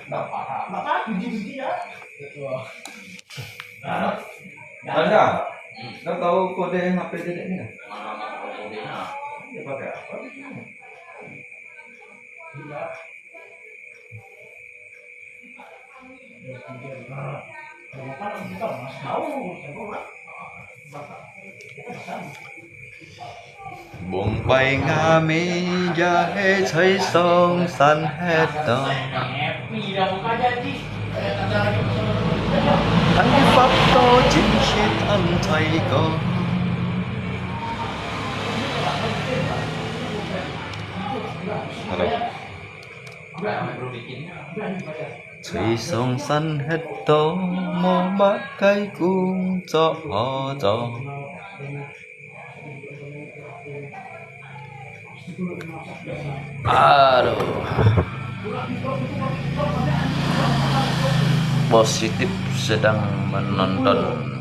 Bapak biji-biji ya. Ada? Kau tahu kode HP dedek ini nggak? Mana kodenya? Dia pakai apa? Buông bay nga mi jahe thấy sông san hết đó Happy dong Kak jadi. anh pháp tô chính shit anh thầy có Halo. Perlu bikin. thấy sông san hết đó mô mắt cái cung cho họ cho aduh positif sedang menonton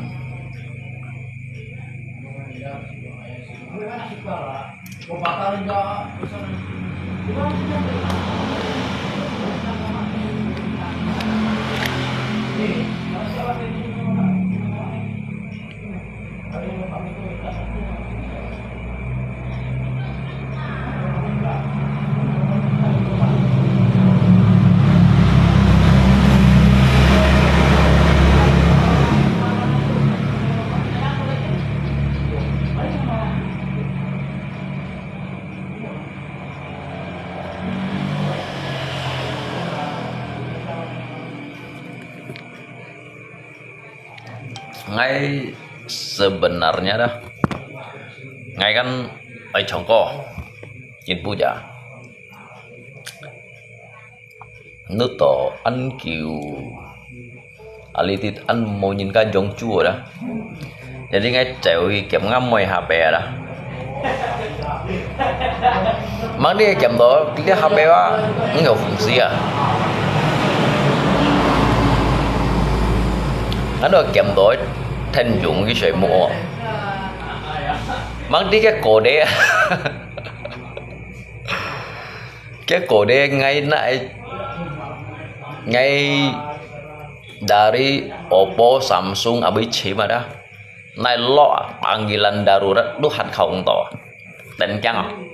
ngay sebenarnya dah ngay kan ở Chongko trên puja nước tổ ăn kiều alitit ăn mau nhìn cái giống chua dah jadi ngay cewek kiếm ngắm mồi HP dah mang dia kiếm đó dia HP wa nggak fungsi ya hắn được kiếm đó thành dụng cái水母mang đi cái cổ đế cái cổ đế ngay dari Oppo Samsung abis mà dah nay lo panggilan darurat lu hạt không to dan chăng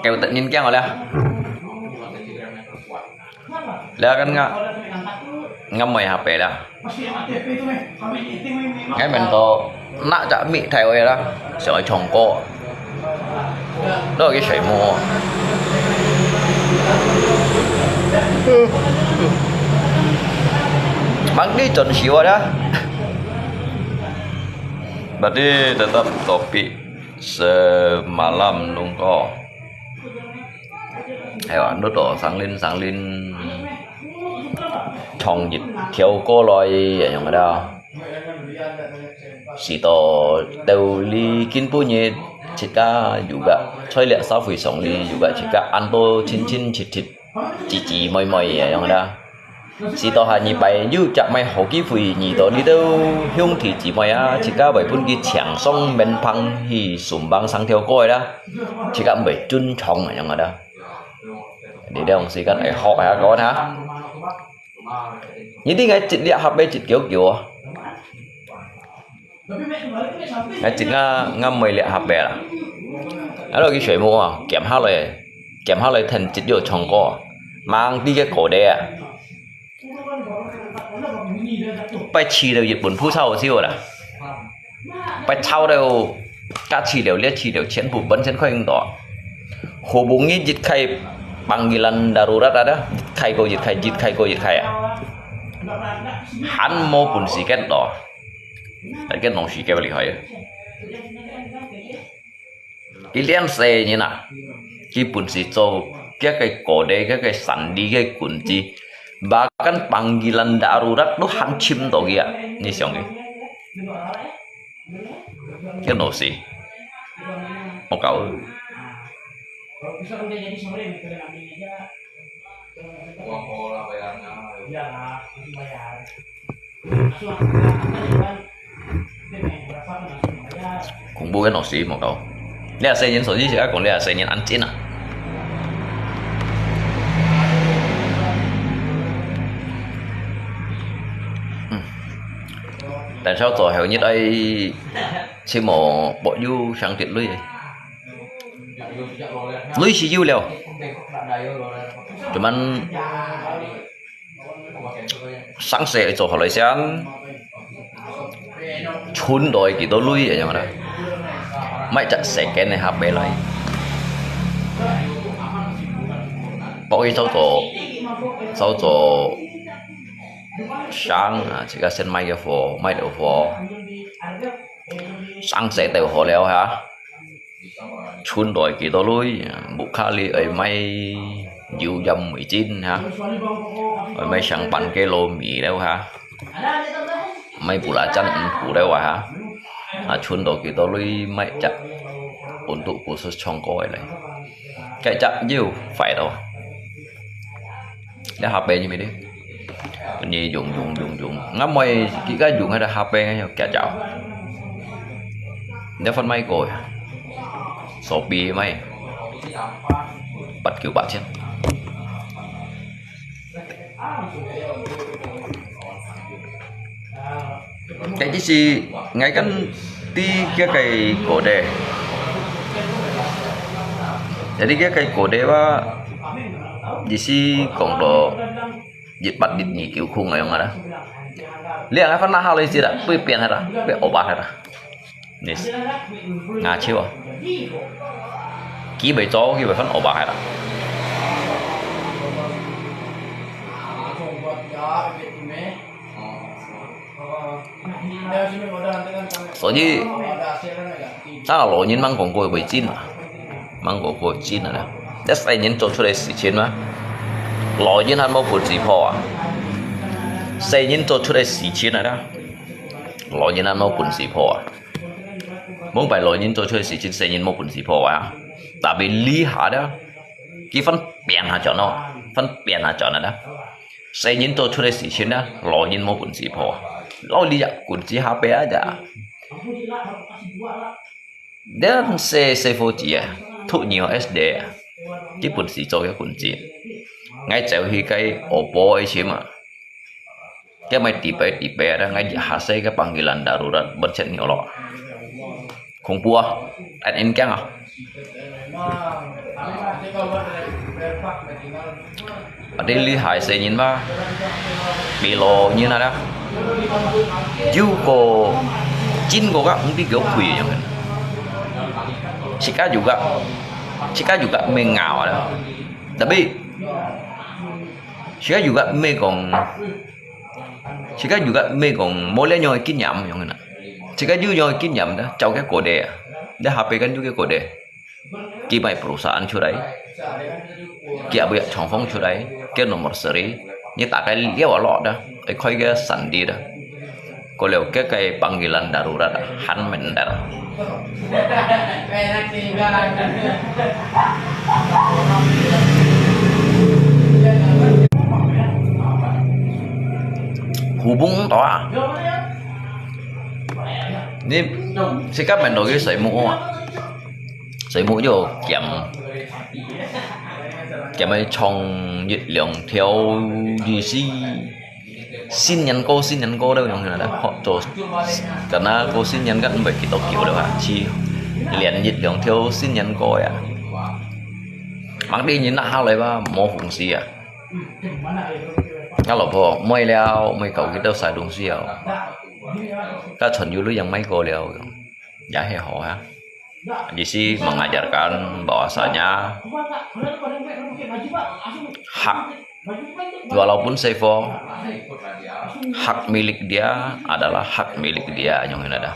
kêu tự nhiên chăng rồi là kan ngâm mày HP dah ngay mình to nãy đã bị thay rồi đó sợ chồng cô đó là cái水母mang đi chuẩn xíu đó berarti tetap topik semalam nungko hewan đó sang lên chong dịch theo cô loài yang ada sito tauli kin punya jika juga toilet safi songli juga jika anto cincin cicit cici moi moi yang ada sito hanya bay như chạm mai hồ ký phì nhị tổ đi đâu hiung thì chỉ moi jika bảy pun ki chiang song men pang hi sum bang sang theo coi đó jika bảy chun chong yang ada di đây ông sĩ kan ai họ ya kawan ha jadi ngay chit dia HP chit kiểu kiểu ngay chit ngâm mày liệt HP là đó là cái水母啊kiểm hao lại thành chit vô chồng co mang đi cái cổ đè phải chỉ đều dịch buồn phú sau siêu là phải sau đều các chỉ đều liệt chỉ đều chiến vụ bấn chiến khoanh tỏ hubungi dịch khay panggilan darurat ada dịch khay hắn mau pun si cái đó cái nông si cái balik hay cái liên xe như nào cái pun si cho cái cổ đây cái sẵn đi cái cuốn chi bahkan panggilan darurat lu hancim to kia ni siang cái nông si mau kau Bisa udah jadi sore nih kalian ambil aja. Uang pola bayarnya. Iyalah, langsung bayar. Langsung kan berapa langsung bayar. Khủng bố cái nổ xí một cậu. Đây là xe nhân số gì chứ còn đây là xe nhân ăn chín à. tại sao tổ hiểu như đây chỉ một bộ du sang tiện lưới lưới chỉ du liều cuman sáng sẽ cho họ lấy sáng chun đôi cái đó lưới vậy mà mấy chặt sẽ cái này HP lại bao nhiêu sau tổ sáng chỉ có xem máy cái phổ máy đầu phổ sáng sẽ đều họ leo hả chun đôi cái đó lưới bụng khá li ở máy dịu dầm 19 hả ở mấy sang bán cái lô mì đâu hả mấy bù lá chăn bù đâu hả chun đôi cái đó lưới mấy chặt ổn tụ của số trong coi này cái chặt nhiều phải đâu để HP như vậy đi như dùng ngắm mày chỉ có dùng hay là HP nhau cả chảo để phân máy rồi số bì mày bắt kiểu bạn chứ cái gì ngay cái ti cái cổ đề jadi cái cổ đề wa di si còn độ dịch bắt dịch nhị kiểu khung này không ada lihat apa nah hal itu tidak pipian ada pe obat ada nis ngaji wa kỹ bảy chó kỹ bảy phân obat ada soalnya ta lo nhìn mang còn coi bảy chín à mang còn coi chín à để sai nhìn cho出来事情嘛老人还冇本事破啊，細人做出嚟事情嚟啦，老人還冇本事破啊，冇俾老人做出嚟事情，細人冇本事破啊，特別厲害啦，佢分變下咗咯，分變下咗啦，細人做出嚟事情啦，老人冇本事破啊，老人管子下邊啊，啲細伙子啊，讀nhiều SD啊，啲本事做嘅本子。ngay chào khi cái opo ấy chứ mà cái máy tipe đó ngay hasil cái panggilan darurat bercet nyolok không buah anh kang à ở đây li hải sẽ nhìn ba bị lò như nào đó chú có chín có các không biết kiểu quỷ như vậy Cika juga mengawal tapi Cika juga megang boleh nyoy kinyam yang mana Cika juga nyoy kinyam dah jauh ke kode dah HP kan juga kode kibai perusahaan curai kia buat chongfong curai kia nomor seri ni tak kai dia walok dah koi ke sandi dah kalau cái panggilan darurat han mendar hubung toa ni sikap mình đổi cái sợi mũ vô kèm ấy trong nhiệt lượng theo gì xin nhắn cô đâu nhưng là họ cho karena cô xin nhắn kan bởi kita kiểu đâu chi liền nhiệt lượng theo xin nhắn cô à mang đi như nào lại ba mô phụng gì à kalau po mới leo mới cầu cái đâu xài đúng gì à các chuẩn dulu yang mấy cô leo giá hệ họ ha di sini mengajarkan bahwasanya hak walaupun Sevo hak milik dia adalah hak milik dia yang ada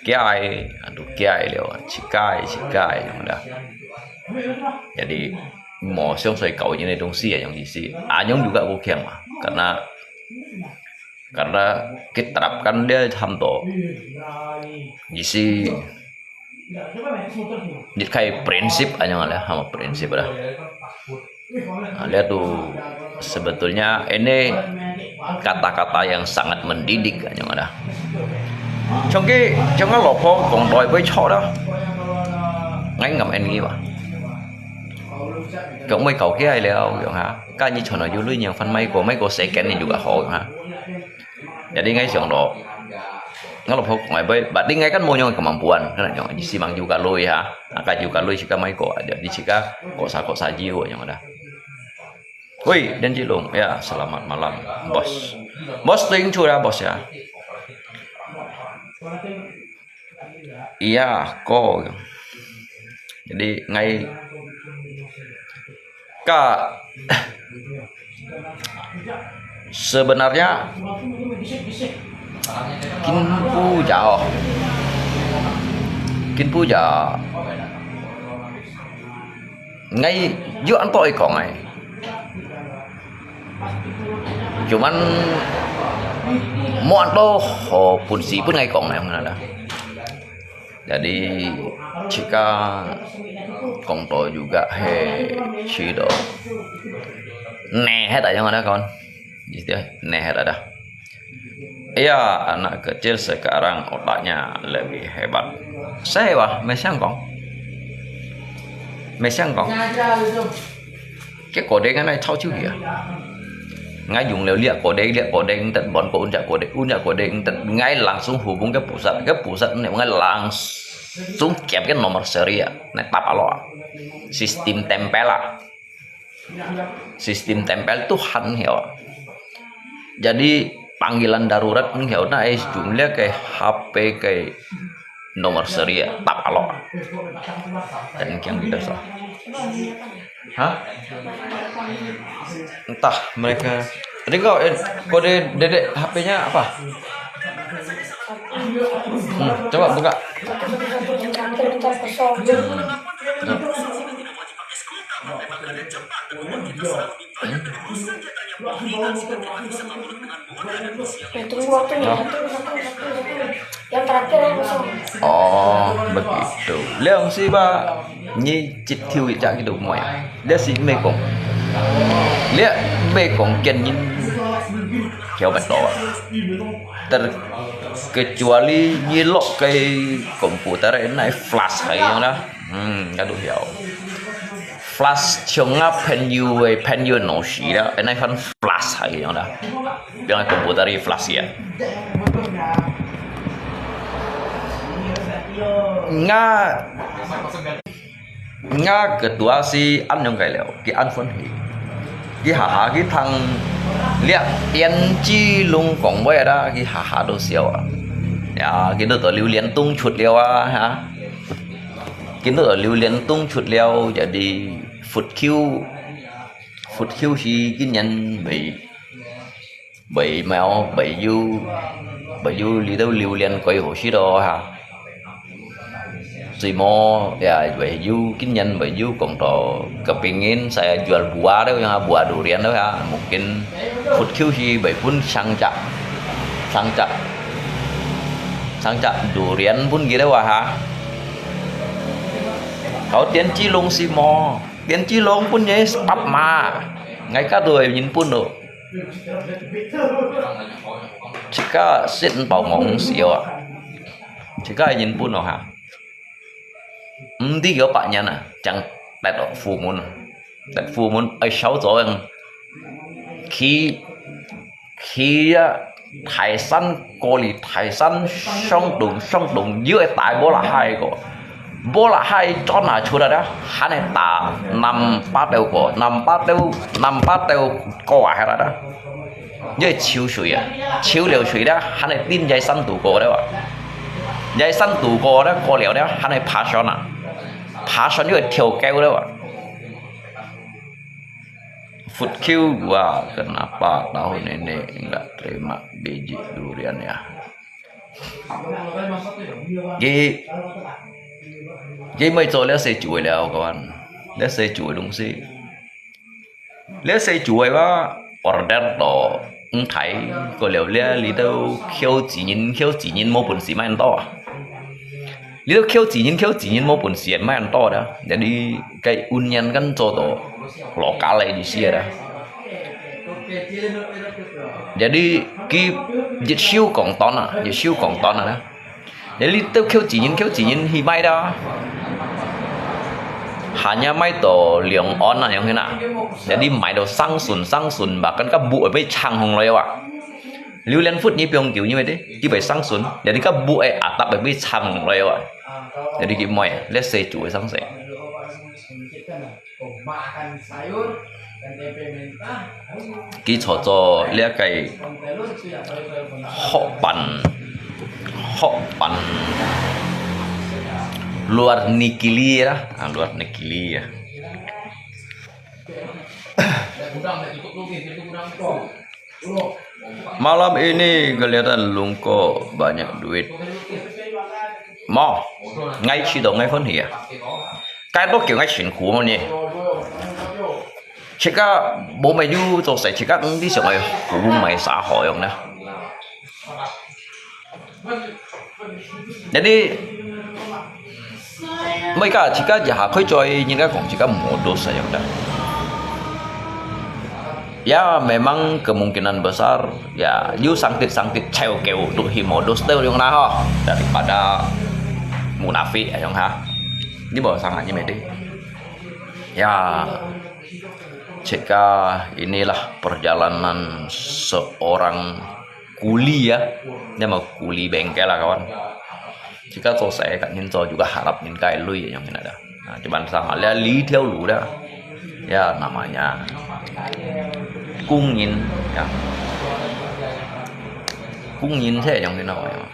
kiai lewat cikai yang ada jadi mau siang saya kau ini dong sih yang di sini anyong juga bukan mah karena kita terapkan dia hamto di sini jadi kayak prinsip aja lah sama prinsip lah lihat tuh sebetulnya ini kata-kata yang sangat mendidik aja ada trong cái lò phô còn đòi với chó đó ngay ngầm anh nghĩ mà cậu mấy cậu kia ai leo kiểu hả cái như cho nó vô lưới nhiều phân mấy của sẽ kén này juga khó hả jadi ngay chọn đó Ngalo pok ngai bai, berarti ngai kan mau nyong kemampuan, kan nyong di simang juga lui ha, akan juga lui jika mai kok ada di jika kok saji nyong ada. Woi, dan Cilung, ya selamat malam, bos. Bos ting ya bos ya. Iya, kok. Jadi ngai kak sebenarnya Kin puja ngay giữa ăn tội của ngài cuman mau to pun si pun ngay kong này không ada. Jadi jika kong to juga he cido nehet aja ada kawan, gitu ya nehet ada. Iya, anak kecil sekarang otaknya lebih hebat. Saya wah, mesang kong. Cái cổ đen này thao chiếu kìa. Ngay dùng liều liệt cổ đen tận bọn cổ unja cổ đen tận ngay langsung hubung cái pusat này ngay langsung kẹp cái nomor seri này tap alo. Sistem tempel itu han hiểu. Jadi panggilan darurat hiểu này jumlah cái HP cái nomor seri tap alo. Dan yang tidak salah. Hah? Entah mereka. Tadi kode dedek HP-nya apa? Coba buka. Tunggu waktunya. Yang terakhir yang kosong. Oh begitu. Leong sih pak nyi cit thiu cak gitu moy. Dia si mekong. Lihat mekong kian nyin kau betul. Terkecuali nyilok ke komputer ini flash kayak yang dah. Kado hiểu. Flash chunga pen you no shi dah. Ini kan flash kayak yang dah. Yang komputer ini flash ya. Nga ketua si ăn trong cái liệu cái ăn phân hỷ cái hạ cái thằng liệt tiên chi lung cổng với đó cái hạ đồ xíu à cái đồ lưu liên tung chuột liêu ha cái đồ lưu liên tung chuột liêu jadi phút kêu si cái nhân bị mèo bị du lý đâu lưu liên quay hồ xí đồ ha si mo ya baju kinyan baju kongto kepingin saya jual buah deh yang buah durian deh ya mungkin food queue si baik pun sangcak durian pun gitu wah ha kalau Tiến Chi Lung si mo Tiến Chi Lung pun nhé pap ma ngay cả tuổi nhìn pun được jika sin bảo ngong siêu à jika nhìn pun được ha đi kiểu bạn nhân à chẳng đại độ phụ môn ở sáu chỗ khi Thái San cô lì Thái San song đùng dưới tại bố là hai cho nào chưa đó hắn này ta năm bát đều có hay đó như chiếu liều suy đó hắn này tin dây săn tủ cổ đấy ạ dây săn tủ cổ đó có liều đó hắn này phá son juga theo keo đó ạ. Food queue wah kenapa tahun ini enggak terima biji durian ya? Cái mấy chỗ lấy xe chuối leo các bạn, lấy xe chuối đúng gì? Lấy xe chuối và order đó thấy có liều lý đâu khiêu chỉ nhìn một bún xí mà ăn to. Lý đâu khiêu chỉ nhìn một bún xí mà ăn to đó. Jadi cái union kan contoh lokal di sini dah. Jadi cái dịch siêu còn ton đó. Jadi itu khiêu chỉ nhìn hi mai đó. Hanya mai to liang on yang hina. Jadi mai do sang sun bahkan ka bu với chang hong loi wa. lưu liên phút như biong kiểu như vậy đấy cái bài sang xuống jadi các bu atap bởi vì chăm rồi ạ jadi cái mọi let's say chủ sang sẽ makan sayur dan tempe mentah. cái chỗ cho lia cái họ pan luar nikili ya luar nikili ya Gudang tak tutup lagi, pintu gudang tutup. malam ini kelihatan Lungko banyak duit mau ngay khi đó ngay phân hỉ cái đó kiểu ngay chuyển khủ mà nhỉ chỉ có bố mày du rồi sẽ chỉ có đi xuống mày khủ mày xã hội không nè jadi mereka jika jahat kau coy những cái cũng jika modus saja udah ya memang kemungkinan besar ya you sangtit cewek keu untuk himodus tuh yang nah daripada munafik yang ha ini bawa sangatnya mede ya jika inilah perjalanan seorang kuli ya dia mau kuli bengkel lah kawan jika selesai kan Ninto juga harap ninkai lui yang ini ada nah, cuman sama lihat li theo lu dah ya namanya kungin ya kungin saya yang ini namanya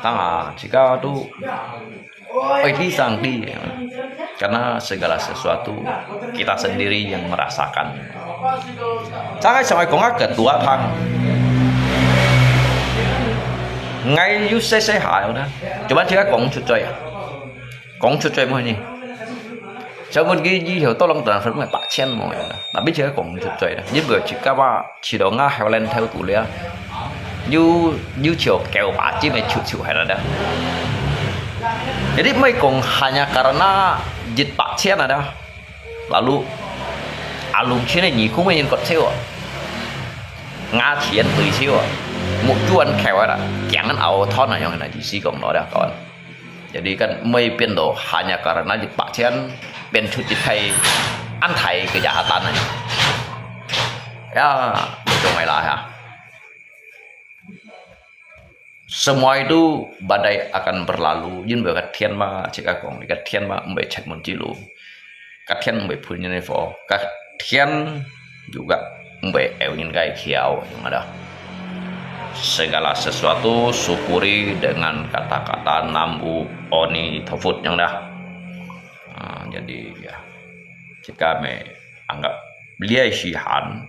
tanga jika tuh pergi sangdi ya. Karena segala sesuatu kita sendiri yang merasakan sangat sampai kongak ketua thang ngay you say hại đó chúng chỉ có cũng chút chơi mà nhỉ cho một cái gì hiểu tôi lòng tưởng phải bạc chen mà là biết chưa cũng chút chơi đó nhưng vừa chỉ các bạn chỉ đó nga heo lên theo tủ lia như chiều kèo bạc chứ mày chịu hay là đó jadi mereka hanya karena jit pak chen ada lalu alung sini ni cũng main kot siêu ngã tiền từ siêu một chuan khéo ada jangan au thon yang nak diisi kong nó dah kawan jadi kan mei pindo hanya karena jit pak chen pen cuti Thai an Thai kejahatan ya betul lah ya semua itu badai akan berlalu jin berkat thiên ma jika kong dekat thiên ma mbai chat munjilu kat thiên mbai punya info kat thiên juga mbai ingin gai kiau yang ada segala sesuatu syukuri dengan kata-kata nambu oni tofut yang dah jadi ya jika me anggap liai sihan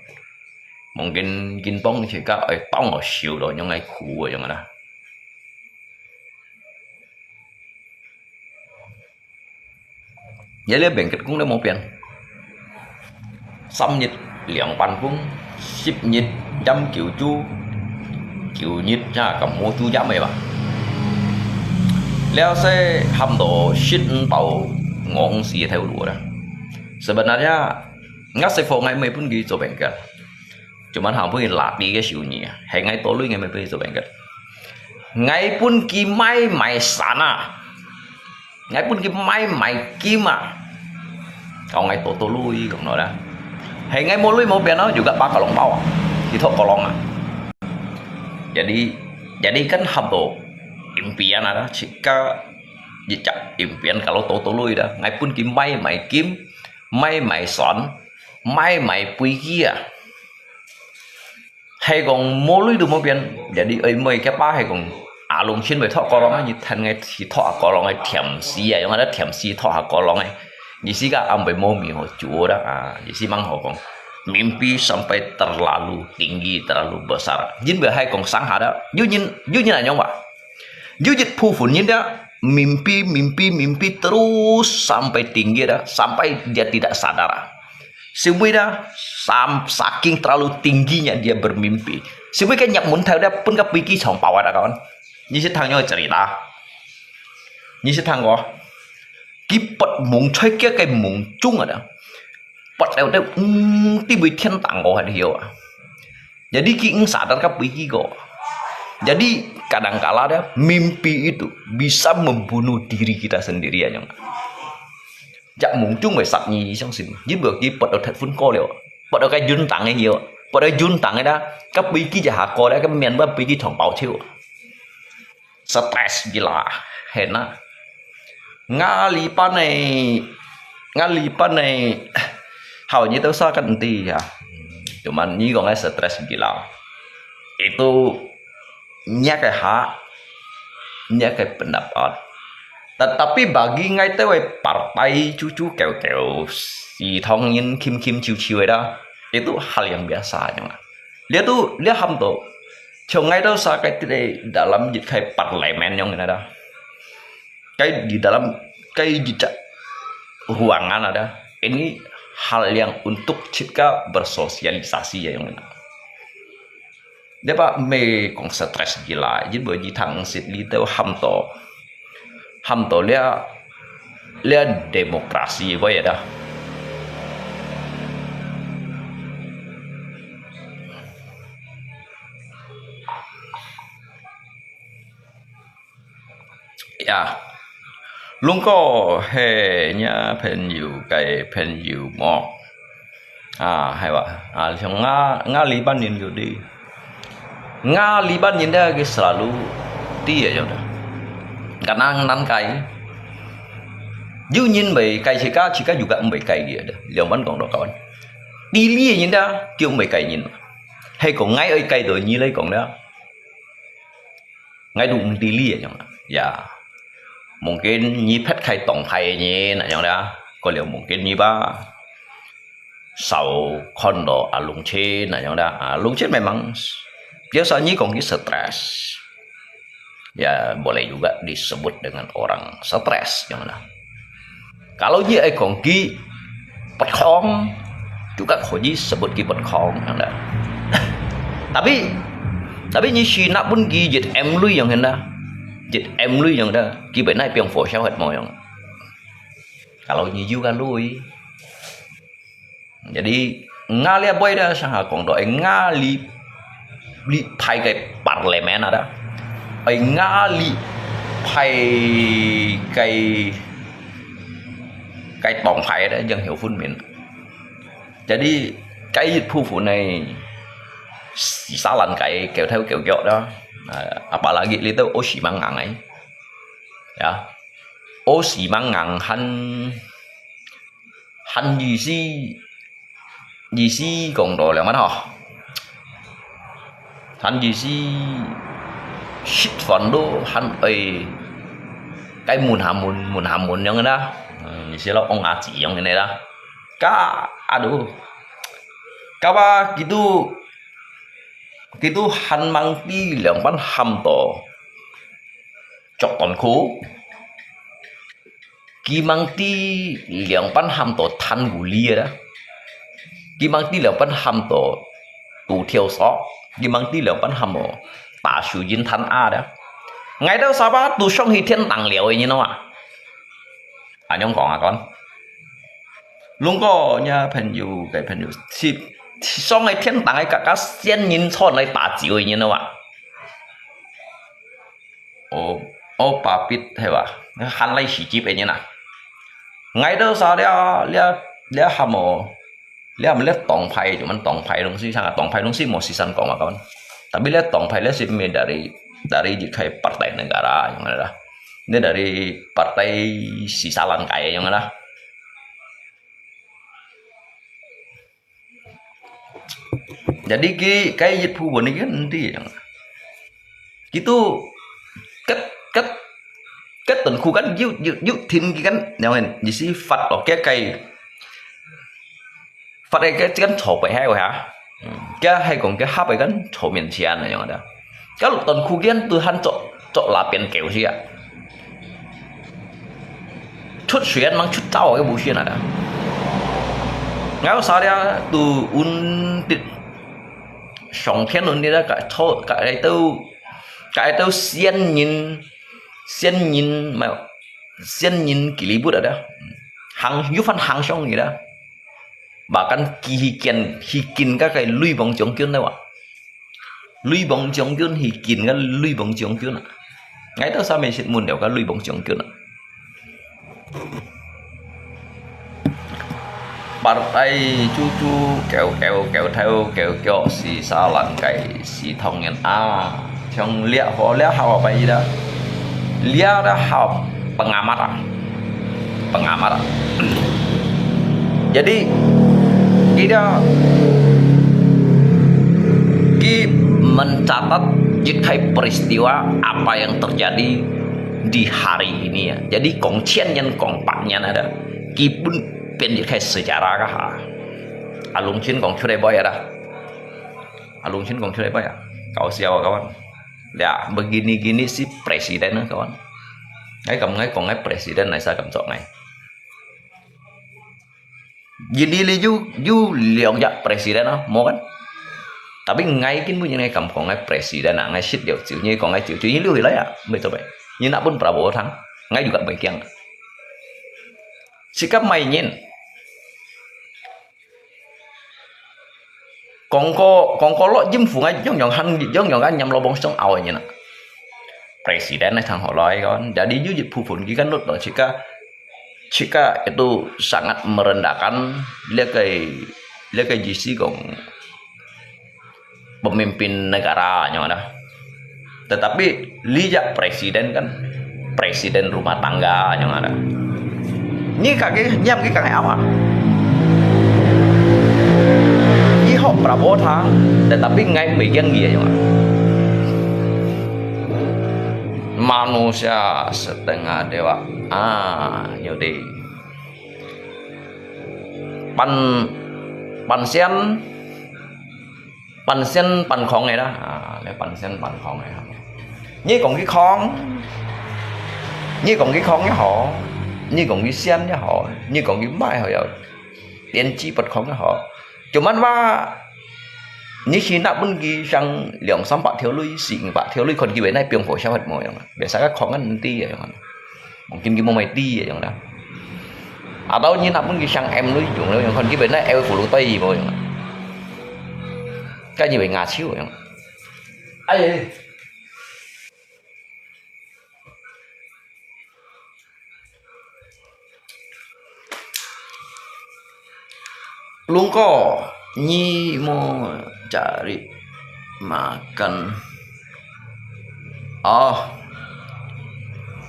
mungkin ginpong jika tong siu lo yang ngai khu yang ada jadi bengket cũng đã một biển xăm nhật liang pan cũng ship nhật trăm kiểu nhật nha cầm mua chu giá mày bà leo xe hầm đồ ship tàu ngọn xì theo lúa đó sebenarnya nggak se phone ngay mấy pun gitu bengket cuman hampir latih cái siu nhỉ hay ngay tối ngay mấy pun gitu bengket ngay pun kimai mai sana ngay pun kimai mai kima kalau ngay tổ lui còn nói đó hay ngay mau lui mau biar nó juga bakal kolong bawah itu kolongan jadi kan hamdo impian ada jika jejak impian kalau tổ lui dah ngay pun kim mai son mai pui kia hay còn mau lui được mau biar jadi mấy cái ba hay còn alung xin về thọ kolongan như thành ngay thì thọ kolongan thiểm xí à, yang ada thiểm xí thọ kolongan jika ambil momi ho juara jisi mang ho kong mimpi sampai terlalu tinggi terlalu besar jin bahai kong sang hada yu là nyong ba yu jit pu phun yin dah mimpi terus sampai tinggi dah sampai dia tidak sadar sibui dah saking terlalu tingginya dia bermimpi sibui kan nhập muốn theo dah pun ka piki chong pawa dah kawan ni si thang nyo cerita ni si thang ko cái bật muốn chơi cái muốn chung ở đó bật leo đây tiba thiên tang kau ada hiu jadi kita sadar kan pergi kok jadi kadang-kala deh mimpi itu bisa membunuh diri kita sendiri aja jak muốn chung về sạch nhì trong xin giúp được cái bật đầu thật phun co liệu bật đầu cái dun tang ấy hiu pada juntang ada kepiki jahat kau ada kemian bah piki thong pau chiu stres gila hena ngali panai hầu như tao sao kan ti ya cuman ni kong stres gila itu nya pendapat tetapi bagi ngai tao partai cucu keu si thong yin kim chiu ada itu hal yang biasa nhưng mà dia ham to trong ngay đó sa cái dalam kai parlemen yang ada kai di dalam kai di ruangan ada ini hal yang untuk cipta bersosialisasi ya yang ini dia pak me kong stres gila jadi bagi thang sit li tao ham to lia demokrasi apa ya dah ya luôn có hệ nhá phèn nhiều mò hay vậy trong Nga Libanon rồi đi Nga Libanon dia ke selalu dia je dah karena nan kai you nhìn về kai Chika juga về kai dia dah yang vẫn còn đó kawan đi lia nhìn dah kêu về kai nhìn hay còn ngay ở kai rồi như lấy còn đó ngay đụng đi lia chẳng ya mungkin nyipet kai tong pai ni nak yang dah kalau mungkin nyiba sau kondo alung che nak yang dah alung che memang biasanya kongsi stres ya boleh juga disebut dengan orang stres yang dah kalau dia kongsi petkong juga kongsi sebut ki petkong yang dah tapi ni si nak pun gigit emlui yang dah dịch em lui yang dah ki bữa nay piang phổ sao hết mọi yang kalau như juga lui jadi ngalia boy dah sangat kong do ngali li pai cái parlemen ada ngali pai cái tổng pai đó dân hiểu phun miền jadi cái dịch phu này xả lạnh cái kéo theo kiểu đó apalagi itu xi mangang ấy ya xi mangang han gì si còn đồ là mấy hả han gì si shit phần đô han ấy cái mun hamun yang đó như thế là ông chỉ yang này đó aduh kawa gitu han mang ti lượng ban ham to chọc còn khố ki mang ti lượng ban ham to than gù lia đó ki mang ti lượng ban ham to tù thiêu xó ki mang ti lượng ban ham to tả sử dinh than đó ngày đó sao ba tù xong thì thiên tặng liệu như nó nhóm còn con luôn có nha phần dù ship xong ngày thiên tặng các sen nhìn chọn lại tả chiều như nó bà biết hay bà hắn lấy sĩ chip như nào ngày đó sao lia hàm lia tổng phai cuma tổng phai dong sih sangat tổng phai dong sih mau sisan kok kawan tapi lia tổng phai lia sih dari kayak partai negara yang ada ini dari partai sisalan kaya yang ada jadi cái dịch vụ của này cái gì gitu cái tuần khu cái dụ thiên cái nào hình gì xí phật ở cái phật đây cái thổ bảy hai rồi hả cái hay còn cái hấp cái thổ miền Trian này đó cái lục tuần khu cái từ hắn chỗ là biển kiểu gì ạ chút xuyên mang chút tao cái bộ xuyên này đó ngáo sao đấy từ sòng thiên luôn đi ra cái tao xiên nhìn kỷ lý bút ở đó hàng giúp phân hàng xong gì đó bahkan hikin các cái lui bóng chống kiến đâu ạ lui bóng chống kiến hikin cái lui bóng chống kiến ạ ngay đó sao mình sẽ muốn đều cái lui bóng chống kiến ạ partai cucu kéo theo kéo kéo si salang kai si thong nhân a trong lia ho lia hao apa gì đó lia dah hao pengamaran jadi kita mencatat jikai peristiwa apa yang terjadi di hari ini ya. Jadi kongcian yang kompaknya ada kipun pendidikan sejarah kah alung chin kong churai boy ada alung chin kong churai boy ya kau siapa kawan ya begini-gini si presiden kawan ngay còn ngay presiden này sao cầm chọn này jadi liu liang ya presiden mau kan tapi ngay kin punya ngay cầm còn ngay presiden ngay shit điều chữ như còn ngay chữ như liu đấy à bây giờ vậy như nak pun Prabowo thắng ngay juga bagian sikap mày nhìn còn có lo dâm phụ ngay giống nhọn anh nhầm lo bông sống ảo như nè presiden này thằng họ nói kan jadi jujur pupun kan lo jika itu sangat merendahkan lihat jisi kong pemimpin negara yang ada tetapi lihat presiden kan presiden rumah tangga yang ada ini kakek nyam kakek awak ini hok Prabowo thang tetapi ngay bagian dia yang manusia setengah dewa yaudah pan sen pan khong này đó lấy pan sen pan khong này như còn cái khong như còn cái khong với họ như còn cái sen với họ như còn cái mai họ rồi tiền chi bật khong với họ cuman ba như khi nak pun ki sang liang sam pak thiếu lui sing pak thiếu lui kon ki benai piang phổ sao hết mọi biasa kan khong kan nanti ya mungkin ki mau mai ti ya dah atau như nak pun ki sang em lui chung lui kon ki benai el phủ tây mọi cái gì vậy ngà xíu vậy ai luôn có nyi mau cari makan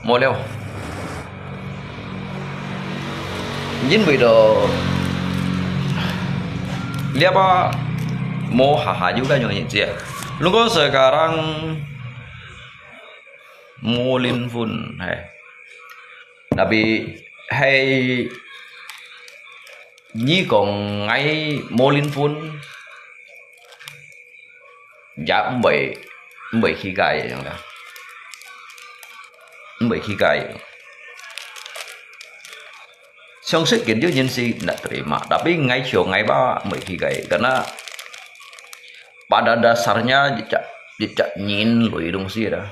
mau leo nhìn bây giờ lihat apa mau haha juga nyonya dia lu kok sekarang mau linfun tapi hay nhi còn ngay mô linh phun giá bảy khi gai vậy đó 7 khi gai song sức kiến thức nhân si tidak terima tapi ngay chiều ngày 3 10 khi gai karena pada dasarnya jejak nyin lui dong sih dah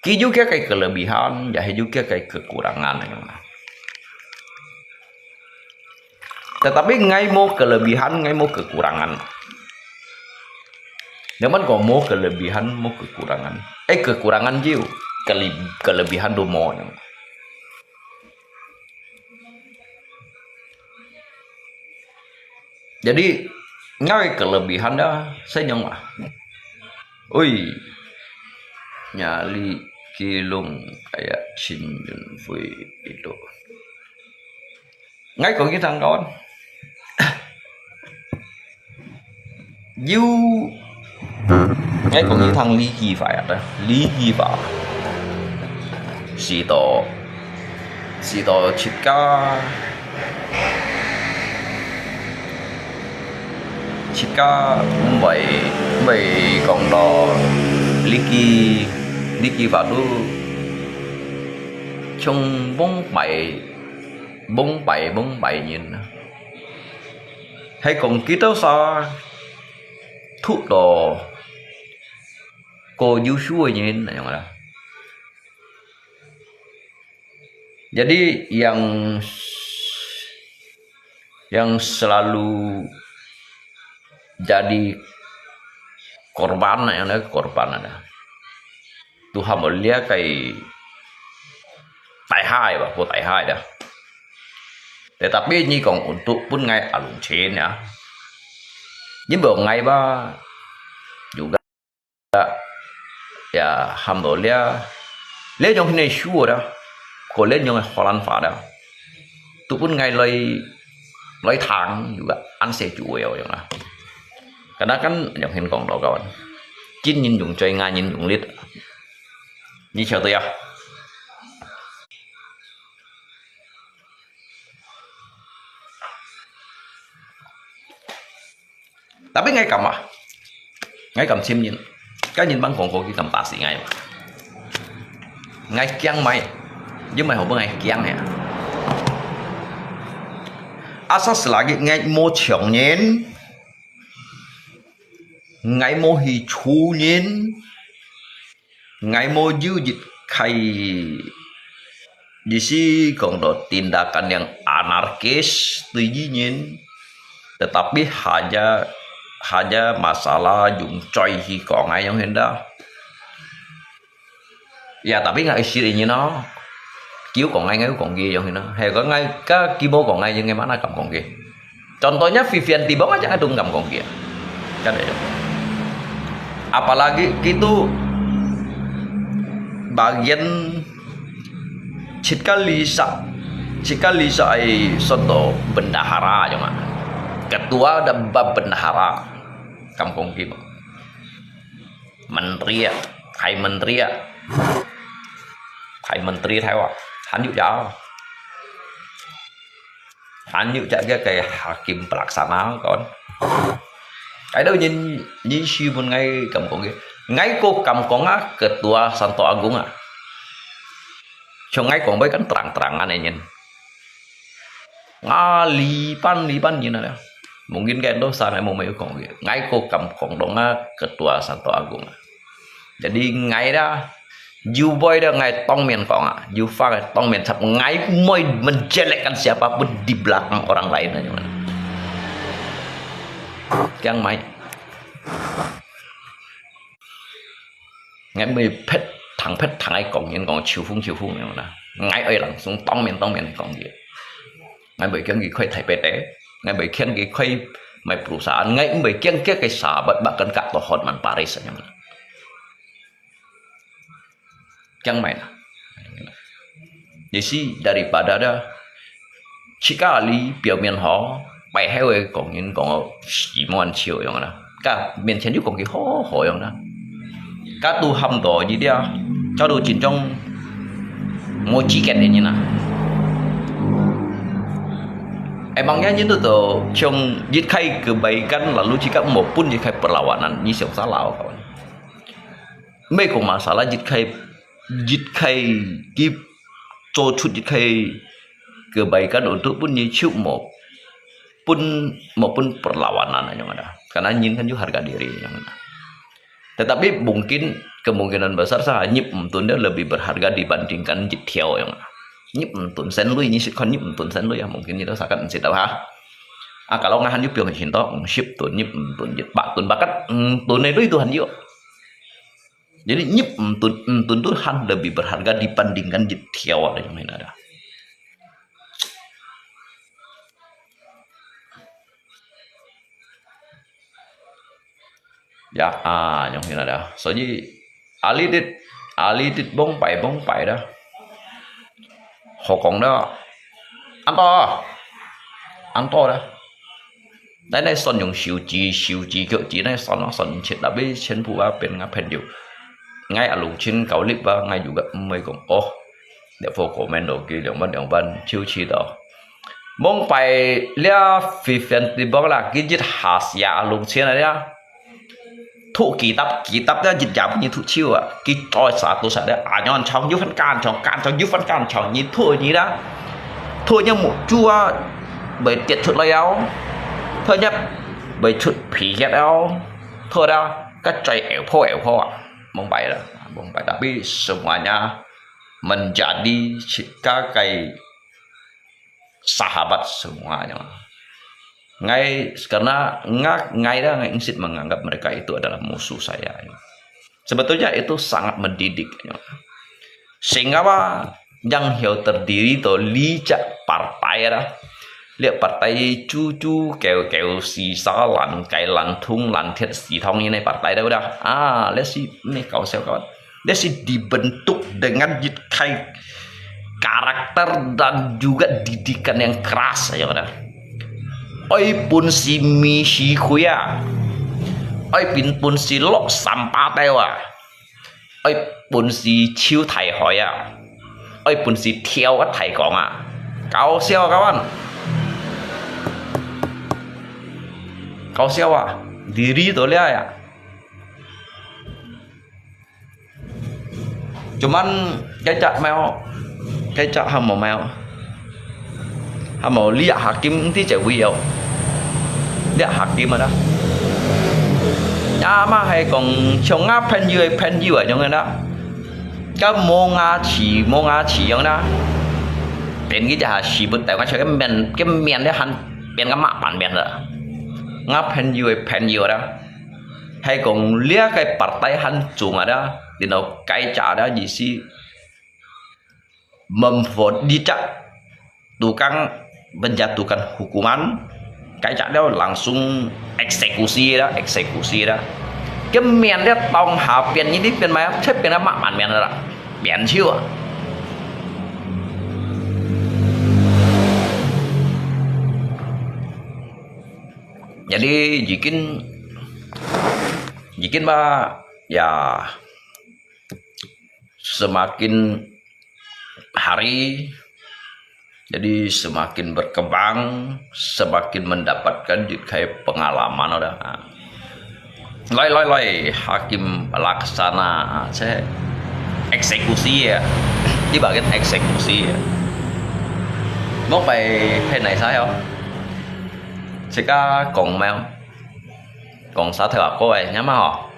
ki juga kayak kelebihan ya juga kayak kekurangan tetapi ngay mau kelebihan ngay mau kekurangan Jangan kau mau kelebihan mau kekurangan kekurangan jiu kelebihan do mau jadi ngay kelebihan dah saya nyong oi nyali kilung kayak Shinjun Fui itu ngay còn cái thằng đó you ngay còn cái thằng Lý Kỳ phải à Lý Kỳ vào xì tổ chika bảy còn đó Lý Kỳ vào tu trong bông bảy nhìn hay còn ký tấu sao thuốc đồ cô du xuôi nhìn này mà jadi yang selalu jadi korban yang ada korban ada Tuhan mulia kayak tai hai bah po tai hai dah Tetapi ini kong untuk pun ngay alung chen ya. Nhưng mà ngay ba juga ya alhamdulillah lấy trong này xua đó, có lấy trong Holland phá đó. Tụ pun ngay lấy thang juga ăn xe chủ yếu yang lah. Karena kan yang hin kong đó kawan. Chín nhìn dùng chơi ngay nhìn dùng lít. Như chờ tôi à. Tapi ngay cầm à, ngay cầm sim nhìn, cái nhìn bắn còn có cái cầm tạ sĩ ngay mà, ngay kiang mày, chứ mày không có ngay kiang này. Asas lagi ngay mua chồng nhìn, ngay mua hi chu nhìn, ngay mua dư dịch khay, di sini còn ada tindakan yang anarkis, tujuh nhìn, tetapi hanya masalah dùng coy khi còn ai trong đó ya tapi nggak istilahnya nó kiếu còn ai còn kia trong đó hay có ngay cái keyboard còn ai nhưng ngay mana cầm còn kia contohnya Vivian Tibong aja ngadung cầm còn kia kan ya apalagi gitu bagian jika Lisa ai soto bendahara cuma ketua dan bendahara kampung kita menteri hay menteri theo à hắn dụ cái hakim pelaksana con cái đó nhìn siêu một ngay kampung kia ngay cô kampung ketua Santo Agung cho ngay còn với cái terang-terangan này nhìn lipan như này mungkin kan dosa mau mayu kong ngai ko kam kong donga ketua Santo Agung jadi ngai dah you boy dah ngai tong men kong you fa tong men sap ngai moi menjelekkan siapapun di belakang orang lain aja mana yang mai ngai mới pet thằng ai kong nhân kong chiu phung này mana ngai ơi langsung tong men kong dia ngai bởi cái gì khơi thầy pete ngay bởi khen cái khay mày perusahaan ngay bởi khen cái sahabat bahkan Kak Tohotman Paris aja mana yang main jadi daripada ada jika ali biểu miền họ bài hay rồi còn những còn chỉ muốn chiều yang mana cả miền trên juga còn cái ho yang mana cả tu ham đó gì dia cho đồ chính trong mua chi kẹt như nào emangnya itu tuh trong jika kebaikan lalu jika maupun jika perlawanan ini yang salah kawan. Mereka masalah jika jika kebaikan untuk pun nyicuk maupun perlawanan yang ada. Karena ini kan juga harga diri yang ada. Tetapi mungkin kemungkinan besar saya nyip dia lebih berharga dibandingkan jitiao yang ada. Nhịp tuần sen lui như sẽ còn nhịp tuần sen lui mungkin như đó sẽ cần sẽ đâu ha kalau ngahan juga yang cinta ship tuần nhịp tuần dịch bạc tuần bakat tuần này lui Tuhan juga jadi nhịp tuần Tuhan lebih berharga dibandingkan jitiao ada yang lain ada ya yang lain ada so jadi Ali dit bong pai dah họ còn đó ăn to đó đấy này son dùng siêu chi kiểu chỉ này son nó son chết đã biết trên phụ ba bên ngáp hình nhiều ngay ở lùng trên cầu clip và ngay juga mấy còn để phụ comment đồ kia để mất đồng văn chiêu chi đó mong phải lia phi phiền thì bao là cái dịch hạt ya lùng trên này á thụ kỳ tập ra dịch giảm như thụ chiêu cái trò satu sada nhon trong dưới phân can trong dưới phân can trong như thua như đó thua như một chua bởi tiệt chuột lấy áo thôi nhá bởi chuột phì ghét áo thôi đó các trái ẻo phô mong bài tapi semuanya menjadi kayak sahabat semuanya karena ngay Ingsit menganggap mereka itu adalah musuh saya. Sebetulnya itu sangat mendidik. Sehingga yang terdiri itu licak partai lihat partai cucu keu si salan kai lantung lantiet si tong ini partai dah udah lihat si ini kau siapa kawan lihat si dibentuk dengan kai karakter dan juga didikan yang keras ya udah oi pun si mi si kuya oi pun si lok sampah tewa oi pun si chiu thai hoya oi pun si tiao thai kong kau siapa kawan kau siapa diri tu lihat ya cuman kecak hamba mau lihat hakim nanti cewek ya lihat hakim ada ya mah hay còn chồng ngáp pen dư ở trong đó cái mô ngã chỉ trong đóเป็นcáiจะchỉ bútแต่ว่าใช้cái miền đấy hắnเป็นcái mạ bản miền rồi ngáp pen dư đó hay còn lihat cái partai hắn chung ở đó thì nó cái trả đó gì sih memvodicat tukang menjatuhkan hukuman kayak dia langsung eksekusi dah cái miền dia tong hạ biển như thế biển mà chết biển nó mặn miền rồi biển chưa jadi jikin mah ya semakin hari jadi semakin berkembang semakin mendapatkan kayak pengalaman udah loi hakim pelaksana saya eksekusi ya di bagian eksekusi ya mau phải này sao không sẽ còn mèo còn sao theo cô ấy nhá mà họ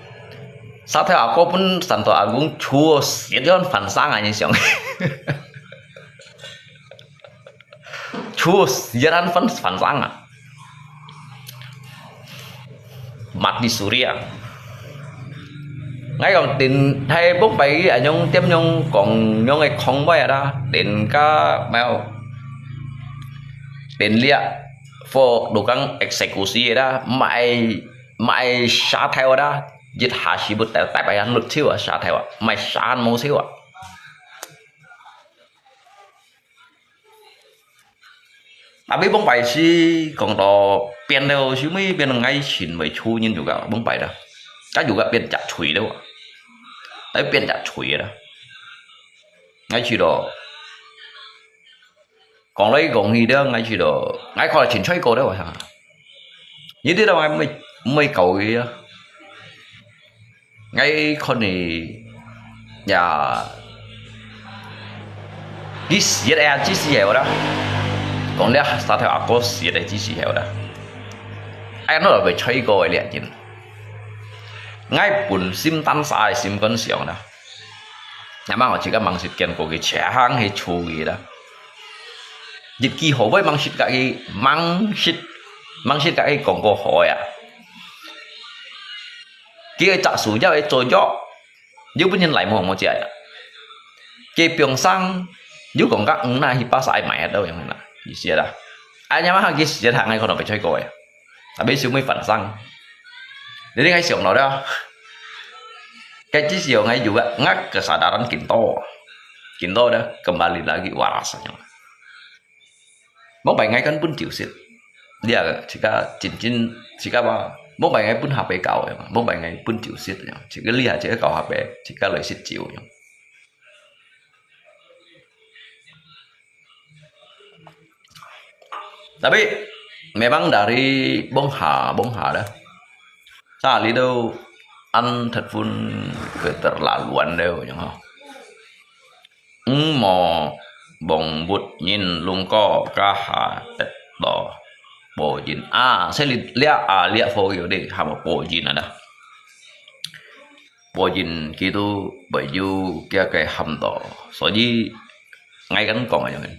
sao theo aku pun Santo Agung chua siết con phản sang anh siang chua siết anh phản sang mặt đi Suria ngay còn tiền hay bốc bấy ở nhung tiếp nhung còn nhung ấy không bao đó đến cả mèo đến lia for đồ căng eksekusi đó mày sát theo đó dịch hạ sĩ bút tại bài ăn lực siêu sát theo mày sát mô siêu tapi bông bài si còn đó biên đâu chứ mấy biên ngay chín mấy chu nhưng juga bông bài đó các juga biên chặt chùi đâu đấy biên chặt chùi đó ngay chỉ đó còn lấy còn gì đó ngay chỉ đó ngay khỏi là chỉnh xoay cô đâu hả như thế đâu em mới cầu gì đó ngay con này nhà cái gì đấy chỉ xíu đó còn đấy sao theo aku gì đấy chỉ xíu đó anh nói là phải chơi coi liền chứ ngay buồn sim tan sai sim con xíu đó nhà mang họ chỉ có mang xịt kiện của cái trẻ hang hay chú gì đó dịch kỳ hổ với mang xịt cái còn có hỏi kia chặt số giao ấy trôi gió nếu bệnh nhân lại một chuyện kia biếng sang nếu còn các ứng này thì ba sai mày ở đâu vậy nè gì xia đó anh nhắm mắt kia xia thằng này còn phải chơi coi à bây giờ mới phản sang để ngay xưởng nó đó cái chỉ xưởng ngay juga ngak kesadaran kinto đó kembali lagi warasanya mau baik ngay kan pun diusir dia jika cincin jika apa bố bài ngay pun HP kau ya bố bài ngay pun chịu siết ya chỉ cái lihat chỉ cái kau HP chỉ cái lời siết chịu ya tapi memang dari bông hà đó sao lý đâu ăn thật pun keterlaluan đâu ya mò bông bút nhìn lung co ca hà tết đỏ bộ jin sẽ lihat video deh sama bộ jin ada bộ jin gitu baju kia kayak hamdo soalnya ngay kan kong aja kan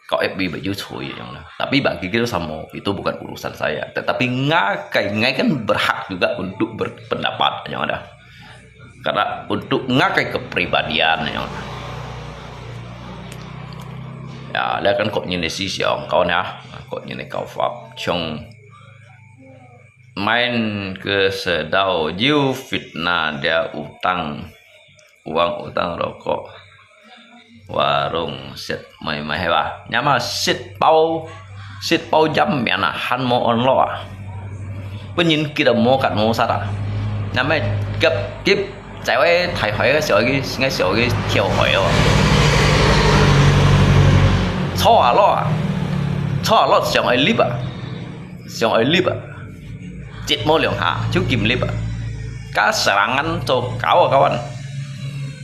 kok FB baju cuy yang tapi bagi kita sama itu bukan urusan saya tetapi ngay kan berhak juga untuk berpendapat yang ada karena untuk ngakai kepribadian yang ya lihat kan kok nyenesis yang kawan ya có những cái pháp trong main ke sedau you fitnah dia utang uang utang rokok warung sit mai mai hewa nyama sit bao jam miana han mo on lo nhìn kita mo kat mo sara nyama gấp tiếp giải ấy thầy hỏi cái sợi cái ngay sợi cái thiểu hỏi rồi cho lo xong ấy lip à chết mô lượng hạ chú kim lip à cá serang ăn cho kau kawan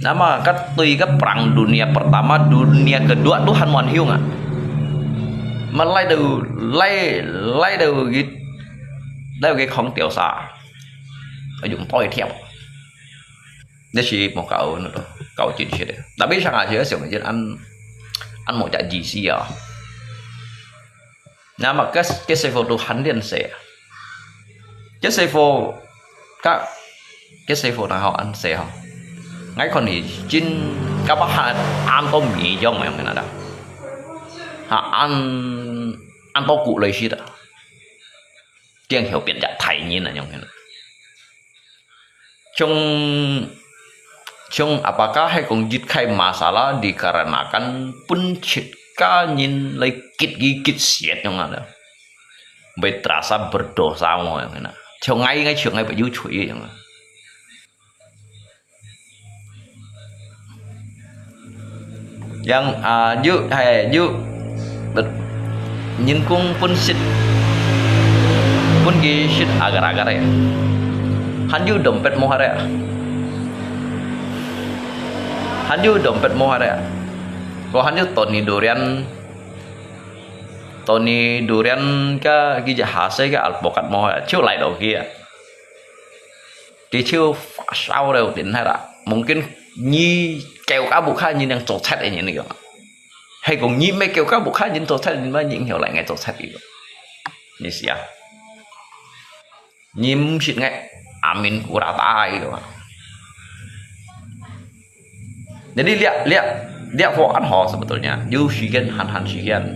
nama kat tui ke perang dunia pertama dunia kedua Tuhan mohon hiung à mà lai đầu cái không tiểu xa ở dùng tôi theo đây chỉ một cậu chuyện gì đấy đã biết rằng là chỉ có chuyện ăn một trận gì xí à nhưng mà cái xe tu hắn liền xe cái xe nào họ ăn xe không ngay còn thì trên các bác ăn có mì cho mày nào đó họ ăn to cụ lấy gì đó tiếng hiểu biển dạ thầy nhìn là như thế Chung apakah hai konjit masalah dikarenakan pencipta nyin lagi gigit siat yang ada, berasa berdosa mau yang mana, chung ngay phải du chuy yang nhìn cung pun gisit agar-agar ya, hanju dompet mau hari ya. Hanju dompet mau ada, kalau hanju Tony durian ke gija hasil ke alpukat mau ada, ciu lại đầu kia, di ciu sao đều đến hay là, mungkin nyi kêu cá bục khai nhìn đang trộn chết như này kìa, hay còn nyi mấy kêu cá bục khai nhìn trộn chết nhìn mà nhìn hiểu lại ngay trộn chết kìa, như xíu, nyi mungkin ngay amin kurang tai kìa. Jadi lihat Quran ho sebetulnya yu shigen han shigen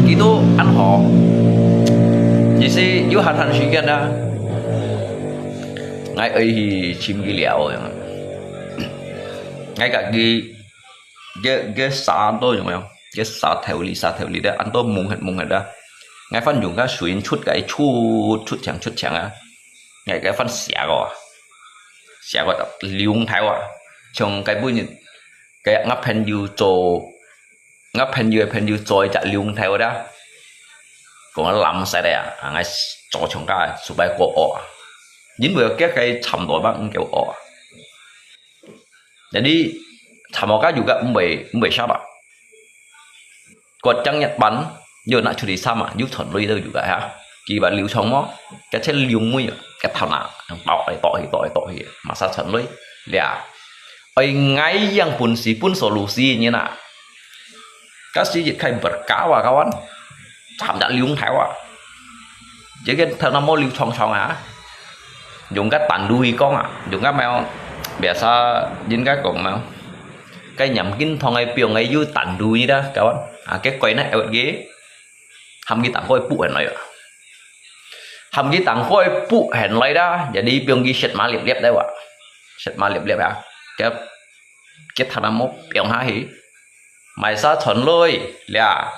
itu an ho jadi yu han shigen đó ngay ấy chim ghi liệu ngay cả cái xã tôi đúng không cái xã theo lý đó anh tôi mùng hết đó ngay phân dùng cái suy chút cái chút chẳng á ngay cái phân xẻ gọi là liung thái à trong cái bữa nhìn cái ngắp pen yu trôi chặt liung thái đó còn nó làm sai đấy à ngay cho trong cái số bài cổ dính vừa cái chầm đổi bằng kiểu jadi sama cái juga umbai siapa còn trong Nhật Bản giờ nak curi sama giúp thuận lui đâu juga ha kỳ bạn liu xong mó cái chết liu mũi cái thằng nào tội mà sao thuận lui là ấy ngay yang pun solusi như nào các sĩ dịch khai berkah và kawan thằng đã liu thái à chứ cái thằng nó liu xong à dùng cái tàn đuôi con à dùng cái mèo biasa dính cái còn mèo cái nhầm kinh thằng ấy pion ấy dưới tàn đuôi đó kawan cái quay nó ở ghế hàm ghi tặng khôi phụ hẹn này hàm ghi tặng khôi phụ hẹn này đó jadi pion ghi sệt má liệp đây ạ sệt má liệp à cái thằng nào mốt pion há hí mày sao thuận lôi là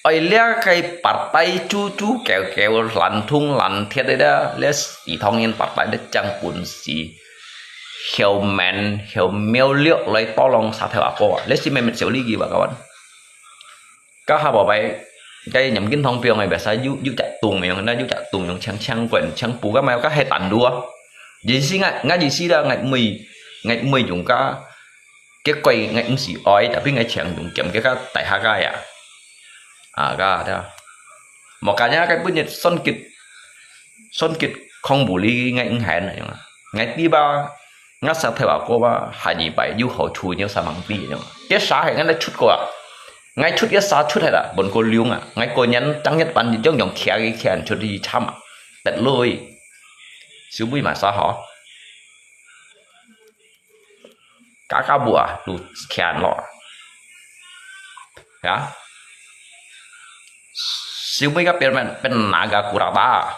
ơi lẽ cái partai chú kéo lăn thung lăn thiệt đấy đó lẽ chỉ thông nhiên partai đấy chẳng buồn gì hiểu men hiểu miêu liệu lấy to lòng sao theo cô lẽ xin mình xử lý gì bà các bạn các hai bảo vệ cái nhầm kinh thông pion này bây giờ giúp chạy tuồng này nó giúp chạy tuồng những trắng quần trắng bù các mèo các hay tàn đua gì xí ngay gì xí đó ngày mì dùng cái quay ngày ứng xí ói tapi ngày chẳng dùng kiểm cái tại hai gai ga đó một cái nhá cái bữa nhật son kịch không bù ly ngày ứng hẹn này ngày tí ba ngắt sao theo cô ba hai nhị bảy du hậu chui nhau sao bằng tí cái xã hay ngay chút qua ngay chút cái sao chút hay là bọn cô liêu à ngay cô nhắn trắng nhất bản gì trong dòng khe cho đi chăm à đặt lôi xíu bùi mà sao họ kakak buah tuh sekian loh ya siêu mấy cái bên naga kurata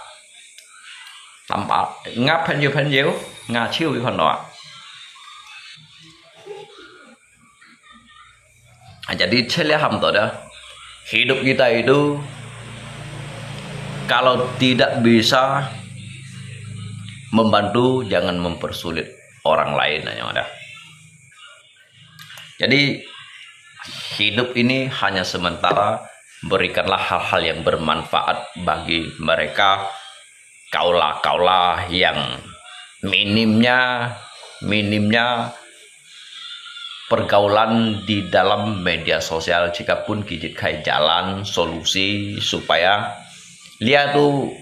tanpa ngap penjil ngaciu di sana. Jadi celaham tuh dah hidup kita itu kalau tidak bisa membantu jangan mempersulit orang lain yang ada. Jadi hidup ini hanya sementara, berikanlah hal-hal yang bermanfaat bagi mereka kaula-kaula yang minimnya pergaulan di dalam media sosial. Jika pun kita kayak jalan solusi supaya lihat tuh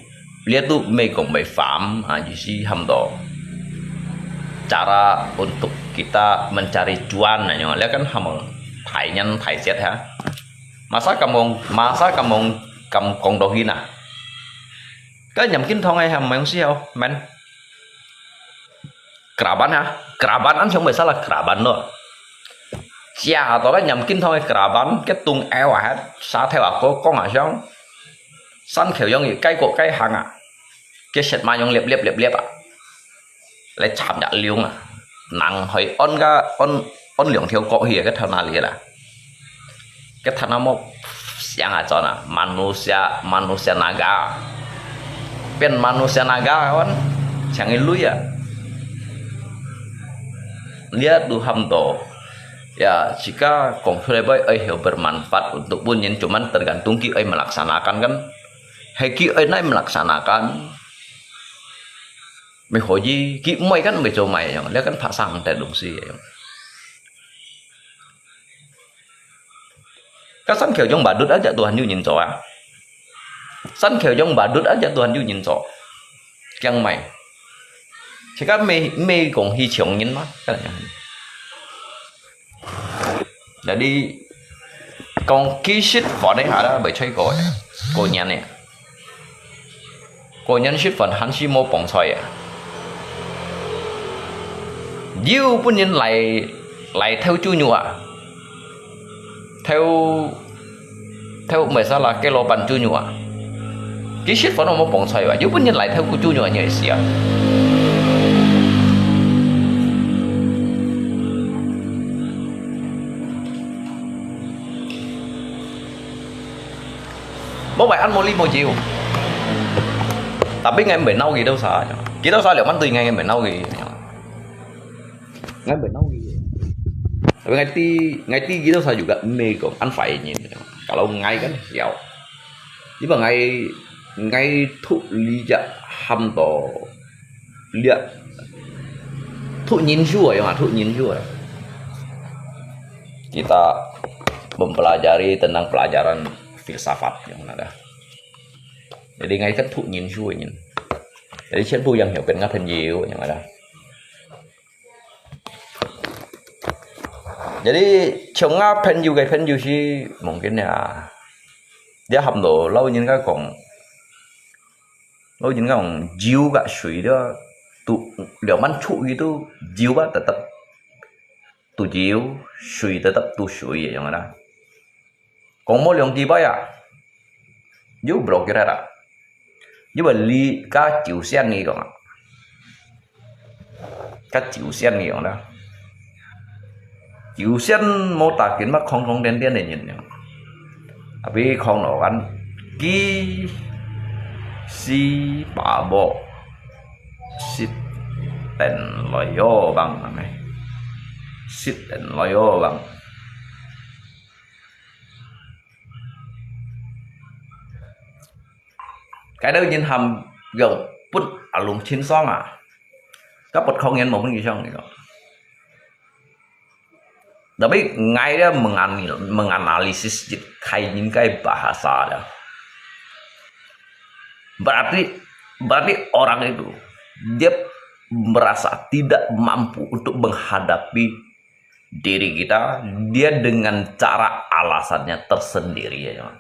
megong by farm aja sih hamdo cara untuk kita mencari cuan nanya lihat kan hamong thai nhân thai siat ha masa kamu kong dohina cái nhầm kín thong ai hàm mày không siêu men keraban ha keraban ăn không phải sao là keraban nữa xa tao cái nhầm kín thong ai keraban cái tung eo à hết sao theo à có ngả xong săn kiểu giống như cái cổ cái hàng à cái sệt mai giống liệp à lấy chạm nhặt liêu à nặng hỏi on lượng theo cọ hìa cái thằng nào liền là cái thằng nào một yang aja na manusia naga pen manusia naga kawan jangan lu ya lihat tuh hamdo ya jika konflik hiểu bermanfaat untuk bunyin cuman tergantung ki melaksanakan kan heki naik melaksanakan mày hỏi gì ki mày kan mày cho mày lihat kan pasang teh dong sih các sân khều trong badut aja Tuhan yu nhìn rõ sân khều trong badut aja Tuhan yu nhìn rõ chẳng mày chỉ các mê cũng hy vọng nhìn mắt jadi còn ký shit vào đấy hả đó bởi chơi cổ nhà này cổ nhân shit phần hắn chỉ mua bóng xoay à yêu pun nhân lại theo chu nhụa theo mày sao là cái lô bàn chu nhụa cái shit phải nó một bóng xoay vậy chứ vẫn nhìn lại theo chu nhụa như vậy bố mày ăn một chiều tapi ngày 7 nâu gì đâu sợ chỉ đâu sao liệu bắn tùy ngày 7 nâu gì ngày 7 nâu gì tapi ngai ti gitu saya juga mego an phải nhìn kalau ngai kan hiểu nhưng mà ngai thụ lý dạ ham to lihat thụ nhìn jua ya thụ nhìn jua kita mempelajari tentang pelajaran filsafat yang ada jadi ngai kan thụ nhìn jua nhìn jadi siapa yang hiểuเป็นngapเป็นยิวyang ada. Jadi chồng penju sih mungkin ya dia hamdo lâu những cái còn jiu gak suy đó tu liệu man chu gitu jiu ba tetap tu jiu suy tetap tu suy vậy yang đó còn mỗi lượng gì bao ya jiu bro kira ra jiu beli cá chiu sen này còn cá chiu sen này còn đó chiu sen mô tả kiến mà không đen để nhìn nhá, tapi không nổ ăn ki si bà bộ sit ten loyo bằng này sit ten loyo bằng cái đó nhìn hầm gần put alum chín xong à các bột không nhìn một cái gì xong này rồi. Tapi ngay dia menganalisis kayak những cái bahasa dah. Berarti orang itu dia merasa tidak mampu untuk menghadapi diri kita, dia dengan cara alasannya tersendiri ya.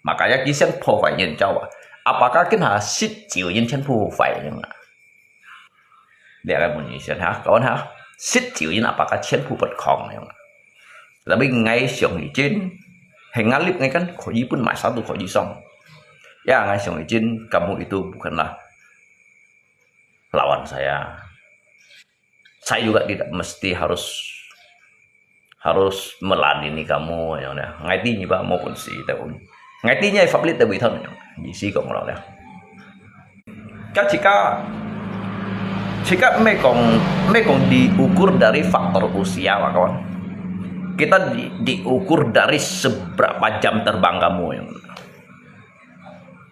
Makanya kisah po phải nhìn cháu apakah kita sit chịu những chân phu phải nhưng mà để là một nhìn xem ha, kawan ha. siết chịu như apakah chen pu bật khong này tapi ngay siang izin ngalip ngay kan koji pun satu koji song ya ngay siang izin kamu itu bukanlah lawan saya juga tidak mesti harus meladeni kamu ya udah ngay ti như ba maupun si tahun ngay ti như pháp lý tại bị thân gì si cộng nào đấy các jika mekong diukur dari faktor usia pak kawan kita diukur dari seberapa jam terbang kamu yang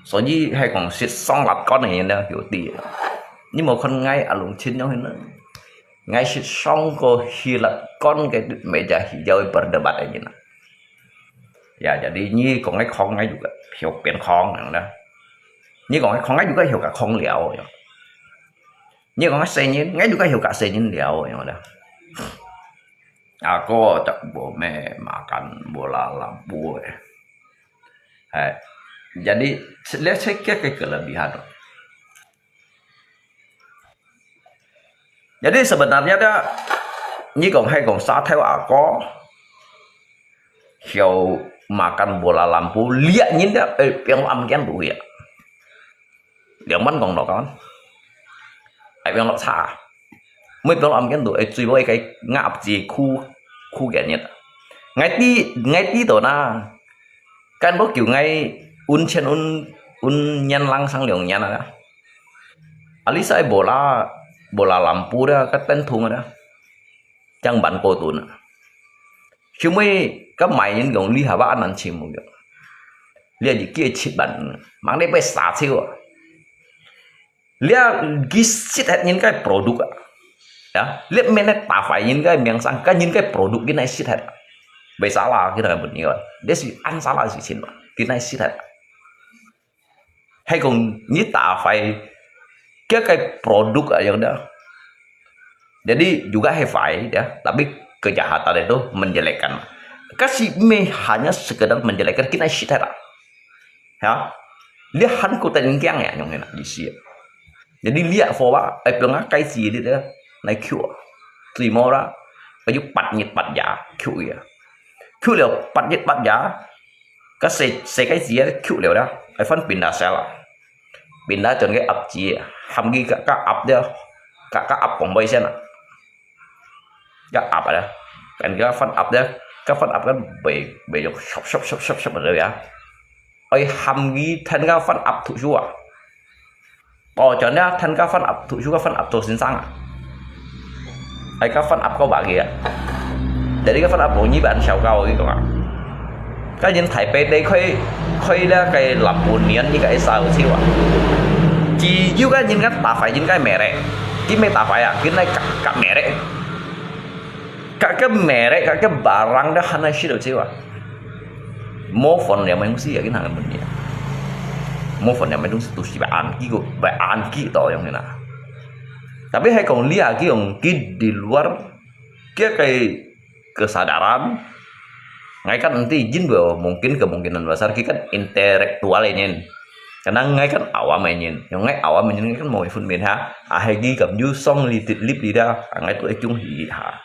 soalnya hay còn xịt xong lặt con này nè hiểu tỉ nhưng mà con ngay ở lùng chín nhau nữa ngay xịt xong ko hilat con cái meja hijau berdebat aja nah ya jadi ini còn ngay khong ngay juga hiểu biển khong này nè ini còn ngay khong ngay juga hiểu cả khong liao ya ini còn ngay senyin ngay juga hiểu cả senyin liao yang ada aku tak boleh makan bola lampu jadi lihat saya ke kelebihan. Jadi sebenarnya ada ini còn sát theo aku hiểu makan bola lampu lihat nhìn đó yang âm kiến đủ ya yang mana còn đó con yang nó xa mới yang âm kiến đủ chỉ với cái ngáp gì khu cái nhất ngay tí tổ na kan bố kiểu ngay un nhân lang sang liều nhân đó alisa bola lampu đó cái tên thùng đó chẳng bắn cô tụn chứ mấy các mày những gồng ly hà bá ăn chìm một kiểu liền gì kia chít bắn mang đây phải xả siêu liền cái xịt hết những cái produk ya lihat mana tak phải những cái miếng sang cái những cái produk cái này xịt hết bây salah kita nggak benar dia sih an salah sih xin cái này xịt hết hay còn như tak phải cái produk aja udah jadi juga hefai ya tapi kejahatan itu menjelekkan kasih hanya sekedar menjelekkan kita shit ya lihat hanku tadi yang ya yang enak di sini jadi lihat bahwa pelanggan cái gì đi đó này kêu tùy mô ra cái giúp bật nhiệt bật giá kêu liệu bật nhiệt bật giá cái xe cái gì kêu liệu đó cái phân pindah salah pindah cho cái ập gì hàm ghi các ập đó các ậpของbay sen các ập đó kan cái phân ập đó các phân ập kan bị dục shop rồi ya ơi hàm ghi thành cái phân ập thủ chúa cho nên thành cái phân ập thủ chúa phân ập tổ sinh sang ai các phân ập có bạn kìa jadi cái phân ập của nhí bạn sầu cao gitu kan cái nhìn thấy bên đây khơi là cái làm buồn miến như cái sao xíu chỉ juga nhìn cái ta phải nhìn cái mẹ đấy cái mẹ ta phải cái này cả mẹ đấy cái mẹ đấy cái barang đó hanya sih được xíu mô phần này mình sih cái thằng mình nhỉ mô phần này mình đúng tu sih bạn kỹ tao yang này tapi hay còn lihat cái di luar cái kesadaran ngay kan nanti izin bahwa mungkin kemungkinan besar kita kan intelektual ini karena ngay kan awam ini yang ngay awam ini kan mau phun miền ha hagi cầm như song lip đi ra ngay tụi chúng hỉ hả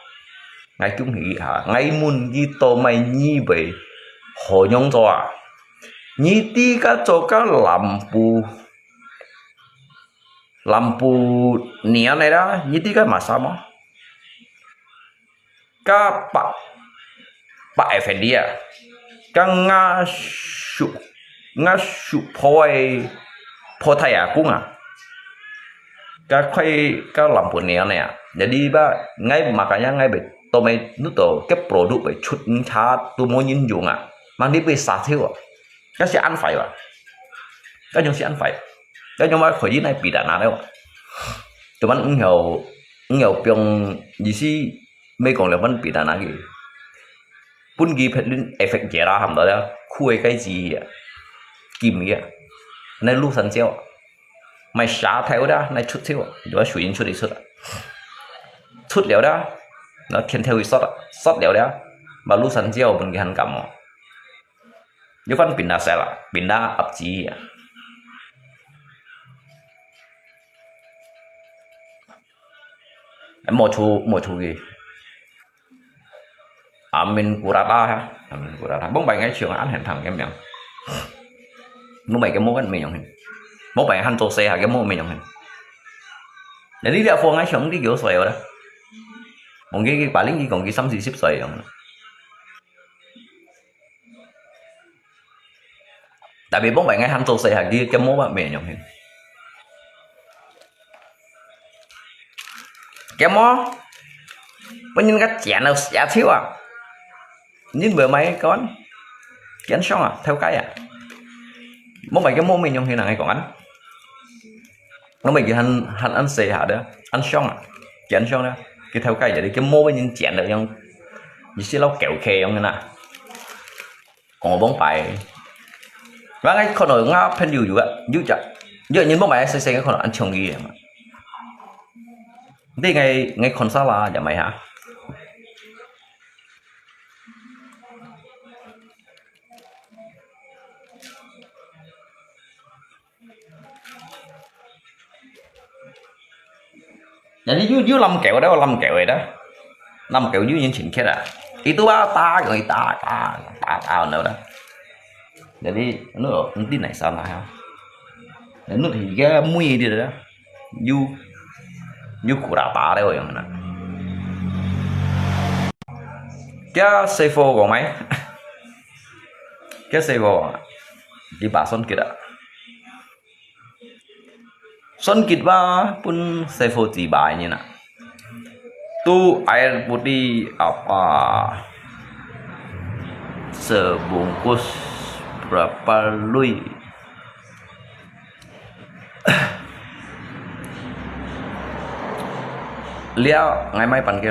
ngay mun gitu mày nhi về hồ nhông cho nhi ti ka cho ka lampu neon này đó nhi ti ka masa mo ka Pak Effendi ya kan ngasuk potai aku nggak cái lampu neon này jadi ngay makanya ngay tomai nuto cái produk về chút cha tu mau nhìn dùng mang đi về sát theo cái sẽ ăn phải cái nhóm sẽ ăn phải cái nhóm mà khỏi gì này bị đạn nào đâu tụi mình nhiều pion gì xí mấy còn là vẫn bị đạn nào gì pun ghi phải lên effect gì ra hàm đó là khui cái gì kim gì này lu sân treo mày xả theo đó này chút theo rồi suy nghĩ chút liệu đó nó thiên theo sót liệu đó mà lu sân treo mình cái hành cầm nếu con pindah salah pindah ập gì Một chú gì Amin Kurata ha, Amin Kurata. Bóng bài ngay trường ăn hẹn thằng em nhận. Bóng bài cái mô ăn mình nhận hình. Bóng bài hắn tô xe hả cái mô mình nhận hình. Để đi địa phương ngay trường đi kiểu xoay rồi đó. Một cái bà lính gì còn cái xăm gì xếp xoay rồi. Tại vì bóng bài ngay hắn tô xe hả cái mô mình nhận hình. Cái mô có những cái chén nào giá thiếu à, nhưng bữa mấy con chén xong à theo cái à bố mày cái mô mình trong hiện này còn ăn nó mình cái hành ăn xì hả đó ăn xong à chén xong đó cái theo cái vậy đi cái mô với những chén được trong như xí lâu kẹo khe không nè còn bóng phải và cái con nồi ngao pen dù ạ dù chặt giờ nhìn bố mày xây cái con ăn chồng gì mà đi ngay con sao là vậy mày hả. Jadi you làm kẹo đó làm kẹo vậy đó làm kẹo dưới những chuyện khác à itu ta người ta nữa đó jadi nó đi này sao là ha nó thì cái mui đi rồi đó you của ta đấy rồi nè cái C4 còn mấy cái C4 đi bà son kia đó son kita pun C4 tiba ini nak tu air putih apa sebungkus berapa lui dia ngai mai pan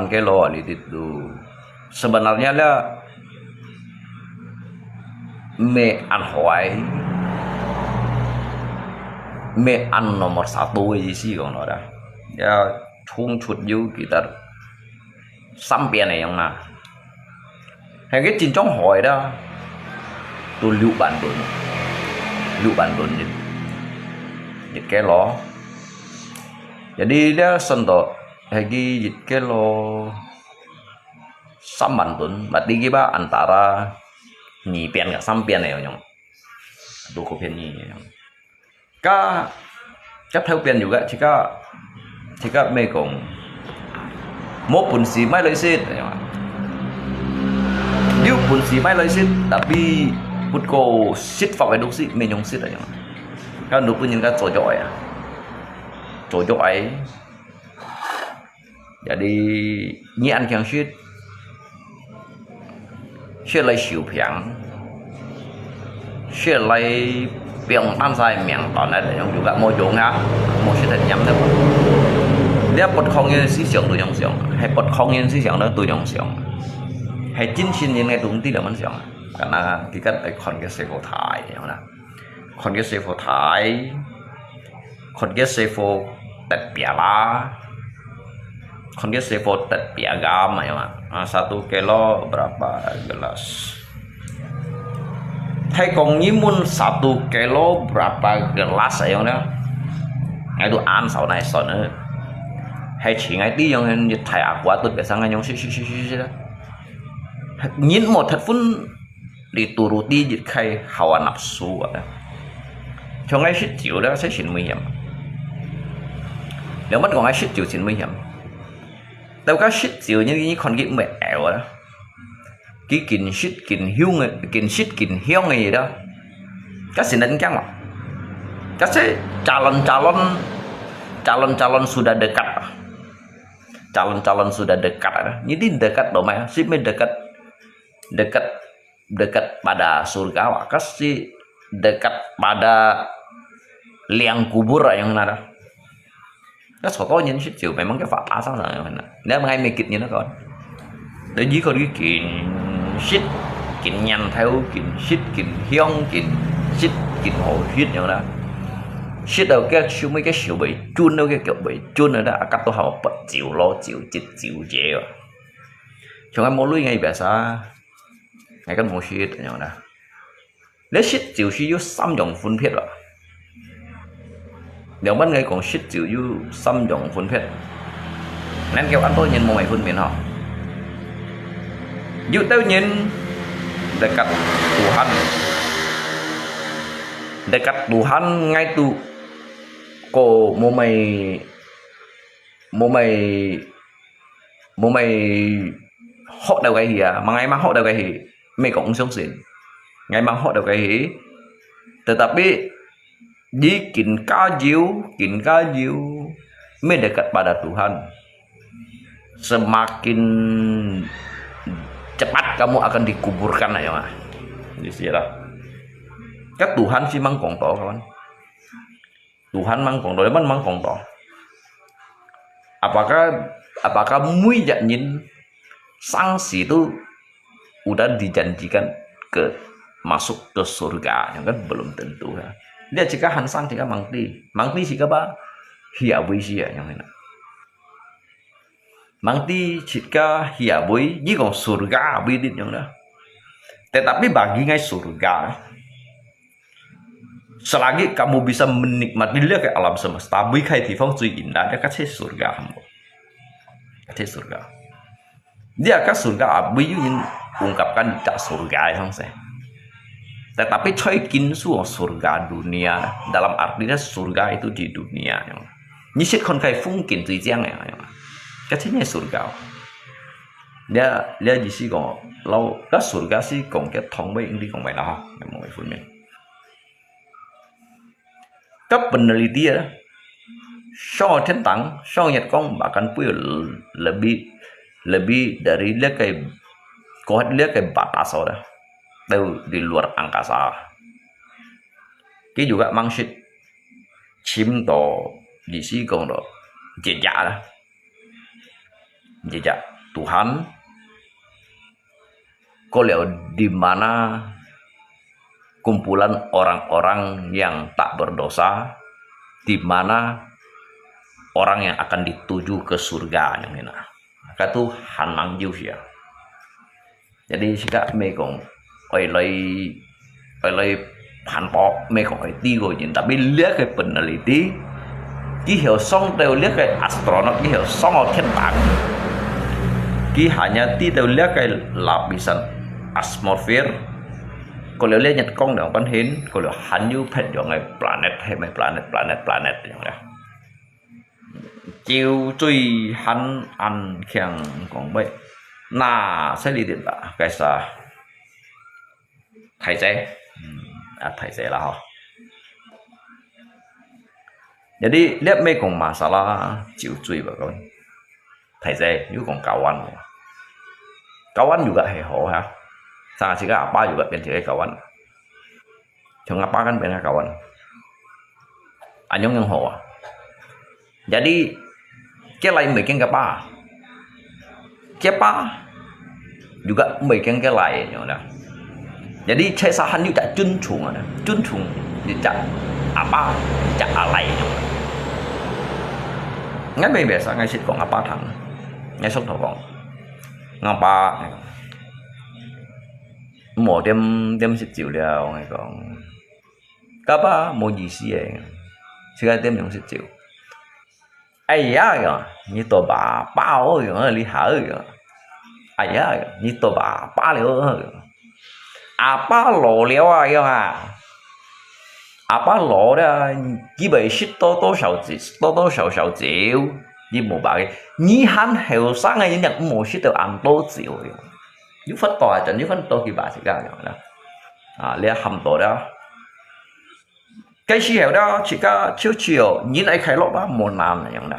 kilo itu sebenarnya dia mie ăn hỏi mie ăn nomor 1 gì sih kalau nó dah ya chung chut you kita sampai này yang na hay cái chuyện trong hỏi đó tôi lưu bản đồ dịch cái lo jadi dia sentuh lagi dịch cái lo sampan berarti kita antara nyipianกับsampian này yang tu kopian niก็theo tiền juga jika mekong mau pun si mai lesit dia pun si mai lesit tapi put ko sit phải đúng sit menyong sit aja kan dulu punya kan cocok ai jadi ni ăn yang sit lại siêu piang lại biang tan sai miệng tòn này để juga mau dùng á mau sẽ thành nhắm được dia bật không yên sĩ sướng tôi dùng hay bật không yên sĩ sướng đó tôi dùng hay chính xin những ngày đúng tí là mình dùng karena kita kon cái xe phổ thải không nào kon cái xe phổ thải kon cái xe phổ tật bia lá kon cái xe phổ tật bia gam ya 1 kilo berapa gelas hay còn nyimun 1 kilo berapa gelas ayong đó ngay tôi ăn sau này sòn nữa hay chỉ ngay tí yang như thải quá tôi phải sang ngay nhung xí đó nhìn một thật phun dituruti dịch khai hawa nafsu đó cho ngay shit chịu đó sẽ xin nguy hiểm nếu mất còn ngay shit chịu xin nguy hiểm đâu có shit chịu như con cái mẹ ẻo đó cái kìn shit kìn hiong gì đó các xin đánh căng các sẽ calon sudah dekat calon sudah dekat jadi dekat dong ya sih dekat pada surga kasih dekat pada liang kubur yang ada các số nhân shit chịu memang cái pháp sao rồi nếu mà ngay mấy kịch như nó còn để dưới con cái kìn nhằn theo kìn hiong kìn hồ shit như đó shit đâu cái số mấy cái siêu bị chun đâu cái kiểu bị chun rồi đó các tôi học bật chịu lo chịu dễ chúng em muốn lui ngay bây giờ ngay cái một shit như đó nếu shit chịu chỉ có 3 种分配了nếu bắt ngay còn shit chịu có 3 种分配 nên kêu anh tôi nhìn mày phun miệng họ dụ tôi nhìn dekat Tuhan ngay tu cô mau mày họ đâu cái gì à mà ngày mà họ đâu cái gì mày cũng sống xịn ngày mà họ đâu cái gì tetapi di kinka jiu mendekat pada Tuhan semakin cepat kamu akan dikuburkan ya mah di sini các Tuhan sih mang kong to kawan Tuhan mang kong to depan mang kong to apakah mui nhìn sanksi itu udah dijanjikan ke masuk ke surga yang kan belum tentu ya dia jika hansan jika mangti jika ba hia bui sih ya yang enak mangti jika hia bui jika surga bui dit yang dah tetapi bagi ngai surga selagi kamu bisa menikmati dia ke alam semesta bui kai thì phong suy indah dia kasih surga kamu kasih surga dia kasih surga bui yang ungkapkan tak surga yang saya tetapi coy kinsu surga dunia dalam artinya surga itu di dunia yang nisit kon kai mungkin tu jiang ya katanya surga dia di sini kong lau các surga sih kong cái thong bay đi kong bay nào mau bay phun các penelitian so thiên tang so nhật kong bahkan punya lebih dari dia kayak batas sudah di luar angkasa. Ki juga mangsit chim to di sini kong do jejak lah. Jejak Tuhan. Kalau di mana kumpulan orang-orang yang tak berdosa, di mana orang yang akan dituju ke surga yang ini. Maka itu hanang jus ya. Jadi sikap mekong oi lay panpok mekong oi tigo jin tapi lihat ke peneliti ki hiểu xong đều lihat ke astronaut ki hiểu xong ở thiên tạng ki hanya ti đều lihat ke lapisan atmosfer kalau lihat nhật kong đang bắn hin kalau hắn như phèn cho ngày planet hay mấy planet như vậy chiều truy hắn ăn khen còn vậy na sẽ đi đến đó cái sao thầy saya lah jadi lihat me kong masalah chiều truy vậy kawan thầy saya như còn kawan juga heho ha sama jika apa juga pengen kawan jangan apa kan pengen kawan anyong yang ho jadi cái lain bikin apa apa juga bikin cái lain ya jadi cesahan juga junchung tidak apa tidak alay ngay biasa ngay sit kong apa thằng ngay sống thầu kong ngapa một đêm xịt chịu liao ngay còn các ba một gì xí ấy chỉ cái đêm dùng xịt chịu ai ya như tôi bà bao rồi lý hở rồi ai ya như tôi bà ba liao apa lỗ liao à apa lỗ đó chỉ bị xịt tô sầu chịu như một bài như hắn hiểu sáng ngày những nhận một xịt đều ăn tô chịu nếu phát tòa trận nếu phát tòa thì bà sẽ ra rồi đólia hầm tổ đó cái gì hiểu đó chỉ có chiều nhìn ai khai lọ đó một năm là như đó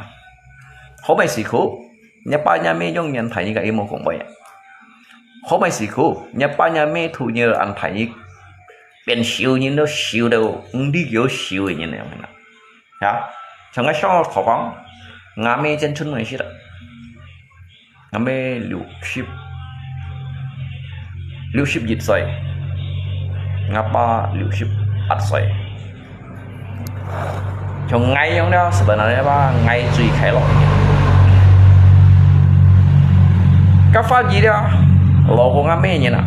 không phải gì khổ nhà ba nhà mẹ trong nhận thấy những cái em cũng vậy không phải gì khổ nhà ba nhà mẹ thu nhờ ăn thấy bên siêu nhưng nó siêu đâu đi kiểu siêu như này hả chẳng cái sao khó bóng ngã mẹ chân chân người xí đó ngã mẹ liu ship dịch xoay ngapa liu ship ắt xoay trong ngay trong đó sebenarnya ba ngay truy khai lọ các pha gì đó lọ của ngắm như nào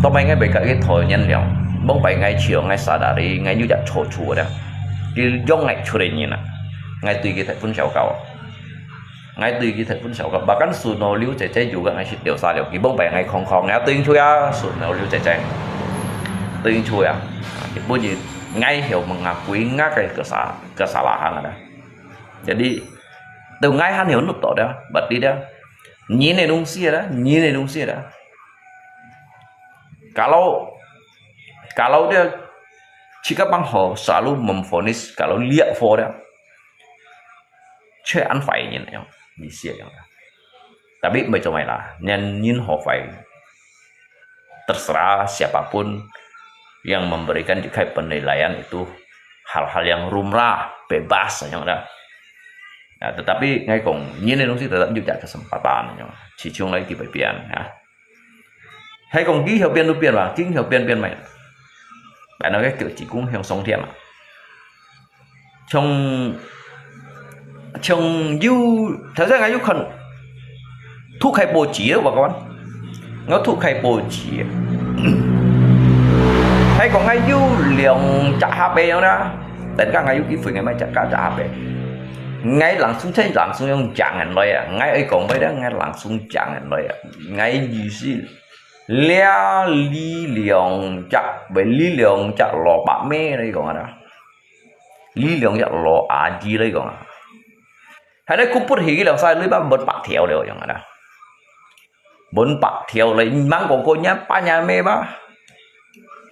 tao mày ngay bị cái thổi nhân liệu bông phải ngay chiều ngay xả đà đi ngay như dạng chổ chùa đó đi dông ngay chùa như nào ngay tùy cái thầy phun xéo cầu ngay từ cái thật pun sầu gặp bahkan suno liu cai cai juga ngay sit điều xa liu cái bông bè ngay khong khong ngay tuyên chui à suno liu cai cai tuyên chui à cái bữa gì ngay hiểu mengakui ngah cái kesalahan ada jadi từ ngay han hiểu nút tỏ đó berarti dia nhìn này đúng sih ada kalau dia jika bang ho selalu memvonis kalau lihat for dia chơi ăn phải nhìn nhau đi xia yang tapi macam mana lah nhìn họ phải terserah siapapun yang memberikan juga penilaian itu hal-hal yang lumrah bebas yang ada. Nah, tetapi ngay cùng nhìn này sih tetap juga kesempatan yang chỉ chung lấy cái bài biện ya. Hay còn ký hiệu biên biên mà ký hiệu biên mày bạn nói cái kiểu chỉ cũng hiểu sống thiệt mà trong du thật ra ngay du khẩn thuốc hay bổ chỉ đó bà con nó thuốc hay bổ chỉ hay còn ngay du liều chả HP đó đến các ngay du kỹ phơi ngày mai chả cả chả HP ngay langsung thấy langsung yang jangan loh ya ngay ấy còn mấy đó ngay langsung jangan loh ya ngay gì sih lia li liang chặt bởi li liang chặt lò bạc mê đây còn à li liang chặt lò à gì đây còn à hay đấy cũng bút hỉ làm sao lấy ba bốn bạc theo đều chẳng hạn à bốn bạc theo lấy mang còn cô nhá ba nhà mê ba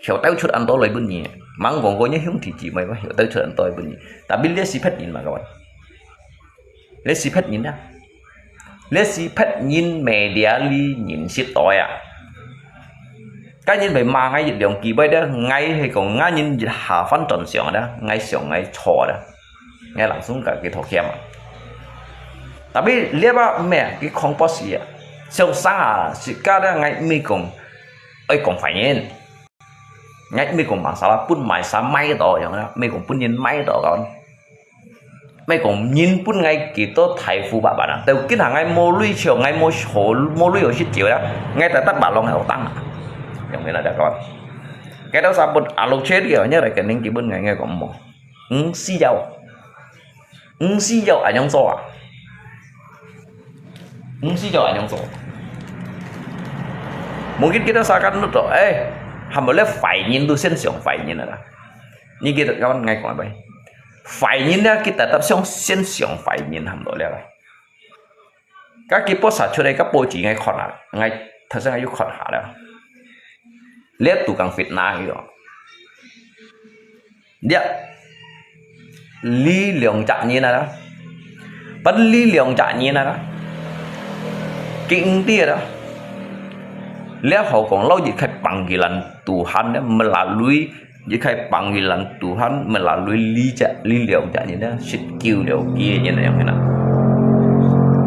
hiểu tới chút ăn tối lấy bên nhỉ mang còn cô nhá hướng thì chỉ mày ba hiểu tới chút ăn tối bên nhỉ tại biết lấy xí phết nhìn mà các bạn lấy xí phết nhìn đó lấy xí phết nhìn mẹ đẻ li nhìn xí tối à cái nhìn phải mang ngay dịch đường kỳ bay đó ngay hay còn ngay nhìn hạ phân tròn xưởng đó ngay xưởng ngay chò đó ngay làm xuống cả cái thổ khem tapi lihat ba mẹ cái không có gì sau sáng sự ca đó ngay mi cùng ấy còn phải nhìn ngay mi cùng bằng sao pun mày sao may đó vậy đó mi cùng pun nhìn may đó con mi cùng nhìn pun ngay kỳ tốt thầy phụ bạn à từ cái thằng ngay mua lui chiều ngay mua lui ở shit chiều đó ngay tại tắt bà long hậu tăng giống như là đã con cái đó sao bên alo chết kiểu nhớ lại cái nên cái bên ngày nghe còn một xí dầu ở trong số à xí dầu ở trong số mungkin kita seakan nutup hamboleh phải nhìn tu sen siang phải nhìn là như kita kawan ngay còn vậy phải nhìn đó kita tập sen siang phải nhìn hamboleh là các cái post ở chỗ đây các bộ chỉ ngay còn là ngay thật ra ngay còn hả đó lihat tukang fitnah gitu dia li liang cak nhìn là pan li liang cak nhìn là kinh dia đó lihat họ còn lâu gì khai panggilan Tuhan đó melalui gì khai panggilan Tuhan melalui li liang cak nhìn đó shit kill điều kia như này yang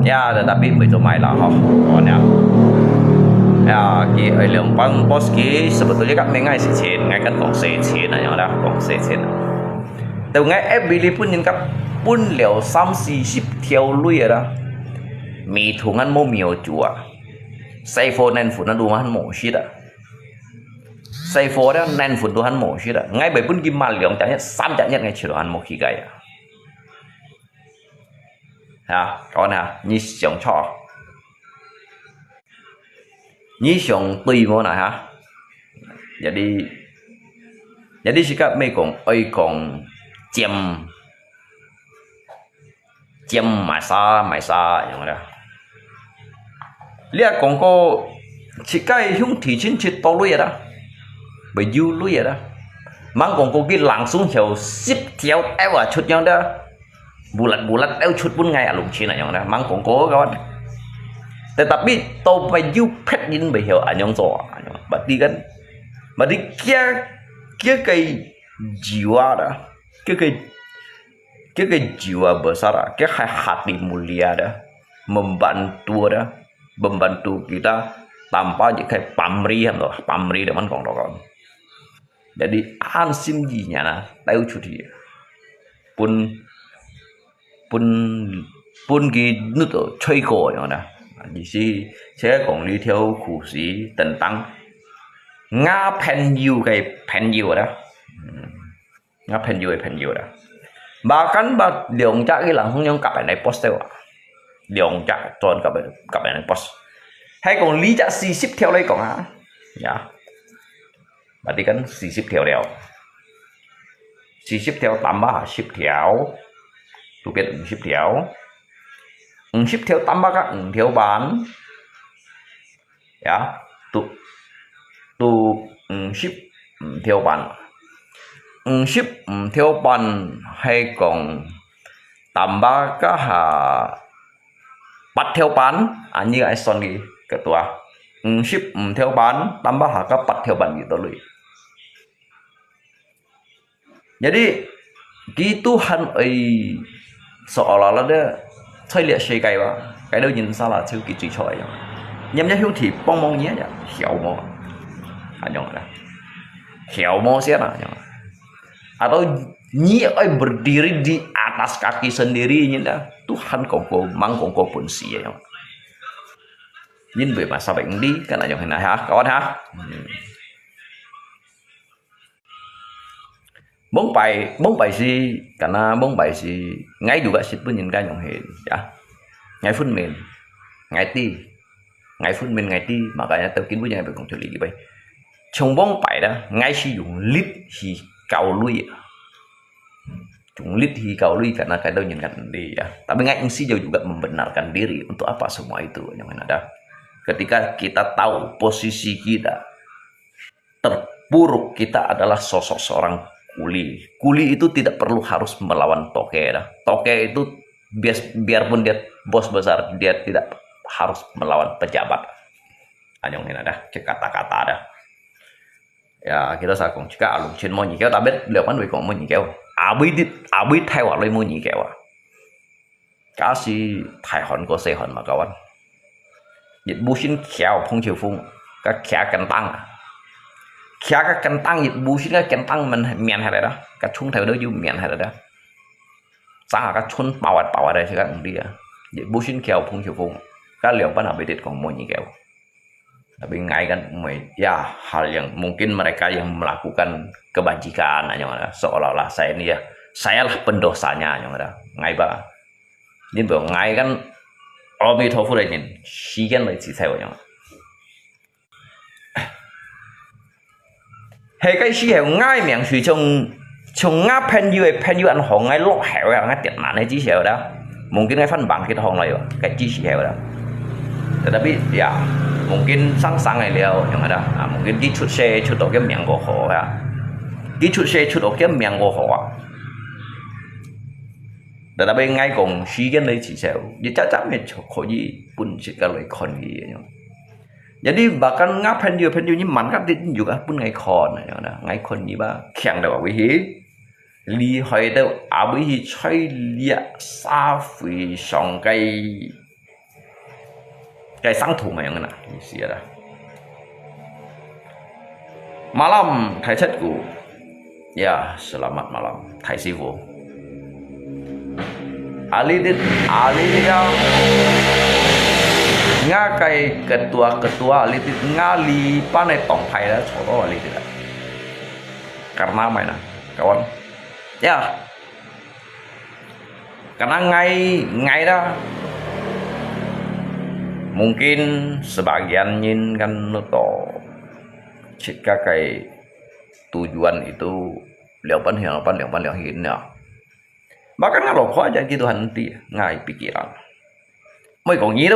ya tetapi begitu mai lah còn ya ya ki ở lượng bang boss ki sebetulnya các ngay sẽ tiền ngay kan kong sẽ tiền này đó kong sẽ tiền từ ngay FBL pun những các pun liệu sam si ship theo lui đó mi thùng ăn mô miêu chùa say phone nên phụ nó đủ hắn mổ shit à say phone đó nên phụ đủ hắn mổ shit à ngay bởi pun kim mà lượng chẳng nhất sam chẳng nhất ngay chỉ đồ ăn một khi gầy à ha con nào như sống cho như sống tùy mô này ha jadi sikap mấy còn chém mãi xa như đó lihat còn có chỉ cái hướng thị chính chỉ to lui đó bởi du lui đó mang còn có cái làng xuống chiều ship theo eo ở chút nhau đó bulat eo chút pun ngay ở lùng chi này đó mang còn có các bạn tetapi tau phải du pet nhìn bởi hiểu ở nhóm gió bà đi kia cái jiwa đó cái jiwa besar cái hati mulia đó membantu kita tanpa kayak pamrih dengan kawan-kawan. Jadi ansimjinya nah tahu cuti pun gitu tuh chơi cổ như này thì sẽ còn đi theo khủ sĩ tentang nga penyu đó nga penyu đó bahkan ba liang cak cái lang yang kapan naik postel lượng chặt tròn các bạn boss hay còn lý chặt 40 theo đây còn hả ya berarti kan 40 theo đèo 40 theo tambah 10 theo tu biết 10 theo 10 theo tambah các 10 theo bán ya tu 10 theo bán 10 theo bán hay còn tambah các 4 theo bán như ai son đi ketua 10 theo bán tambah các 4 theo bán gitu loh. Jadi gitu han seolah-olah dia saya lihat saya cái đâu nhìn sao là chưa kỳ trí chọi nhắm nhá hiếu thì bong bong nhé hiểu mo anyong ada hiểu mo sih lah atau nyi berdiri di atas kaki sendiri nyinda Tuhan kongko mang kongko pun sih ya nhìn về masa bệnh đi cái này hình này hả kawan ha bóng bài gì karena bóng bài gì ngay juga sih pun nhìn cái nhong hình ya ngay phun men ngay phun men ngay ti makanya tao kiến với nhau về công chuyện gì vậy trong bóng bài đó ngay sử dụng lít thì cầu lui chúng lít thì cầu lui karena cái đâu nhìn kan dia tapi ngay sih juga membenarkan diri untuk apa semua itu yang ada ketika kita tahu posisi kita terpuruk kita adalah sosok seorang kuli itu tidak perlu harus melawan toke dah. Toke itu biarpun dia bos besar dia tidak harus melawan pejabat anyong ini dah kata-kata dah ya kita sakong jika alung chin mo nhị kéo ta biết liệu con người còn mo nhị kéo biết thay hoặc lấy mo nhị kéo cá si thay hòn có xe hòn mà kawan dịch bu xin khéo phong chiều phung các khéo canh tăng khéo các canh tăng dịch bu xin các canh tăng mình miền hay đó các chung theo đó du miền hay đó sang là các chun bảo đây các đi dịch bu xin khéo phong chiều phung các liệu con nào bị đứt còn mo nhị kéo tapi ngai kan ya hal yang mungkin mereka yang melakukan kebajikan seolah-olah saya ini ya sayalah pendosanya ngai ba nhưng mà ngai kan Ami Thofu đây nhìn xí cái này chỉ theo nhau hay cái xí heo ngai miệng suy trong ngáp pen yu ăn họ ngai lỗ heo ngai tiệt nạn hay chỉ heo đó mungkin ngai phân bằng cái thằng này cái chỉ heo đó tetapi ya mungkin sang này liao yang ada mungkin di chút xe chút ở cái miệng của họ ya di chút xe chút ở cái miệng của họ tetapi ngay cùng suy cái này chỉ sao dia cacat macam kau ji pun sekali kon dia jadi bahkan ngapain dia ni mankat dia juga pun ngai kon ngai kon ni ba keng dah wih li hai dah abi cai liat sa phi song cái sang thủ mà yang nak isi ada malam thầy setku ya selamat malam thầy sifu Ali dia ngakai ketua Ali dia ngali panai tong pai dah contoh Ali dia karena mana kawan ya karena ngai dah mungkin sebagian nyin kan nuto jika kai tujuan itu liapan ya bahkan kalau kau aja gitu henti ngai pikiran mới còn nhí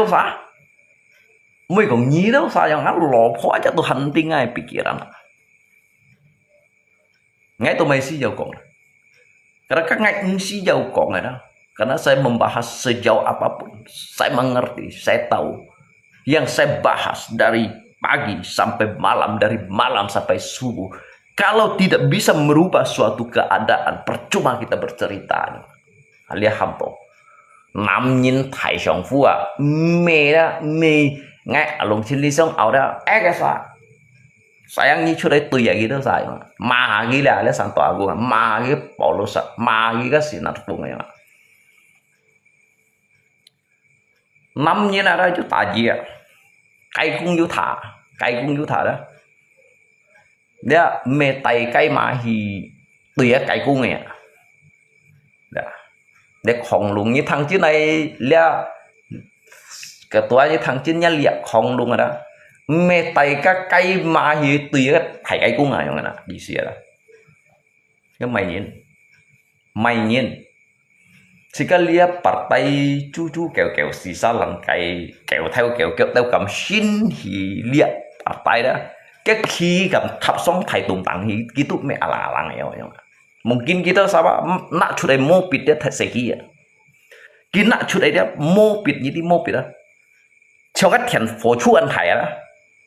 đâu xa yang lo kau aja tuh henti ngai pikiran ngai tuh masih jauh kong karena kan ngai masih jauh kong ya karena saya membahas sejauh apapun saya mengerti saya tahu yang saya bahas dari pagi sampai malam dari malam sampai subuh kalau tidak bisa merubah suatu keadaan percuma kita bercerita alia hampo nam nhìn thải sòng phu mê ngay alung trên ly sông ảo đó cái sao sayang như chỗ đấy tùy vậy đó sai mà ghi là sang tòa của mà cái bỏ lô sạch mà ghi cái gì nát vùng này năm như là đây chú ta gì cây cũng vô thả đó dia mê tay cây mà thì tùy cây cung này để khổng lùng như thằng chứ này lia ketuanya thằng chín nya liệp không luôn rồi đó mẹ tay các cây mà hi tùy cái thảy cây cung à yang đi xìa đó cái mày nhìn chỉ cái liệp partai chu kéo xì xa lần kéo theo cầm xin hi liệp partai đó cái khi cầm thắp xong thầy tùng tặng hi gitu mẹ ala yang mungkin kita sama nak curai mopit dia thật sự kia kita nak curai dia mopit jadi mopit đó cho cái thiền phổ chu ăn thải đó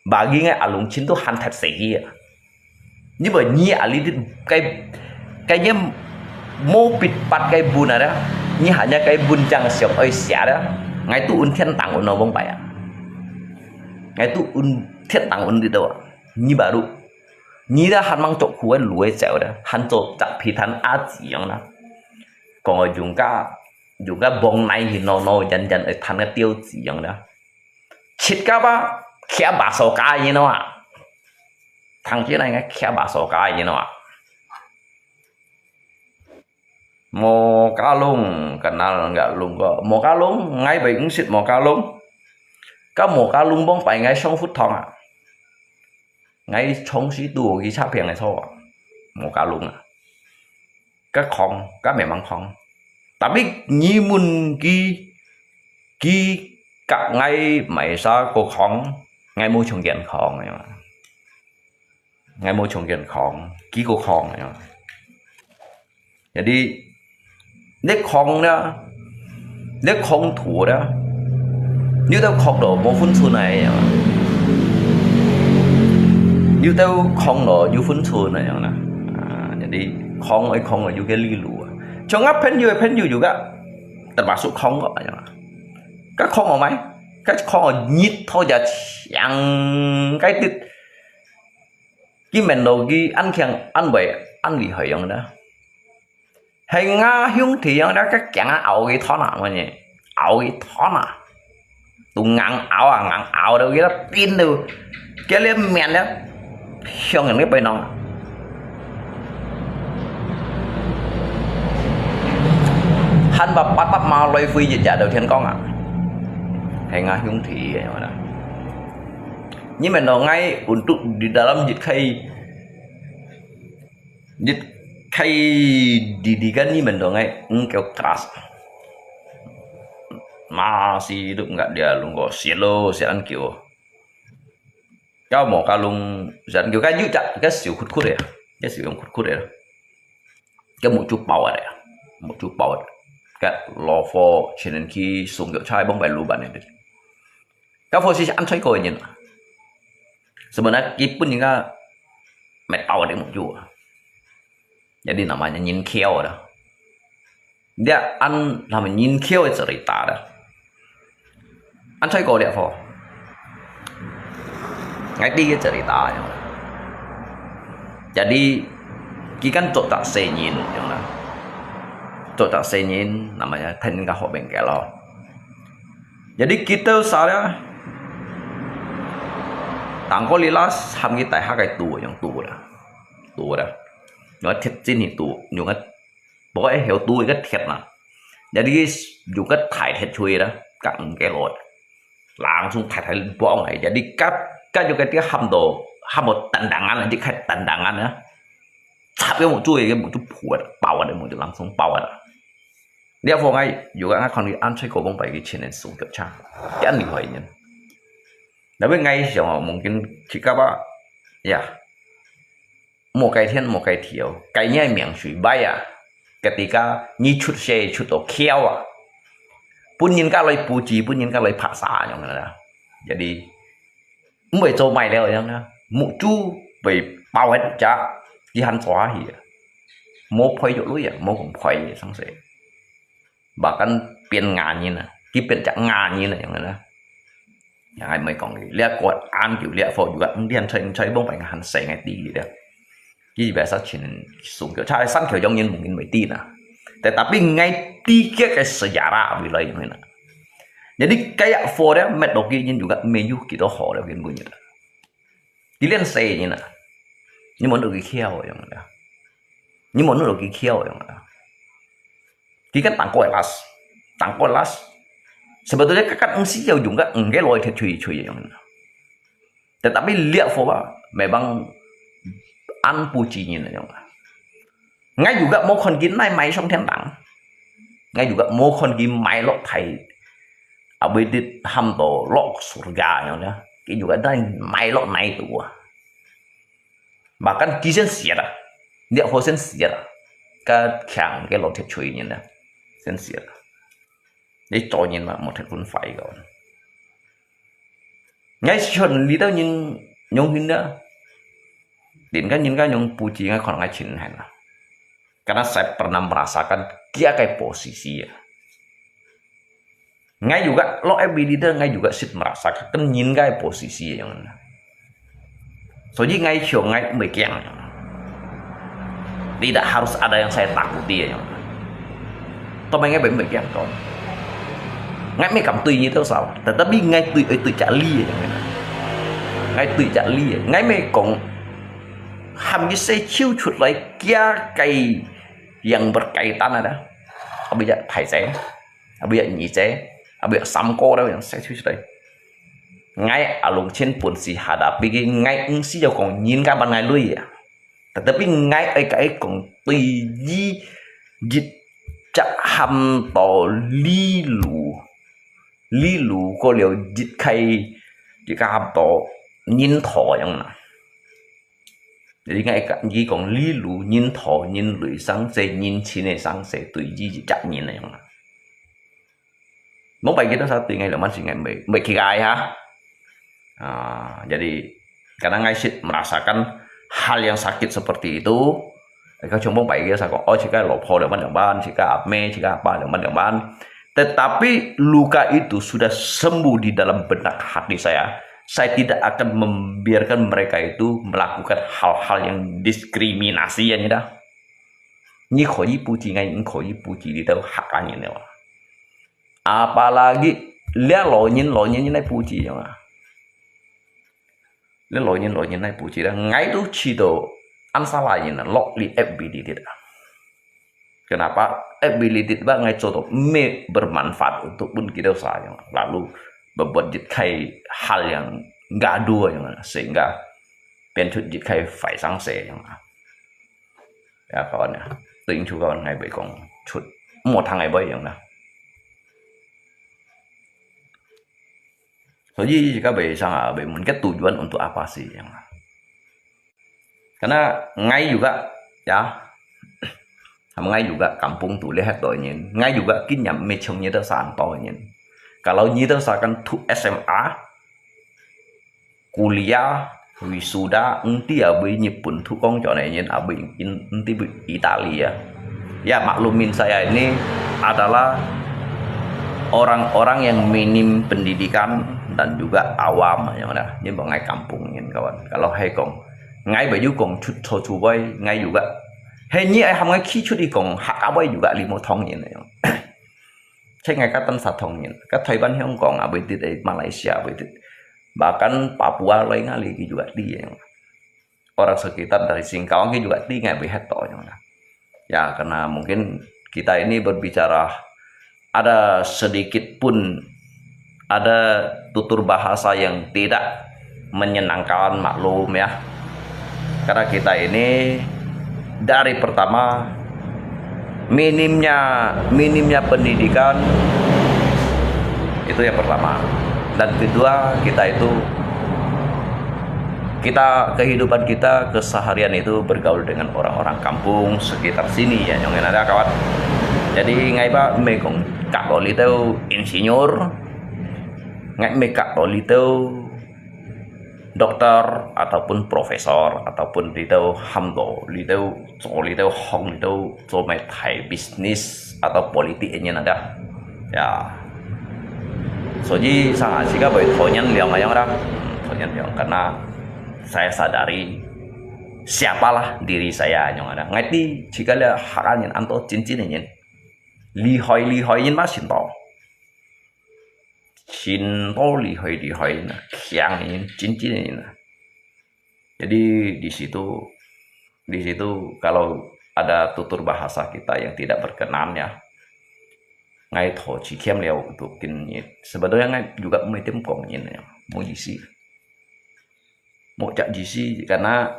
bagi ngay alung chín tu han thật sự kia như vậy nhị ali cái như mopit pat cái bun đó như hanya cái bun chẳng siap ơi xả đó ngay tu un thiên tàng un nó bông bài ngay tu un thiên tàng un đi đâu như baru ni dah han mang cok kuat luai jauh dah han cok tak pitan aji yang na còn juga bong nai hi no jan ở than cái tiêu gì yang dah chít cả ba kia ba sầu cá gì nó à thằng kia này cái kia ba sầu cá gì nó à mò cá lung kenal enggak lung kok mò cá lung ngay bệnh xịt mò cá lung các mò cá lung bong phải ngay xong phút thong à ngay trong sĩ đùa cái chắp hiện này thôi một cá lung à các con các mẹ mang con tapi như muốn ki các ngay mày sao cô con ngay môi trường kiện con này ngay môi trường kiện con kí cô con này jadi nếu con đó nếu con thủ đó nếu tao con đồ một phút xuân này như tao không nọ như phun xuân này nè, jadi không là juga lilu. Jangan pen juga, termasuk không kok ya. Các không ở mấy, các không ở nhít thôi giờ chẳng cái tít, cái mình đồ cái ăn khen ăn bậy ăn bị hơi đó. Hay nga hiung thì đó các chẳng ảo cái thó nào mà nhỉ, ảo cái thó nào, tụng ngang ảo đâu cái đó tin đâu, cái liêm mèn đó. Xong rồi cái nó hắn và bắt mà loay phi dịch trả đầu tiên con à hay ngã hiung thị vậy đó nhưng mà nó ngay untuk di dalam dịch khay didikan ni mình ngay kéo keras masih hidup nggak dia lu kok sian kiểu kau mau kalung dẫn kiểu cái dữ chặt cái xỉu khút đấy cái xỉu khút đấy cái một chút bầu đấy cái lò phô cho nên khi xuống kiểu chai bông bài lù bạn này các phô sẽ ăn thấy coi nhìn sebenarnya kipun juga mẹ bầu đấy một chút jadi namanya nhìn keo đó dia ăn làm nhìn keo itu cerita đó ăn thấy coi đẹp phô ngay đi cái cerita yang jadi kita kan cok tak senyin yang na cok tak senyin namanya ten ka ho bengkel lo jadi kita saya tangko lilas ham kita ha kai tu yang tu dah nó thiệt trên thì tu nhiều cái bói hiểu tu cái thiệt mà jadi dùng cái thải thiệt chui đó cặn cái lội làm xuống thải bong này jadi cái juga dia ham một tendangan nanti kayak tendangan ya tapi một chút bau ada một chút langsung bau ada dia vô ngay juga kan ăn chơi cổ bông bảy cái chuyện này xuống kiểu cha cái ăn hỏi nhân tapi ngay giờ mungkin jika ba ya một cái thiên một cái thiếu cái nhai miệng suy bay à ketika ni chút xe chút đồ keo à pun nhìn cái lời puji pun nhìn cái lời phá xa như thế nào jadi mới cho mày leo vậy nha một chú bị bao hết chả đi hành xóa thì một phơi chỗ lối một cũng phơi sang sẽ bahkan pian ngàn như này cái pian chẳng ngàn như này như thế yang ai mới còn lihat kuat an kiểu lihat phô juga đi hành chơi bông phải hành sẽ ngay đi đấy cái về sao chuyện xuống kiểu trai sẵn kiểu giống như một nghìn mấy tin à tapi ngay đi cái sejarah vì lấy như này jadi kayak for metodologinya juga menu kita hore begini bunyi. Kalian say ni na. Ni mana lagi kiau yang ada. Ni mana lagi kiau yang ada. Kita tangko las. Sebetulnya kakak engsi jauh juga enggak loy cuy yang. Tetapi lihat bahwa memang an pujinya yang. Ngay juga mau kon gin nai mai trong thiên đàng. Ngay juga mau kon gin mai lok thai. Abidit ham to lok surga yang ya. Cái juga ada mai lok nai tu. Bahkan kisah siapa, dia hosen siapa, cái khang cái lok thiệt chui như này, sen siapa. Để cho nhìn mà một thằng quân phải rồi. Ngay chuyện lý đâu nhìn nhung hình đó. Đến kan nhìn cái nhung puji ngay còn ngay chuyện này lah. Karena saya pernah merasakan dia kayak posisi ya. Ngay juga lo leader ngay juga sit merasakan kan nhìn cái posisi yang mana. Soalnya ngay chiong ngay mekiang. Tidak harus ada yang saya takuti ya. Tôi ngay mekiang kon. Ngay mấy cầm tùy như thế sao, tetapi ngay tùy trả ly, ngay tùy trả ly, ngay mấy còn ham cái xe chiêu chuột lại kia cây yang berkaitan ada, bây giờ thầy sẽ, bây giờ nhị sẽ, bây giờ sam cô đâu yang xe chiêu chuột đây, ngay ở lùng trên pun si hadapi cái ngay ứng si jau còn nhìn cả ban ngày lui à, tetapi ngay ấy cái còn tùy gì dịch chặt ham to ly lù có liệu dịch khay chỉ cả hấp tổ nhìn thọ yang nào, jadi ngay cả gì còn lý lù nhìn thọ nhìn lưỡi sáng sẽ nhìn chín này sáng sẽ tùy gì chặt nhìn này yang nào, mau bagi kita satu ngay leman sih ngay baik kiai ha, jadi karena ngay sit merasakan hal yang sakit seperti itu, kau cuma bagi kita kok, oh jika lopo dengan ban, jika apme, jika apa dengan ban. Tetapi luka itu sudah sembuh di dalam benak hati saya. Saya tidak akan membiarkan mereka itu melakukan hal-hal yang diskriminasi ya dah. Ni koi puji ngai koi puji di dalam haknya nih. Apalagi lihat lonyin nai puji ya. Lihat lonyin nai puji dah. Ngai tu cido ansalahnya lok li FBD tidak. Kenapa? Ability banget contoh bermanfaat untuk pun kita usaha lalu berbuat jikai hal yang nggak dua yang sehingga pencut jikai phải sang se yang ya kawan ya ting chu kawan ngai baik kong chut một thằng ngày bay yang lah. Jadi jika bayi sang bayi mungkin tujuan untuk apa sih yang karena ngai juga ya. Ngay juga kampung tuh lihat doa nyen, ngay juga kinyam mecong nyeta santo nyen. Kalau nyeta sakan tu SMA, kuliah, wisuda, enti abi nyipun tu kong cho này nyen abi enti Italia. Ya maklumin saya ini adalah orang-orang yang minim pendidikan dan juga awam yang ada. Ini bang ngay kampung nyen kawan. Kalau hai kong, ngay baju kong cut cu boy, ngay juga. Hei ni ai ham ngay khi chút đi còn hạ bơi juga limo thong như này, saya ngay katan satong như, các thầy ban Hong Kong ở bên tây Malaysia bên bahkan Papua lain kali juga di, orang sekitar dari Singkawang juga di ngai behat toh ya karena mungkin kita ini berbicara ada sedikit pun ada tutur bahasa yang tidak menyenangkan maklum ya, karena kita ini dari pertama minimnya pendidikan itu yang pertama, dan kedua kehidupan kita keseharian itu bergaul dengan orang-orang kampung sekitar sini ya yang ada kawan. Jadi ngay ba mekong kak bolito insinyur ngay mekak bolito dokter ataupun profesor ataupun itu hamdo itu hong itu cuma thai bisnis atau politiknya ada ya soji sangat sih boleh tonyan liang ayang dah tonyan liang karena saya sadari siapalah diri saya yang ada ngerti jika lihat hakannya anto cincin lihoi nyen masih tau cinta lihoi nah yang ini cincin ini nah. Jadi di situ kalau ada tutur bahasa kita yang tidak berkenan ya ngay thổ chỉ khem leo tụ kinh nhị sebetulnya ngay juga mấy tim kong nhìn này mau gì mau chạm gì karena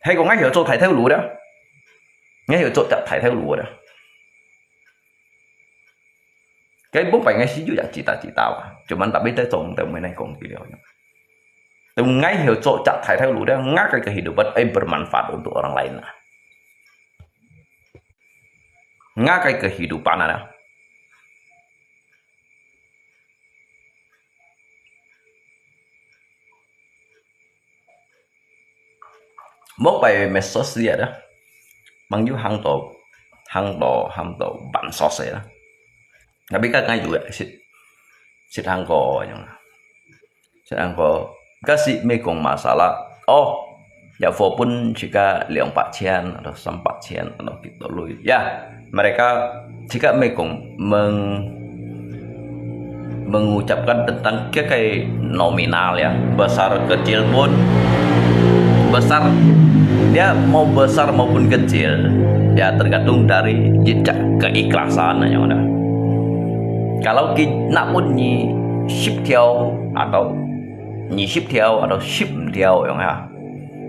hay có ngay hiểu chỗ thải theo lúa đó ngay hiểu chỗ chạm thải theo lúa đó cái bố phải ngay xí juga cita-cita cuman tapi kita trông từ mấy này còn video từ ngay hiểu chỗ chạm thải theo lúa đó ngắt cái kehidupan bermanfaat untuk orang lain lah ngakai kehidupan ada. Một bài medsos dia đó, mang ju hang to ban sos ya. Tapi kan ngai juga sit hang ko yang. Sit hang ko kasih mekong masalah. Oh, ya walaupun jika 200 atau 300 atau gitu loh. Ya, mereka jika mekong mengucapkan tentang kayak nominal ya, besar kecil pun besar, dia mau besar maupun kecil ya tergantung dari jejak keikhlasan yang ada. Kalau kita pun ni ship tiao atau ship tiao yang ada,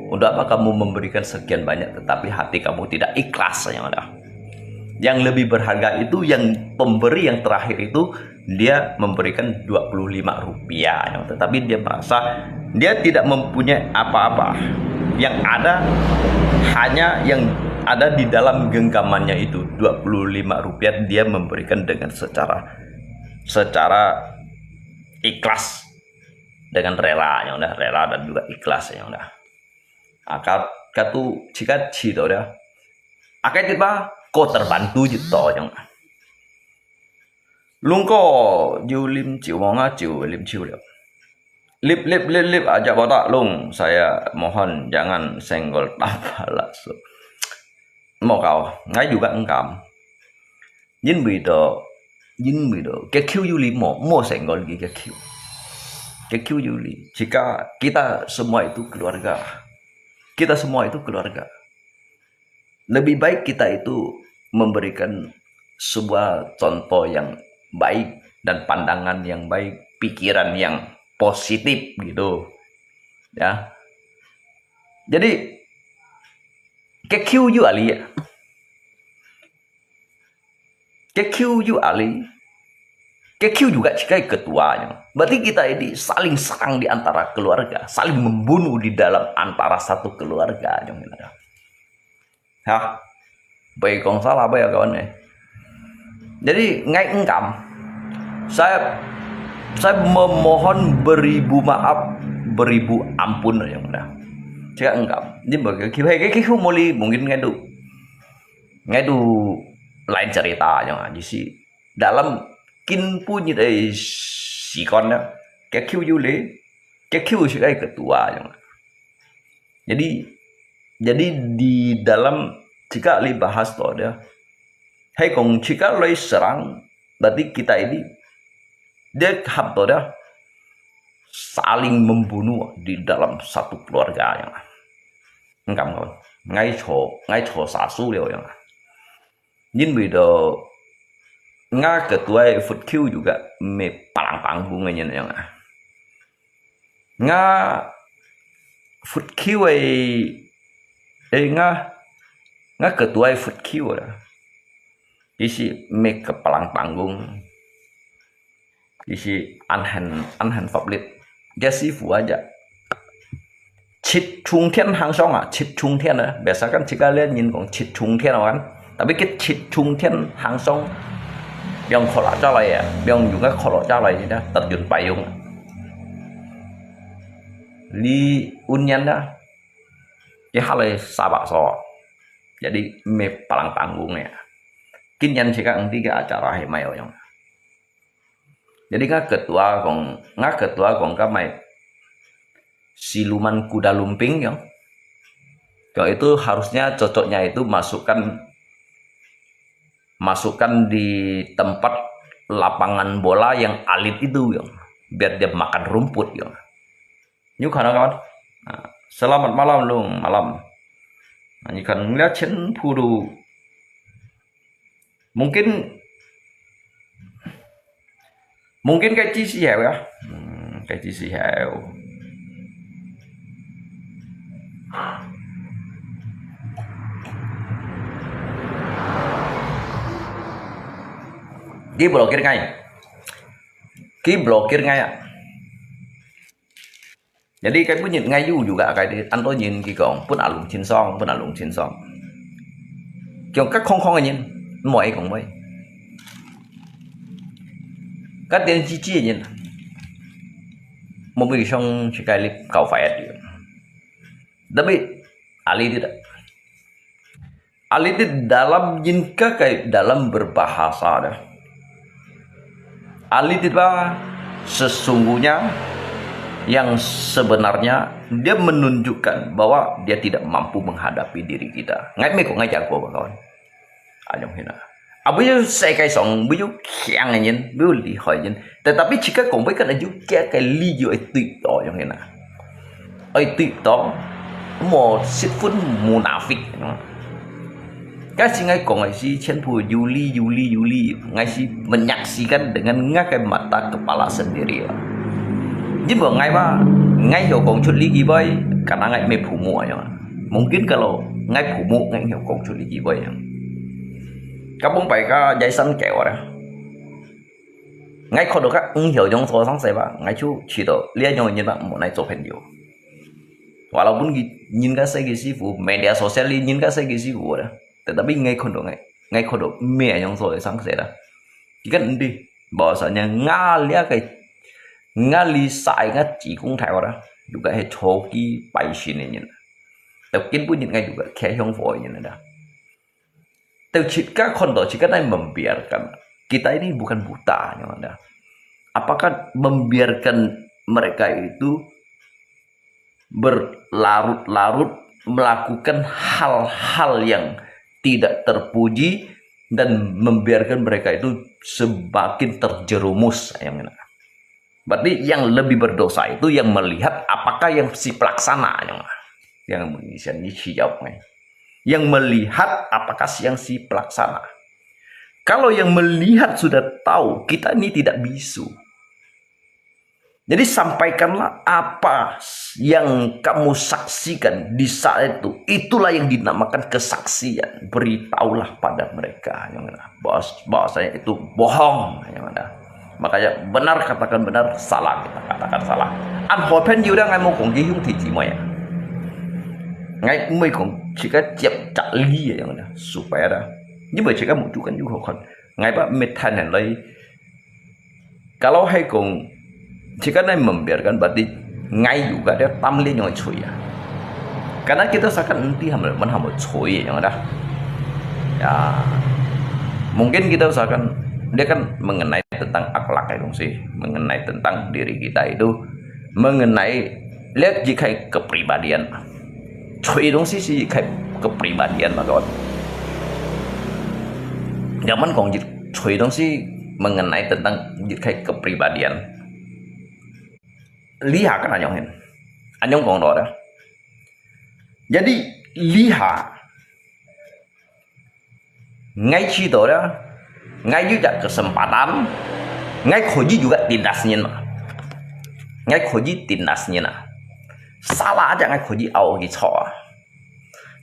untuk apa kamu memberikan sekian banyak tetapi hati kamu tidak ikhlas yang ada. Yang lebih berharga itu yang pemberi yang terakhir itu dia memberikan 25 rupiah, tetapi dia merasa dia tidak mempunyai apa-apa. Yang ada hanya yang ada di dalam genggamannya itu 25 rupiah dia memberikan dengan secara ikhlas, dengan rela yang udah rela dan juga ikhlas yang udah. Akar katu jika cito dah, akar tiba kau terbantu gitu yang. Lung ko ju lim ciu mau ngaju lim ciu liao. Lip aja botak lung, saya mohon jangan senggol tanpa langsung. Mau kau ngay juga engkam. Jin bido cái Q Yuli mau senggol gigi cái Q Yuli. Jika kita semua itu keluarga, lebih baik kita itu memberikan sebuah contoh yang baik dan pandangan yang baik, pikiran yang positif gitu ya. Jadi cái Q Ali ya, cái Q Ali, cái Q juga sebagai ketuanya. Berarti kita ini saling serang di antara keluarga, saling membunuh di dalam antara satu keluarga yang ada. Ya, baik kong salah apa ya kawan ya. Jadi ngay engkam, saya memohon beribu maaf, beribu ampun yang udah. Jika engkam, ini bagi kita mungkin ngay du lain cerita yang aja sih. Dalam kin punya dari si konnya, cái Q sebagai ketua yang. Jadi di dalam jika dibahas tuh dia, hay kong jika lagi serang, berarti kita ini dia hab tuh dia saling membunuh di dalam satu keluarga yang. Engkam kawan, ngay cho sasu liao yang. Nhìn bây giờ nga ketua Food Q juga me palang panggungnya yang. Nga Food Q nga ketua Food Q lah. Isi me kepalang panggung. Isi anhan fablit. Dia sifu aja. Chit Chung Thiên Hang Song Chit Chung Thiên biasa kan jika lihat nhìn kong Chit Chung Thiên kan. Tapi cái Chit Chung Thiên Hang Song yang kolak calai ya, yang juga kolak calai dah terjun payung. Li unyan dah. Cái halai sabak so. Jadi me palang panggungnya. Kinyan jika tiga acara hemayo yang. Jadi ngak ketua kong kamai siluman kuda lumping yang. Kalau itu harusnya cocoknya itu masukkan di tempat lapangan bola yang alit itu yang biar dia makan rumput yang. Ini kawan. Nah, selamat malam dong malam. Nah, ini kan ngeliat chen puru. Mungkin Mungkin cái chi xì heo ya. Cái chi xì heo. Ký blokir ngay. Ký blokir ngay ạ. Jadi cái bunyi ngayu juga kayak anh tôi nhìn cái còn pun alung chín song. Kiểu các không nhìn mọi cũng mấy. Các tiền chi nhìn. Mobil song sekali kau fayat dia. Tapi Ali tidak. Ali itu dalam jika kayak dalam berbahasa dah. Ali tidak sesungguhnya yang sebenarnya dia menunjukkan bahwa dia tidak mampu menghadapi diri kita. Ngay mấy cũng ngay chả của bà con. Anh hina. Bây giờ sẽ cái song, bây giờ khiang anh nhìn, bây giờ lý hỏi nhìn. Tetapi jika kau baik kan juga cái lý do itu yang hina. Itu mau sifun munafik. Cái sih ngay kau ngay si cenpu Juli ngay si menyaksikan dengan ngakai mata kepala sendiri. Jadi ngay ba ngay hiểu công chuyện lý gì vậy karena ngay mê phụ mùa nhá. Mungkin kalau ngay phụ mùa ngay hiểu công chuyện lý gì vậy. Kamu phải có dây sắn kẹo đó. Ngay khó được các hiểu trong số sáng sớm ngay chú chỉ đó liên nhau như bạn một này做朋友. Walaupun nhìn cái cái sư phụ media sosial nhìn cái sư phụ đó. Tetapi ngay khó được mẹ trong số sáng sớm đó. Kan đi bahasanya ngali sai chỉ cũng theo đó. Juga hay choki pai sini nhìn. Tapi pun nhìn ngay juga kayak yang voi nhìn đó. Jika kondo, jika kita membiarkan, kita ini bukan buta, ya Anda. Apakah membiarkan mereka itu berlarut-larut melakukan hal-hal yang tidak terpuji dan membiarkan mereka itu semakin terjerumus, ya Anda. Berarti yang lebih berdosa itu yang melihat apakah yang si pelaksana, ya Anda. Yang mengisi jawabnya. Yang melihat apakah yang si pelaksana. Kalau yang melihat sudah tahu kita ini tidak bisu. Jadi sampaikanlah apa yang kamu saksikan di saat itu. Itulah yang dinamakan kesaksian. Beritahulah pada mereka yang bahwasanya itu bohong yang ada. Makanya benar katakan benar, salah kita katakan salah. Anh hỏi phen nhiều đang ngày một cũng ghi hung thị chỉ mày. Ngay mới cũng chỉ có chẹp chặt ly vậy mà supaya dah. Nhưng mà chỉ có một chút kan juga kan. Ngay pak metan yang lain. Kalau hai kong jika dia membiarkan berarti ngay juga dia tamli yang cuy ya. Karena kita seakan nanti hamil cuy yang ada. Ya mungkin kita usahakan dia kan mengenai tentang akhlak itu sih, mengenai tentang diri kita itu, mengenai lihat jika kepribadian. Cuy dong sih kayak kepribadian lah kawan. Zaman kong cuy dong sih mengenai tentang kayak kepribadian. Lihat kan anyong kong đó. Jadi lihat ngay khi đó ngay juga kesempatan, ngay koji juga tindasnya nah. Ngay koji tindasnya nah. Salah aja ngay koji awal gitu.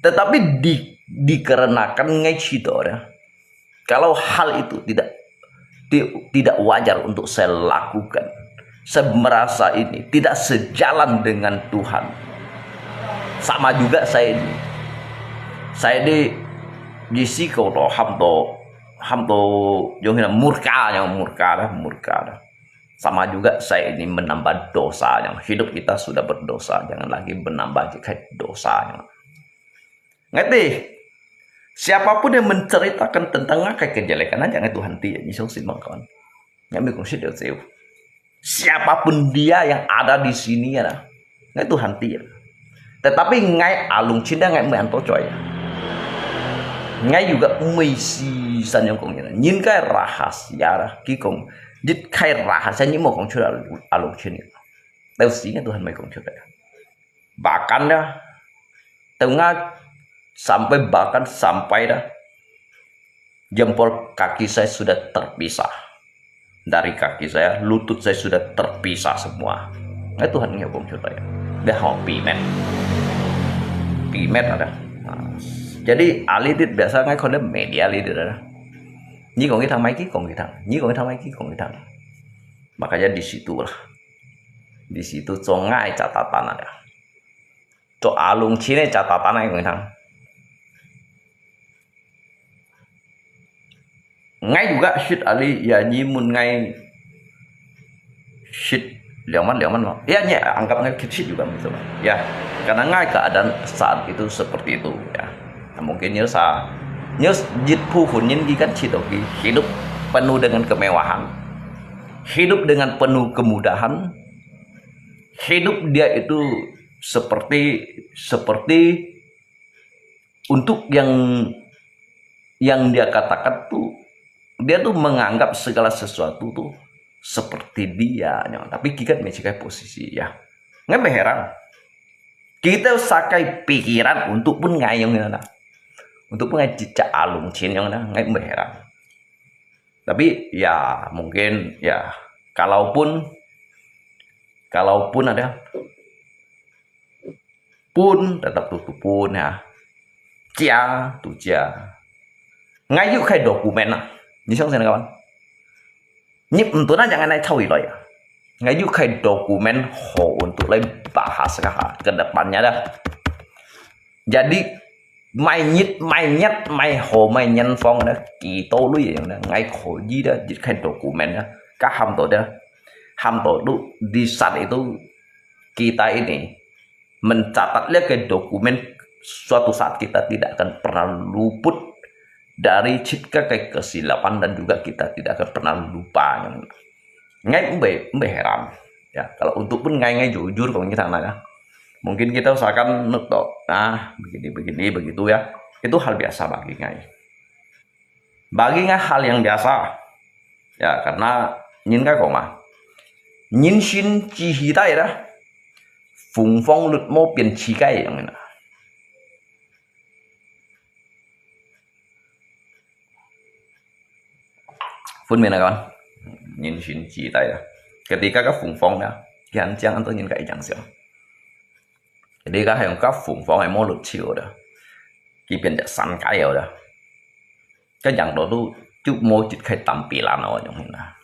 Tetapi dikarenakan ngay situ ya. Kalau hal itu tidak wajar untuk saya lakukan. Saya merasa ini tidak sejalan dengan Tuhan. Sama juga saya di jisi kalau hamto yang murka dah. Sama juga saya ini menambah dosa yang hidup kita sudah berdosa, jangan lagi menambah dosa. Ngerti? Siapapun yang menceritakan tentang kayak kejelekan jangan Tuhan dia nyisong simang kawan. Ngambil kongsi dia tahu. Siapapun dia yang ada di sini ya, ngai Tuhan dia. Tetapi ngai alung cinta ngai menanto coy. Ngai juga misi san yang kongnya. Nhìn cái rahasia lah, kikong. Jadi kayak rahasia ni mau kong curah alung cinta. Tahu sih Tuhan mai kong curah. Bahkan dah, tengah sampai dah jempol kaki saya sudah terpisah. dari kaki saya, lutut saya sudah terpisah semua. Nah, Tuhan ngabung saya. Dia mau pimet ada. Nah, jadi alidit biasa ngay kon media alidit ada. Nyi còn cái thằng máy ký còn cái thằng, nyi còn cái thằng máy ký còn cái thằng. Makanya di situ lah. Di situ congai catatan ada. Cho alung cine catatan ay cái thằng. Ngay juga shit ali ya nyimun ngay shit liaman ya anggap ngay shit juga gitu ya, karena ngay keadaan saat itu seperti itu ya. Nah, mungkin nyesa jit pu hun nyin kan citoki hidup penuh dengan kemewahan, hidup dengan penuh kemudahan, hidup dia itu seperti untuk yang dia katakan tuh, dia tuh menganggap segala sesuatu tuh seperti dia, tapi kita mencapai posisi ya nggak heran kita sakai pikiran untuk pun ngayong na, untuk pun ngajicak alung cin yang nggak heran. Tapi ya mungkin ya kalaupun ada pun tetap tutup pun ya cia tu cia ngayu kayak dokumen lah. Như xong rồi kawan. Nyip untuk jangan naik tahu ya. Ngayu kayak dokumen ho untuk lain bahas ke depannya dah. Jadi mai nyet mai ho mai nhân phong dah kita lu yang dah ngai ho gì dah jadi kayak dokumen dah. Ham tổ di saat itu kita ini mencatat lihat ke dokumen, suatu saat kita tidak akan pernah luput dari cipta kayak kesilapan, dan juga kita tidak akan pernah lupa. Ngay mbak heran ya, kalau untuk pun ngay jujur kalau kita nanya, mungkin kita usahakan nutup begini begitu ya, itu hal biasa bagi ngay hal yang biasa ya, karena nhìn cái mà nhìn xin chi hí tay đó phùng phong lụt mô biển chi cái yang này. Pun mana kawan, nhìn xin chỉ tay dah. Ketika các phụng phong dah, kian jangan tu nhìn cái yang siapa. Jadi các yang các phụng phong yang mau lụt chiều dah, kian jadi san kaya dah. Cái yang tu cuk mau jadi kayak tampilan awak yang mana.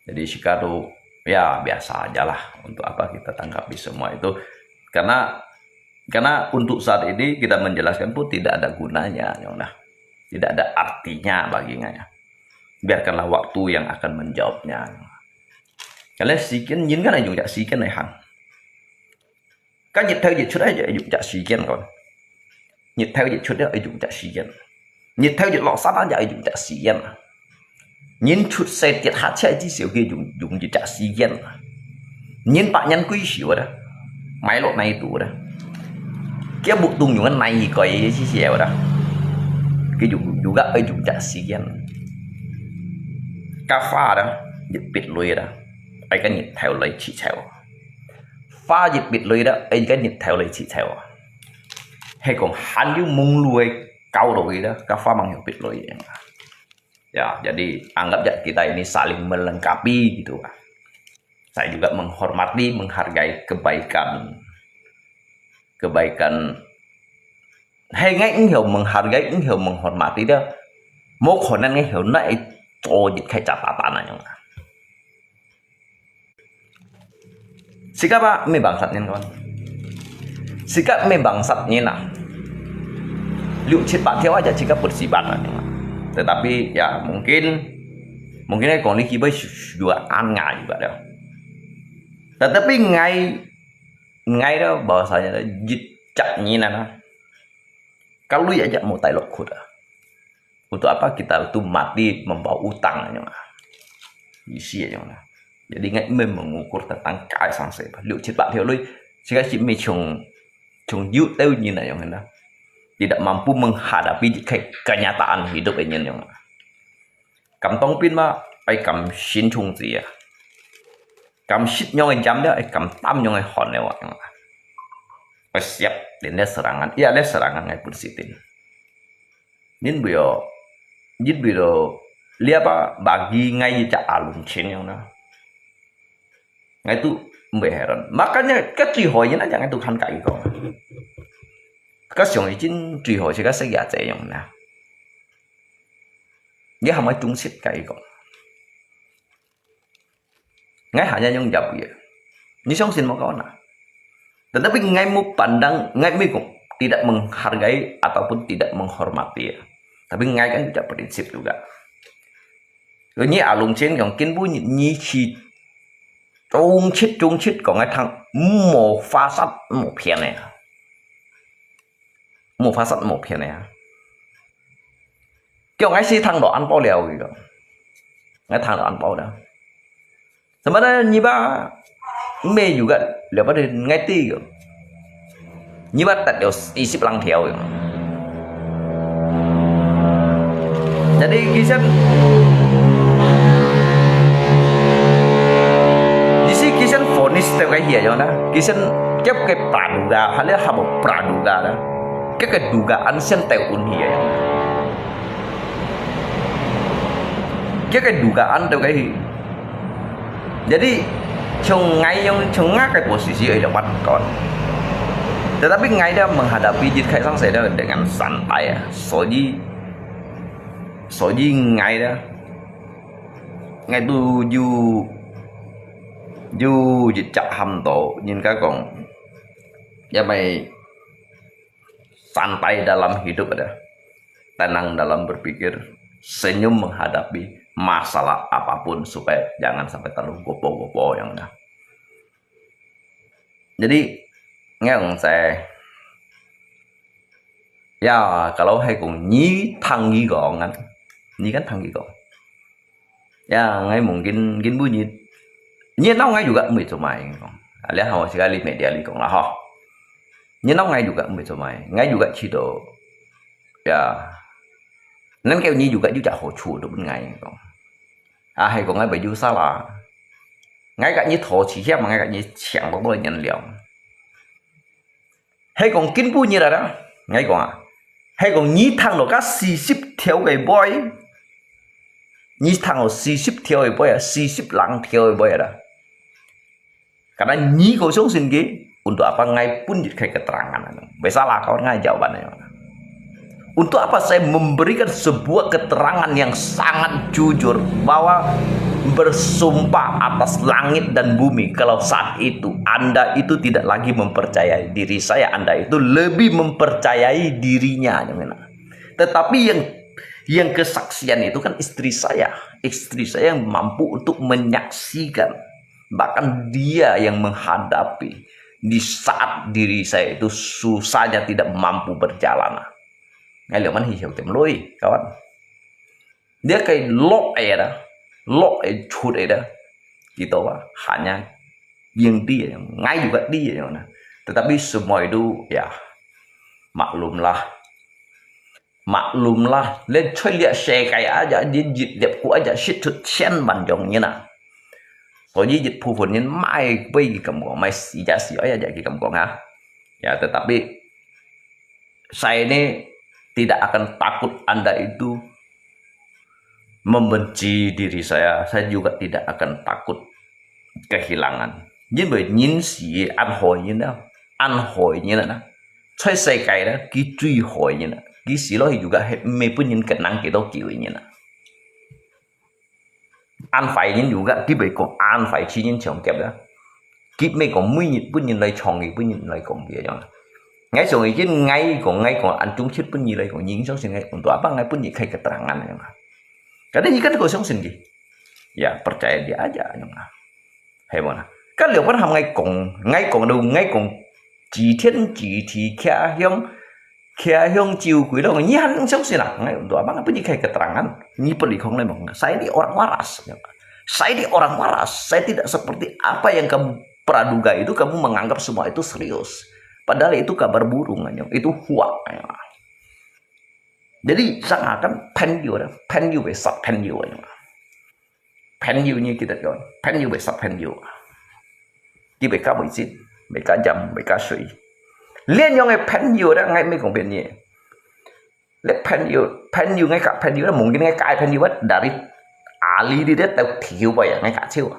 Jadi jika tu ya biasa aja lah, untuk apa kita tanggapi semua itu, karena untuk saat ini kita menjelaskan pun tidak ada gunanya, tidak ada artinya baginya ya. Biarkanlah waktu yang akan menjawabnya. Kalian sikin nhìn cái này dùng dạ sikin này hẳn. Các nhịp theo dịch chút ấy dùng dạ sikin còn. Nhịp theo dịch chút ấy dùng dạ sikin. Nhịp theo dịch lọ sát đó dạ dùng dạ sikin. Nhìn chút xe tiết hạt chạy chỉ xíu kia dùng dạ sikin. Nhìn bạn nhân quý xíu đó. Máy lọ này tủ đó. Cái bụng tung dùng cái này coi chỉ xíu đó. Cái dùng gấp ấy dùng dạ sikin. Cá pha đó, dịch bịt lùi đó, ấy cái nhịp theo lấy chỉ theo. Pha dịch bịt lùi đó, ấy cái nhịp theo lấy chỉ theo. Hay còn hắn như mung lùi kau lùi đó, cá pha bằng nhịp bịt lùi. Ya, jadi anggap ya kita ini saling melengkapi gitu. Saya juga menghormati, menghargai kebaikan. Hay ngay hiểu menghargai, hiểu menghormati đó. Một khả năng ngay hiểu này cho dịch kayak catatan aja. Sikap me bangsatnya kawan. Sikap me bangsatnya nah. Liu cepat theo aja sikap bersifat aja. Tetapi ya mungkin kondisi baik juga aneh juga dah. Tetapi ngai đó bahasanya jicaknya nah. Kalau ya aja mau tailok kuda. Untuk apa kita itu mati membawa utang aja, isi aja. Jadi ngay mengukur tentang cái sang sẻ. Liệu chết bạn theo lui, jika si mechong yu tahu nhìn aja yang tidak mampu menghadapi kenyataan hidup ini yang. Cầm tông pin mà, ai cầm xin chung gì à? Cầm shit nhau anh jam dia, ai cầm tam nhau anh hòn lewat yang. Ai siap dia serangan, iya dia serangan ngay pun sitin. Nhìn bây giờ Dia apa bagi ngai cak alun chin yang na. Ngai tu heran. Makanya cái truy hỏi như là ngai tu kan kai ko. Cái song jin truy hỏi cái sai ya zai yang na. Dia hamai tung sit kai ko. Ngai hanya yang jawab ya. Ni song sin mau kawan na. Tetapi ngai mu pandang ngai mi kok tidak menghargai ataupun tidak menghormati ya. Tapi ngai kan tidak prinsip juga. Rồi như alung trên còn kiến bố như khi trung chít còn ngai thằng một pha sắt một phiền này. Một pha sắt một phiền này. Kiểu ngai si thằng đó ăn bao liều gì đó. Ngai thằng đó ăn bao đó. Sebenarnya nyiba me juga lepas dari ngati gitu. Nyiba tak dia isi pelang theo gitu. Jadi kisah di sini kisah fonis theo cái gì vậy đó. Kisah cái praduga, hal yang habo praduga đó. Cái kedugaan sen theo unia ya. Cái kedugaan theo cái jadi ngai yang cengah ke posisi yang dapat kawan. Tetapi ngai dia menghadapi jid kai sang saya dengan santai ya. Soji ngai dia ngai tu ju jid cak ham to nhìn cái còn ya mai santai dalam hidup ada, tenang dalam berpikir, senyum menghadapi masalah apapun supaya jangan sampai terlalu gopo-gopo yang dah. Jadi nghe saya ya kalau hay cùng nhí thằng nghi gọn anh nhí kan thằng nghi gọn ya ngay mungkin bunyi nhí nó ngay juga umai alias hawa sekali media likong lah ho nhí nó ngay juga ngay juga cido ya nên kêu nhí juga juga hồ chủ được bên ngay không hay còn ngay bởi du salah ngay cả như thổ chỉ hiếp mà ngay cả như chẳng có bao nhận liệu hay còn kinh bu như là đó ngay còn hay còn nhí thằng nó các xì xíp theo cái boy nhí thằng nó xì xíp theo cái boy xì xíp lăng theo cái boy đó karena nhí kau sống sinh cái untuk apa ngay pun jadi kayak keterangan salah kawan ngay jawabannya. Untuk apa saya memberikan sebuah keterangan yang sangat jujur bahwa bersumpah atas langit dan bumi kalau saat itu Anda itu tidak lagi mempercayai diri saya, Anda itu lebih mempercayai dirinya. Tetapi yang kesaksian itu kan istri saya yang mampu untuk menyaksikan, bahkan dia yang menghadapi di saat diri saya itu susahnya tidak mampu berjalan. Ngay liệu man hiểu chấm lôi kawan. Dia kayak lock cut ada gitu pak hanya yang dia ngay juga dia yang mana. Tetapi semua itu ya maklumlah lên chơi lihat xe kayak aja dia dịch đẹp của aja shit thực chen bàn dòng như nào. Có gì dịch phu phun nhân mai bây cầm gọng mai xì aja jadi cầm gọng ha. Ya tetapi saya ini tidak akan takut Anda itu membenci diri saya juga tidak akan takut kehilangan. Nhưng bởi nhìn sĩ ăn hỏi như thế nào, chơi xe cái đó, cái truy hỏi như thế nào, cái sĩ đó juga mấy pun nhìn kenang kita kiểu như thế nào. Ăn phải nhìn juga, cái bởi còn ăn phải chỉ nhìn chồng kẹp đó, cái mấy còn mấy nhìn pun nhìn lại chồng thì pun nhìn lại còn gì đó. Ngay so itu ngay còn anh chúng chết pun như còn nhìn sống sinh ngay untuk apa ngay pun kayak keterangan ya. Kadang jika kau sống sinh gì, ya percaya dia aja ya. Hay mana? Kan liệu vẫn ngay còn đâu ngay còn chỉ thiên chỉ thì kia hiong chiu quý đâu như hắn sống sinh nào ngay untuk apa ngay pun kayak keterangan. Ini perlu kau ngomong. Saya ini orang waras. Saya tidak seperti apa yang kamu praduga itu. Kamu menganggap semua itu serius. Padahal itu kabar burung aja, itu huak. Ya. Jadi sangat kan pen you besar pen you aja. Pen you như kita gọi, pen you besar pen you. Đi về cả buổi chín, về cả jam, về cả suy. Liên nhau ngay pen you đó ngay mấy công việc nhỉ. lihat penyu ngay cả penyu là mungkin ngay cái penyu dari Ali đi đến tàu thiếu vậy ngay cả siêu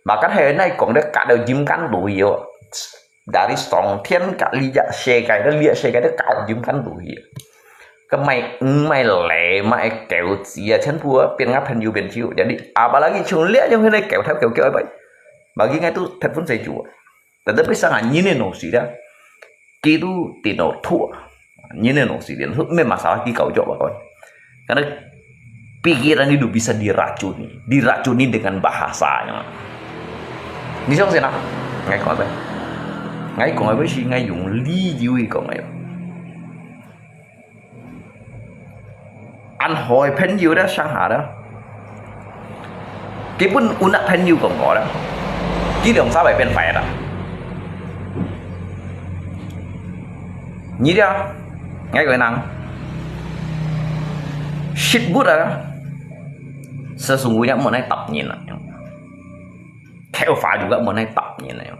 bahkan hari ini còn ada cả đầu jim kan đủ nhiều dari song thiên cả lihat xe cái đó cạo jim kan đủ nhiều cái mày lẹ mày kéo gì chân pua pengen penyu penyu jadi apalagi cuma lihat yang ini kéo theo kéo vậy bagi ngay tu thật pun saya jual tetapi sangat nhìn nó sih dah itu tidak thua nhìn nó sih dia memang masalah di kau jawab kawan karena pikiran itu bisa diracuni dengan bahasanya. Ni xong nào? Ngay còn vậy. Ngay còn với gì ngay dùng lý do còn ngay. Anh hỏi pen yêu đó sang hạ đó. Cái pun unak pen yêu còn có đó. Cái đường sao phải pen phải đó. Nhí đó. Ngay cái năng. Shit bút đó. Sesungguhnya mengenai tapnya Khilafah juga mengenai tapnya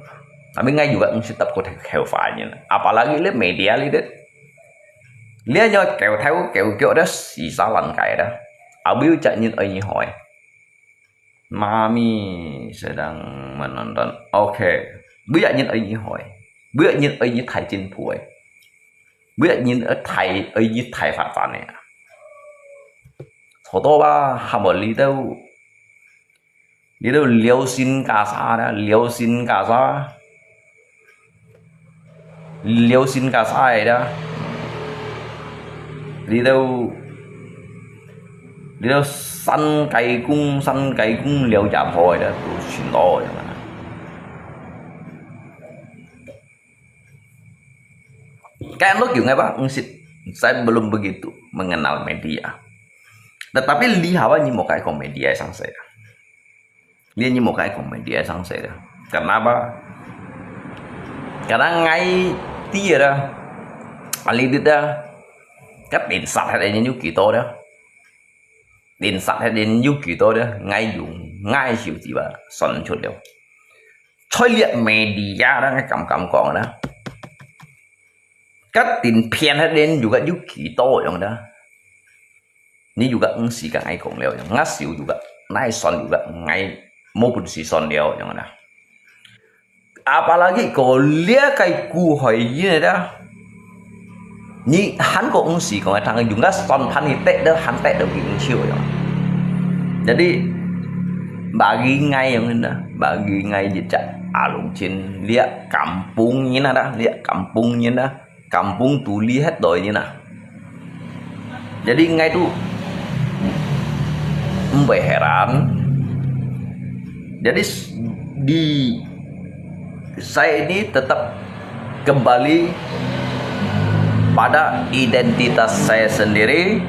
tapi ngay juga mesti tetap có khilafahnya apalagi lihat media lihat nyo kéo theo kiểu đó xì xa lần cái đó ở biêu chạy nhìn ấy hỏi mami sedang menonton ok biêu nhìn ấy hỏi biêu nhìn ấy thầy trên phủi biêu nhìn ở thầy ấy thầy phạt phạt này好多吧，他们里头聊心干啥的，聊心干啥来的？里头三cây cung聊잡 hồi的都全攞嘅嘛。Kalian lo gimana Pak? Saya belum begitu mengenal media. Tetapi lihat ni mau kayak komedi sang saya. Lihat ni mau kayak komedi sang saya. Kenapa? Karena ngay tia dah, ali dah, các điện sạch hay là những kỳ tô đó, điện sạch hay là những kỳ tô đó, ngay dùng ngay chịu gì bà, sẵn chút đều. Thôi lihat media đó ngay cầm còn đó. Các tin phiền hay đến juga những kỳ tô yang đó. Ini juga ngsi kan ai kong leo yang ngasiu juga naik son juga ngai maupun si son leo yang ada apalagi kalau lihat kayak ku hoi ini dah ni han kong ngsi kong thằng juga son han hite dah han teh dah bikin siu yang jadi bagi ngai yang ini bagi ngai jejak alung chin lihat kampungnya dah lihat kampungnya dah kampung tu lihat doynya nah jadi ngai tu Mbak heran jadi saya ini tetap kembali pada identitas saya sendiri.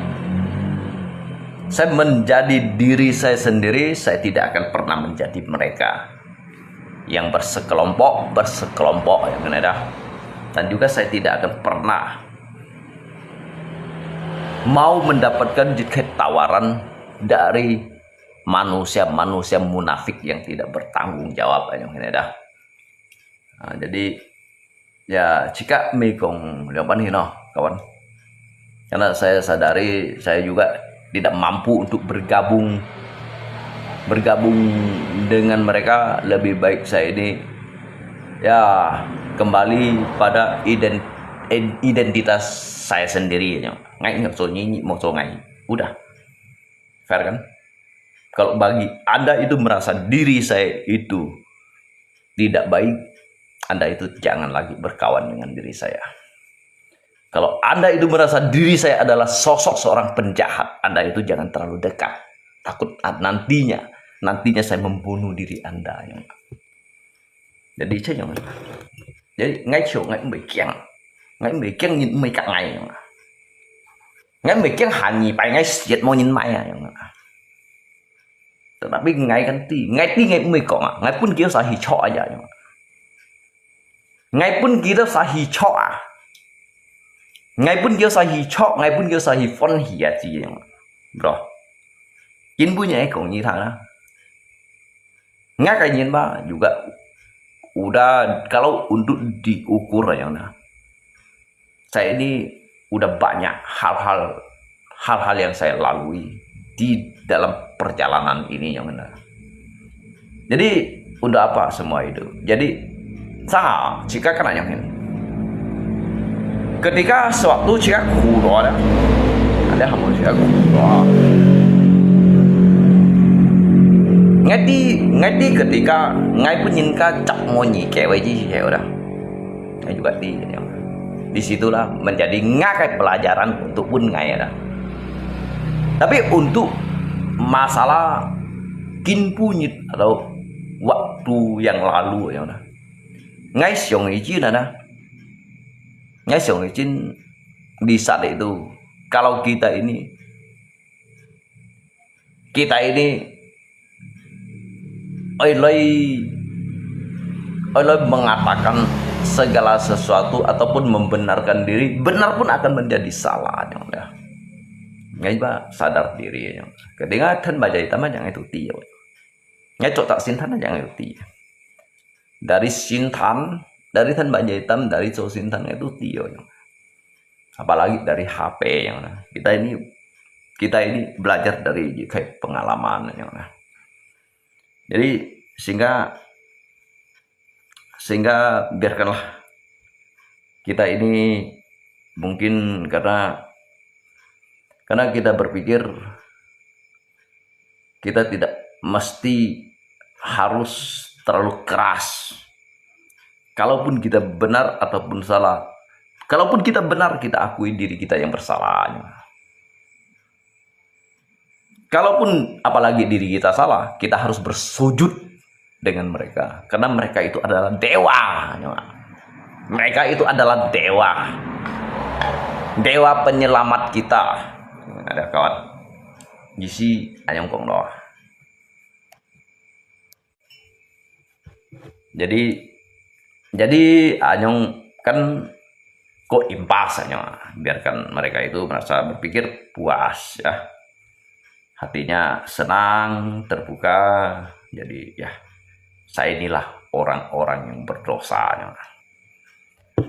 Saya menjadi diri saya sendiri. Saya tidak akan pernah menjadi mereka yang bersekelompok yang ada. Dan juga saya tidak akan pernah mau mendapatkan tawaran dari manusia munafik yang tidak bertanggung jawab yang ini dah. Nah, jadi ya jika mekong jawaban ini kawan, karena saya sadari saya juga tidak mampu untuk bergabung dengan mereka. Lebih baik saya ini ya kembali pada identitas saya sendiri yang ngai nggak so nyanyi mau so ngai udah. Fair kan? Kalau bagi Anda itu merasa diri saya itu tidak baik, Anda itu jangan lagi berkawan dengan diri saya. Kalau Anda itu merasa diri saya adalah sosok seorang penjahat, Anda itu jangan terlalu dekat. Takut nantinya saya membunuh diri Anda. Jadi saya jangan. Jadi ngay chiều ngay mấy kiêng nhìn mấy cả ngày. Ngay mấy kiêng hàn nhì bài ngay siết mau nhìn mày à. Tetapi ngay mấy kong ngay pun kita sahi cho aja. Ngay pun kita sahi cho ngay pun kita sahi phone hia gì bro. Chính punya ekong như thằng đó. Ngay kayak ba juga udah kalau untuk diukur yang nah. Saya ini udah banyak hal-hal yang saya lalui di dalam perjalanan ini yang benar. Jadi untuk apa semua itu? Jadi jika kena yang ini, ketika sewaktu jika kulo ada hamun jika kulo ngerti ketika ngai penyinka cak monyi kewe ji ya udah ngai juga disitulah menjadi ngakai pelajaran untuk pun ngai ada. Tapi untuk masalah kin punyit atau waktu yang lalu ya udah ngai siong izin ada ngai siong izin di saat itu kalau kita ini oleh mengatakan segala sesuatu ataupun membenarkan diri, benar pun akan menjadi salah yang dah. Ngai ba sadar diri yang. Ketika thân baca hitam yang itu tiyo. Ngai cok tak sintan yang itu tiyo. Dari sintan, dari thân baca hitam, dari cok sintan itu tiyo yang. Apalagi dari HP yang dah. Kita ini belajar dari kayak pengalaman yang dah. Jadi sehingga biarkanlah kita ini mungkin karena kita berpikir kita tidak mesti harus terlalu keras. Kalaupun kita benar ataupun salah, kalaupun kita benar kita akui diri kita yang bersalah. Kalaupun apalagi diri kita salah, kita harus bersujud dengan mereka. Karena mereka itu adalah dewa. Mereka itu adalah dewa. Dewa penyelamat kita. Ada kawan. Gisi anyong kong doa. Jadi anyong kan kok impas anyong. Biarkan mereka itu merasa berpikir puas ya. Hatinya senang, terbuka. Jadi ya, saya inilah orang-orang yang berdosa.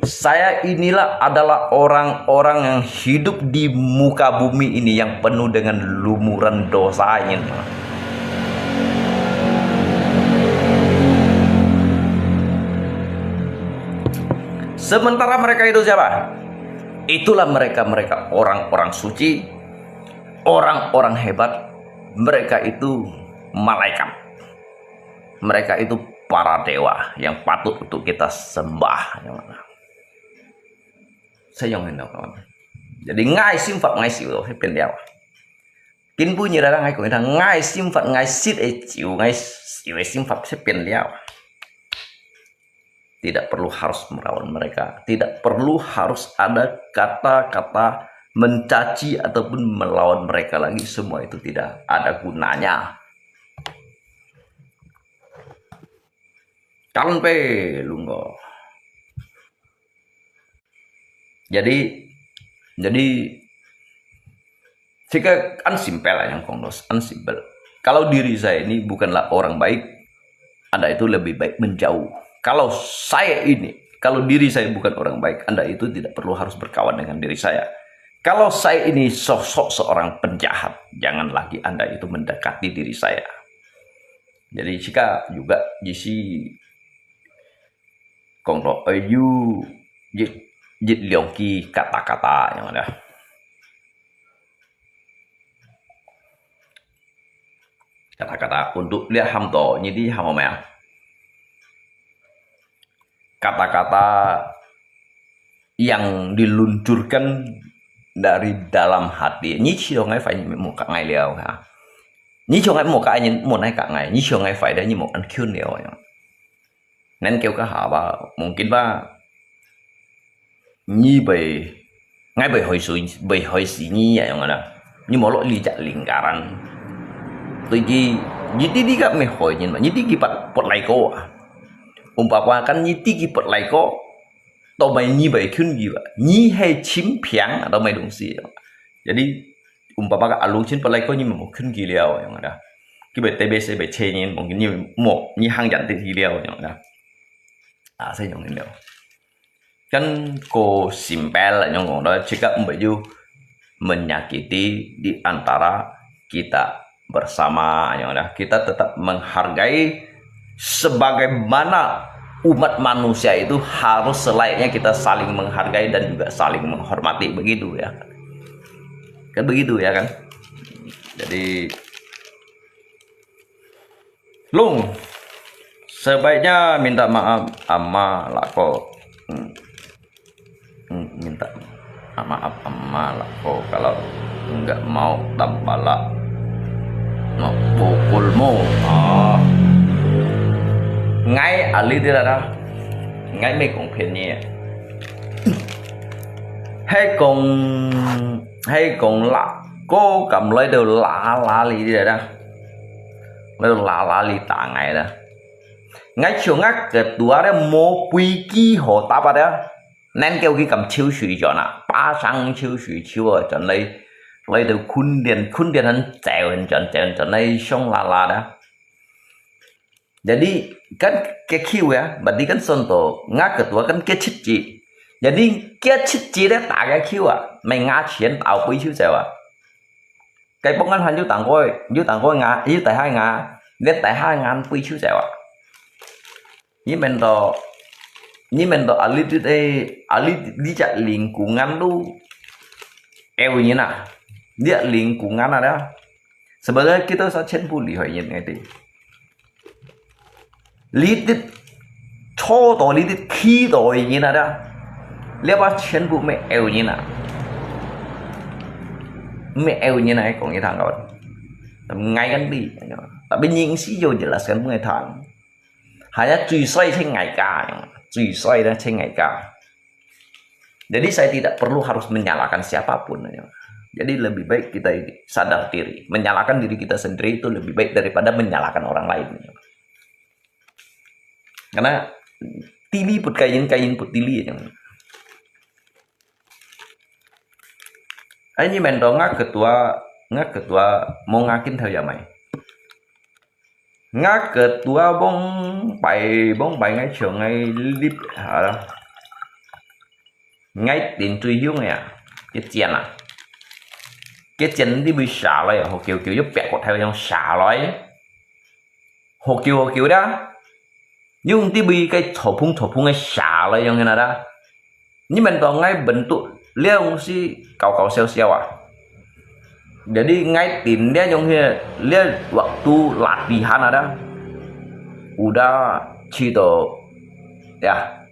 Saya inilah adalah orang-orang yang hidup di muka bumi ini yang penuh dengan lumuran dosanya. Sementara mereka itu siapa? Itulah mereka orang-orang suci, orang-orang hebat. Mereka itu malaikat. Mereka itu para dewa yang patut untuk kita sembah. Saya yang hendak kawan. Jadi ngai simfat ngai siu saya pendiawa. Kin punya darah ngai kau ngai simfat ngai sit ciu ngai siu simfat saya pendiawa. Tidak perlu harus melawan mereka. Tidak perlu harus ada kata-kata mencaci ataupun melawan mereka lagi. Semua itu tidak ada gunanya. Kalon pe lunggo. Jadi jika simpel yang konglos, simpel. Kalau diri saya ini bukanlah orang baik, Anda itu lebih baik menjauh. Kalau diri saya bukan orang baik, Anda itu tidak perlu harus berkawan dengan diri saya. Kalau saya ini sosok seorang penjahat, jangan lagi Anda itu mendekati diri saya. Jadi jika juga jisi konglo ayu jit liongki kata-kata yang ada. Kata-kata untuk lihat hamto nyidi hamomel. Kata-kata yang diluncurkan dari dalam hati. Nyi chiong ai phải một cả ngày liao ha. Nyi chiong ai một cái nhìn một ngày cả ngày. Nyi chiong ai phải đấy như một ăn kyun liao. Nên kêu cả họ và mungkin ba nyi bởi hồi sự nyi vậy mà như một lỗi lý chặt lingkaran. Tuy nhiên nyi tí các mày hỏi nhìn mà nyi tí kịp bật lại cô à. Umpama kan nyi tí kịp bật lại cô. Tao mày nyi bởi kyun gì vậy? Nyi hay chim piang atau mày đồng gì. Jadi umpama kan alung chin bật lại cô như một kyun gì liao vậy mà. Cái bởi TBC bởi chê nhìn mungkin như một như hang dẫn thì liao vậy mà. Saya yang liao. Kan ko simpel yang ngomong đó jika baju menyakiti di antara kita bersama yang ada kita tetap menghargai sebagaimana umat manusia itu harus selayaknya kita saling menghargai dan juga saling menghormati begitu ya kan begitu ya kan. Jadi Lung sebaiknya minta maaf sama Lako. Minta maaf sama Lako kalau nggak mau tambala mau pukulmu. Ngay ở lý đó đó ngay mấy con phiền nhỉ hay còn là cô cầm lấy đồ lá lý đi đó lấy đồ lá lý tạ ngày đó ngay chiều ngắt ketua đó mua quy ký hồ ta đó nên kêu cái cầm chiếu suy cho nè ba sang chiếu suy chiếu ở trên đây lấy đồ khun điện hắn chèo trên đây xong là đó. Jadi kan kekiu ya, berarti kan sonto ngak ketua kan kecicci. Jadi kecicci đấy tạ cái kiu à, mày ngã chiến tạo quý chiếu sao à? Cái bóng ngắn hành dưới tàng coi ngã, dưới tại hai ngã, đến tại hai ngàn quý chiếu sao à? Như mình đó ali đi chạy liền của ngắn đu eo như nào, dia liền của ngắn ada. Sebenarnya kita saya cenpuli hỏi như thế. Lidit cho to lidit khi to như nào đó, lihat apa cenpu me eo như nào, me eo như này còn như thằng rồi, ngay kan đi, tapi những sĩ vô jelaskan mengenai thằng, hanya cuy xoay trên ngày cả, cuy xoay dan trên ngày cả. Jadi saya tidak perlu harus menyalahkan siapapun. Jadi lebih baik kita sadar diri, menyalahkan diri kita sendiri itu lebih baik daripada menyalahkan orang lain. Karena tili put kain put tili yang anh mình đó ngác ketua mau ngakin theo mày ngác ketua bông bảy ngay trường ngay lip hả ngay tiền truy hiếu này à cái chén đi bị xả lại hồ kiểu giúp bẹt của theo trong xả lại hồ kiểu đó nhưng tivi cái thổ phung cái xả lại yang này đó nhưng mình còn ngay bentuk liang si kau sel à jadi ngay tim dia yang lihat waktu latihan ada udah cito ya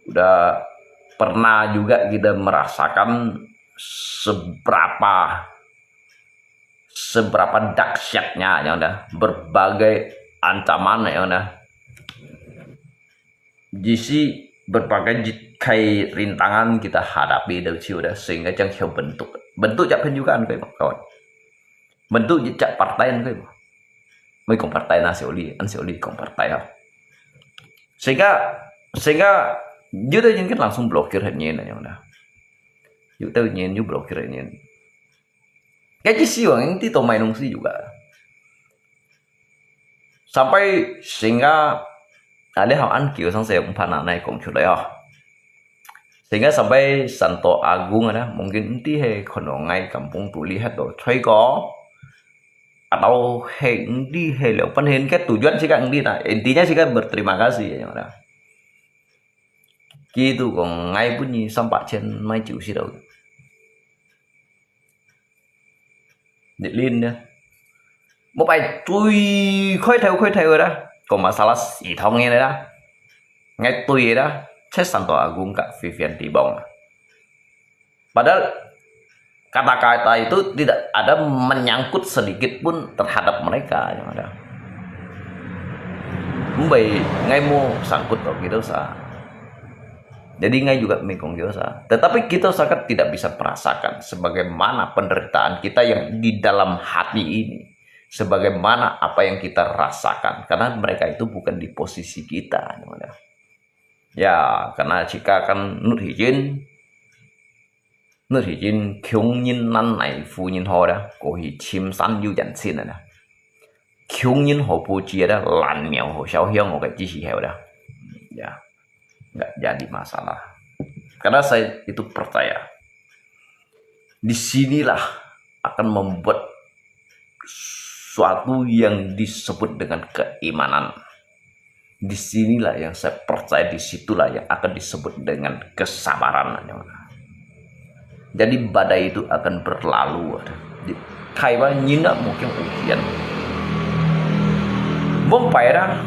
udah pernah juga kita merasakan seberapa dahsyatnya yang udah berbagai ancaman yang udah jisi berbagai kayak rintangan kita hadapi dari udah sehingga jangan bentuk capek juga kan kawan bentuk jejak partai kan mấy cùng partai nasionalis cùng partai sehingga dưới đây những cái langsung blokir hanya này udah dưới đây những blokir hanya cái sih yang itu mainung sih juga sampai sehingga ada hal ankiu sang saya umpan naik kong culai sehingga sampai Santo Agung ada mungkin nanti kono ngai kampung tuli atau Troy có atau nanti lepan cái tujuan sih kan nanti intinya sih kan berterima kasih ya udah gitu kong ngai bunyi sampai trên mai chịu sih đâu Điện Liên nha một bài tôi khơi theo rồi đó còn masalah si thông nghe đó ngay tôi đó saya Santo Agung Kak Vivian Tibong padahal kata-kata itu tidak ada menyangkut sedikit pun terhadap mereka yang ada Mbai ngay mau sangkut atau gitu sah jadi ngay juga mengkong dosa tetapi kita sangat tidak bisa merasakan sebagaimana penderitaan kita yang di dalam hati ini sebagaimana apa yang kita rasakan karena mereka itu bukan di posisi kita ya karena jika kan nút hijin kyung nhìn nan này phu nhìn ho đó có hi chim san yu dần xin này kyung nhìn ho pu chia đó lan mèo ho xiao hiang một cái chi heo đó ya nggak jadi masalah. Karena saya itu percaya disinilah akan membuat suatu yang disebut dengan keimanan. Disinilah yang saya percaya, disitulah yang akan disebut dengan kesabaran. Jadi badai itu akan berlalu. Kaiwa nyina mungkin ujian. Bông phải ra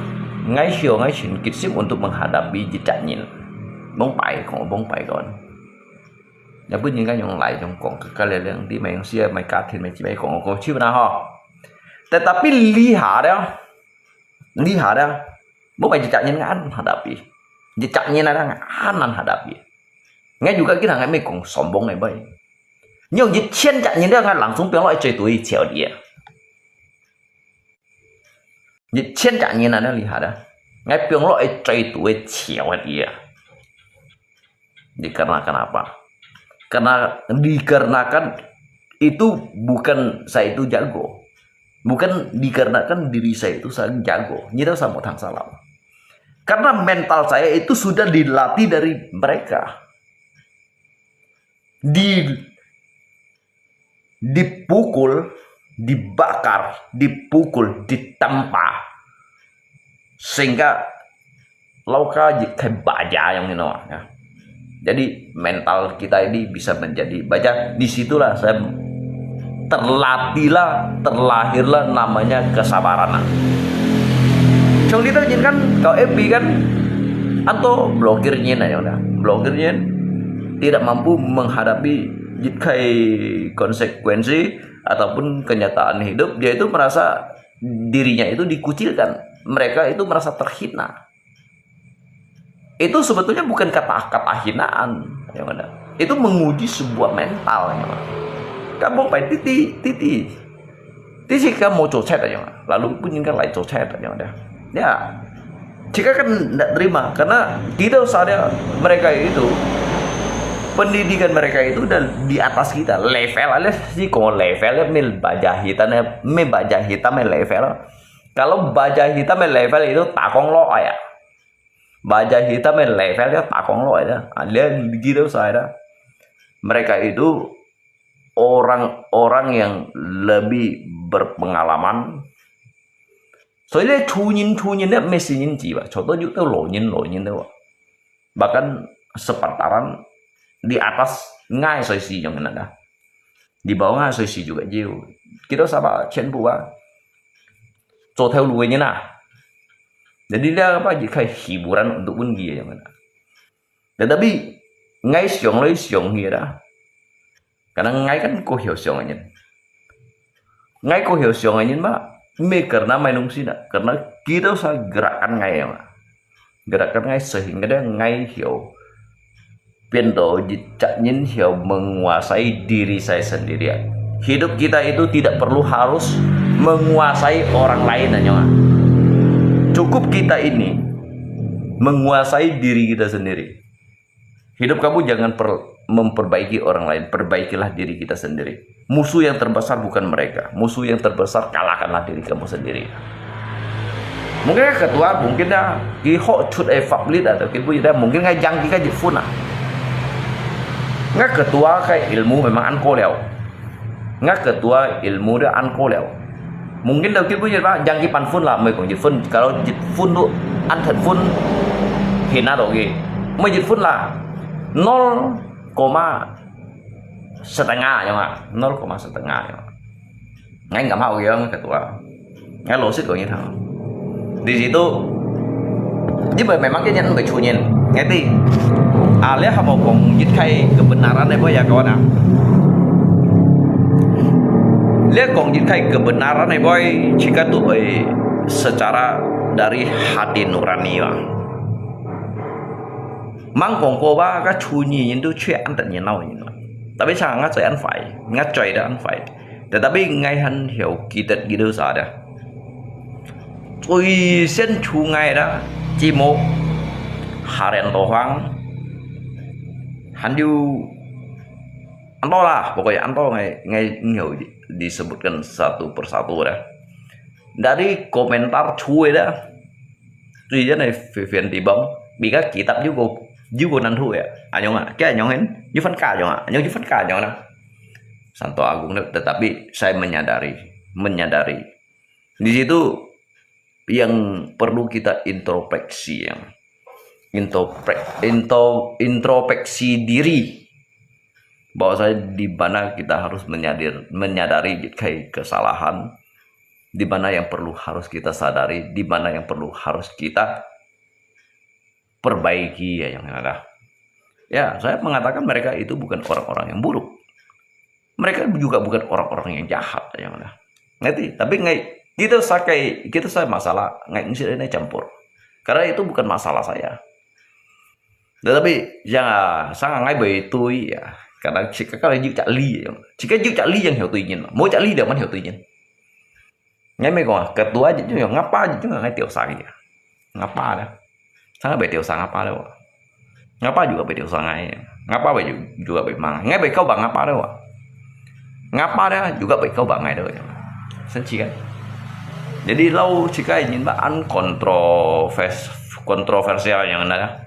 ngay chiều ngay chuyển kit ship untuk menghadapi jejak nyin. Bông phải còn bông phải còn. Ya pun những cái yang lain trong còn cái yang di Malaysia mereka thì mereka baik còn có chip na ho. Tetapi lihat ya, bukan jejak nyin kan hadapi. Jejak nyin ada nganan hadapi. Ngay juga kita ngai mekong sombong này bay. Nhưng dịch chen chặt nhìn ra ngay lặng xuống biển loại chơi tuổi chiều địa. Dịch chen chặt nhìn là nó lihat dah. Ngay biển loại chơi tuổi chiều địa. Dikarenakan apa? Dikarenakan itu bukan saya itu jago. Bukan dikarenakan diri saya itu saya jago. Ini adalah sama thằng salah. Karena mental saya itu sudah dilatih dari mereka. Dipukul, dibakar, dipukul, ditempa, sehingga lauka kayak baja yang ini ya. Jadi mental kita ini bisa menjadi baja. Disitulah saya terlahirlah namanya kesabaran. Trong kita kan kau FB kan, atau bloggernya ya udah, bloggernya tidak mampu menghadapi konsekuensi ataupun kenyataan hidup, dia itu merasa dirinya itu dikucilkan, mereka itu merasa terhina. Itu sebetulnya bukan kata-kata hinaan, yang ada. Itu menguji sebuah mental, yang ada. Kamu phải titi jika mau cocet aja, lalu pun kan lain cocet aja ada. Ya, jika kan tidak terima, karena kita sadar mereka itu pendidikan mereka itu udah di atas kita, level aja sih, kalau levelnya baja hitam level. Kalau baja hitam level itu takong lo ya, baja hitam levelnya takong lo ya. Ada gitu saya. Mereka itu orang-orang yang lebih berpengalaman. Soalnya cunin-cuninnya mesin jiwa. Contoh juga lonin tuh. Bahkan sepantaran di atas ngai soisi yang ada, di bawah ngai soisi juga jauh. Kita sama chen bua, co theo luenya nah. Jadi dia apa? Kayak hiburan untuk pun dia yang ada. Tetapi ngai siong dia, karena ngai kan ko hiểu siong aja. Ngai ko hiểu siong aja mbak, karena mainung sih dah. Karena kita usah gerakan ngai ya, gerakan ngai sehingga dia ngai hiểu. Pendo jejak nyin hiểu menguasai diri saya sendiri. Hidup kita itu tidak perlu harus menguasai orang lain aja. Cukup kita ini menguasai diri kita sendiri. Hidup kamu jangan memperbaiki orang lain, perbaikilah diri kita sendiri. Musuh yang terbesar bukan mereka, musuh yang terbesar kalahkanlah diri kamu sendiri. Mungkin ketua mungkin dah kihok cut fablit atau kibu dah mungkin ngai jang kita jifuna. Ngak ketua kayak ilmu memang anko leo. Ngak ketua ilmu dia anko leo. Mungkin đầu tiên punya pak jangan pan phun lah, mới còn dịch phun. Kalau dịch phun tu ăn thật phun thì na độ gì? Mới dịch phun là 0,5 ya mak, 0,5 ya. Ngay nggak mau ya ketua. Ngay losit của như thằng. Di situ, nhưng mà memang cái nhân phải chủ nhân. Nghe đi. Lihat apa kong jitkai kebenaran apa ya kawan ah. Lihat kong jitkai kebenaran boy jika tuh secara dari hati nurani lah. Mang kong cô ba các chú nhìn tu chuyện tự nhiên nào như vậy. Tapi chẳng ngắt chơi ăn phải, ngắt chơi đã ăn phải. Tetapi ngay hắn hiểu kỳ tật kỳ đơn giản đó. Tôi xin chú ngay đó chỉ một harian tohang. Handu anto lah, pokoknya anto ngay disebutkan satu persatu dah. Dari komentar cuy dah, cuy này phiền thì bóng bị các kitab juga nanti ya anyong kayak anyongen Yuvan anyong anyong Yuvan anyong nah Santo Agung. Tetapi saya menyadari di situ yang perlu kita introspeksi, yang introspeksi diri, bahwa saya di mana kita harus menyadari kayak kesalahan, di mana yang perlu harus kita sadari, di mana yang perlu harus kita perbaiki ya yang ada. Ya, saya mengatakan mereka itu bukan orang-orang yang buruk. Mereka juga bukan orang-orang yang jahat ya yang ada. Ngerti? Tapi kita saya masalah nggak ini campur. Karena itu bukan masalah saya. Tetapi ya sang ngay bởi tôi ya, karena jika kalian chịu trả ly, jika chịu trả ly yang hiểu tự nhiên, mỗi trả ly đều vẫn hiểu tự nhiên. Ngay mấy con ketua aja juga ngapa aja juga ngay tiểu sang ya, ngapa dah. Sangat bởi tiểu sang ngapa đâu, ngapa juga bởi tiểu sang ngay, ngapa bởi juga bởi mang, ngay bởi câu bằng ngapa đâu, ngapa dah juga bởi câu bằng ngay đâu, senci kan. Jadi lau jika ingin bahan kontroversial yang ada.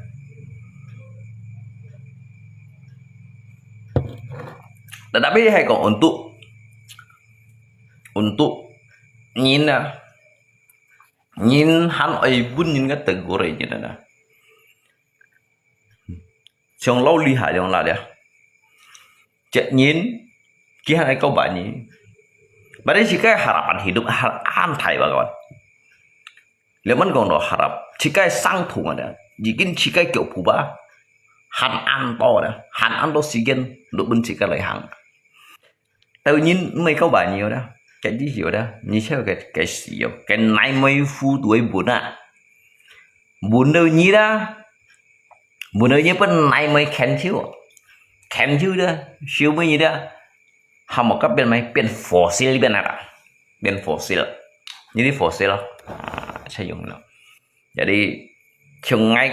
Tetapi hay còn untuk nhìn hắn ấy bún nhìn cái từ của rồi như thế nào trong lâu li hại trong là đấy chạy nhìn kia hai câu bạn nhỉ và đây chỉ cái harapan hidup an thai các bạn nếu mình còn đó harap chỉ cái sang thủ mà đấy chỉ cái kiểu phù ba hắn ăn to đấy hắn ăn to xí gen độ bên chỉ cái lấy hàng tự nhiên mấy câu bạn nhiều đó cái gì hiểu đó như sao cái gì cái này mấy phu tuổi buồn đâu nhí đó buồn đâu nhí bên này mấy khen chiếu đó siêu mấy gì đó hàm một cấp bên mấy bên fossil bên nào bên fossil như đi fossil sử dụng nó jadi chừng ngay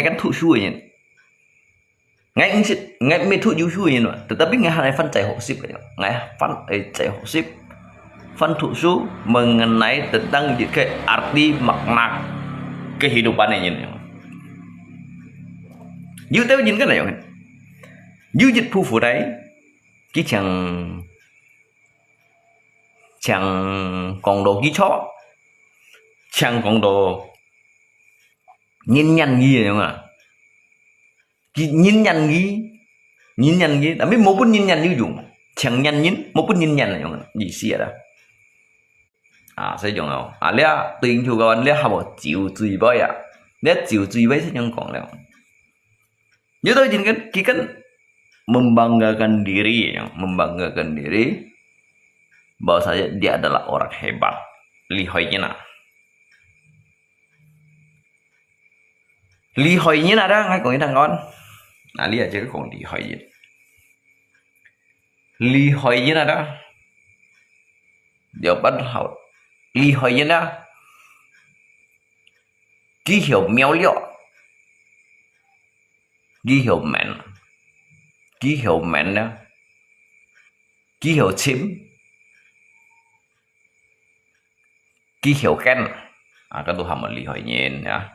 kan thụ suy nhỉ ngay mấy thụ du suy nhỉ mà tetapi ngay hai phân chạy hộ ship ngay phân chạy hộ ship phân thụ su mengenai tentang cái arti makna kehidupan ini như thế nhìn cái này như dịch phu đấy cái chẳng còn đồ ký chó chẳng còn đồ nhìn nhăn gì vậy mà nhìn nhăn gì đã biết một bút nhìn nhăn như dùng chẳng nhăn nhìn một bút nhìn nhăn này gì xia đó sẽ dùng nào lẽ tiền chủ các bạn lẽ học chịu truy bơi lẽ chịu truy bơi sẽ nhân còn nào như tôi nhìn cái membanggakan diri bahwa saja dia adalah orang hebat Lý Hoài Nhiên ada ngay còn thằng con Lý aja còn Lý Hoài Nhiên ada điều bắt đầu Lý Hoài Nhiên đó ký hiệu méo liệu ký hiệu mẹn đó ký hiệu chim ký hiệu ken kan tuh hamba Lý Hoài Nhiên ya.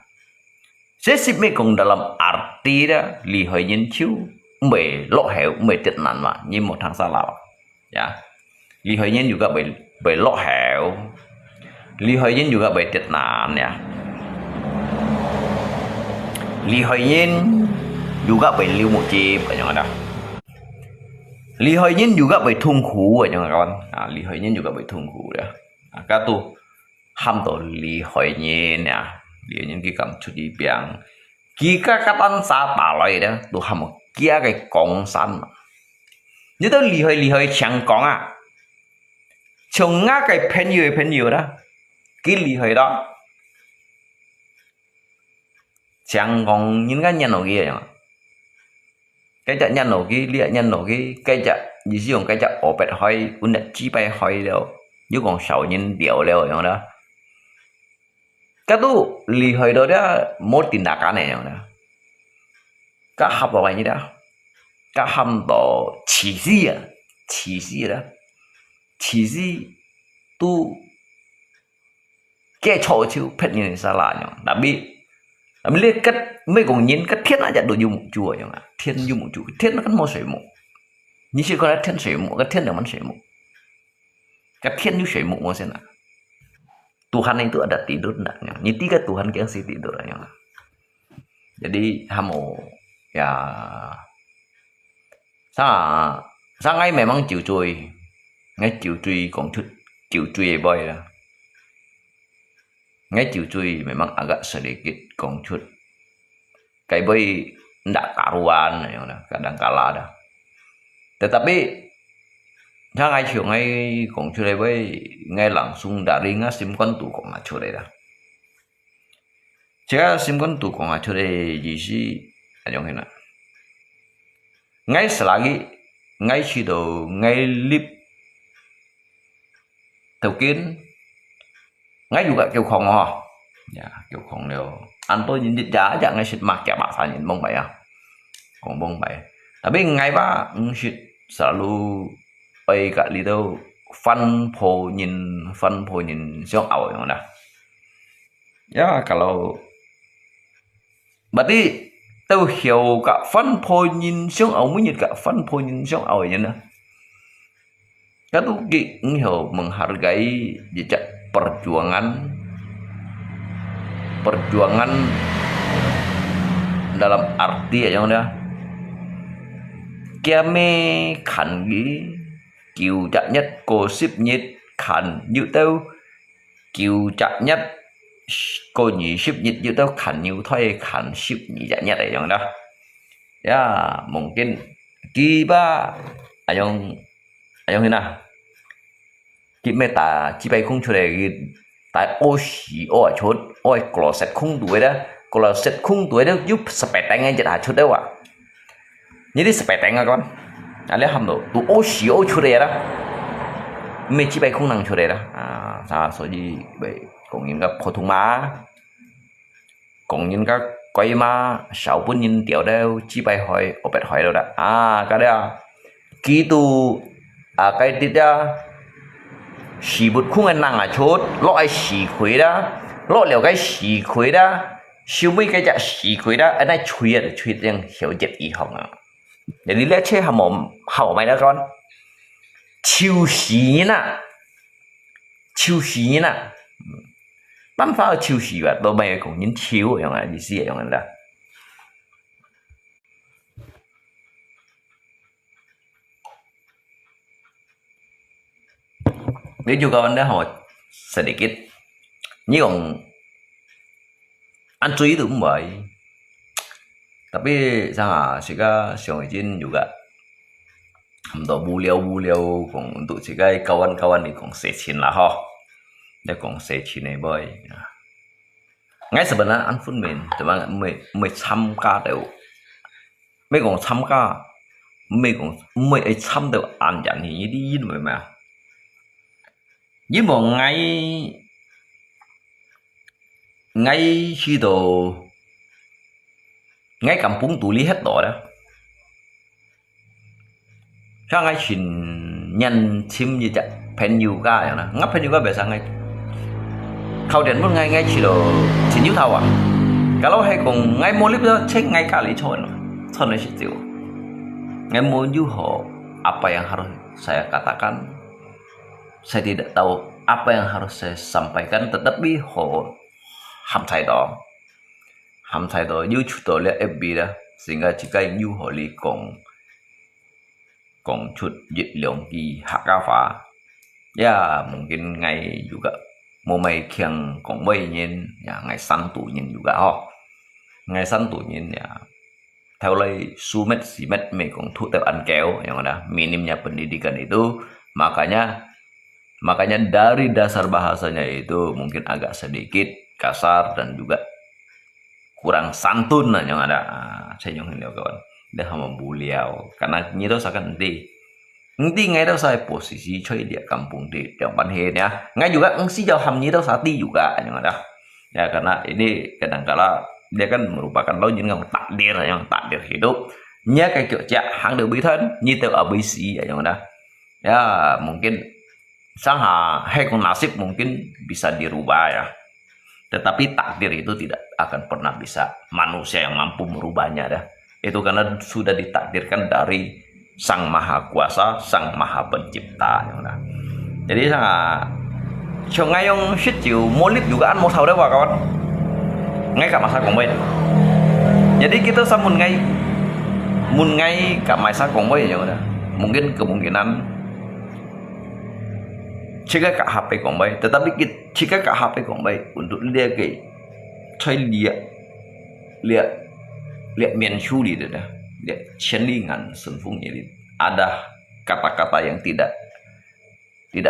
Sesip cùng dalam arti đó Lý Hoài Nhiên chiếu mày lộ hẻo mày tiện nạn mà như một thằng xa lào ya. Lý Hoài Nhiên juga bởi lộ hẻo Lý Hoài Nhiên juga bởi tiện nạn ya. Lý Hoài Nhiên juga bởi lưu một chim ở trong đó. Lý Hoài Nhiên juga bởi thung khú ở trong con Lý Hoài Nhiên juga bởi thung khú đó các tu ham tổ Lý Hoài Nhiên ya. Dia những cái cảm xúc gì biang kita katan sa taloi đó tu ham kia cái công san như tôi Lý Hoài chẳng có chồng ngã cái pen nhiều đó cái Lý Hoài đó chẳng còn những cái nhân nổi kia cái chợ nhân nổi kia liệt nhân nổi kia cái chợ gì dùng cái chợ ở bệt hỏi uốn đặt chi bay hỏi đâu chứ còn sầu nhân điệu đâuอย่างđó cái tu Lý Hoài đó một tin đặc này đó các học vào bài như đó các hàm đó chỉ gì đó chỉ gì tu Kayak cowok ciu pet ni salahnya. Tapi lihat kat mấy con nhìn cái thiên aja do jumuk chua yang thiên jumuk chua thiên kan mau semu. Ni sih kalau thiên semu, cái thiên yang mana semu. Cái thiên như semu mau sena. Tuhan itu ada tidur enggaknya. Ini tiga Tuhan yang sih tidur yang. Jadi hamo ya sangai memang chịu chui. Ngay chịu chui còn chút chịu chui boy lah. Ngay chịu chui memang agak sedikit kongcut. Kayak boy ndak karuan ya kadang kala dah. Tetapi jangan chiều ngay kongcut đây boy ngay langsung dari ngasimkan tu kong ngacu đây dah. Jika simkan tu kong ngacu đây jisi anjong hina. Ngay selagi ngay chido ngay lip đầu kiến ngay juga kêu khong ho ya kêu khong đều anh tôi nhìn giá chẳng ngay xịt mặt cả bạn phải nhìn bông bảy à còn bông bảy tapi ngay ba xịt selalu bay cả đi đâu fan po nhìn siang ảo yang ada ya kalau berarti tahu hiểu cả fan po nhìn siang ảo mới nhìn cả fan po nhìn siang ảo vậy nữa cái tu hiểu menghargai jejak perjuangan dalam arti yang dia kia me khẩn gi kiều chặt nhất cô ship nhất khẩn như tao kiều chặt nhất cô nhị ship nhất như tao khẩn như thôi khẩn ship nhị chặt nhất yang đó ya mungkin kiba ayong hina kita chỉ bay không cho này tại ô xí ô chốt ôi closet không đuổi đó closet không đuổi đó giúp spẹt tay ngay chật hạt chốt đâu à như thế spẹt tay ngay con lấy hầm đồ tụ ô xí ô chốt này đó mình chỉ bay không năng chốt này đó sao số gì vậy còn những cái phổ thông má còn những cái quay má 6 nhìn tiểu đâu chỉ bay hỏi ở bẹt hỏi đâu đó cái đó kỹ tu cái tiếp đó xì bút khung anh năng chốt lọ ai xì khuấy đó lọ liệu cái xì khuấy đó siêu mấy cái chả xì khuấy đó anh ấy chui tiếng hiểu chết ý học à để đi lấy chơi hầm mày đó con chiêu xì nè bắn pháo chiêu xì vậy tôi mày cũng nhìn chiêuอย่างไรgì gìอย่างไรNếu juga anda hỏi sedikit, nhưng anh chú ý cũng vậy. Tapi sangat jika siang izin juga, untuk beliau untuk jika kawan-kawan ni kong sechin lah ho, dia kong sechin ni boy. Ngay sebenarnya anh pun teman mấy trăm ca đều, mấy kong trăm ca, mấy trăm đều anh chẳng thì đi yên vậy mà. Với một ngay khi đồ ngay kampung tuli hết rồi đó sao ngay xin nhân chim gì chắc pen yoga vậy nè ngắp pen yoga về sang ngay khâu đến một ngay chỉ đồ chỉ nhiêu thầu à kalau hay cùng ngay mua clip đó check ngay cả lý chọn này sih tiêu ngay mau juho apa yang harus saya katakan. Saya tidak tahu apa yang harus saya sampaikan, tetapi ham thay đó như chúng tôi lihat FB đó, sehingga jika như họ li kong chút dịch lượng di hakafa, ya mungkin ngai juga mau mai kiang kong bay nyen, ya ngai santu nyen juga ngai santu nyen ya, theo lời sumet simet me kong thu teo an keo yang ada minimnya pendidikan itu, Makanya dari dasar bahasanya itu mungkin agak sedikit kasar dan juga kurang santun yang ada. Saya nyongin dia kawan. Dia hama beliau karena nyido sakan nanti ngay đâu saya posisi coy dia kampung di Banhen ya. Ngay juga ngsi jauh ham nyido sati juga yang ada. Ya karena ini kadangkala dia kan merupakan lo những yang takdir hidup. Nya kayak kiểu cak hang được bí thân như teu abisi yang ada. Ya mungkin Sangha, hai kong nasib mungkin bisa dirubah ya. Tetapi takdir itu tidak akan pernah bisa manusia yang mampu merubahnya dah. Itu karena sudah ditakdirkan dari Sang Maha Kuasa, Sang Maha Pencipta. Jadi ngayong situ molip juga mau tahu deh kawan. Ngay cả masa cũng vậy. Jadi kita mun ngay cả masa cũng vậy ya. Mungkin kemungkinan jika cả HP cũng vậy, tetapi jika cả HP cũng vậy untuk lihat cái chơi lihat mian suri itu dah, lihat cenderungan senfungnya itu. Ada kata-kata yang tidak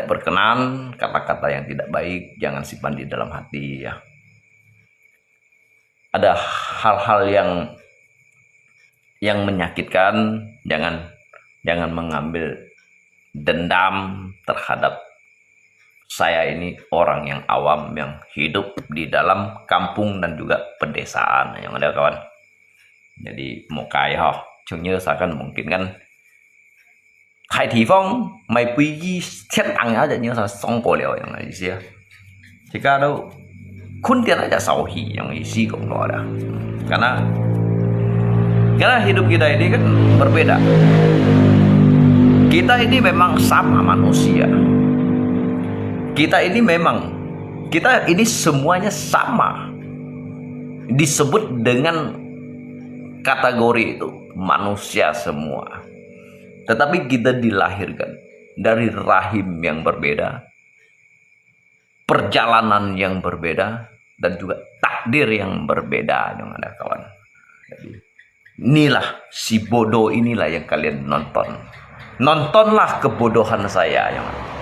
berkenan, kata-kata yang tidak baik, jangan simpan di dalam hati ya. Ada hal-hal yang menyakitkan, jangan mengambil dendam terhadap saya ini orang yang awam yang hidup di dalam kampung dan juga pedesaan yang ada kawan. Jadi một cái chung như seakan mungkin kan Hải Thị Phong mày quy y thiên tặng aja như là xong cổ liệu yang ý sih. Jika ada kuntian aja sauhi yang isi kok nggak ada. Karena hidup kita ini kan berbeda. Kita ini memang sama manusia. Kita ini semuanya sama. Disebut dengan kategori itu manusia semua. Tetapi kita dilahirkan dari rahim yang berbeda, perjalanan yang berbeda, dan juga takdir yang berbeda yang ada kawan. Jadi, inilah si bodoh inilah yang kalian nonton. Nontonlah kebodohan saya yang ada.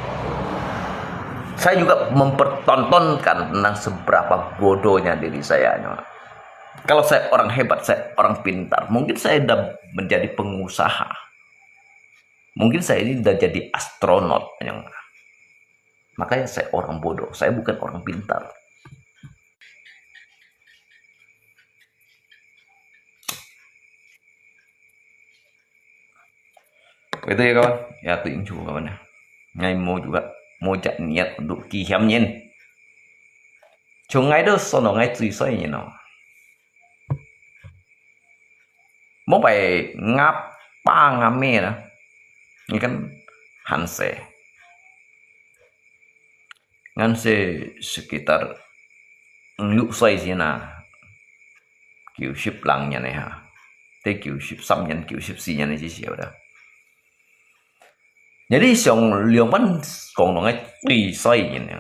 Saya juga mempertontonkan tentang seberapa bodohnya diri saya. Kalau saya orang hebat, saya orang pintar, mungkin saya sudah menjadi pengusaha. Mungkin saya ini sudah jadi astronot. Makanya saya orang bodoh, saya bukan orang pintar. Itu ya kawan, ya tuyển chủ kawan ya. Ngày mau chạy niat untuk kiam nyen. Chung ngay đó sau đó ngay tùy xoay nhìn nó. Mau phải ngáp pa ngame đó. Ini kan Hanse sekitar ngự xoay gì na kiểu ship lăng nhà này ha. Thế kiểu ship xăm nhân kiểu ship xì nhà này gì đó. Jadi Liang Pan ngomongnya tùy xoay ini.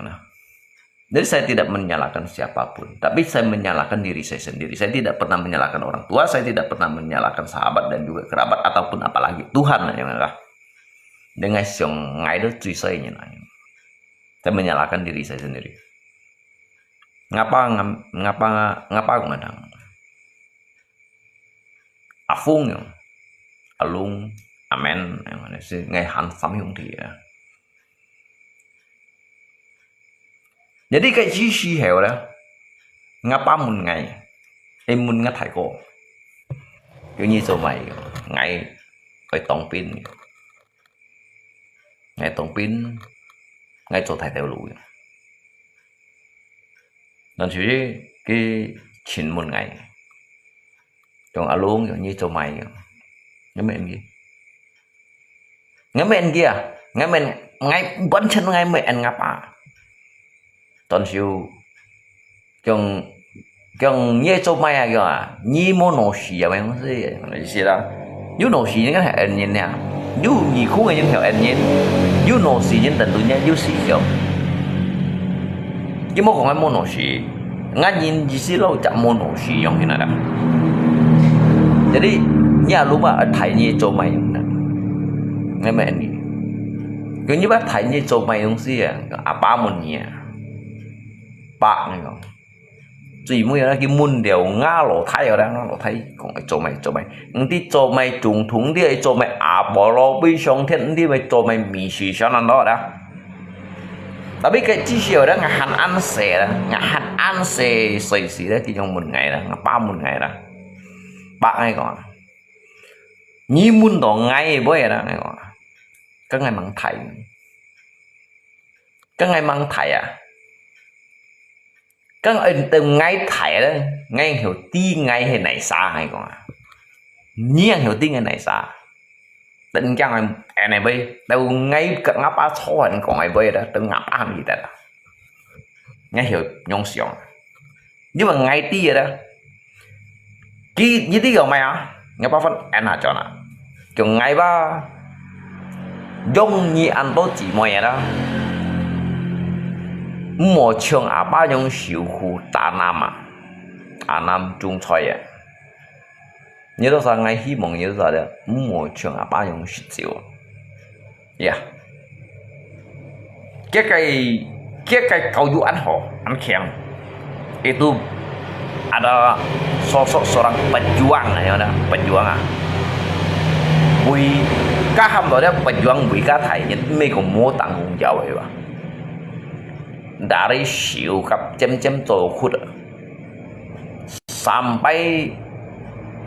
Jadi saya tidak menyalahkan siapapun, tapi saya menyalahkan diri saya sendiri. Saya tidak pernah menyalahkan orang tua, saya tidak pernah menyalahkan sahabat dan juga kerabat ataupun apalagi Tuhan yang ada. Dengan siang ngai itu tùy xoay ini. Saya menyalahkan diri saya sendiri. Ngapa aku ngadang? Afung yang alung amen yang mana sih ngay han sam yung thì jadi cái chi heo đó ngapa mun ngày em mun ngắt thải cô kiểu như số mày ngày cái tổng pin ngày tổng pin ngày chỗ thải theo lùi nên chỉ cái chín mun ngày trong alung kiểu như số mày nhớ mẹ gì ngamen kia ngamen ngay vẫn chân ngay mẹ ngapa tuần siêu trong nhé cho mày à nhí mô nổ xì à mày không gì gì đó nếu nổ xì những cái hệ nhìn nè nếu gì khung người những hệ nhìn nếu nổ xì những tận tụi nhé nếu xì kiểu chứ mô còn ai mô nổ xì ngay nhìn gì xí lâu chậm mô nổ xì giống như này đó jadi nhà lúc mà ở thầy nhé cho mày ngay mẹ đi cứ như bác thấy như chỗ mày không gì à ba một nhà bạc này không chỉ mới là cái môn đều ngã lỗ thay ở đang lỗ thay còn cái chỗ mày những tí chỗ mày trùng thúng đi chỗ mày bỏ lỗ bi xong thiên đi mày chỗ mày mì xì cho nó đó đã tapi cái chi xìu đó ngã hành ăn xè xì xì đó chỉ trong một ngày đó ngã ba một ngày đó bạc này còn như môn đó ngay bữa đó này còn các ngài mang thầy à các anh từ ngay thải đó ngay hiểu ti ngay hay này xa hay còn nhiên hiểu ti ngay này xa định cho anh này bây đâu ngay cận ngáp á số anh còn ai bây đó tự ngáp ăn gì đó ngay hiểu nhông xiong nhưng mà ngay ti vậy đó như tí rồi mày à nghe ba phân anh à cho nè kiểu ngay ba giống như anh tôi chỉ mày đó một trường à ba giống siêu khu ta nam à nam trung thoại à nhớ đó sao ngay hy vọng nhớ ra đó một trường à ba giống siêu yeah cái kau ju an ho an keng itu ada sosok seorang pejuang ya ada pejuang vì các hàm đó là pejuang vì các thầy những mấy cũng mua tanggung jawab ya dari siu kap cem to khut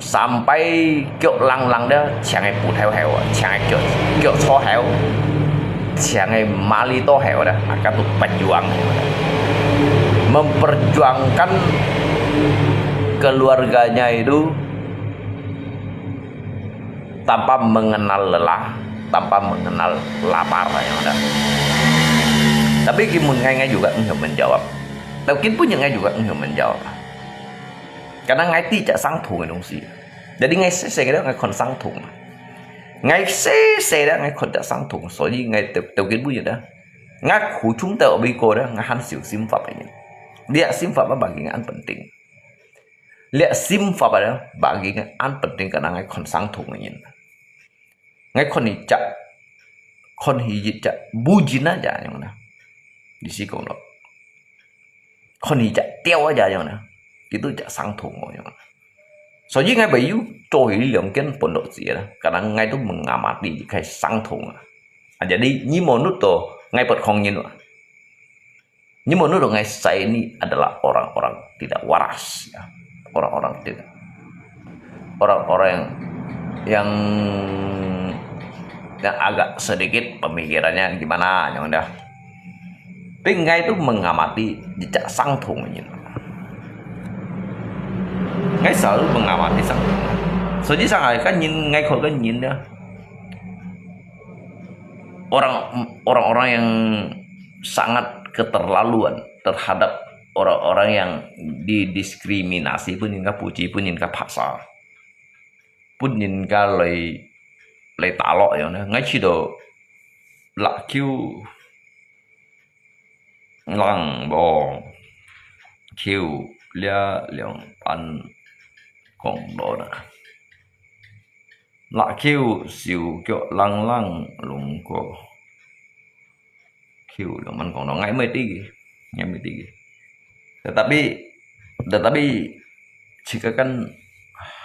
sampai kiểu lang đó chẳng ai bù theo heo chẳng ai kiểu cho heo chẳng ai mali to heo đó akan tuh pejuang memperjuangkan keluarganya itu tanpa mengenal lelah, tanpa mengenal lapar yang ada. Tapi Kimun ngay juga enggak menjawab. Mungkin pun ngay juga enggak menjawab. Karena ngay tidak sangtung cái东西. Jadi ngay sẽ đó ngay còn sangtung. Ngay sẽ đó ngay còn tidak sangtung. So以ngay đầu kiến pun đó. Ngay khu chúng ta ở bên cô đó ngay han xỉu sim pháp này. Dia sim pháp bagi ngay an penting. Lihat sim pháp đó bagi ngay an penting karena ngay còn sangtung này. Ngay kon hijit bujin aja yang mana di sikong lo kon hijat teo aja yang mana itu jak sangtung yang mana soalnya ngay bayu trôi lượng cái pondok gì đó karena ngay itu mengamati kayak sangtung jadi nyimonut tuh ngay perkongin nyimonut tuh ngay saya ini adalah orang-orang tidak waras ya. Orang-orang yang agak sedikit pemikirannya gimana yang udah tapi ngay itu mengamati jejak sangtung gitu ngay selalu mengamati sangtung jadi sangat kan ngay kalau kan nhìn đó orang-orang yang sangat keterlaluan terhadap orang-orang yang didiskriminasi pun nhìn ka puji pun nhìn ka pasal pun nhìn ka lấy tả lọ vậy nè ngay khi đó lạ kêu lăng bò kêu lia lượng ăn còn đó nè lạ kêu siêu kiểu lăng lùng cô kêu lượng ăn còn đó ngay mấy tí tetapi jika kan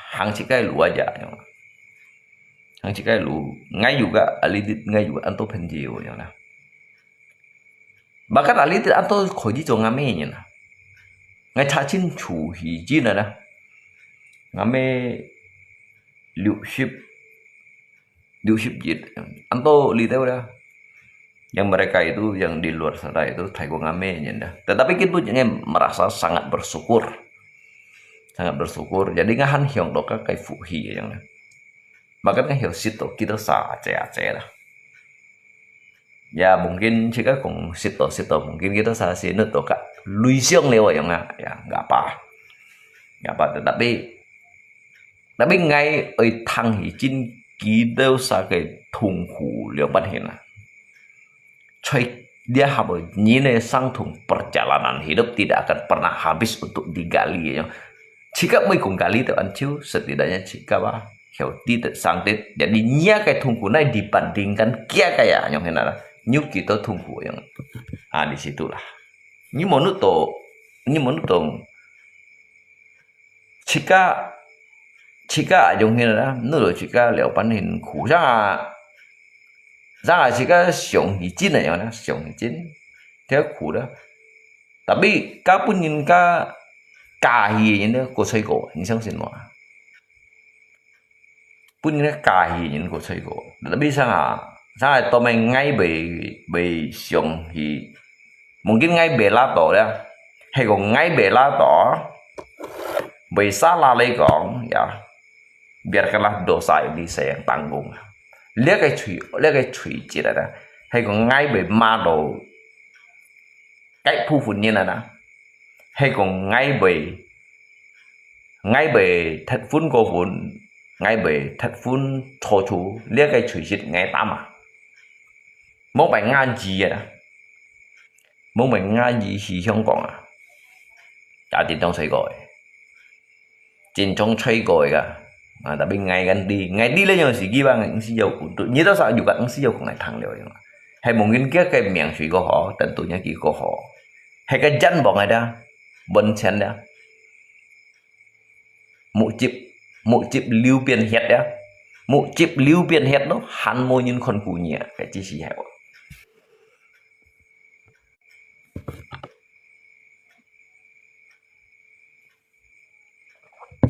hang jika lu aja yang jika lu ngay juga alidit ngay juga anto penjio ya lah bahkan alidit anto koji jo ngame nya na ngay chachin chu hi ji na ngame liu ship jit anto li tahu dah yang mereka itu yang di luar sana itu thaigo ngame nya dah tetapi kita merasa sangat bersyukur jadi ngahan hyong doka kai fuhi yang bahkan kan hiểu situ kita sa aceh lah ya mungkin jika kong situ mungkin kita sa sini tuh kak luisyong lewat yang ya nggak apa tetapi ngay ở thang hijin kita sa cái thùng khủ liều ban hiền coy dia harus nilai sangtung perjalanan hidup tidak akan pernah habis untuk digali ya jika mới cùng gali tuh anciu setidaknya jika hiểu tidak sangtit jadi nya cái thungku này dibandingkan kia kayak yang henara nyuk kita thungku yang disitulah ini menurut jika yang henara nuru jika leo panin khu ra jika xiong hijin này yang xiong hijin theo khu đó tapi các pun nhìn ka hi ini ko sei ko ni sang sin mo pun cái cài những của thầy cổ đã biết sao tụi mình ngay bị xiong thì mungkin ngay bị lá tổ đó hay còn ngay bể la tỏ vì salah lấy gọn ya biarkanlah dosa ini saya yang tanggung lihat cái chủy chỉ là hay còn ngay bể ma đồ cách phu phụ như là hay còn ngay bể thật phun cô phun ngay bể thật phun thổ chú liếc cái chửi chết ngay tám à mỗi bài ngang gì à mỗi bài ngang gì thì không còn à cả tiền trong sấy gọi tiền trong chơi gọi cả mà tại bên ngày đi lên nhiều gì kia bằng những dầu của tự nhiên đó sao juga những dầu của này thằng đều hay một nghiên cứu cái miệng suy của họ tận tụi nhà kỳ của họ hay cái chân bọn này đó bên chân đó một chip lưu biên hết đó một chip lưu biên hết đó hắn môi những con cú nhẹ cái chi xì hẹp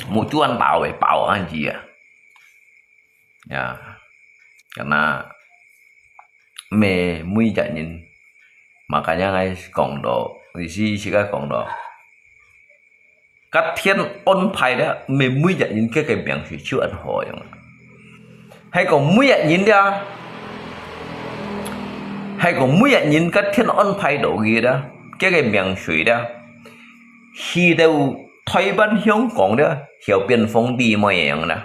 một chú ăn bảo về bảo ăn gì à ya karena me muy janyin makanya guys kongdo isi sika kongdo các thiên ôn phải đó mình mới nhận những cái miệng thủy chưa ăn hỏi hay còn mới nhận những đó hay còn mới nhận những các thiên ôn phải đồ gì đó cái miệng thủy đó khi đâu thay ban hiếu còn đó hiểu biên phong đi mọiอย่างđó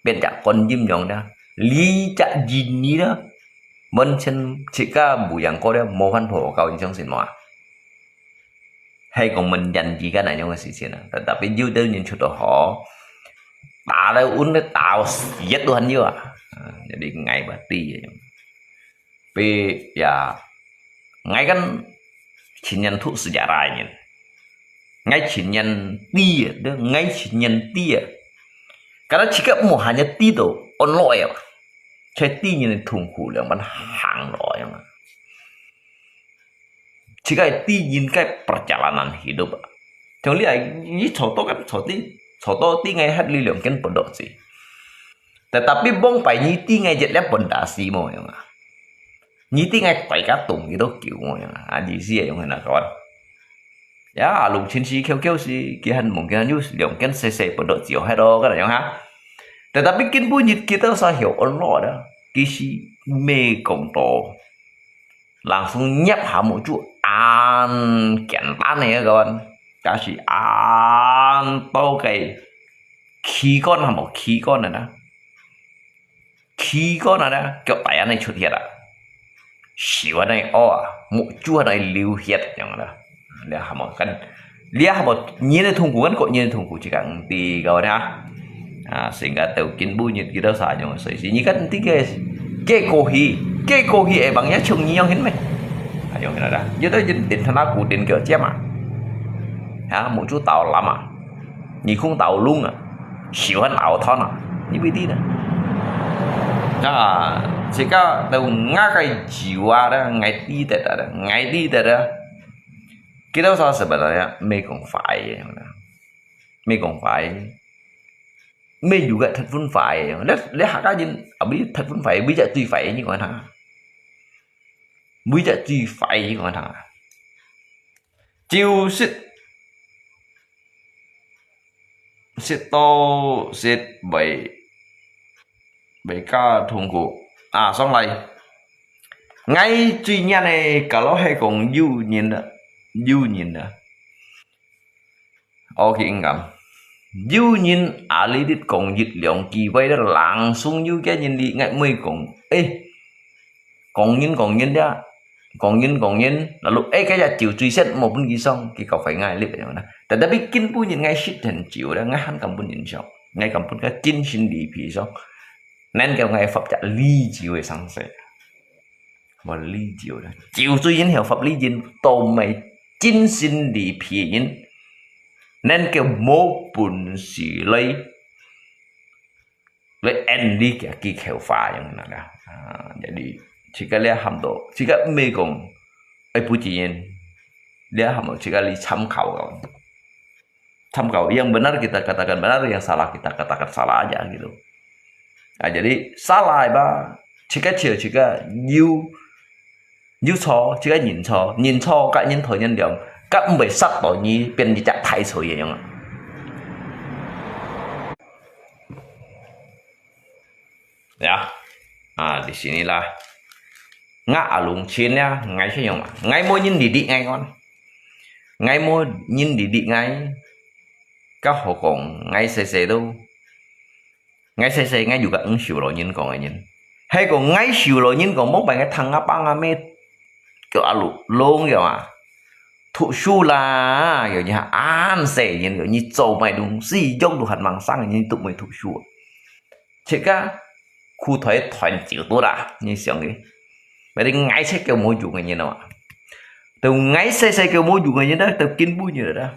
biên chặt con chim nhọn đó lý chặt gì đó bên trên chỉ có bùi dạng có đó một phần phổ cầu trong sinh hoạt hay còn mình dành gì cái này trong cái sự kiện này tại vì dư tư nhìn cho tụi họ tạo ra uống nó tạo rất đồ hành chưa jadi ngày bà ti vì ya ngay cái chỉ nhận thuốc sự giả rai nhìn ngay chỉ nhận ti đó ngay chỉ nhận ti cái đó chỉ có một hai nhận ti đồ on loại à chơi ti như này thùng khủ là bán hàng loại mà jika ingin kayak perjalanan hidup, jangan lihat ini contoh kan contoh tinggal hat lihat kan pondok sih, tetapi bong pai ni tinggal jadi pondasi mau yang, ni tinggal pai katung gitu kiểu mau yang, aji sih yang mana kawan, ya lùng chín si kêu si kian mungkin aja lihat kan sese pondok jauh hado kan yang ha, tetapi kin bunyi kita usah hiểu Allah dah, kisi me contoh langsung nhập hả một chút an kiện tan này các bạn cả chỉ an bao cái khí con là một khí con này đó khí con này đó kiểu tại anh này xuất hiện à xíu này một chút này lưu hiệnอย่างđó để hả một căn lia một như này thùng cuốn cội như thùng cuốn chỉ cần tì rồi đó sehingga tahu kin bunyi kita saja yang saya sini kan tiga cái cô hi bằng nhá chung nhau hết mày ayo cái đó như đó điện thằng nào cũng điện kiểu chém à một chú tàu lắm à nhị không tàu luôn à xíu hơn ảo thon à như vậy đi đó chỉ có đầu ngã cái chiều đó ngày đi đó kita sao sebenarnya me còn phải me juga thật pun phải lấy hạt cái gì ở biết thật pun phải bây giờ tùy phải như vậy thằng bây giờ tùy phải như vậy thằng chiêu xịt to xịt bảy ca thùng cụ xong này ngay duy nhất này cả nó hay còn du nhìn đó ok ngầm du nhìn lý đít còn dịch lượng kỳ vây đó lặng xuống như cái nhìn đi ngay mới còn còn nhìn đó còn nhìn là lúc ấy cái là chịu truy xét một bên gì xong thì cậu phải ngay liếc đó tại đã biết kinh bù nhìn ngay shit thành chịu đó ngay hắn cầm bù nhìn xong ngay cầm bù cái kinh xin đi phì xong nên kêu ngay pháp trả ly chịu về sang sẽ mà ly chịu đó chịu truy nhìn hiểu pháp lý nhìn tô mày kinh xin đi phì nhìn nên kêu mô bùn xì lấy en đi kìa kỳ khéo phá yang mana dah jadi jika lihat hamdo jika megong pujian lihat hamdo jika li tham khảo yang benar kita katakan benar yang salah kita katakan salah aja gitu jadi salah ba jika you cho jika nhìn cho cả nhìn thổi nhân điểm các ông bị sắp tội như bên đi chặt thay sủi vậy không ya di sinilah ngã alung chín nha ngay thế không ngay mua nhìn đi ngay con ngay mua nhìn đi ngay các hộ còn ngay xe đâu ngay xe ngay juga ứng xử rồi nhìn còn nhìn hay còn ngay xử rồi nhìn còn một bài cái thằng apa ngame kiểu alu luôn rồi mà thụ su là kiểu như an xe nhìn kiểu như trâu mày đúng gì giống đồ hạt măng sang như tụi mày thụ su chỉ cả khu thuế toàn chịu tốt à như xem cái vậy thì ngay sẽ kêu mỗi chủ người như nào từ ngay sẽ kêu mỗi chủ người như đó từ kinh bui như đó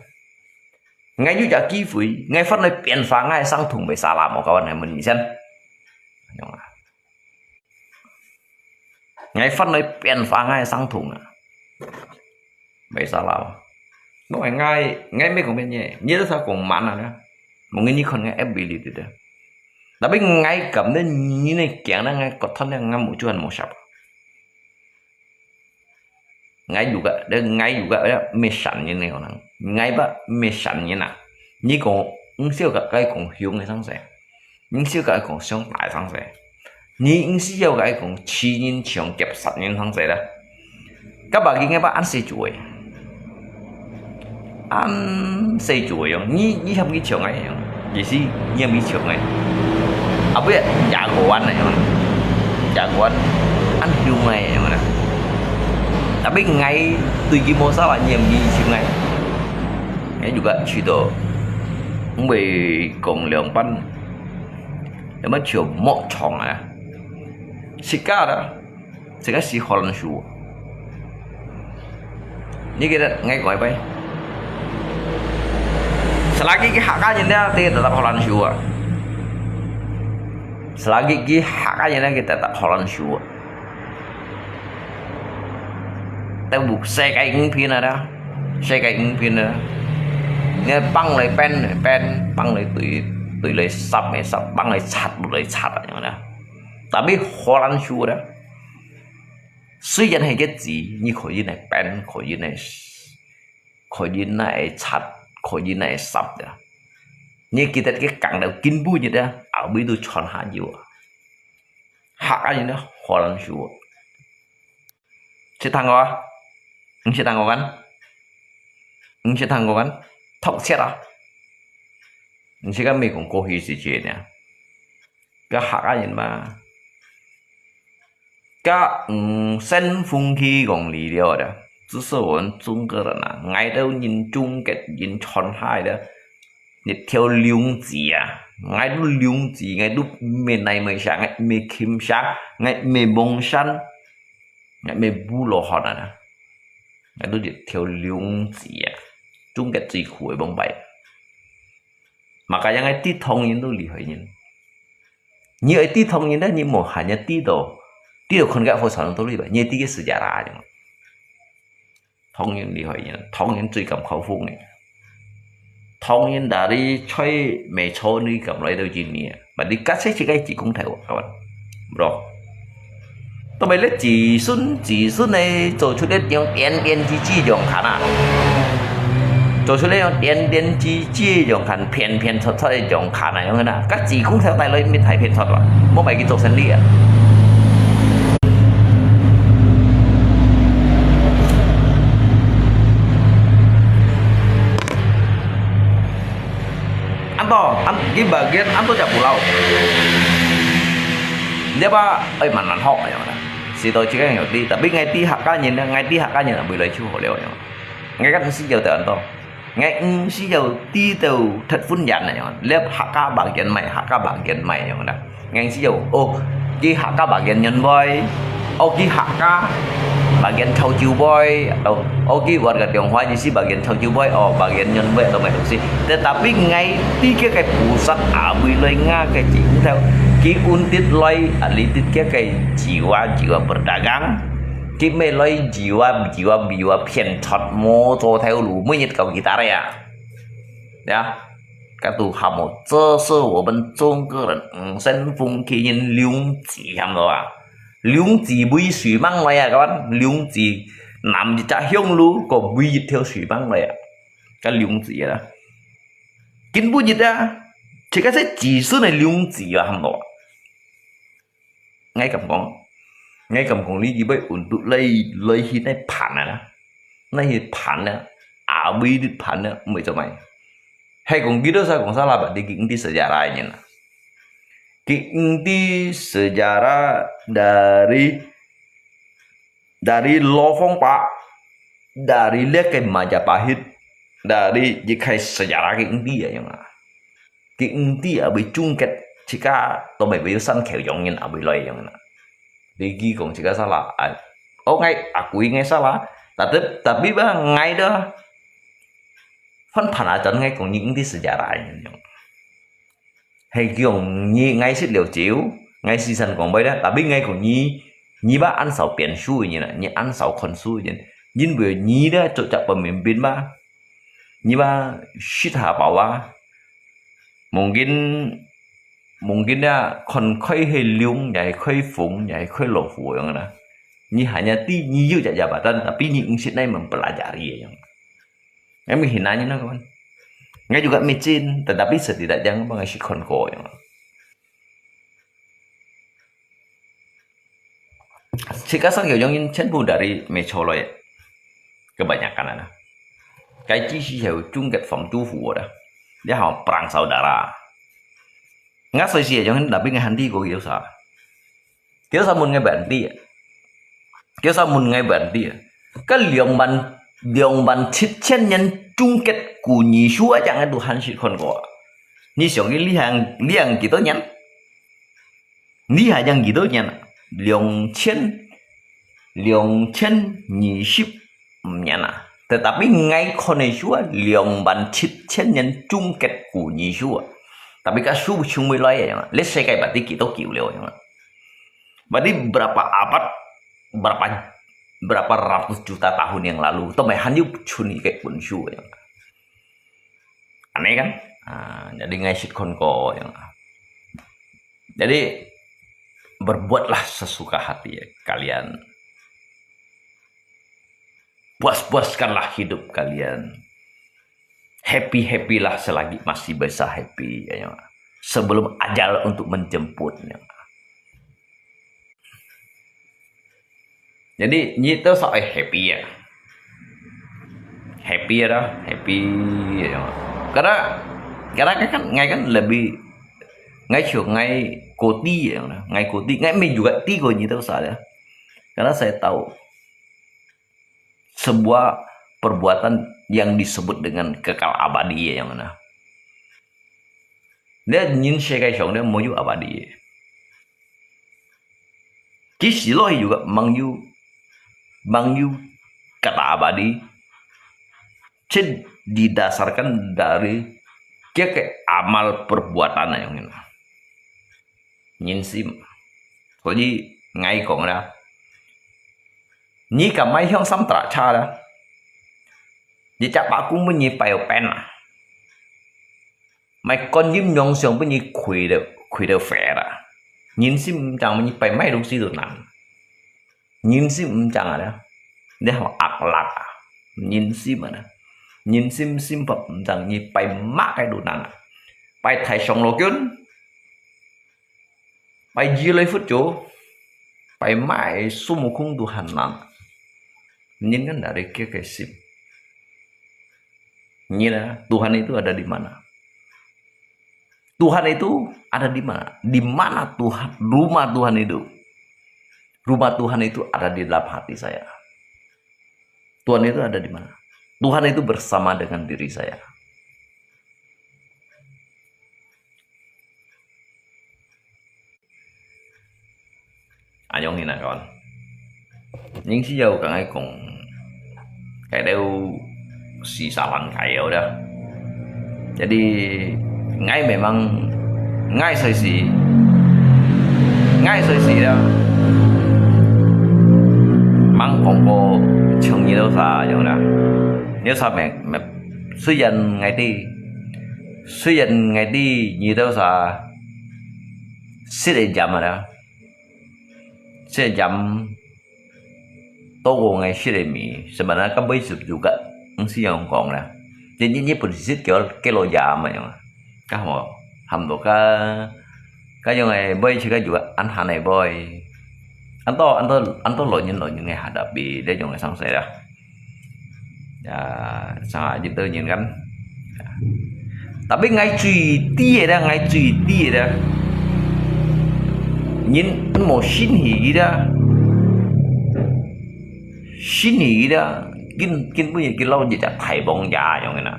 ngay như trả chi phí ngay phát này biển phá ngay sang thùng về xả làm một cái này mình xem ngay phát này biển phá ngay sang thùng về xả làm nó phải ngay mấy con bên nhẹ như sao còn mặn à một cái như con ngay ability đó tapi ngay cầm đến như này kéo nó ngay cột thân đang ngâm một chuan một sập ngay juga đó mê sẵn như này còn ngay ba mê sẵn như nào như còn những siêu cả cái còn hiếu người sáng sẻ những siêu cái còn sống lại sáng sẻ những siêu cái còn chi nhân trường kẹp sẵn nhân sáng sẻ đó các bạn nghe ba ăn xì chuối không như không cái trường này gì gì như cái trường này à biết chả của anh này mà chả của anh hiếu này mà tapi ngay tùy cái mô sao là nhiều gì chuyện này ngay juga cerita bị cùng lượng pan để mất chiều một chồng à sika đó sika si Holland shoe như cái đó ngay gọi bay selagi cái hak aja dia tetap Holland shoe selagi cái hak aja kita tetap Holland shoe tao buộc xe cái ứng phiên này đó xe cái ứng phiên này nghe băng lại pen băng lại tùy lại sập băng lại chặt như thế nào tapi Holland shoe đó suy dân hay cái gì như khỏi gì này pen khỏi gì này chặt khỏi gì này sập đó như kita cái cẳng đầu kinh bui như thế ở bên tôi chọn hạ nhiều hạ gì đó Holland shoe sẽ thằng nào ứng sẽ thằng con thọc xét à ứng sẽ cái mình cũng cố hiểu sự chuyện nè cái hạ cái gì mà cái sinh phong khí còn lý liệu đó chỉ là mình Trung Quốc人啊ngay đâu nhìn chung cái nhìn chọn hai đó你theo lương gì à ngay đâu lương gì ngay đâu miền này miền sáng ngay miền kim sáng ngay miền bông san ngay miền bù lô họ nè ngay đâu theo lương gì à chung cái gì khối bông bay mà cái ngay tí thông nhìn đâu lý hỏi nhìn như ấy tí thông nhìn đó như một hạt như tí đồ con gái phổ sản tôi lý vậy như tí cái sự giả ra chứ thông nhìn lý hỏi nhìn thông nhìn truy cầm khẩu phụng này thông nhiên đã đi chơi mẹ cho đi cầm lại đâu gì nè mà đi cắt xét cái chỉ cũng theo các bạn rồi tôi bây giờ chỉ xuân này做出来用电机器用看啊做出来用電機器用看片出來用看啊用cái nào các chỉ cũng theo tay lấy mình thấy片出rồi mỗi bài cái做sinh lý à ăn cái bagian ăn tuh jak pulau dia ba mana họ ya si tôi chỉ cái hiểu đi tapi ngay ti hak nhìn là bị lấy chú hộ liệu ngay cái si dầu tận to ngay si dầu ti tàu thật phun dàn này lép hak bagian mày yang đó ngay si dầu ô cái hak bagian nhân boy ô cái hak bagian thau chiu boy atau oke warga Tionghoa di sini bagian thau chiu boy bagian nhân boy atau macam sih tetapi ngay cái pusat abui loi nga cái chỉ cũng theo cái untit loi alitit cái jiwa berdagang cái me loi jiwa pian chot moto theo lũ mới nhiệt cầu guitar ya các tu học một这是我们中国人身风气人流子ham rồi à lũng gì bùi suy măng này à các bạn lũng gì nằm thì cha hiông lu có vi dịch theo suy băng này cái liung gì đó kinh bu dịch ra chỉ cái chỉ số này liung gì à hàm đó ngay cầm con lý gì vậy ổn tụ lấy khi này phản này thì phản này à bi đi phản này mới cho mày hay còn gitu saya còn salah berarti inti sejarahnya inti sejarah dari Lovong Pak, dari lihat ke Majapahit, dari jika sejarah ke inti ya yang ke inti abi cungket jika to mấy bây san khéo dòng nhân abi loy yang đi ghi còn jika salah ngay akui ngay salah tapi bang ngay đó phân phản aja ngay còn những inti sejarah yang hay kiểu như ngay xích liều chiếu ngay si sân còn bây đó tapi ngay còn như ba ăn sáu biển suy như này như ăn sáu con suy như nhưng vừa như đó chỗ chặt pemimpin ba như ba shit hà bảo ba mungkin ya kon khơi hay liung nhảy khơi phụng nhảy khơi lộ phủ yang đó như hanya ti như juga jabatan tapi những shit này mempelajari yang em hinanya nó kawan ngay juga micin tetapi setidaknya mengasih konko yang jika sang yang cenderung dari Mecholo ya kebanyakan ada cái chi hiểu chung kết phòng tu phủ đó dia họ perang saudara ngắt soi sih yang tapi ngay handi của kiểu sao muốn ngay bản ti cái liang ban chít chen nhân chung kết của nhị chúa chẳng ai đủ hành sự con của như sống cái liang gì đó nhắn lý hải chẳng gì đó nhắn liang chen nhị ship nhắn tetapi ngay con này chúa liang ban chít chen nhân chung kết của nhị chúa tapi kan subuh chung mới nói vậy mà let's say kayak berarti kita kilo ya berarti berapa ratus juta tahun yang lalu hanya cuni kayak bunshu ya. Aneh kan? Jadi ngaisit konko yang jadi berbuatlah sesuka hati ya kalian, puaskanlah hidup kalian, happy lah selagi masih bisa happy ya. Sebelum ajal untuk menjemputnya. Jadi itu soal happy ya karena kan lebih ngay trường ngay cổ ti ngay mình juga ti của như itu saya karena saya tahu sebuah perbuatan yang disebut dengan kekal abadi ya yang mana dia nhìn xe cái sống dia menuju abadi kisi loh juga Bangyu kata abadi didasarkan dari kayak amal perbuatan yang ini nyinsim jadi ngay còn ra ni cả mấy형 xăm trả cha đó vậy chắc bà cũng mới nhị bèo pen mày con nhím nhong xong với nhị quỳ được phè đó nhìn sim chẳng nhị bèo mấy đúng xí được nặng nhìn sim chẳng là để họ ác lạc nhìn sim phật chẳng nhị bèo mắc cái đủ nặng bèo thay xong lô kiến bèo dì lấy phút chỗ bèo mãi số một khung đủ hẳn nặng nhìn kan dari kia sim Nyira, Tuhan itu ada di mana? Tuhan itu ada di mana? Di mana Tuhan, rumah Tuhan itu? Rumah Tuhan itu ada di dalam hati saya. Tuhan itu ada di mana? Tuhan itu bersama dengan diri saya. Anyong hina kawan. Nhưng si dâu càng ai cùng cái đều si salan kayo dah. Jadi ngai memang ngai sesi dah. Mang kongko chung như đâu sa giống dah. Nếu sao mẹ suy dần ngày đi như đâu sa sẽ để chậm rồi đó. Sẽ chậm toko ngai siremi sebenarnya kan besok juga si yang kong lah jadi ini posisi kelo jam ya kah mau hamdo ka yang ngai boy juga juga hanai boy anto lo nhìn ngai hadapi dia yang ngai sang saya dah ya sangat gitu nhìn kan tapi ngai cuy tie dah nhìn mau xin hỉ dah kin punya lau jadi thai bong ya yang na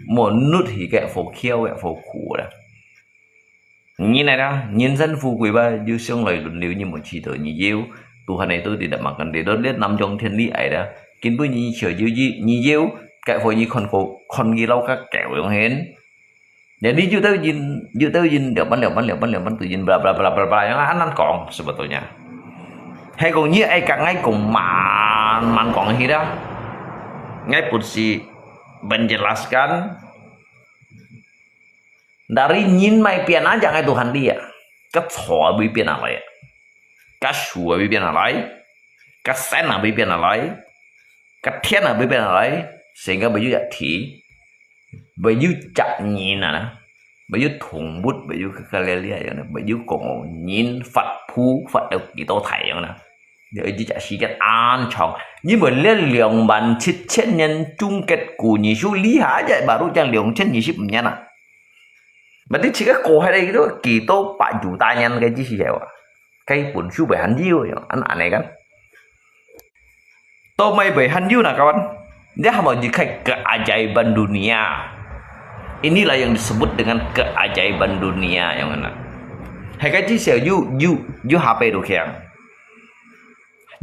mau nút hỉ cái phổ khiêu cái phổ khủ dah nhìn này đó nhìn dân phù quý ba như xương lời luận liu như một chỉ tử như yêu Tuhan itu tidak makan dia lihat nam jong thiên lý ấy đó kin punya như sửa như yêu cái phổ như con ghi lau các kẹo yang hen jadi juta jin lepan tu jin bla bla yang anan kong sebetulnya. Hay còn như ai cả ngay cùng man kong hi dah. Ngay pun si menjelaskan dari nhìn mai pian aja ngay Tuhan dia. Cái thọ bị pian alai. Cái sủa bị pian alai. Cái sen bị pian alai. Cái thiên bị pian alai sehingga baju ya thi baju cak nhìn à baju thùng bút baju kekalelia yang baju cổ nhìn Phật phú Phật được kỳ tô thầy yang nè để chỉ chả xí cái an chong nhưng mà liên lượng bản chít chết nhân chung kết của nhị số lý há vậy bàรู้จังlượng chết nhị ship nhá nè mà tí chỉ cái cổ hay đây đó kỳ tô bạn chủ tài nhân cái gì vậy cái cuốn书về hắn diêu anh này kan tô mày về hắn diêu nè kawan dia mau jika keajaiban dunia. Inilah yang disebut dengan keajaiban dunia yang mana. Hay cái chia sẻ you HP đồ khéo.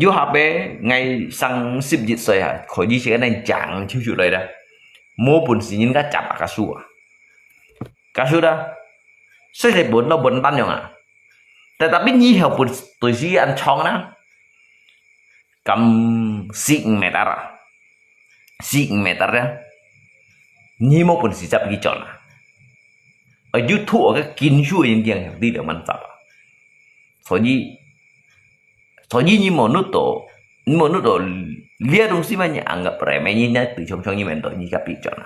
You HP ngày sang ship dịch rồi hả? Khỏi chia sẻ này chẳng chịu chịu đây đó. Mua bún xí nhìn cái chạp cá su à. Cá su đó. Sẽ thấy bún nó bún tan nhung à. Tetapi nyi học bún tôi xí ăn chong đó. Cầm xịn meter à. Xịn meter đó. Nhi mau pun si cap gi chon ở YouTube cái kinh suy những tiếng đi được man tập so nhi mau nút tổ lia dong si mà anggap remeh nhi na từ trong nhi men tổ nhi cap gi chon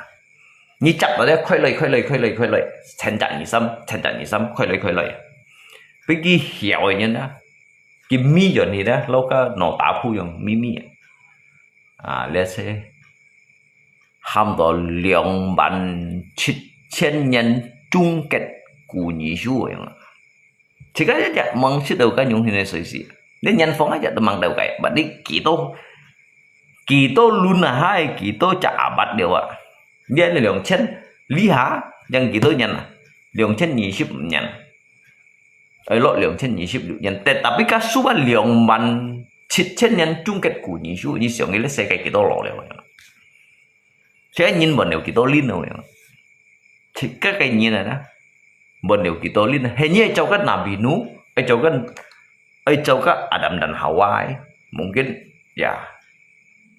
nhi chap ở đây khơi lời chân chặt nhị sâm khơi lời với cái hiểu như đó cái mi giờ này đó lâu cả nọ tả phu dùng mi let's say ham đó lượng bản 7,000 nhân chung kết của nhị số vậy chỉ cái chắc mong sẽ đầu cái nhung này sợi xì đến nhân phong chắc mang đầu cái bạn đi kỳ tô luôn là hai kỳ tô trả bắt điều ạ đây là lượng chân lý há nhưng kỳ tô nhân lượng chân nhị ship nhân ở lộ lượng chân nhị ship nhân tapi các số bản lượng bản 7,000 nhân chung kết của nhị số như kiểu là sẽ cái kỳ tô lộ đều sẽ nhìn bọn đều kỳ tô linh rồi thì các cái nhìn này đó bọn đều kỳ tô linh hình như trong các nabi nu trong các Adam dan Hawa ấy mungkin ya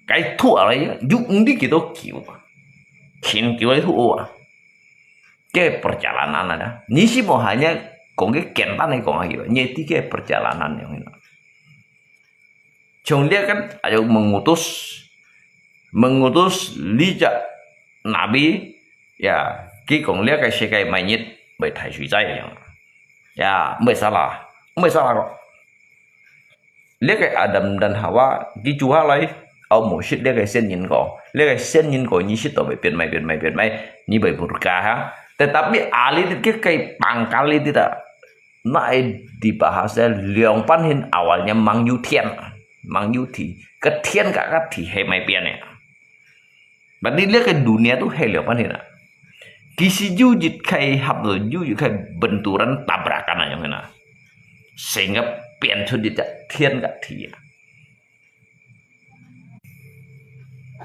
cái thua ấy giúp đi kỳ tô kiểu khiến kiểu ấy thua cái perjalanan ada ni sih mau hanya kong cái kentan này kong gitu nyeti cái perjalanan yang ini trong dia kan ada mengutus Lijak Nabi ya khi còn lihat cái世界mai nhất bởi thầy suy trái ya mới salah kok lihat cái Adam dan Hawa cái Chúa lấy ông một shit lihat cái sen nhìn có như shit bởi biến mày như bởi burka ha tetapi ahli cái pangkal itu tidak naik dibahasnya Liang Panhin awalnya Mang Yu thì cái thiên cả các thì hay mày biến này berarti lihat ke dunia tuh heliupan ini. Kisi jujit kai habdo jujit kai benturan tabrakan aja mana. Sehingga pian tidak thiên gak thia.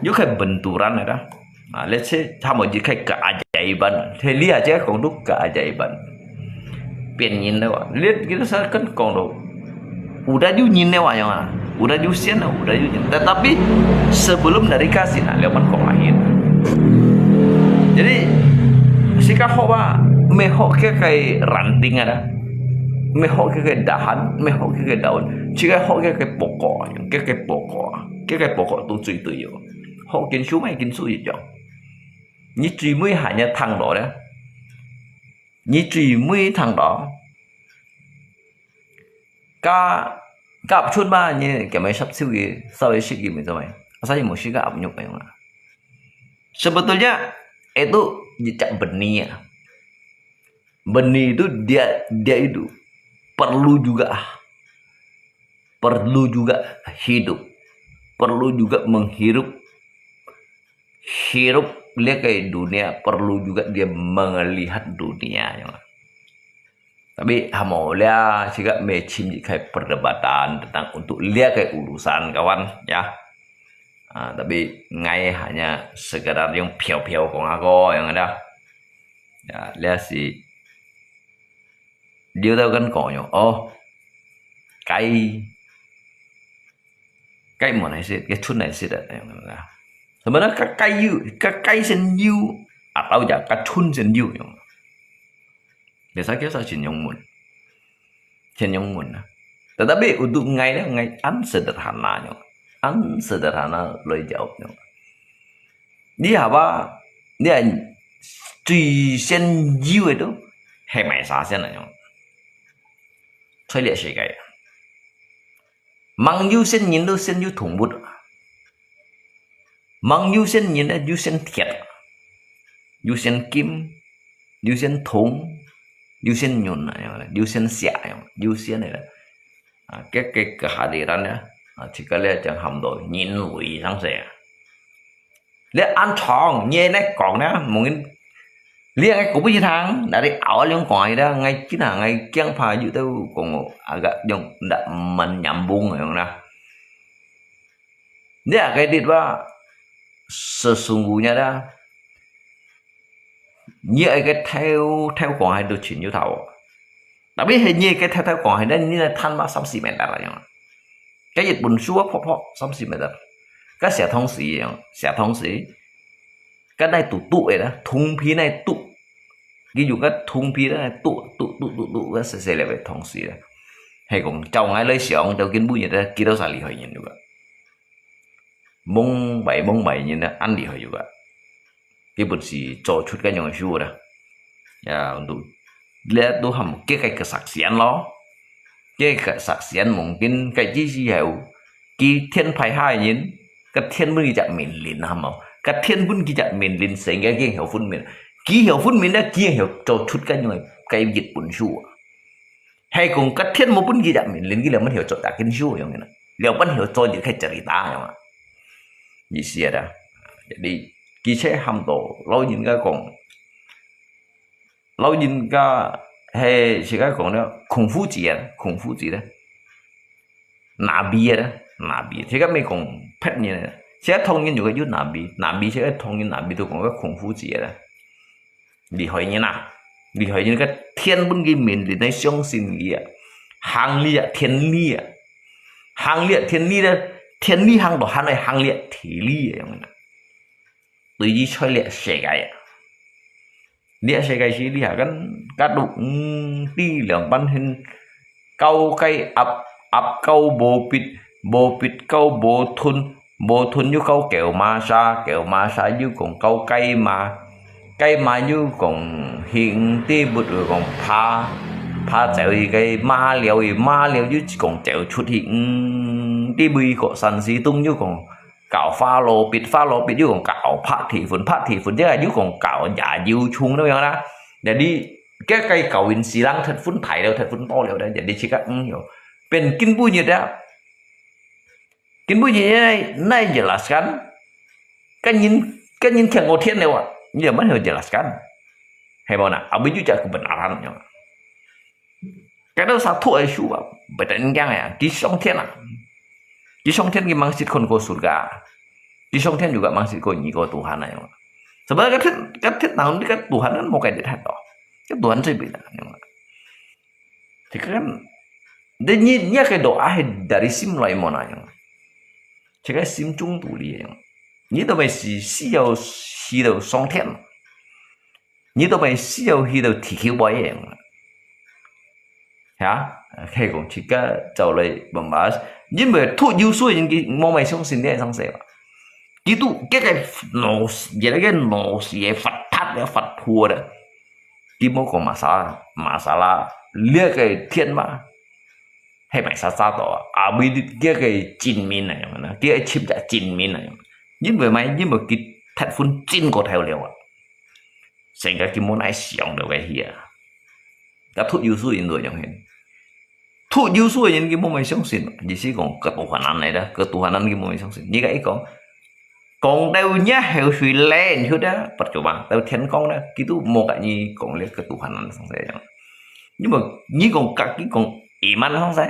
Jujit kai benturan ada. Let's say sama jujit kai keajaiban. Thế lihat aja kong tuh keajaiban. Pian nhìn đâu, lihat kita saya kan kong tuh. Udah ju nhìn đâu aja mana. Udah jusian, udah jusian. Tetapi sebelum dari kasih nak lepas kong lahir. Jadi sikap hawa mehok ke kai ranting ada, mehok ke kai dahan, mehok ke kai daun. Jika hok ke kai pokok, cái bộ họ tu truy tự yếu họ kiến số mấy kiến số gì chọn như truy mới hại nhà thằng đó đấy như truy mới thằng đó cả chút mà như cái mấy sắp siêu gì sau đấy sự gì mình rồi saya mau sih gak nyuk yang sebetulnya itu jejak benih ya. Benih itu dia itu perlu juga hidup, perlu juga menghirup lihat kayak dunia, perlu juga dia melihat dunia ya. Tapi hamolia juga macam kayak perdebatan tentang untuk lihat kayak urusan kawan ya. Tapi ngay hanya sekedar yang piau-piau kong aku yang ada ya lihat si dia tahu kan konyol cái mana sih cái chun này sih yang ada sebenarnya cái sen yu atau ya cái chun sen yu yang biasa kita cenderung tetapi untuk ngay sederhananya sederhana lời jawabnya. Dia apa? Dia tùy sen yu itu hay mày sao sen này. Chơi liệt gì cái. Mang yu sen nhìn đâu sen yu thùng bút. Mang yu sen nhìn là yu sen thiệt. Yu sen kim, yu sen thùng, yu sen nhún này, yu sen xẻ, yu sen này là cái kehadiran ya. Jika lihat yang hamdo nhìn lùi sang xe lihat ăn tròn nhẹ này còn đó mungkin lihat cái cục gì thang dari awal yang koi dah ngay kita ngay kiang pha juga tu kong agak yang tidak menyambung yang nah dia kayak dit sesungguhnya dah nhẹ cái theo còn hai được chuyển như thầu tapi hình cái theo còn hai đó như là than ba 30 meter là yang cái dịch bùn xúa phó 30 meter cái sẽ thông sĩ cái này tụ ấy đó thùng phi này tụ ví dụ cái thùng phi đó này tụ cái sẽ là về thông sĩ đó hay còn trong ai lấy xưởng trong kiến bùi như thế kia đâu xài lì hơi nhìn juga bông bảy như thế ăn lì hơi juga cái bùn xì cho chút cái nhông xúa đó ya untuk lihat tuh ham cái kesaksian lo cái kesaksian mungkin cái gì hiểu cái thiên phải hai nhìn cái thiên bún cái mình liền ham mau cái thiên bún cái mình liền sinh cái hiểu phun mình kia hiểu phun mình đã kia hiểu cho chút cái người cái dịch bún xua hay cùng cái thiên một bún cái mình liền cái là mình hiểu cho cả cái xua như thế liệu mình hiểu cho những cái cerita như mà gì xia đó jadi kisah ham tổ lâu nhìn cái còn lâu nhìn cái hay chỉ cái còn đó khủng phu gì đó nabi thì cái mấy còn pet như này sẽ thông những cái chút nabi sẽ thông những nabi tôi còn cái khủng phu gì đó đi hỏi như nào đi hỏi như cái thiên bún cái mình thì nói xong xin gì hàng lia thiên lia đó thiên lia hàng đó hàng này hàng lia thì lia vậy mà tự nhiên chơi lia sẽ cái dia sẽ cái gì dia kan kaduk ti lượng ban hình câu cây ập câu bồ pít câu bồ thun như câu kẹo ma sa như còn câu cây mà như còn hiện ti bụt rồi còn pha chèo gì cái ma liều như còn chèo chút hiện ti bì có sẵn gì tung như còn cạo pha lô bịt như còn cạo phát thị phun chứ là như còn cạo giả diêu chung đâu đó để đi cái cây cạo in xì lăng thật phun thải đâu thật phun to đâu đấy để đi chỉ các hiểu bên kinh bui như đó kinh bui như này jelaskan cái nhìn thiang ngô thiên này ạ như mất hiểu jelaskan hay bao nào ông biết chú trả kebenaran nhá cái đó sao thua ấy chú bảo bởi trận giang này ký song thiên à di songtian ki mangsit kon ko surga di songtian juga mangsit ko nyi ko Tuhan ya sebenarnya kan tahun ini kan Tuhan kan mau kayak dia toh kan Tuhan sih beda thì kan dia nyi cái doa dari sim lai mona yang chỉ cái sim trung tu li yang nyi to bai si đầu songtian nyi to bai si đầu thì khiu boy yang ya kayak kong jika jauh membahas nhưng mà thu yêu suy những cái mong mày sống sinh để sang sẽ cái tu cái nó vậy cái nó sẽ phát thắt để phát thua đấy cái mong có mà là liệt cái thiên mà hay mày sao đó à bây cái chín min này mà cái chip đã chín min này nhưng mà cái thật phun chín có theo liệu à thành cái món ai想được cái gì à cái thu yêu suy rồi chẳng hạn thu yêu suy những cái mong mày sống sinh chỉ chỉ còn cái tu hành này đó cái tu hành cái mong mày sống sinh như cái còn đâu nhá hiểu suy lên chứ đó bắt chụp bằng đâu thiên con đó cái tu một cái gì còn lấy cái tu hành này xong rồi nhưng mà như còn các cái còn iman không sai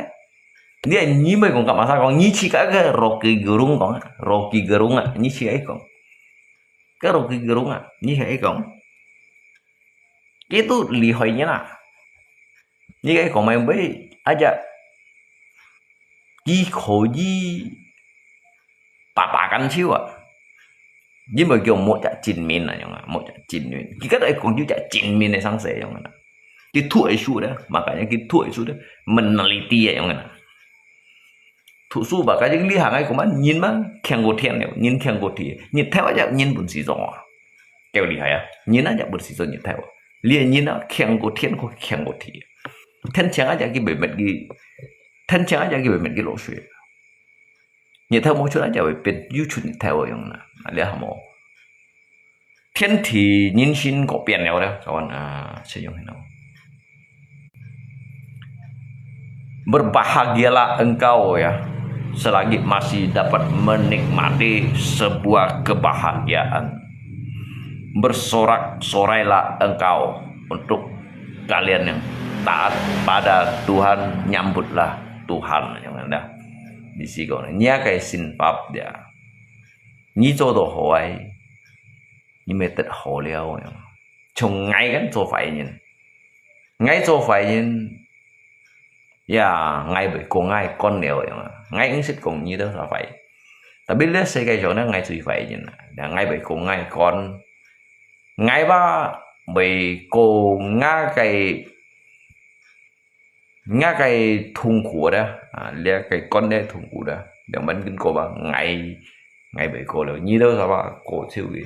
dia như mấy còn các mà sao còn như chỉ cái rocky gerung à như chỉ ấy còn cái rocky gerung à như ấy còn cái tu lì hồi nhá nào như cái còn mày mới aja chỉ khổ gì bà căn chiếu à nhưng mà kiểu một chả chín min là nhung một chả chín min cái đấy còn chú chả chín min này sang sẻ nhung cái tuổi số đó mà cái những cái tuổi số đó mình là lý tì nhung thủ số và cái những lý hàng ấy của mình nhìn mà khen của thiên này nhìn khen của thì nhìn theo aja nhìn buồn xì gió kiểu lý hay à nhìn aja buồn xì gió nhìn theo liền nhìn nó khen của thiên của khen của thì thiên chẳng aja cái bề mặt cái thiên chẳng aja cái bề mặt cái lỗ suy nhìn theo một chút aja về bên YouTube nhìn theo nhung nè để hàm mộ thiên thì nhìn xin có biến nào đó kawan sử dụng thế nào berbahagialah engkau ya selagi masih dapat menikmati sebuah kebahagiaan bersorak-sorailah engkau untuk kalian yang taat pada Tuhan nyambutlah Tuhan yang ada di sini nya cái xin pháp dia你做到好哎，你咪得好了呀。從矮緊做壞人，矮做壞人，呀矮被講矮乾了呀嘛，矮應識講你都係壞。特別咧世界上咧矮最壞人啦，矮被講矮乾，矮吧被講ngã cái痛苦đó, là cái con đẻ痛苦đó, để mình kinh cô bảo ngày bị cô rồi, như đâu sao bảo cô siêu gì,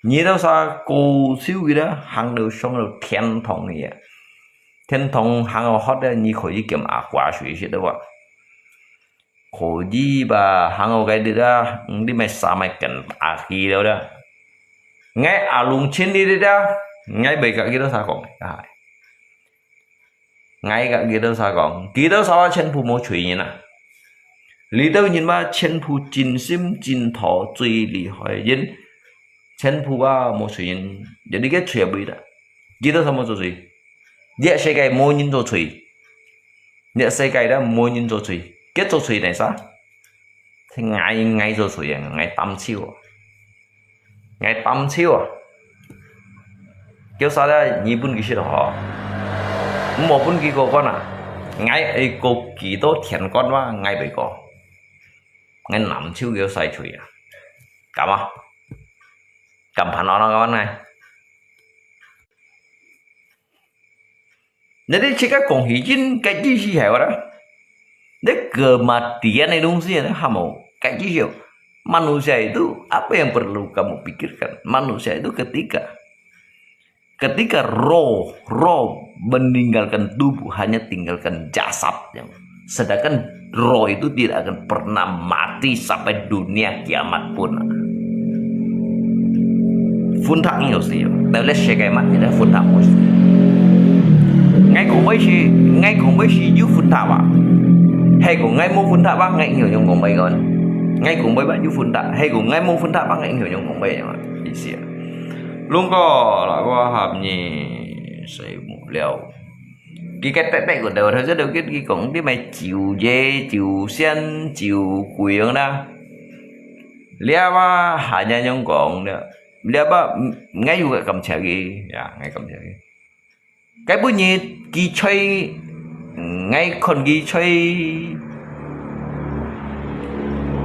như đâu sao cô siêu gì đó, hàng đầu xong rồi thiên thong này, thiên thong hàng ở hot đó, như khối gì kiếm ác quả suy suy đó vậy, khối gì bà hàng ở cái đó, đi mày sao mày cần ác gì đâu đó, ngay à lùng trên đi đó, ngay bị cái đó sao còn ngay cả cái đó sao còn cái đó sao chân phụ một chuyện nè lý đâu nhìn mà chân phụ chính sim chính thọ最厉害人chân phụ à một chuyện jadi cái chuyện bị đó cái đó sao một chuyện địa世界冇人做chuyện địa世界đó冇人做chuyện cái做chuyện này sao thì ngay做chuyện ngay tâm chiêu kiểu sao đó nhị bún cái gì đó một bún cái con à ngay ấy cô kỳ tốt thiện con quá ngay bị có ngay nằm chiêu kiểu sai chửi à cảm không cầm phản nó các bạn này jadi jika konghijin kaji sih ya orang dek kematian Indonesia hamu kaji sih manusia itu apa yang perlu kamu pikirkan manusia itu ketika roh meninggalkan tubuh hanya tinggalkan jasad sedangkan roh itu tidak akan pernah mati sampai dunia kiamat pun phun thẳng nhiều gì đâu lấy xe cái mặt như thế phun thẳng một ngay cũng mấy gì giúp phun thẳng à hay cũng ngay mua phun thẳng bác ngay nhiều trong còn mấy con ngay cũng mấy bạn giúp phun thẳng hay cũng ngay mua phun thẳng bác ngay nhiều trong còn mấy mà ý xịa luôn có lại qua hợp nhì xây một liều cái tệ của đời thôi rất đâu cái cũng cái mày chịu dê chịu sen chịu quyền đó lia ba hạ nhà nhung còn nữa lia ba ngay juga cầm chè gì ya ngay cầm chè gì cái bữa nhì kỳ chơi ngay còn kỳ chơi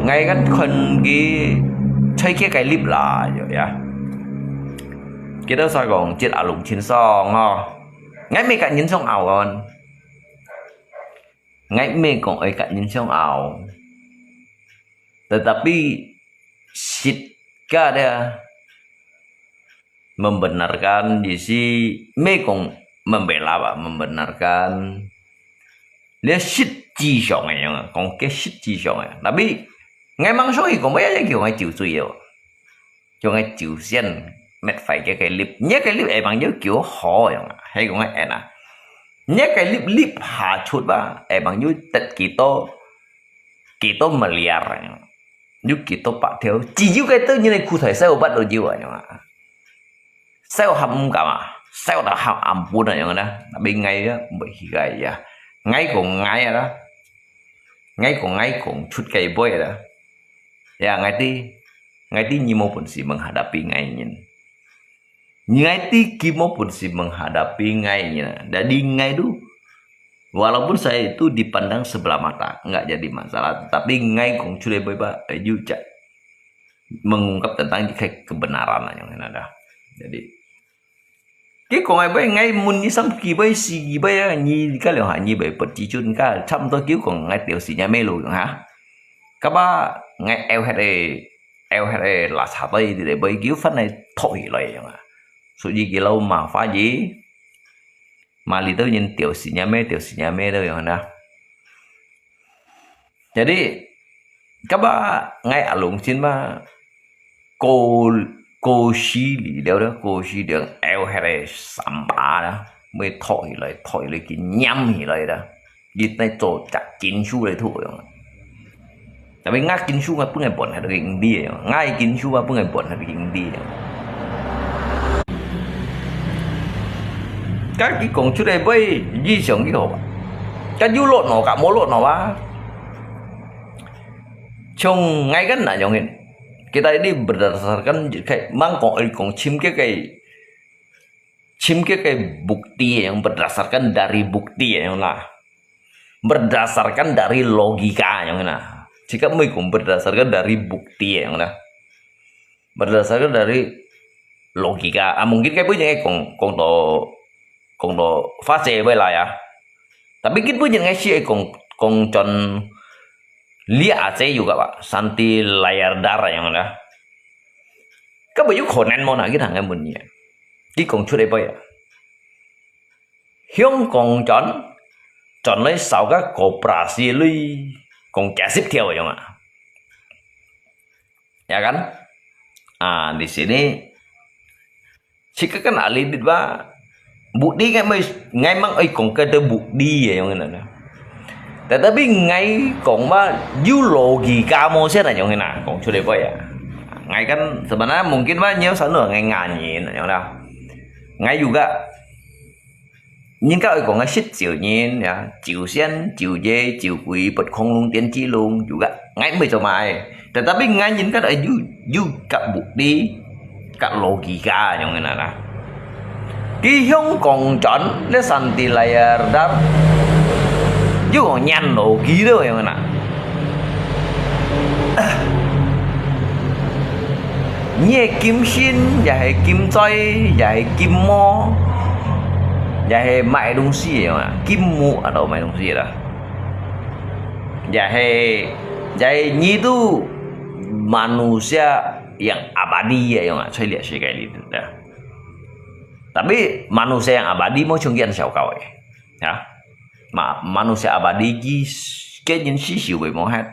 ngay cái còn kỳ chơi cái clip là rồi ya cái đó sao còn chết ở lùng trên song ho ngay mấy cái nhìn song ảo còn Ngai me kong oi kat nyin siang au. Tetapi Sitka dia membenarkan di si me kong membela Pak, membenarkan dia shit ji xiong yang kong ke shit ji xiong ya. Tapi ngai mang soi kong bây giờ kiểu ngai chịu suy yo. Cho ngai chịu xiên mệt phải cái clip. Nhớ cái clip ấy bằng nhớ kiểu họ yang hay kong ngai na. Nhớ cái clip hạ chút ba ấy bằng nhớ tật kỳ tô miliar yang. Nhớ kỳ tô bạc theo chỉ nhớ cái tự như này cụ thể sao bắt đầu như vậy yang. Sao hầm cả mà. Sao đã hầm âm buồn này yang na. Bên ngay đó bị gầy ya. Ngay cùng ngay đó. Ngay cùng chút cây boy đó. Ya ngay ti nyimo pun si menghadapi ngainya. Ngai ti kimo pun si menghadapi ngainya. Jadi ngai itu walaupun saya itu dipandang sebelah mata nggak jadi masalah, tapi ngai kong cure boy ba juga mengungkap tentang kebenaran yang ada. Jadi cái còn ai bây ngay muốn như xong kỳ bây xì bây nhì cái liệu hại nhì bởi bật chỉ chun cả chăm tôi cứu còn ngay tiểu sĩ nhà mê lùi hả các ba ngay LHE là sao đây thì để bây cứu phát này thổi lại chẳng à số gì kỳ lâu mà phá gì mà lý tôi nhìn tiểu sĩ nhà mê đâu chẳng nào jadi các ba ngay ở lũng xin mà cô xí lý đâu đó cô xí đường LHE samba đó mới thổi lại cái nhâm gì lại đó đi tay tổ chặt chín xu lại thôi tại vì ngay chín xu mà bưng ngày bẩn hay được cái đi ngay chín xu mà bưng ngày bẩn hay được cái đi các cái con chú đây bây di chuyển cái hộp cái du lộn nó cả mỗi lộn nó ba trong ngay gần là giống kita ini berdasarkan kayak mangkok cim kayak bukti yang berdasarkan dari bukti yang lah berdasarkan dari logika yang nah jika mereka berdasarkan dari bukti yang lah berdasarkan dari logika mungkin kayak punya kong to fase lah ya tapi kita punya ngasih kong con lihat saya juga Pak Santi layar darah yang ada các bạn khổ nạn món nào cái thằng em mình nhỉ cái con chú đây bây giờ Hyung con chọn lấy sáu các koperasi lui con trả tiếp theo vậy mà ya kan di sini jika kan ahli di ba bukti ngay mang con cái bukti ya yang ada tetapi ngay còn ba dư logika mau xét là như thế nào còn chưa được vậy ngay kan sebenarnya mungkin ba nhiều sản lượng ngay nhìn như nào ngay juga nhưng các còn ngay xích chiều nhìn ya chiều sen chiều dê chiều quỷ bật không luôn tiến chi luôn juga ngay mới cho mày tetapi ngay nhìn các ấy dư các bukti các logika như thế nào cái Hyung còn chọn để Santi layar dar chứ còn nhanh độ ký đâu em ạ nhẹ kim xin và hệ kim choi và hệ kim mo và hệ mại đông xì em ạ kim mu ở đâu mại đông xì đó và hệ nhi tu manusia yang abadi em ạ saya lihat sih kayak gitu dah tapi manusia yang abadi mau cungkian siapa kau ya manusia abadi cái những xí xíu về món hát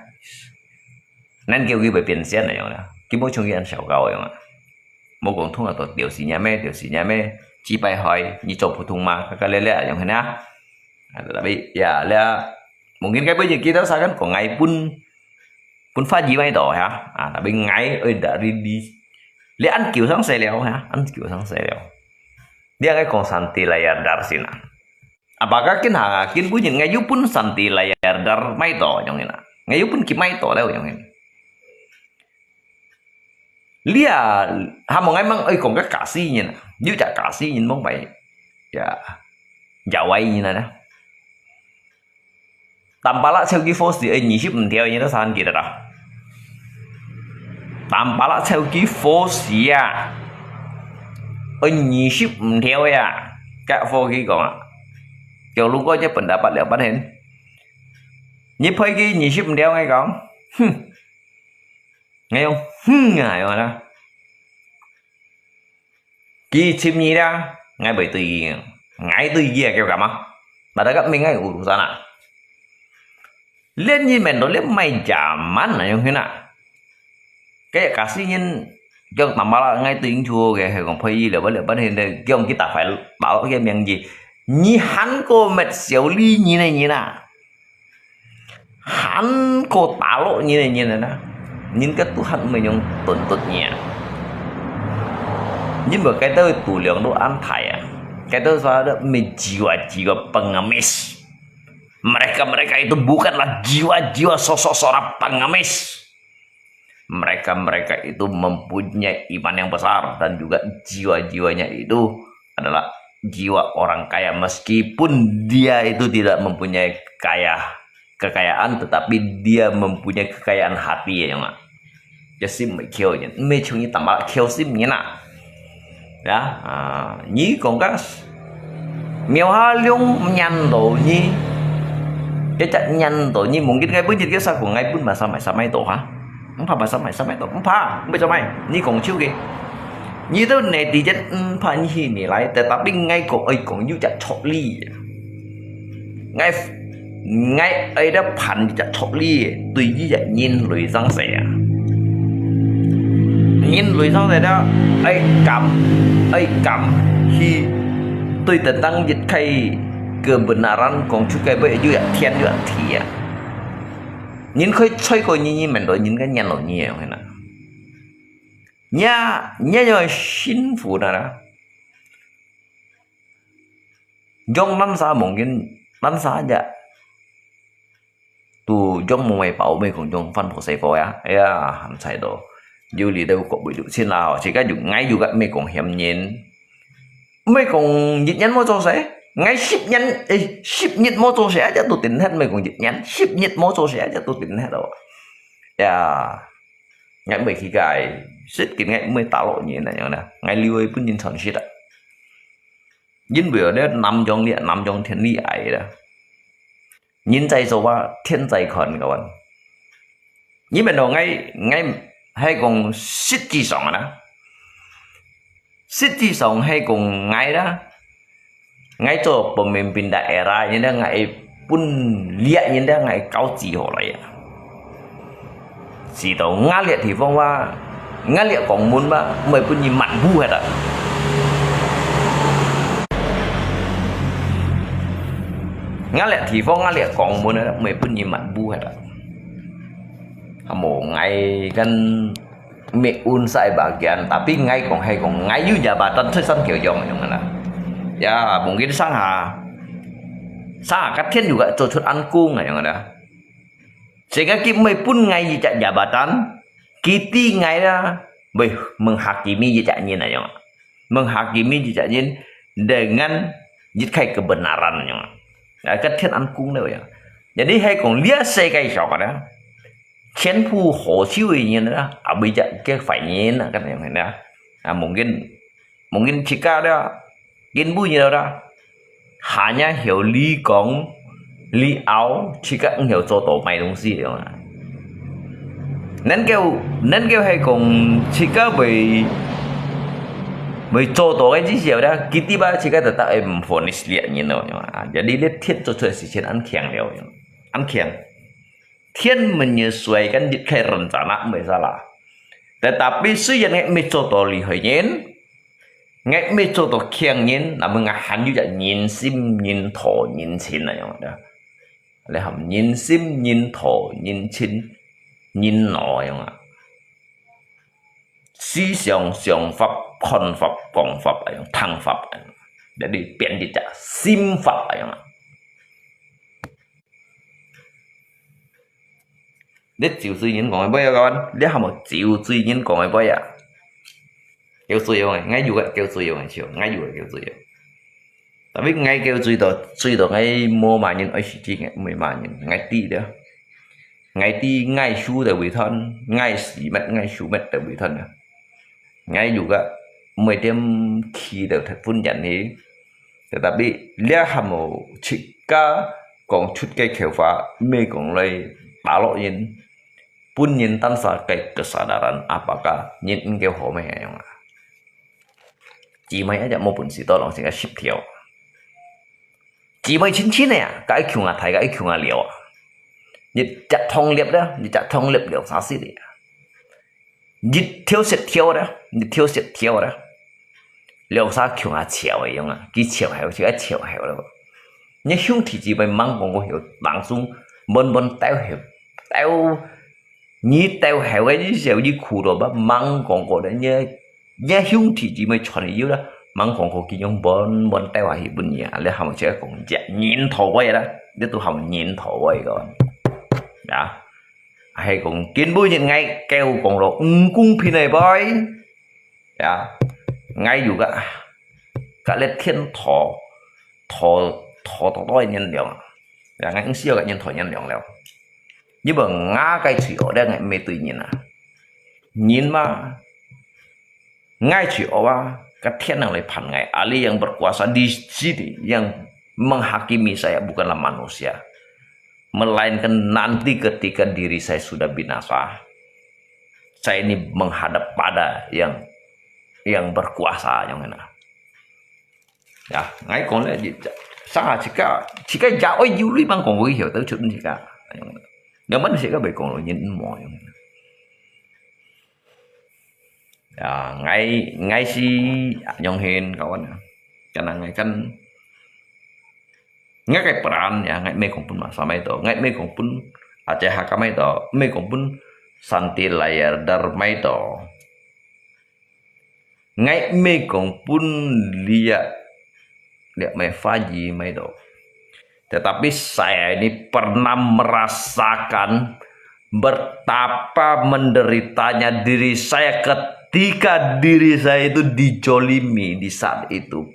nên kêu ghi về tiền xét này rồi cái mối chung ăn sầu gạo rồi mỗi con thùng là tổ tiểu sĩ nhà mẹ chỉ bài hỏi như chụp phổ thông mà các lẽ giống thế nào là bị ya là mungkin cái bây giờ kita sao kan có ngày pun pha gì bay đỏ hả là bên ngày ơi đã đi lẽ ăn kiểu sáng xe leo hả ăn kiểu sáng xe leo dia cái con Santi layar dar sini apakah kin punya ngayu pun Santi layar dar mai to yang ini ngayu pun ki mai to leo yang ini lia hamong emang còn các cả si như như chả cả si nhìn mong vậy ya jawai như này tampala theo cái force thì nhị ship theo như nó san kia đó tampala theo cái force ya nhị ship theo ya các force cái còn kiểu lúc có pendapat lihat pada nhịp hơi kia nhị ship đeo ngay con nghe không ngài mà đó kia chim nhị ra ngay bởi tùy ngay tùy gì kêu cả mà bà đã gặp mình ngay ủ ra nè lên nhìn mình đó lên mày chả mắn này không thế nào cái cả sĩ nhân cho tầm bao ngay tiếng chùa kìa còn phải gì là vấn đề vấn đề này cho kita phải bảo cái miệng gì như hắn cô mệt xéo ly như này như nào hắn cô tả lộ như này đó những cái tu hận mình用tuần nhẹ nhưng mà cái tôi tủ lượng đồ ăn thải à cái tôi sao đó mình jiwa pengemis mereka itu bukanlah jiwa sosok seorang pengemis mereka itu mempunyai iman yang besar dan juga jiwa-jiwanya itu adalah jiwa orang kaya meskipun dia itu tidak mempunyai kekayaan tetapi dia mempunyai kekayaan hati ya nggak ya sim kêu nhỉ mê chung như tầm bạ kêu sim như nào đó nhí còn các miêu ha lung nhăn đồ nhí cái trận nhăn đồ nhí mungkin ngay bước cái sao của ngay bước mà sao mày tổ hả không phải mà sao mày tổ không phải bây giờ mày nhí còn chiêu kì như thế này thì chất phải như này lại tapi ngay cổ ấy còn như chặt chọc ly ngay ấy đã phản chặt chọc ly tùy như vậy nhìn lùi răng sẻ nhìn lùi răng sẻ đó ấy cảm khi tôi tự tăng dịch khay kebenaran còn chú cái bây giờ thiên juga thì nhìn khơi chơi coi như mình rồi nhìn cái nhăn rồi nhiều thế nào nya rồi xin phụ nào dòng năm xa mungkin năm xa aja tu dòng mau bảo mấy con dòng phân phối sai phôi ya hẳn sai đó dù lý đâu có bị được xin nào chỉ cái dùng ngay dù các mấy con hiểm nhìn mấy con dịch nhắn mô tô sẽ ngay ship nhật mô tô sẽ cho tôi tính hết mấy con dịch nhắn ship nhật mô tô sẽ cho tôi tính hết rồi ya ngay mấy khi cái shit cái ngay mới tạo lộ như này nè ngay lưu ấy cũng nhìn thằng shit ạ dính biểu đấy nằm trong thiên lý ấy đó nhìnใจsốว่าthiênใจคนcác bạn như bên đầu ngay hay còn shit chi sòng đó shit chi sòng hay còn ngay đó ngay chỗ pemimpin daerah như đó ngay pun lihat như đó ngay cao chỉ họ lại chỉ tàu ngã liệt thì phong qua ngã liệt còn muốn ba mày pun nhìn mặt bu hết à ngã liệt thì phong ngã liệt còn muốn đó mày pun nhìn mặt bu hết à mổ ngay kan mẹ un sai bagian tapi ngay còn hay còn ngay dưới jabatan sesan kiểu dòng như mana ya mungkin sangat Katien juga cocok angkung yang ada sehingga kita pun ngay di jabatan kita ngay lah menghakimi jejaknya yang menghakimi jejaknya dengan jika kebenaran yang Katien angkung đâu ya jadi hay còn lihat saya kayak siapa dah chiến phu hổ siêu như nữa ở bây giờ cái phải nhìn là cái này nè mungkin jika đó kiến bu như đâu đó hanya hiểu lý công lý áo jika hiểu cho tổ mày东西rồi nên kêu hay cùng jika bởi cho tổ cái gì đó kita ba jika tetap fonis lihat như nào jadi lihat thiết cho chuyện sự chiến ăn khéng đều ăn khéng Thiên menyesuaikan jika rencana misalnya, tetapi sudah ngai metode lihatnya, ngai metode kiangnya, namun ngahan juga nyensim nyentho nyensin yang ada, leham nyensim nyentho nyensin nyenno yang ada, si xiang pháp, kon pháp, gong pháp yang tang pháp, jadi biến jejak sim pháp yang ada. Để chịu suy nhiên còn bây giờ các bạn để một chịu suy nhiên còn bây giờ kêu suy rồi ngay dù kêu suy rồi chiều ngay dù kêu suy rồi ta biết ngay kêu suy rồi ngay mua mà nhìn ấy chỉ ngay mà nhìn ngay ti đó ngay ti ngay su đều bị thân ngay xỉ mất ngay su mất đều bị thân ngay dù cả 每点khí đều thật phun nhận thì ta biết để một chỉ cả còn chút cái khẩu phá mê còn lây bảo lộ nhìn pun nhìn tanpa kesadaran apakah nhìn kêu họ mày yang chỉ mấy aja mau pun si tolong sih ship theo chỉ mấy chín này cái kiểu ngà thấy cái kiểu ngà liều nhìn chặt thông liệp đó nhìn chặt thông liệp liều sao xí đấy nhìn theo đó nhìn theo đó liều sao kiểu ngà chiều vậy không cái chiều hay chỉ cái chiều hay đâu nhưng không thì chỉ phải mang con hiểu bằng sung bên tao hiểu tao như tao hiểu cái gì khu đó ba mang con có đấy nhớ không thì chỉ mới chọn yếu đó mang con có cái giống bên tao hiểu bên nhà lấy hàm sẽ còn dạ nhìn thầu vậy đó để tôi hàm nhìn thầu vậy rồi đã hay còn kiến bui nhìn ngay kêu còn rồi cung phi này boy đã ngay dù cả lên thiên thọ đôi nhân liệu là ngay siêu cái nhân thọ nhân liệu liệu như bằng ngã cái chuyện ở đây ngay mê tự nhiên nhìn mà ngay chuyện ở cái thiên năng lại phản ngay ali yang berkuasa di sini yang menghakimi saya bukanlah manusia melainkan nanti ketika diri saya sudah binasa saya ini menghadap pada yang berkuasa yang mana ya ngay còn lại gì sao chỉ cái dạo ấy du lịch bằng còn có hiểu tới chuyện gì cả nhưng mà sẽ có bị còn rồi nhìn mỏi ya ngay si yang hiền kawan karena ngay kan ngay cái peran ya ngay mấy con pun sama itu ngay mấy con pun Aceh Hakama itu mấy con pun Santi Layar Dharma itu ngay mấy con pun lihat Mefaji itu. Tetapi saya ini pernah merasakan betapa menderitanya diri saya ketika diri saya itu dijolimi di saat itu.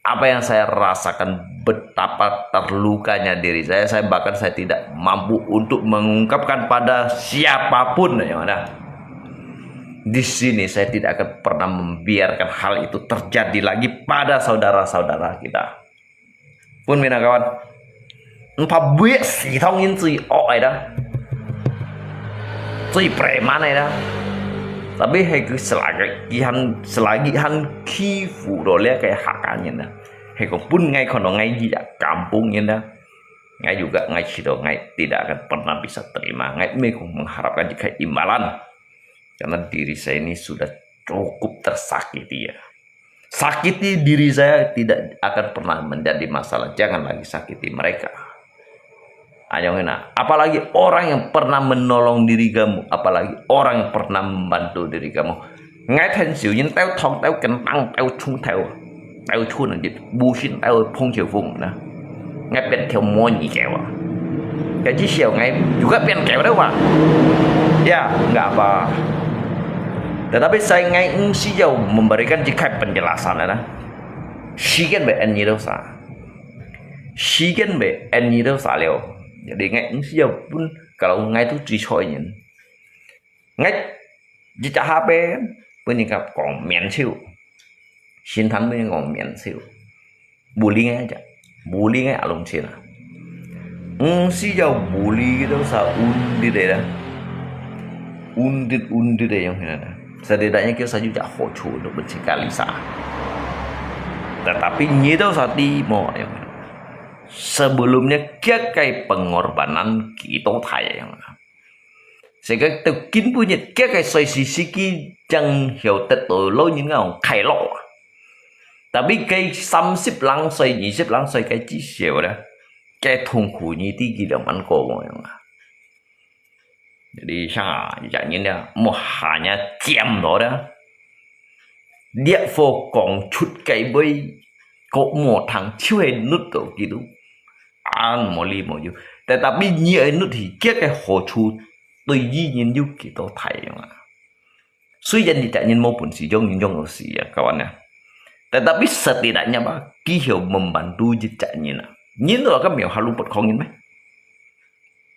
Apa yang saya rasakan, betapa terlukanya diri saya bahkan saya tidak mampu untuk mengungkapkan pada siapapun yang ada. Di sini saya tidak akan pernah membiarkan hal itu terjadi lagi pada saudara-saudara kita. Pun mina kawan, empat buat si thông in si oi dah, si preman dah. Tapi hei cứ selagi han khifu rồi kayak hakannya dah. Hei kau pun ngay kono ngay di kampungnya dah. Ngay juga ngay situ ngay tidak akan pernah bisa terima. Ngay mereka mengharapkan jika imbalan. Karena diri saya ini sudah cukup tersakiti ya. Sakiti diri saya tidak akan pernah menjadi masalah. Jangan lagi sakiti mereka. Apalagi orang yang pernah menolong diri kamu. Apalagi orang yang pernah membantu diri kamu. Ngay thân xỉu nhưng tao thong tao cần tăng tao chung theo. Tao chun là dịch bu xin tao phong chiều vùng nè. Ngay bên theo mua nhị kẹo à. Cái chiếc xỉu ngay juga bên kẹo đâu mà. Ya nggak apa. Tetapi saya ngay sejauh memberikan jika penjelasan ada, sigen be enyi dosa, sigen be enyi dosa leo. Jadi ngay sejauh pun kalau ngay itu dicoyin, ngay jika HP penikap còn miễn siêu, xin thắn bên còn miễn siêu, bully ngay aja, bully ngay alung sila. Sejauh bully dosa undi deh dah, undi deh yang mana. Setidaknya kita juga hocu untuk bercakap lisan. Tetapi nyido saat mau yang sebelumnya kayak pengorbanan kita yang sehingga tekin punya kayak sisi chẳng hiểu tết tuổi lâu những ngào khai lộ. Tapi cái 30 岁 20 岁cái chỉ hiểu đó cái痛苦như tí kia là ăn cổ yang jadi jangan mau hanya diam đó dia vô còn chút cái bơi có một thằng chưa hề nút tổ gitu ăn một ly một chút tetapi nhiều nút thì cái hồ chu tùy nhìn như gitu thầy mà suy dân thì jangan maupun si jong si ya kawan ya tetapi setidaknya ký hiệu membantu jangan nhìn rồi các mèo halus bật không nhìn mấy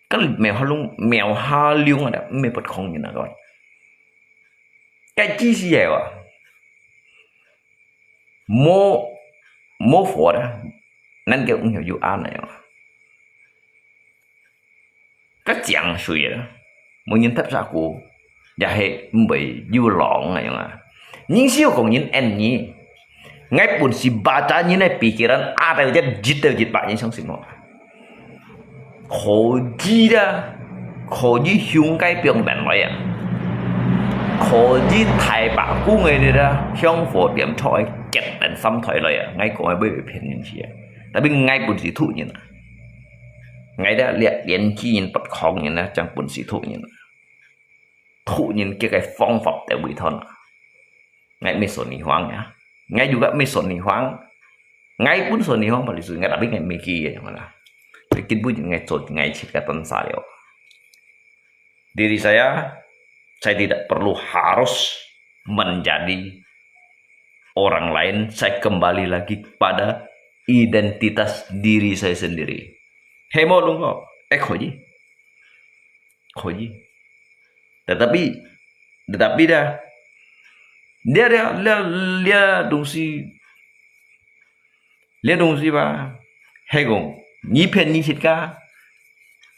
cái mèo ha liung ada mèo bật không nhìn nào các bạn cái chi gì vậy mô phổ đó nên cái cũng hiểu dụ an này cái chẳng suy đó một nhân thất ra của và hệ bị du lỏng này mà nhưng siêu còn những em nhỉ ngay pun si baca như này pikiran ada aja jit pak như trong sinh hoạt khổ gì đó khổ gì hiung cái 병 bệnh vậy à khổ gì thải bạc của người này đó hiung phổ điểm thôi kẹt đến xăm thôi rồi à ngay còn bây giờ phiền như gì tại vì ngay pun si thụ như này ngay đó liệt điện chi nhìn bật khong như này chẳng pun si thụ như này thụ nhìn cái phong pháp để bị thân ngay mới sồn hoang nhá ngay juga mới sồn hoang ngay pun sồn hoang pada itu ngay tapi ngay mikir ya malah bikin pun ngay sod ngay cikatan saya diri saya tidak perlu harus menjadi orang lain, saya kembali lagi pada identitas diri saya sendiri. Hemo dong kok khoji tetapi dah dia dong si ba hegong ni pen ni sitka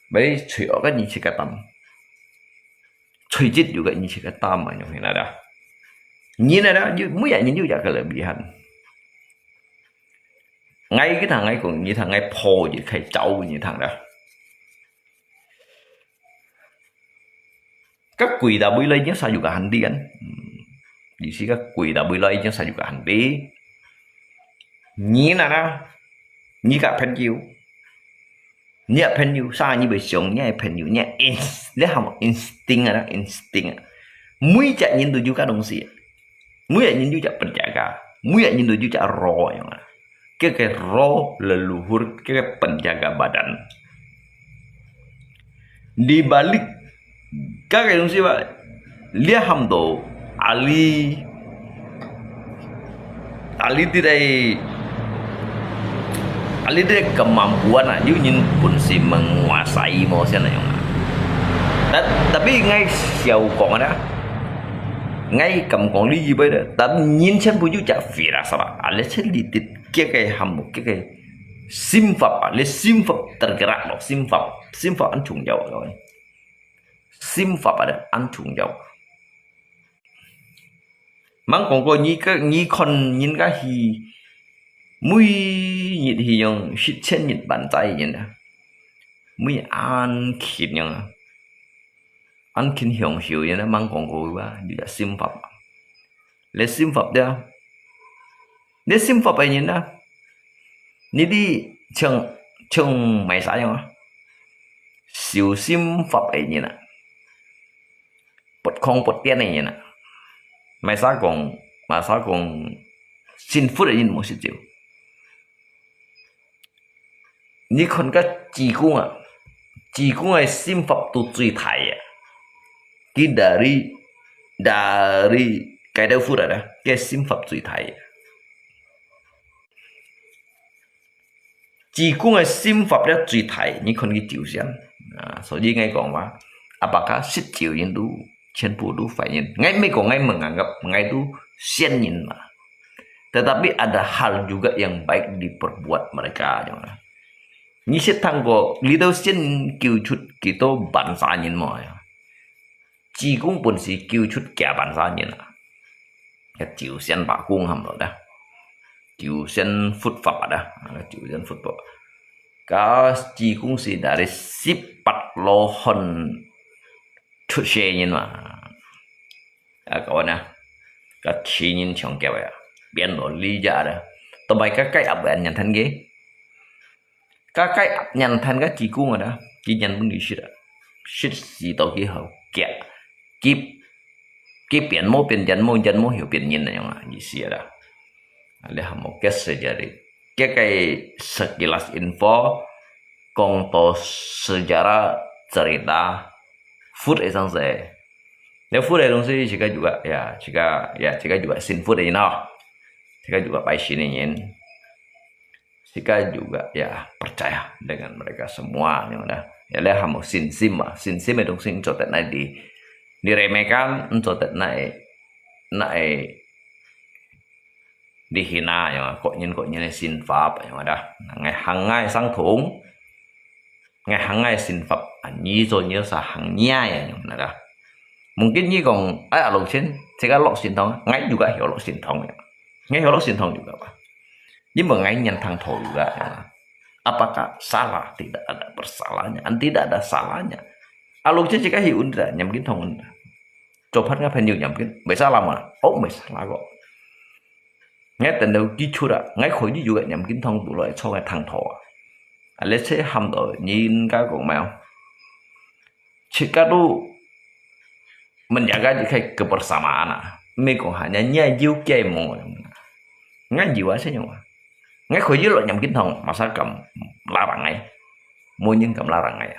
bai chui ở cái ni sitka tam chui jit juga ni sitka tam mà như thế đó nhìn này đó mới vậy nhìn juga kelebihan ngay cái thằng ấy còn như thằng ấy phò gì khai trâu như thằng đó các quỷ đã bơi lên nhớ sao juga handi kan di sini các quỷ đã bơi lên nhớ sao juga handi nhìn là đó như cả pen chiếu nhẹ pen chiếu sao như bị sống nhẹ pen chiếu nhẹ để học instinct là instinct mũi chạy nhìn tôi juga đồng sĩ mũi chạy nhìn juga penjaga mũi chạy nhìn tôi juga roh yang cái roh leluhur cái penjaga badan di balik các cái đồng sĩ vậy lia hamdo Ali tidak kemampuan aja pun si menguasai emosi yang tapi ngay siêu còn đó ngay cầm còn lý gì bây giờ tapi nhìn xem punya cak firasat ale sedikit cái hamuk cái simfap ale simfap tergerak loh simfap ăn trùng dầu rồi simfap ada ăn trùng dầu mang còn có như con nhìn cái gì mũi nhiệt thì dùng shit trên nhiệt bàn tay như này mũi ăn thịt như này ăn thịt hồng hiu như này mang còn có quá juga sim pháp lấy sim pháp đó lấy sim pháp ấy như này ní đi chừng mấy sao như siêu sim pháp ấy như này bật không bật tiền này như này mấy sao còn xin phút ấy như một sự chịu你看个济公啊心法都最大呀，佢dari cái đâu phút rồi đó, cái心法最大呀。济公心法咧最大，你看佢照相啊，所以ngay講話，apakah setiap itu 全部都反映，ngay menganggap ngay itu sianin mah. Tetapi ada hal juga yang baik diperbuat mereka, jangan. Như sẽ thằng có lý đầu tiên kêu chút kỳ tô bản xã nhìn mọi chỉ cũng buồn sĩ kêu chút kẻ bản xã nhìn cái chiều sen bà cung hầm rồi đó chiều sen phút pháp đó chiều sen phút pháp cái chỉ cũng sĩ đã để ship bắt lo hòn chút xe nhìn mà cậu nè cái chỉ nhìn chồng kẹo à biến đổi lý giả đó tao bay cái ập anh nhận thân ghế cái nhận thành cái chỉ cung rồi đó chỉ nhận vấn đề shit gì tao kia hậu kẹt cái biển mô hiểu biển nhìn này mà gì xia đó để học một cái sejarah cái sekilas info konto sejarah cerita food itu saja ya food itu sih jika juga sin food ini no jika juga by sini yin jika juga ya percaya dengan mereka semua yang udah ya lihat hamu sin sim itu sing cotet naik diremehkan cotet naik dihina yang kok nyin sin pháp yang ada ngày hàng ngày sang thủng Ngai hangai sin phật nyi zo nhớ sa hang nya ya nada. Mungkin nyi kong lok sin sehingga lok sin tong ngai juga hiểu lok sin tong ya. Ngai hiểu lok sin tong juga Pak. Nhưng mà ngai nyantang tho juga ya. Apakah salah? Tidak ada bersalahnya. Tidak ada salahnya. Alok sin jika hiểu undra nhầm kiến thong undra. Coba nggak penyu nhầm kiến. Bởi salah mà? Oh mới salah kok. Ngai tận đầu chi chura ngai khối juga nhầm kiến thong tụ loại cho ngai thang tho. Let's say ham rồi nhìn các cậu mèo. Jika tu menjaga jika kebersamaan, mereka hanya nyajiu kemo. Ngan jiwa saja nyawa. Ngan khởi lo nhầm kính thòng mà sao cầm larang ấy. Mỗi những cầm larang ấy.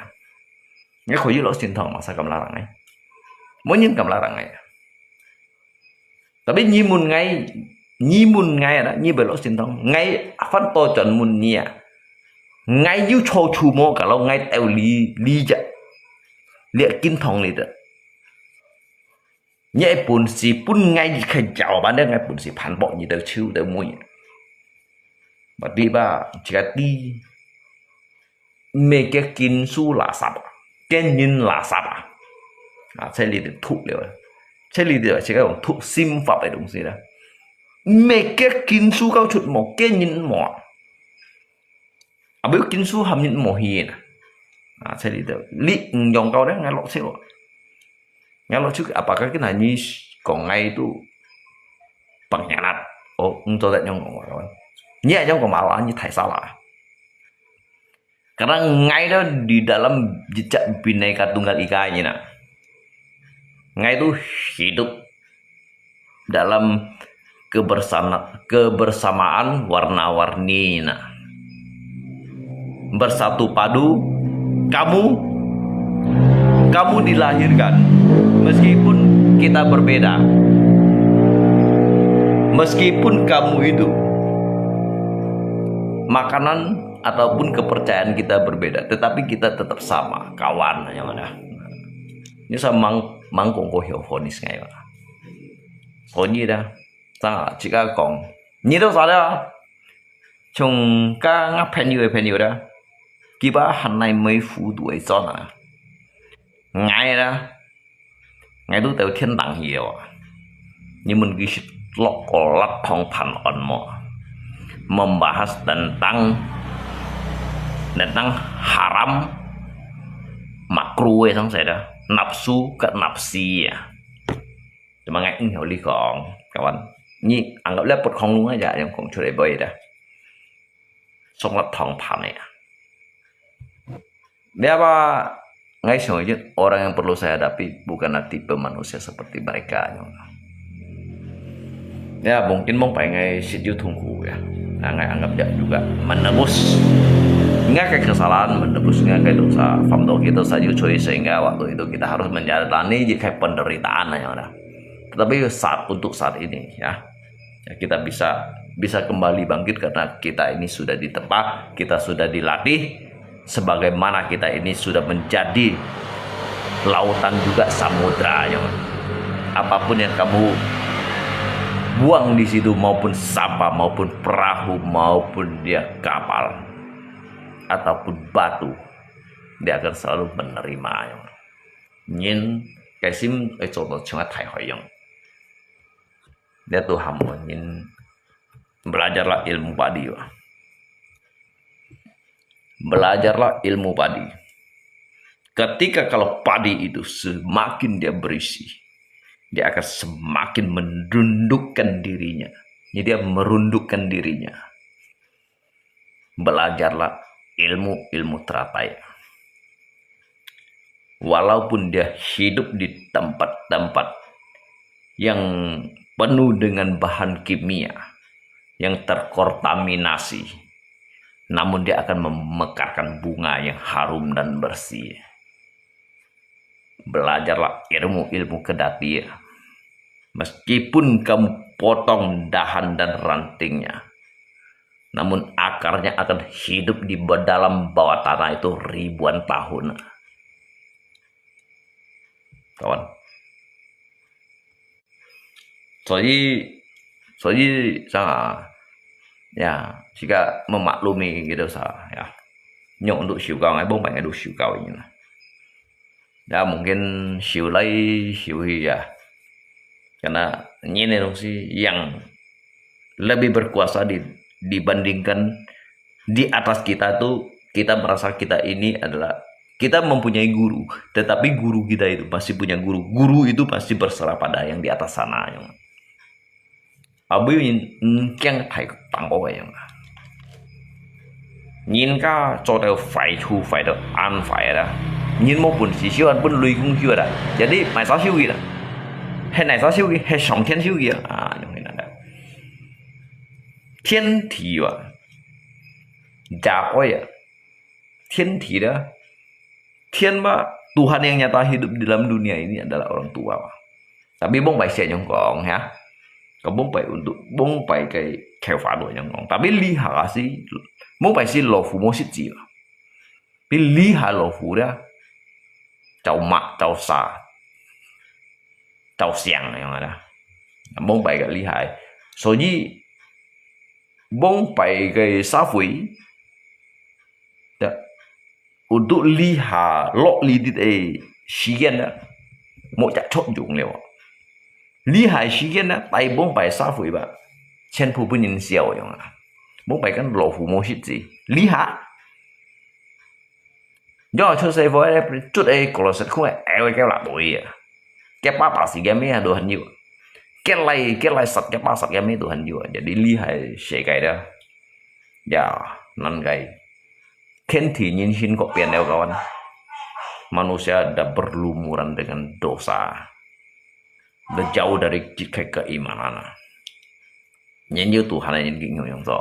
Ngan khởi lo xin thòng mà sao cầm larang ấy. Mỗi những cầm larang ấy. Tapi nyi mun ngay đó, nyi belok xin thòng ngay phát to chuẩn mun nia. Ngay yêu cho chủ mô cả lâu ngay tèo lý chạ liệt kinh thông này đó nhẹ bùn xì bùn ngay khai chào bán đấy ngay bùn xì phản bội như đều chiêu đều mùi mà đi ba chỉ là đi mê cái kinh su là sạp cái nhìn là sạp sẽ lý được thụ liệu sẽ lý được chỉ cái thụ sim pháp để đúng gì đó mê cái kinh su cao chuột một cái nhìn mỏ biết kinh su hàm những mồ hiền sẽ đi được lý dòng câu đấy ngay lọ xíu ngay lọ trước apakah cái này như còn ngay tu bằng nhà nát tôi đã nhong rồi nhẹ trong còn malah như thầy sao lah karena ngay đó di dalam jejak Bhinneka Tunggal Ika ini nak ngay itu hidup dalam kebersamaan warna-warni nak bersatu padu kamu dilahirkan meskipun kita berbeda meskipun kamu hidup makanan ataupun kepercayaan kita berbeda tetapi kita tetap sama kawan yang ada ini sama mangkong fonis ngay có như đó ta chỉ có còn như đâu sao đó chúng ta ngáp pen nhiều đó kiba hắn này mấy phú tuổi cho nè ngay đó ngay lúc đầu thiên đẳng nhiều nhưng mình ghi lọc lát thong pan on mo membahas tentang haram makruh ya saya dah nafsu ke nafsi ya cuma ngay hiểu lý còn kawan ini anggaplah pot khong luôn aja yang khong curai boy dah xong lát thong pan ya. Dia apa ngay semuanya orang yang perlu saya hadapi bukanlah tipe manusia seperti mereka. Ya mungkin mau pengen situ tunggu ya. Nah, ngay anggap dia juga menebus nggak kayak kesalahan menebus nggak kayak dosa famdo kita saja cuy sehingga waktu itu kita harus menjalani jika penderitaan yang ada. Tetapi untuk saat ini ya kita bisa kembali bangkit karena kita ini sudah ditempa, kita sudah dilatih. Sebagaimana kita ini sudah menjadi lautan juga samudra ya. Apapun yang kamu buang di situ maupun sampah maupun perahu maupun dia kapal ataupun batu dia akan selalu menerima ya. Nyin kaisim contoh cuma thai hoyong dia tuh hamba nyin belajarlah ilmu padi ya. Belajarlah ilmu padi. Ketika kalau padi itu semakin dia berisi, dia akan semakin merundukkan dirinya. Jadi dia merundukkan dirinya. Belajarlah ilmu teratai. Walaupun dia hidup di tempat-tempat yang penuh dengan bahan kimia yang terkontaminasi, namun dia akan memekarkan bunga yang harum dan bersih. Belajarlah ilmu kedatian. Meskipun kamu potong dahan dan rantingnya, namun akarnya akan hidup di dalam bawah tanah itu ribuan tahun. Kawan. Jadi sangat ya jika memaklumi gitu ya Nyok untuk siu kau ngai bông bạch ngai được siu kau ini lah. Ya mungkin siu lai siu ya. Karena ini sih yang lebih berkuasa dibandingkan di atas kita tuh, kita merasa kita ini adalah, kita mempunyai guru, tetapi guru kita itu pasti punya guru. Guru itu pasti berserah pada yang di atas sana. Yang abu yang phải tăng có vậy mà nhìn cả cho đều phải thu phải được ăn phải đó, nhìn một buồn chỉ siêu ăn buồn lùi cũng chưa đó, jadi mày sao siêu gì đó, hay này sao siêu gì, hay sòng thiên siêu gì à, như thế nào thiên thị à, giả oi à, thiên thị đó, thiên mah Tuhan yang nyata hidup di dalam dunia ini adalah orang tua, tapi bông bạch sẽ nhung còn ha. Còn bông phải cái khéo phá đổi những ngon, tapi lihat sih, bông phải sih lo phụ mua xịt gì, tapi lihat lo phụ đó, cháu mặt, cháu sa, cháu xiang yang ada, bông phải cái lihat, so ji, bông phải cái sa phủy, đó, untuk lihat lo lidit sian đó, một chắc chốt dụng liệu. Lý hại sĩ kiến á, tại bông bài xa phủi bà, trên phụ binh nhìn xèo vậy mà, bông bài cái lộ phụ mô xịt gì, lý hạ, do cho xe với chút ấy có là sẽ không phải eo cái là bụi à, cái ba bà sĩ cái mấy đồ hình nhiều, cái này sạch cái ba sạch cái mấy đồ hình nhiều, jadi lý hại sẽ cái đó, ya nan cái, khen thì nhìn xin kok pian đeo kawan, manusia ada berlumuran dengan dosa. Udah jauh dari keimanan. Nhìn như Tuhan là nhìn kinh nghiệm nhung rõ.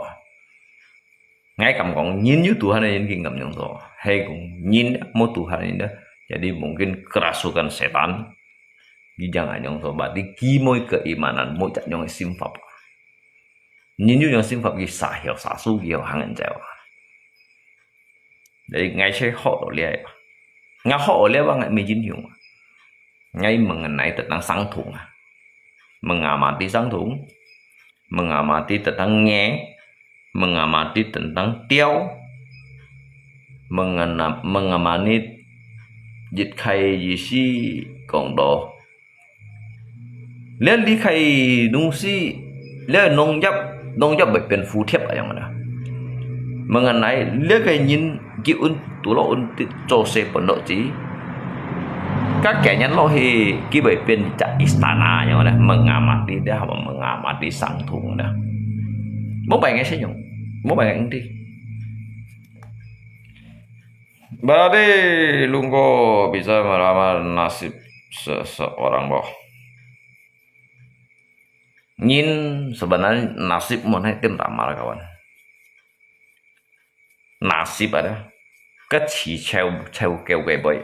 Ngay cầm còn nhìn như Tuhan là nhìn kinh nghiệm nhung rõ. Hay cũng nhìn mau Tuhan ini, jadi mungkin kerasukan setan. Jangan nyung rõ. Berarti kimoi keimanan mau cak nyung simfap. Nhìn như nyung simfap ki sahil sasu ki hangan jauh. Jadi ngay saya họ lihat. Ngay họ lihat banget mijin yung. Ngay mengenai tentang sangtung, mengamati sangtung, mengamati tentang nge, mengamati tentang tiao, mengamati dịch khai gì si còn đó, lấy lý khai nung si, lấy nông giáp bệnhเป็นphù thiếp ở trong đó, mengenai lấy cái nhìn chịu tủ lỗ cho xe vận động chỉ. Các kẻ nhắn lo thì cái bởi bên chạy istana như này mengamati dia apa mengamati sang thùng đó, mau bài nghe sử dụng, mau bài nghe đi. Berarti Lungko bisa melamar nasib seseorang boh. Nhìn sebenarnya nasib muốn hay tim ramal kawan. Nasib ada, cái chỉ treo kêu cái bơi.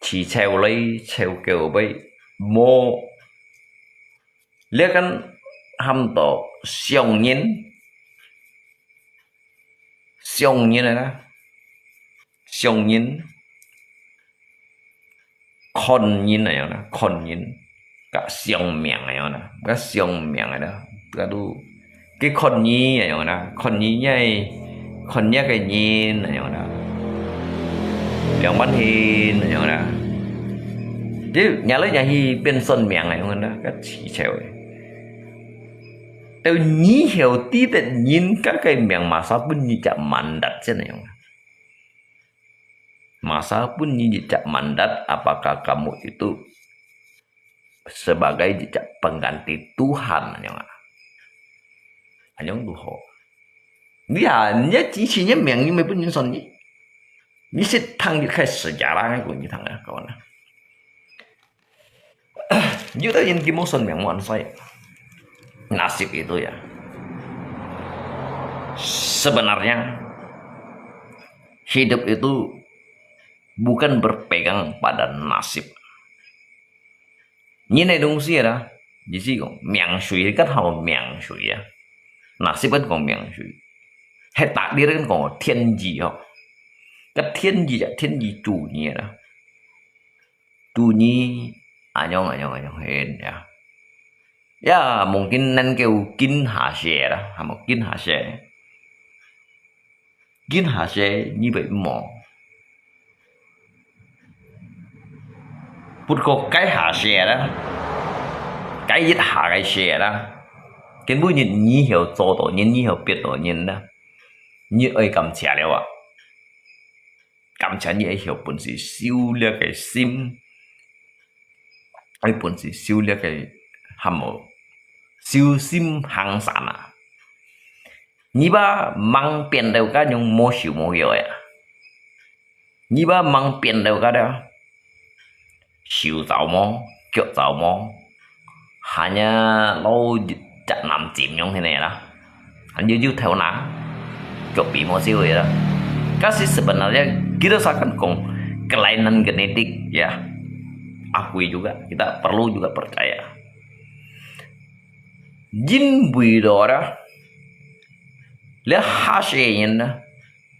Chỉ treo lấy treo kêu bay mô lihat kan ham to xiong nhiên này đó xiong nhiên con nhiên này đó con nhiên cả xiong miệng này đó cái xiong miệng này đó cái đu cái con nhi này đó con nhi nhai con nhá cái nhiên này đó yang ban hin yang đó, chứ nhà lấy nhà hi bên sân miệng này không đó, cái chỉ treo, tôi nhí hiểu tí tận nhìn các cái miệng mà sao pun như chạm mandat chứ này không, masa pun như chạm mandat, apakah kamu itu sebagai jejak pengganti Tuhan yang anh duho, dia nhớ chỉ nhớ miệng nhưng mà pun như sân nhỉ. Ini sih thằng như khai sử jarang của như thằng này kawan. Như tadi yang kimosan yang mau saya nasib itu ya. Sebenarnya hidup itu bukan berpegang pada nasib. Như này đúng gì đó, gì gì cũng miệng suy cái hậu miệng suy à. Nasib kan còn miệng suy. Hay tak diri kan còn thiên gì không? Cái thiên gì chủ nhỉ đó, chủ nhỉ anyong hen ya, ya mungkin nan kêu kin hạ xe đó, hay một kin hạ xe, kiến hạ sẽ như vậy mỏ bút có cái hạ sẽ đó cái giết hạ cái sẽ đó cái bút nhìn nhí hiểu cho tổ nhìn nhí hiểu biết tổ nhìn đó như ai cầm trả了啊cầm trả như ai hiểu本事修了cái心ai本事修了cái hàm mộ修心行善啊你把忙变到个用莫修莫有呀你把忙变到个的修造么脚造么 hanya lâu chặt nằm chìm trong thế này đó hanya như theo nắng chụp bị một siêu vậy đó kasi sebenarnya kita seakan kelainan genetik ya akui juga kita perlu juga percaya jin buido đó lihat hasilnya đó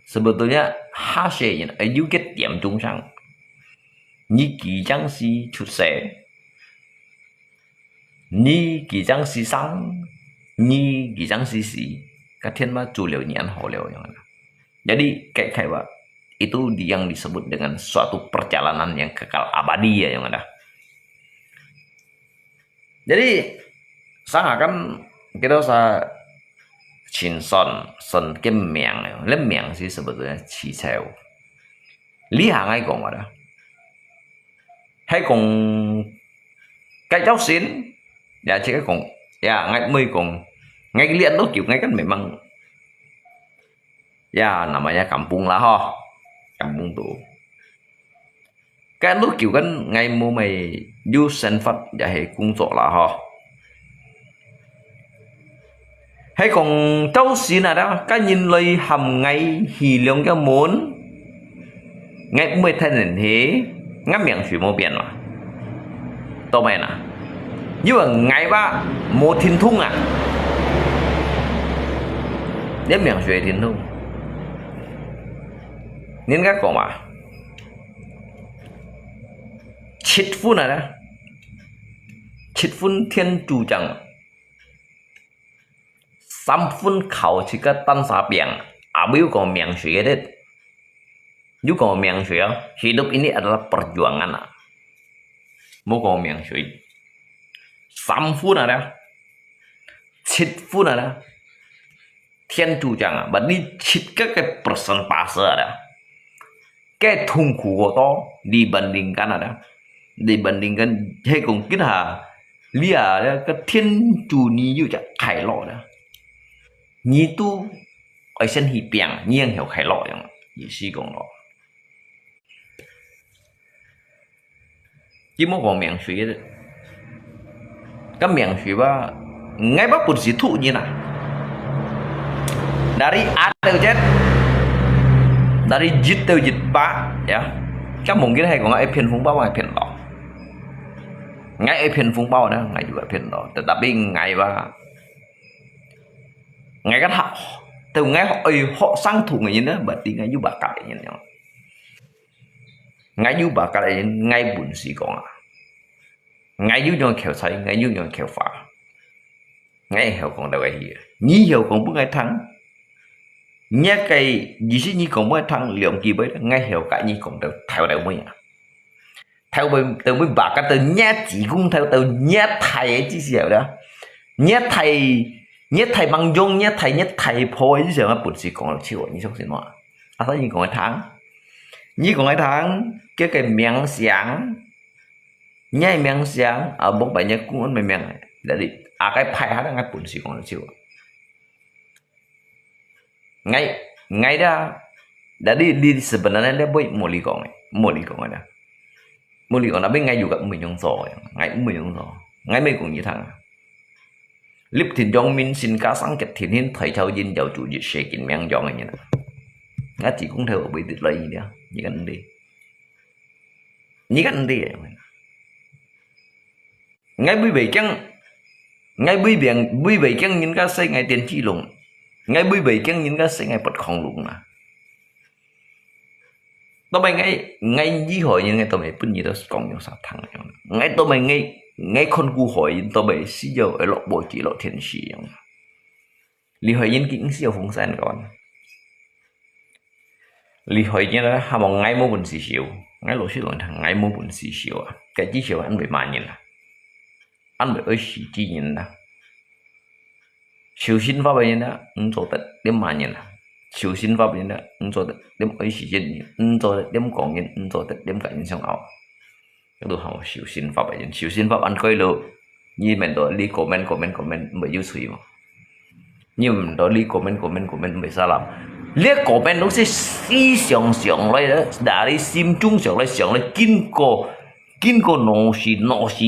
sebetulnya hasilnya ở dưới cái tiệm trung sang như kỳ trang si chút xe như kỳ trang si sang như kỳ trang si si các thiên ma chủ liệu nyan ho leo yang ada. Jadi kayak itu yang disebut dengan suatu perjalanan yang kekal abadi ya yang ada. Jadi seakan kita usah Chin son cái miệng này, lấy miệng sih sebetulnya chỉ theo. Lý hàng ai còn mà đó. Hay còn cái cháu xin, ya chỉ cái còn, ya ngay mới còn, ngay cái liện đó kiểu ngay cái memang, ya namanya kampung lah ho, kampung tuh. Cái lúc kiểu cái ngay mua mày du sinh phát, ya hay công作lah ho. Hay còn cháu xin là đó cái nhìn lời hầm ngay hì lượng cái muốn ngay mới thay nên thế ngắm miệng suy mô biển mà tao mày nè nhưng mà ngay ba một thiên thung à đến miệng suy thiên thung nên các cậu mà chít phun à đó chít phun thiên chủ chẳng Sampun kau jika tan sapiang, abu kau miang shui det. You kau miang shui, hidup ini adalah perjuangan. Mau kau miang shui. Sampun ada, chit pun ada. Thiên chủ chẳng, but đi chit các cái persentase ada. Cái thung của to dibandingkan ada, dibandingkan hay cùng kita lia cái thiên chủ ni juga khai lo đó. Nhi tu ở sân hi biển nhiên hiểu khai lọ yang yi si gong lo chỉ một vòng miệng suy đấy cái miệng suy ba ngay bắt bút sĩ thụ như nào dari A tới Z dari Z tới Z ba ya chắc mungkin hay còn ngay phiền phúng bao hay phiền đỏ ngay phiền phúng bao đó ngay juga phiền đỏ tetapi ngay ba ngay cái họ từ ngay họ sang thủ người đó berarti ngay juga bakat ini ngay juga bakat ini ngay bun si con ngay juga yang khéo say ngay juga yang khéo phá ngay hiểu còn đâu cái gì nhí hiểu còn bước ngay thắng nhé cái gì chứ nhí còn bước thắng lượng kỳ với ngay hiểu cả nhí còn đâu theo đâu mới theo từ với bakat từ nhé chỉ cũng theo từ nhé thầy chứ gì đó nhé thầy bằng dung nhé thầy phôi chứ giờ bút sĩ còn là chịu như xong xin mà à thấy gì còn cái tháng cái miếng sáng nhai miếng sáng ở bốc bài nhé cũng ăn miếng này để đi à cái phải hát ngay bút sĩ còn là chịu ngay đó đã đi sebenarnya dia boy mau li còn ada mau li còn đã biết ngay juga mình dùng rồi ngay mấy cũng như thằng Lip thì dong min xin cá sáng kịch thì nên thầy thao dinh giàu chủ dịch sẽ kinh miệng dọn này nè, ngã chỉ cũng theo bị tiệt lấy gì đó, như cái anh đi, ngay bây bây chăng những cái xây ngay tiền chi lùng, ngay bây bây chăng những cái xây ngay bật không lùng mà, tao mày ngay dí hỏi như ngay tao mày bên gì đó còn nhiều sao thằng ngay tao mày ngay con cú hỏi tao bị xí giờ ở lộ bộ chỉ lộ thiên sĩ li hỏi yên kỹ xí phong san còn 厉害啲啦，係冇挨冇本事少，挨老師講係挨冇本事少啊，嘅至少按未萬人啦，按未20幾人啦，小心法嘅人啦，做得點萬人啦，小心法嘅人啦，做得點20人，做得點講人，做得點個人上拗，嗰度係小心法嘅人，小心法按佢咯，你明到你comment咪要吹嘛，你唔到你comment咪沙啦。呢個邊都是思想上來咧，但係心中上來經過腦時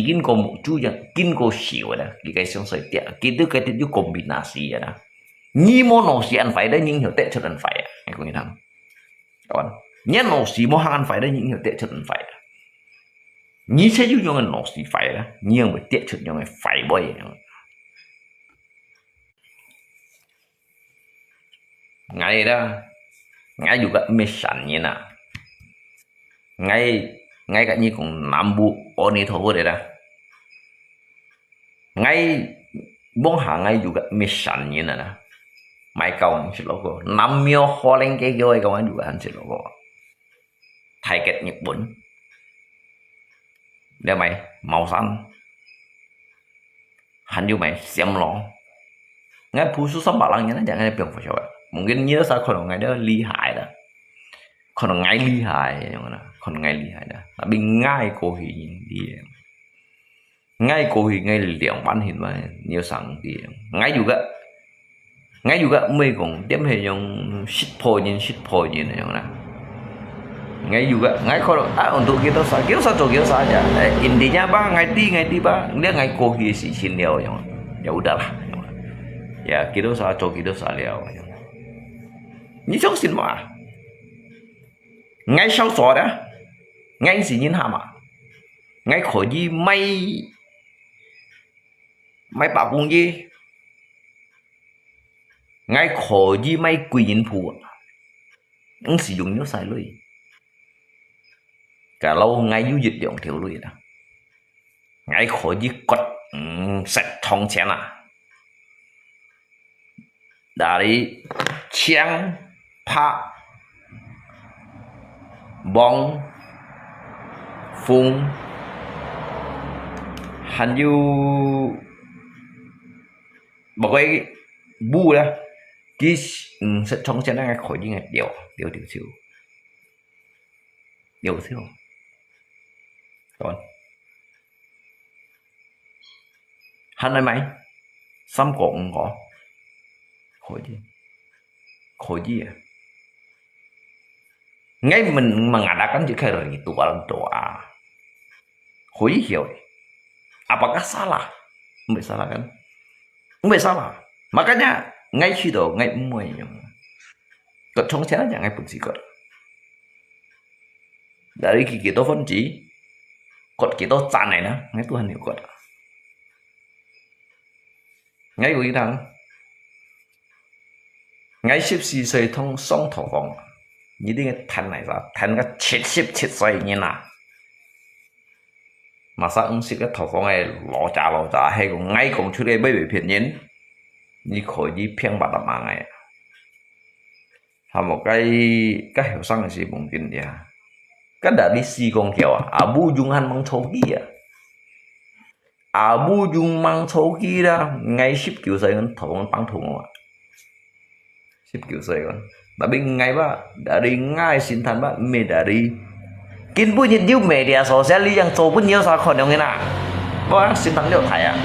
經過目珠人經過少啦，你個想衰啲，佢都要kombinasi啦。你冇腦時ăn phải đấy nhưng hiểu tệ cho ăn phải à, anh có nghe không? Các bạn, nhớ腦時冇ăn phải đấy nhưng hiểu tệ cho ăn phải. Nhớ sẽ dùng những腦時phải đó, nhưng mà tệ cho những phải bao nhiêu. Ngay đó, ngay juga misalnya na, ngay cả như cùng Nam Bộ ở nơi thổ đấy đó, ngay bông hàng ngay juga misalnya na, mai kawan si logo, Namio Holland cái gọi kawan juga han si logo, Thái Kết Nhật Bản, để mày màu xanh, han juga mày xem lo, ngay pusu sama balangnya na jangan bilang fasyawa. Mungkin nhớ sao còn ngày đó ly hại đó, còn ngày ly hại, còn ngày ly hại đó, tapi ngay cô hi đi, ngay cô hi ngay liang ban hin mà nhiều sang đi, ngay juga mấy con điểm hệ yang shit point này yang na, ngay juga ngay kalau untuk kita saja, intinya apa ngay ti ba, dia ngay cô hi si sin liao yang, ya udahlah, ya kita sa liao. Như trong xin mà ngay sau đó đó ngay gì nhìn hàm à ngay khỏi gì may bảo cùng gì ngay khỏi gì may quỳ nhìn phù ứng sử dụng nhớ sai lưỡi cả lâu ngay du dịch dòng thiếu lưỡi đó ngay khỏi gì quật sạch thông chén à dari chiang pa bong phung hành du một cái bu đó chỉ sẽ trong sẽ đang khỏi những ngày điều xíu còn hành này mày xăm cổ không có khỏi gì à ngay mình mà mengadakan juga ritual doa khỏi hiểu apakah salah không salah kan không salah makanya ngay khi đó ngay mùi cột trong chén là ngay pun si cột dari kita phân chỉ cột kita chán này nè ngay Tuhan hiểu cột ngay của thằng ngay ship si xây thông song thổ phong你啲嘅彈嚟咗，彈個切碎嘢啦。mà sao ông sĩ cái thầu phong này lọ trả hay còn ngay còn trước đây bây bị phiền nhến như khỏi đi phiên bạc mà này là một cái hiểu sang là gì mungkin kinh ya cái đã đi si con kiểu Abu Dung Han mang châu kia Abu Dung mang châu kia đó ngay ship kiểu xây con thầu phong băng thùng mà ship kiểu xây con tapi ngay ba dari ngay xin than ba me dari kin punya di media sosial yang so pun nhiều sao còn yang enak ba xin than đều thải à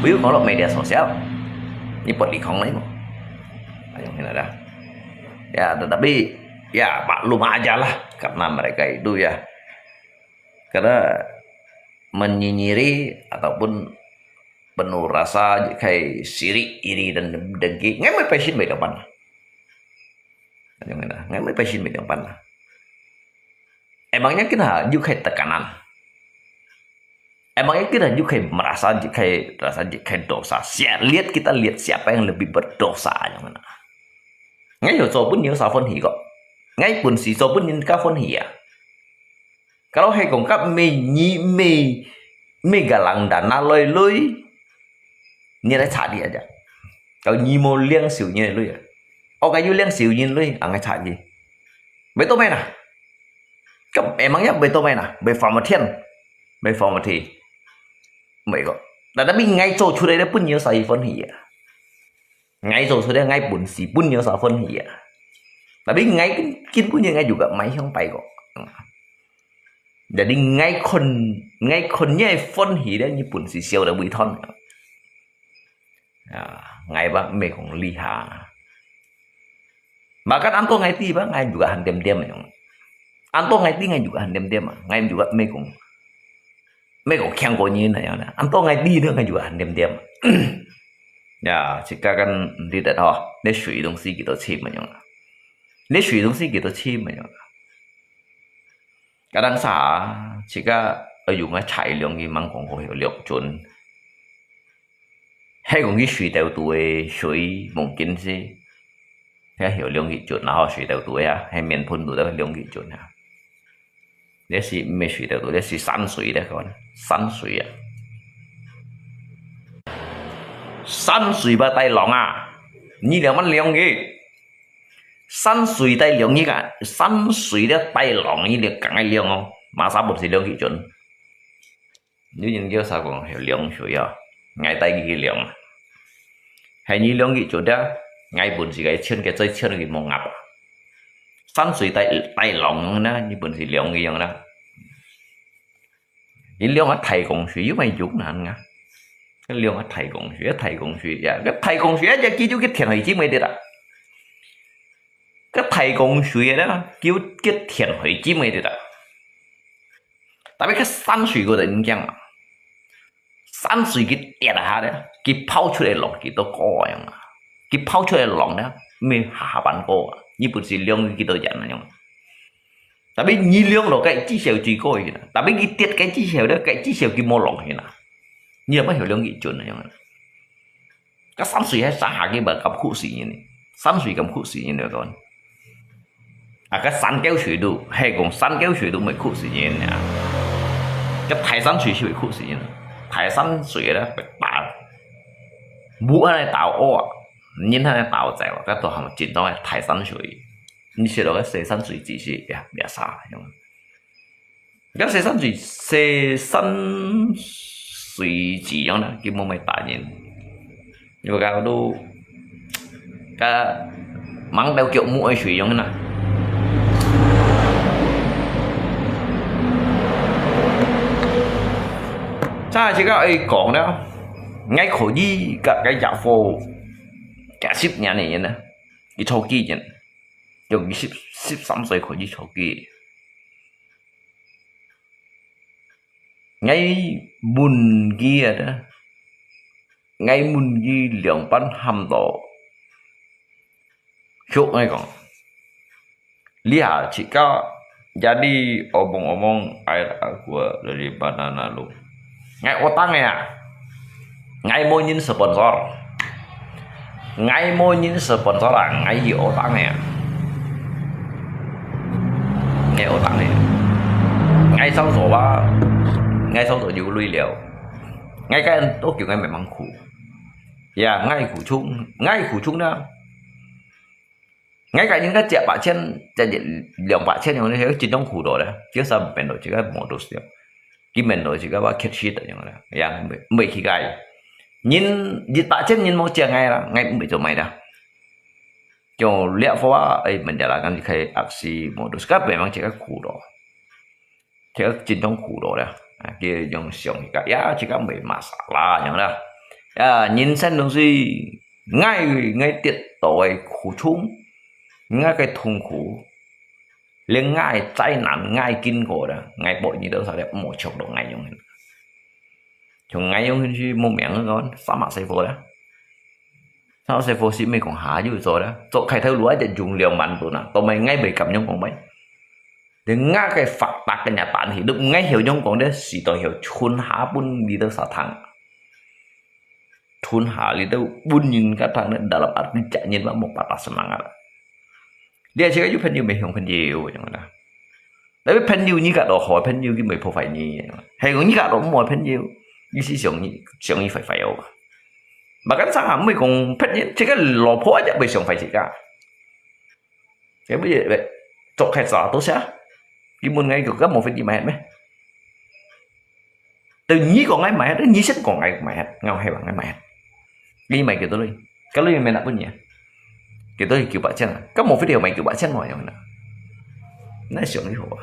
ví dụ kalau media sosial ini perlikong lah itu yang enak dah ya tetapi ya maklum aja lah karena mereka itu ya karena menyinyiri ataupun penuh rasa kayak sirik iri dan dengki ngay mới passion về depan ngay mới passion về depan lah emangnya kita juga kayak tekanan emangnya kita juga kayak merasa kayak dosa lihat siapa yang lebih berdosa yang mana ngay hiểu rồi pun nhiều sao phân hỉ gọi ngay pun si rồi pun những các phân hỉ à kalau hay còn các me galang dana lôi như là trả đi aja kalau nyi mau liang xỉu như lôi à cái như liang xỉu như lôi ngay trả gì Beethoven emangnya Beethoven Beformity mấy個，但係邊嗌做出嚟咧半夜十二分氣啊，嗌做出嚟嗌半時半夜十分氣啊，但係嗌根本嘢嗌juga mấy không bay kok，jadi ngayคนเนี่ย分氣咧，你半時燒到胃痛，ngay吧mấy không厉害，bahkan anto ngay tiba ngay juga handem-dem ya, anto ngay tiba ngay juga handem-dem, ngay juga mấy cũng khen của như này nè, anh tôi ngày đi nữa ngày juga handem-dem, ya jika kan đi đến đó, để suy东西kita chim mà nhung, để suy东西kita chim mà nhung, kadang sa jika ở dùng cái chạy lượng cái mang còn có hiệu lượng chuẩn, hay cũng cái suy đầu tuổi suy mong kinh gì, cái hiệu lượng cái chuẩn nào suy đầu tuổi à, hay miền phun tuổi đó lượng cái chuẩn à. Đấy là mấy suy đầu tuổi, đấy là san suy đấy các bạn, san suy à, san suy ba tay lòng à, như là mắt liang gì, san suy tay liang gì cả, san suy đấy tay lòng như là càng ai liang không, mà sao bột gì liang kỹ chuẩn, như những cái sao còn hiểu liang suy à, ngay tay cái liang, hay như liang kỹ chuẩn đó, ngay bột gì cái chân cái mông ngập. San suy tay lòng đó như bình thì liang gì đó, cái liang ở thầy công suy mấy chút nè anh nghe, cái liang ở thầy công suy, cái thầy công suy giờ kêu cái thiền hội chí mấy đấy đó, cái thầy công suy đó kêu cái thiền hội chí mấy đấy đó, tại vì cái san suy của mình chẳng, san suy cái đẹp là đấy, cái phao出来lòng cái都高呀，cái phao出来lòng đó mới hạ bản高à. Như bữa gì liang cái tôi dặn là nhung, tapi như liang đó cái chỉ xèo chỉ coi vậy, tapi cái tiết cái chỉ xèo đó cái chỉ xèo cái mò lòng vậy nè, như là mới hiểu liang cái chuẩn là nhung, cái san suy hay sa hạ cái bờ cầm khu xì như này, san suy cầm khu xì như này con, cái san kéo suy đủ hay còn san kéo suy đủ mới khu xì như này, cái thái san suy suy khu xì như này, thái san suy đó phải tạo, búa này tạo ô. nhìn thấy tạo giải cái tổ hợp chính đó là thái san suy,你写到个西山水只是呀别啥用，cái西山水只樣啦，基本咪大人，因為cái都cái mang đầu kiểu mũi水樣啦，cha chỉ có ai講đó，ngay khổ gì cái giả phô cả 10年嚟人啊，佢操機人，用13歲開始操機，ngay buồn kia đó，ngay buồn kia兩班冚到，chốt ngay còn，lihat jika jadi omong-omong air aqua dari banana lu, ngay utangnya, ngay mau nhìn sponsor. Ngay mua những sponsor là ngay gì ổ tăng này, ngay ổ tăng này, ngay sau số nhiều lưu liệu, ngay cái anh tốt kiểu ngay mày mang khủ, ngay khủ chung đó, ngay cả những cái chè bạ trên lượng bạ trên như thế chỉ trong khủ đồ đấy, chứ sao mình đổi chỉ cái một đồ xíu, cái mình đổi chỉ cái bao kết shit như thế này, mấy khi gai nhìn dịch bạ trên nhìn một chiếc ngay là ngay cũng bị cho mày đó, cho lẽ phố ấy mình đã là cái cái aksi modus cấp về mang chỉ cái khủ đồ, chỉ cái chính trong khủ đồ đó, kia dùng sòng cái chỉ cái bị masala như đó, nhìn xem đồng gì ngay tiệt tội khủ chung, ngay cái thùng khủ, liền ngay trái nặng ngay kinh cổ đó, ngay bội như đó sao đẹp một chục độ ngay dùng chúng ngay ông khi mua miệng nữa con sao mà xây phố đó sao xây phố xí mình còn há chứ rồi đó chỗ khai thêu lúa để dùng liều mặn tụi nào tụi mày ngay bị cầm nhông còn mấy để ngã cái phạt tạc cái nhà bạn thì đúng ngay hiểu nhông còn đấy xí tao hiểu chun há bún đi đâu sao thằng chun há đi đâu bún nhìn các thằng đấy dalam arti chạy nhìn vào một patah semangat dia chỉ có giúp phân nhiều mình không phân nhiều chẳng hạn đấy phân nhiều như cả đồ hỏi phân nhiều cái mình phải như hay cũng như cả đồ mọi phân nhiều意思上意廢喎，mà cái sao hẳn mới còn phát hiện chỉ cái lò phó chứ bị sòng phải chỉ cả, cái bây giờ vậy， cho khai rõ tốt sẽ cái môn ngay cực gấp một phần gì mà hết mấy từ nhí còn ngay mà hết nhí sách còn ngay mà hết ngao hay bằng ngay mà hết cái mày kiểu tôi đi cái lời mày đã bao nhiêu kiểu tôi kiểu bạn chân có một cái điều mày kiểu bạn chân mọi người nó sướng đi hồ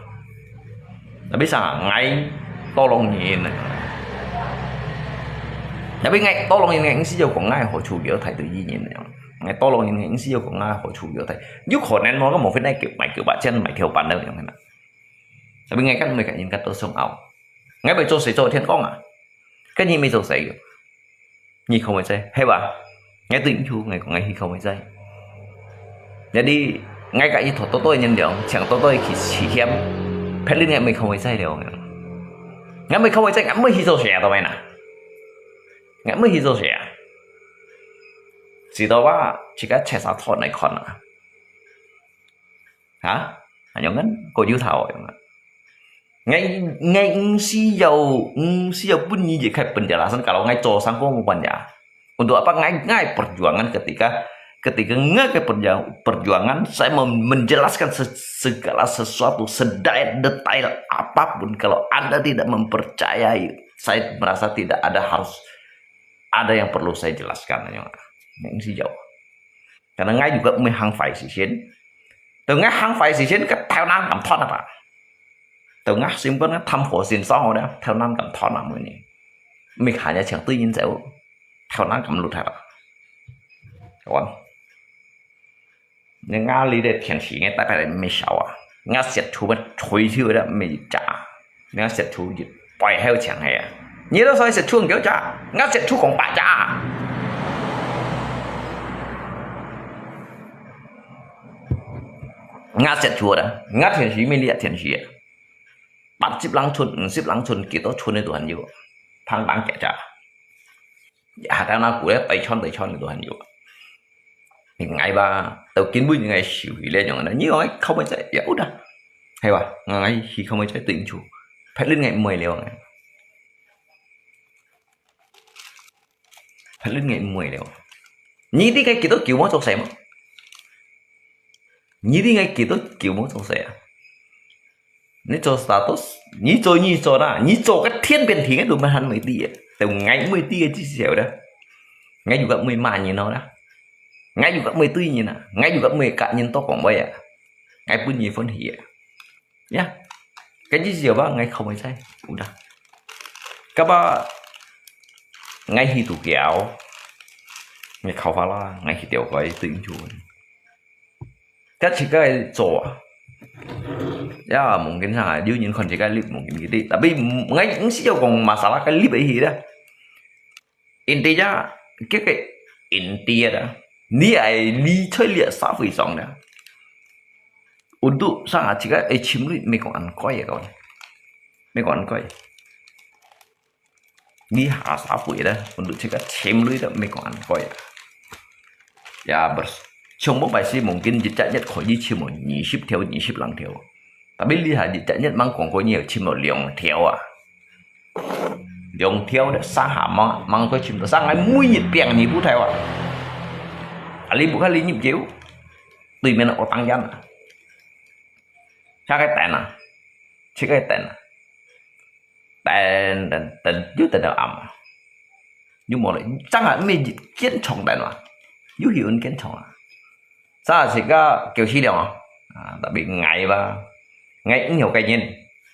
là biết sao ngay to lòng nhìn này là biết ngay to lòng nhìn ngay sẽ còn ngay họ chủ yếu thầy tự nhiên nhìn này ngay to lòng nhìn ngay sẽ còn ngay họ chủ yếu thầy giúp họ nên nó có một cái này kiểu bạn chân mày theo bạn đâu như này là biết ngay các người cả nhìn các tôi sống ảo ngay bây giờ sẽ cho thiên con à cái gì bây giờ sẽ nhìn không phải dây hay bà ngay tự nhiên chú ngày còn ngay thì không phải dây để đi ngay cả như thổ tôi nhân điều chẳng tôi chỉ hiếm phải liên hệ mình không phải dây đều ngay mình không phải dây ngắm mới hi dâu xẻ tao mày nè ngắm mới hi dâu xẻ chỉ đóว่าchỉ cái chạy sao thọ này còn à hả anh nhớ ngắn cô yêu thảo ngay si dầu pun ni jika penjelasan kalau ngay cowok sangko mau panjang untuk apa ngay perjuangan ketika nggak perjuangan saya mau menjelaskan segala sesuatu sedetail detail apapun kalau Anda tidak mempercayai saya merasa tidak ada yang perlu saya jelaskan yang si jauh karena ngay juga hang phải si xin từ ngay hang phải si xin cái theo năng cảm thoát apa từ ngay xin vẫn thăm khổ xin sau đó theo năng cảm thoát là mới này mình hanya nhà chẳng tự nhiên sẽ theo năng cảm lụt hả còn nhưng ngay lý để thiền sĩ ngay tại phải mấy sáu à ngay sẽ chú bắt chui chưa đó mấy trả ngay sẽ chú gì bài heo chẳng hay à nhớ đó thôi sẽ chú kiểu trả ngay sẽ chú còn bả trả ngay sẽ chú đó ngay thiền sĩ mấy liệt thiền sĩ bắt xếp lăng chun kiểu chun này đồ hành nhiều thằng đáng kẻ trả à tao nào cũng tay chon đồ hành nhiều mình ngày ba tao kiến bui ngày xỉu lên những nó như nói không phải chạy dẻo đó hay bà ngày khi không phải chạy tự chủ phải lên ngày 10 liều này phải lên ngày 10 liều nhí đi cái kiểu kiểu món sầu xẻm nhí đi ngay kiểu món sầu xẻm nhí cho status nhí cho đó nhí cho cái thiên biến thiên cái đồ mà hắn mới đi từ ngày 10 tia chỉ xẻo đó ngay juga 10 mà như nó đó ngay juga 10 tươi như nè ngay juga 10 cả nhân to khoảng bây à ngay pun gì phân hỉ nhá cái gì gì ba ngay không phải sai udah các bạn ngay khi tụ kéo ngay khâu phá la ngay khi tiểu cái tự chủ các chỉ cái chỗ ya mungkin sangat dia nyen kon jaga lip mungkin gitu tapi ngay cũng sih còn masalah cái lip ấy đó intinya cái intinya đó ni ai li chơi liệt xã hội sống đó untuk sangat jika chim lip mấy con ăn coi vậy con mấy con ăn coi ni hạ xã hội đó untuk jika chim lip đó mấy con ăn coi ya trong một bài sĩ mungkin dịch nhất khỏi đi chim một 20 theo 25 theo tapi lihat dịch nhất mang còn có nhiều chim một liều theo à liều theo để sang hạ mang có chim đó sang ngày mũi nhiệt bèn như bút theo à ali bukan li nhịp chiếu tùy mình có tăng dân sao cái tèn à chỉ cái tèn chứ tèn đâu ẩm nhưng mà lại chẳng hạn mình kiến trọng tèn mà yếu hiệu kiến trọng à sao chỉ có kiểu chi đâu đặc biệt ngày và ngày nhiều cái nhìn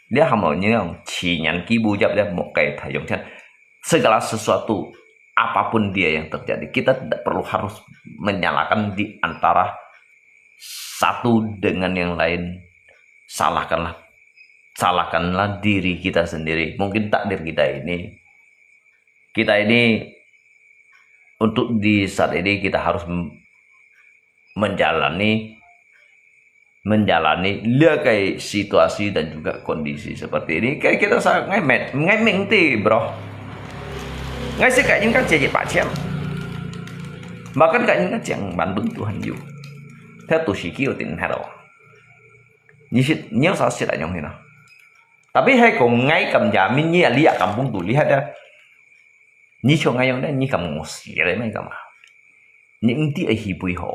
nếu không ở như chỉ nhận ký bù chấp một cái thể dụng chân segala sesuatu apapun dia yang terjadi kita tidak perlu harus menyalahkan di antara satu dengan yang lain salahkanlah diri kita sendiri mungkin takdir kita ini untuk di saat ini kita harus menjalani lihat situasi dan juga kondisi seperti ini kayak kita sangat ngemeng bro ngay sẽ cả những các chị bạn xem mà tất cả những các chàng bạn đúng Tuhan nhiều theo tu sĩ kêu tiền hai đầu nhớ sao sẽ lại như thế nào tapi hay còn ngay cầm giá mình nhẹ liệt cầm bung tủ liệt đó như cho ngay đó như cầm một xí đấy mấy cầm những tí ấy bùi họ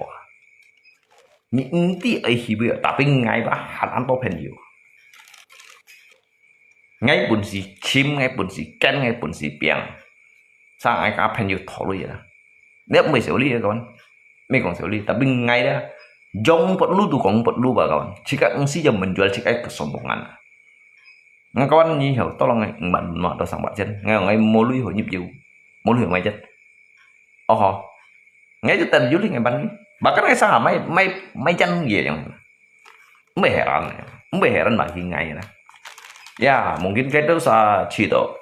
những tí ấy hi bữa tapi ngay ba han an to pen nhiều ngay pun si chim ngay pun si ken ngay pun si piang sang ai cả pen nhiều thọ rồi ya nếu mới xử lý các bạn mấy còn xử lý tapi ngay đó jong pot lu ba kawan jika engsi jam menjual jika kesombongan nggak kawan nyi hiểu tolong bạn mà tao sang bạn chân ngay mau lui hồi nhịp dữ mau lui mày chân oh ngay itu tadi Juli ngay ban bahkan ngay sama may chân gì yang heran bagi ngay na ya mungkin kita sa Cido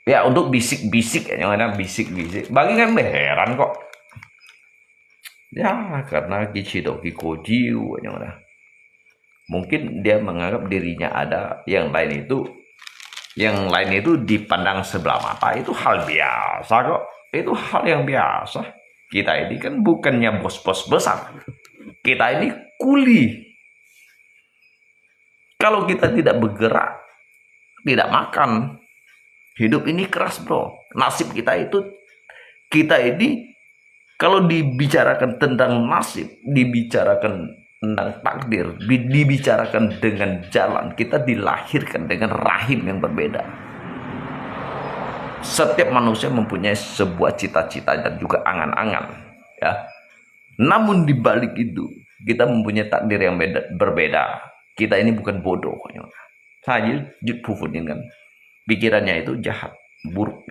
ya untuk bisik-bisik yang ada bisik-bisik bagi kan heran kok ya karena Cido Kikojiu yang ada mungkin dia menganggap dirinya ada yang lain itu dipandang sebelah mata itu hal biasa kok itu hal yang biasa kita ini kan bukannya bos-bos besar kita ini kuli kalau kita tidak bergerak tidak makan hidup ini keras bro nasib kita ini kalau dibicarakan tentang nasib dibicarakan tentang takdir dibicarakan dengan jalan kita dilahirkan dengan rahim yang berbeda setiap manusia mempunyai sebuah cita-cita dan juga angan-angan ya namun di balik itu kita mempunyai takdir yang berbeda kita ini bukan bodoh saja jut pufunin kan pikirannya itu jahat buruk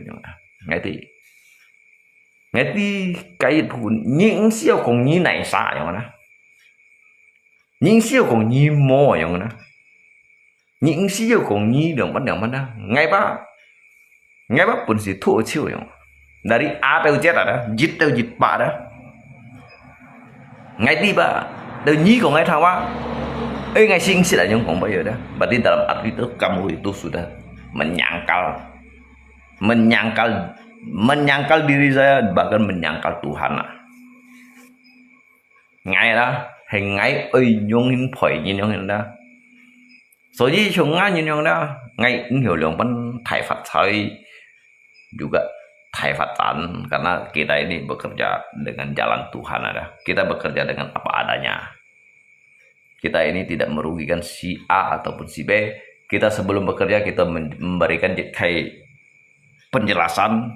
ngerti kait pun nying siao kong nyi nai sa yang mana nying siêu còn nhi mò yang mana nying siêu còn nhi yang mana ngay ba pun si thu chiu yang dari A teu chết ada jit teu jit ba ada ngay tiba teu nyi còn ngay thang ba ngay sing sih yang kong bây giờ dah berarti dalam arti itu kamu itu sudah menyangkal diri saya bahkan menyangkal Tuhan ngay lah hình ngay ơi nhung hình phổi nhìn nhung hình đó số gì chúng ngay nhìn nhung đó ngay hiểu lượng pun thai Phật saya juga thai Phatan karena kita ini bekerja dengan jalan Tuhan ada kita bekerja dengan apa adanya kita ini tidak merugikan si A ataupun si B kita sebelum bekerja kita memberikan kayak penjelasan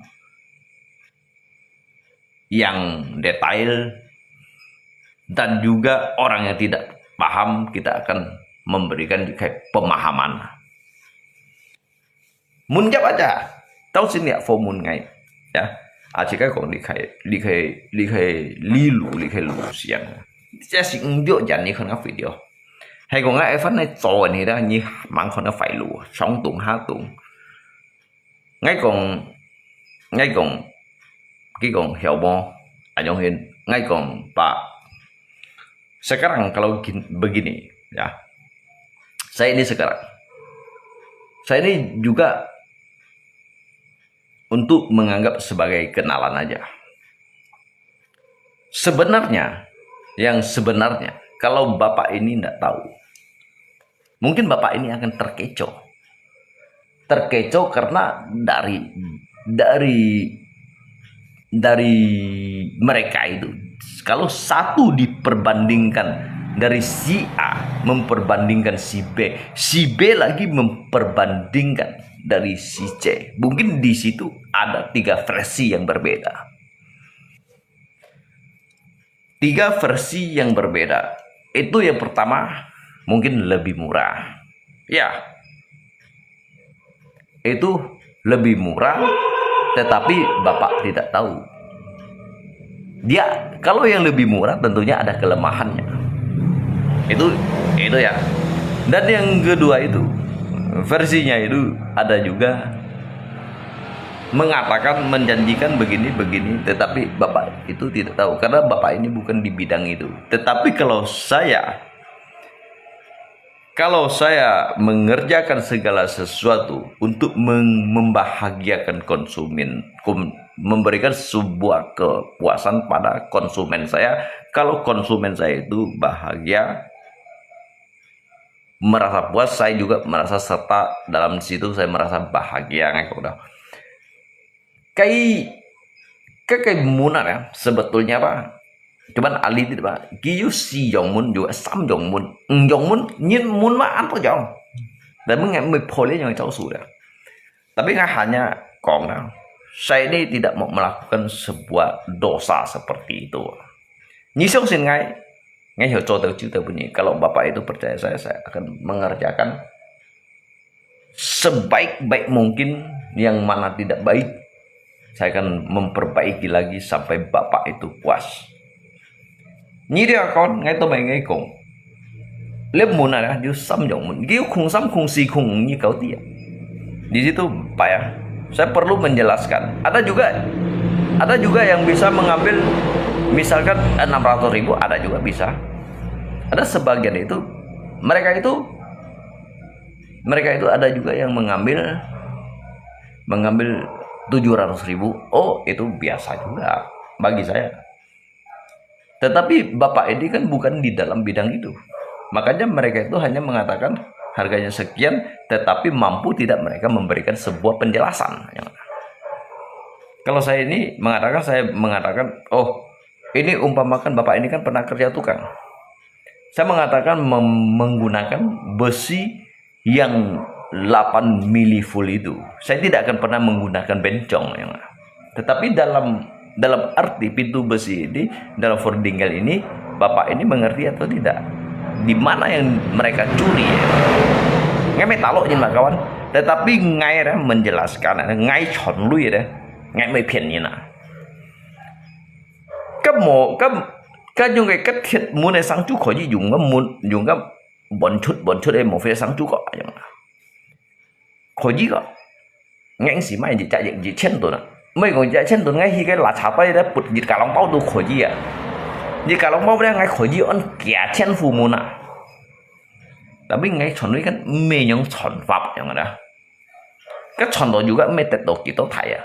yang detail dan juga orang yang tidak paham kita akan memberikan kayak pemahaman. Mun jap aja, tahu sini ya formun ngay, ya. Aci cái còn đi khai lu siang. Saya sih ndio jangan ni kena video. Hay còn ngay phát này to này đó như mang con nó phải lù, 6 tuần 2 tuần. Ngay còn cái còn hiểu bo, anh Hiền, ngay còn Pak. Sekarang kalau begini ya saya ini juga untuk menganggap sebagai kenalan aja sebenarnya kalau bapak ini tidak tahu mungkin bapak ini akan terkecoh karena dari mereka itu kalau satu diperbandingkan dari si A memperbandingkan si B lagi memperbandingkan dari si C. Mungkin di situ ada 3 versi yang berbeda. 3 versi yang berbeda. Itu yang pertama mungkin lebih murah. Ya. Itu lebih murah tetapi Bapak tidak tahu. Dia kalau yang lebih murah tentunya ada kelemahannya. Itu ya. Dan yang kedua itu versinya itu ada juga mengatakan menjanjikan begini tetapi Bapak itu tidak tahu karena Bapak ini bukan di bidang itu. Tetapi kalau saya mengerjakan segala sesuatu untuk membahagiakan konsumen, memberikan sebuah kepuasan pada konsumen saya. Kalau konsumen saya itu bahagia, merasa puas, saya juga merasa serta dalam situ, saya merasa bahagia. cái muốn ya sebetulnya apa? Cuman Ali tidak pak. Giyu si dòng muốn juga sam dòng muốn nhưng muốn mah apa dòng. Dan mengambil boleh yang jauh sudah. Tapi nggak hanya kong. Saya ini tidak mau melakukan sebuah dosa seperti itu. Nyisong sin ngai hiểu cho tahu cerita bunyi. Kalau bapak itu percaya saya akan mengerjakan sebaik-baik mungkin, yang mana tidak baik saya akan memperbaiki lagi sampai bapak itu puas. Như dia con ngay tôi mày ngay cùng lớp muốn là dia sam dong mun dia khung sam khung si khung như kau dia. Di situ Pak ya, saya perlu menjelaskan. Ada juga yang bisa mengambil misalkan 600.000, ada juga bisa. Ada sebagian itu mereka itu ada juga yang mengambil 700.000. Oh, itu biasa juga bagi saya. Tetapi Bapak ini kan bukan di dalam bidang itu. Makanya mereka itu hanya mengatakan harganya sekian, tetapi mampu tidak mereka memberikan sebuah penjelasan. Kalau saya mengatakan, oh ini umpamakan Bapak ini kan pernah kerja tukang. Saya mengatakan menggunakan besi yang 8 mili full itu. Saya tidak akan pernah menggunakan bencong. Tetapi dalam arti pintu besi ini, dalam Fordingal ini, Bapak ini mengerti atau tidak? Di mana yang mereka curi ya? Ngai metalok nih kawan. Tetapi ngai menjelaskan, ngai chon lui ya, ngai mai pian ni na. Các dùng cái cách thiệt muốn này sáng chú khỏi gì dùng cái bọn chút đây một phía sáng chú có khỏi gì có ngãng xí mai gì chạy gì chen tuần à mấy còn chạy chen tuần ngay khi cái lá chả tay đấy bụt dịch cả lòng bao tôi khỏi gì à dịch cả lòng bao đấy ngay khỏi gì ăn kẻ chen phù môn à tapi ngay chọn cái mê những chọn pháp yang ada cái chọn đó juga mê tết đồ kiểu thầy à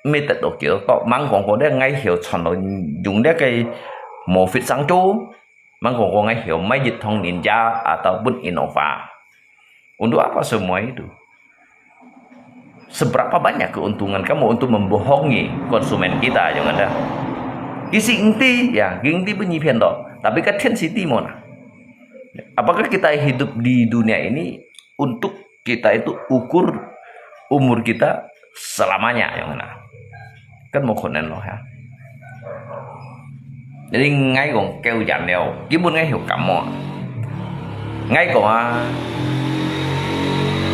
mê tết đồ kiểu to mang còn có đấy ngay hiểu chọn đó dùng đấy cái một fit sáng chú mang còn có ngay hiểu máy dịch thông ninja ataupun Innova. Untuk apa semua itu? Seberapa banyak keuntungan kamu untuk membohongi konsumen kita, jangan ada. Kisi inti ya, inti penyipian toh. Tapi kan siti mana? Apakah kita hidup di dunia ini untuk kita itu ukur umur kita selamanya, yang mana? Kan mau konen loh ya. Jadi ngay còn kêu dàn đeo kiếm muốn ngay hiểu cảm mò ngay còn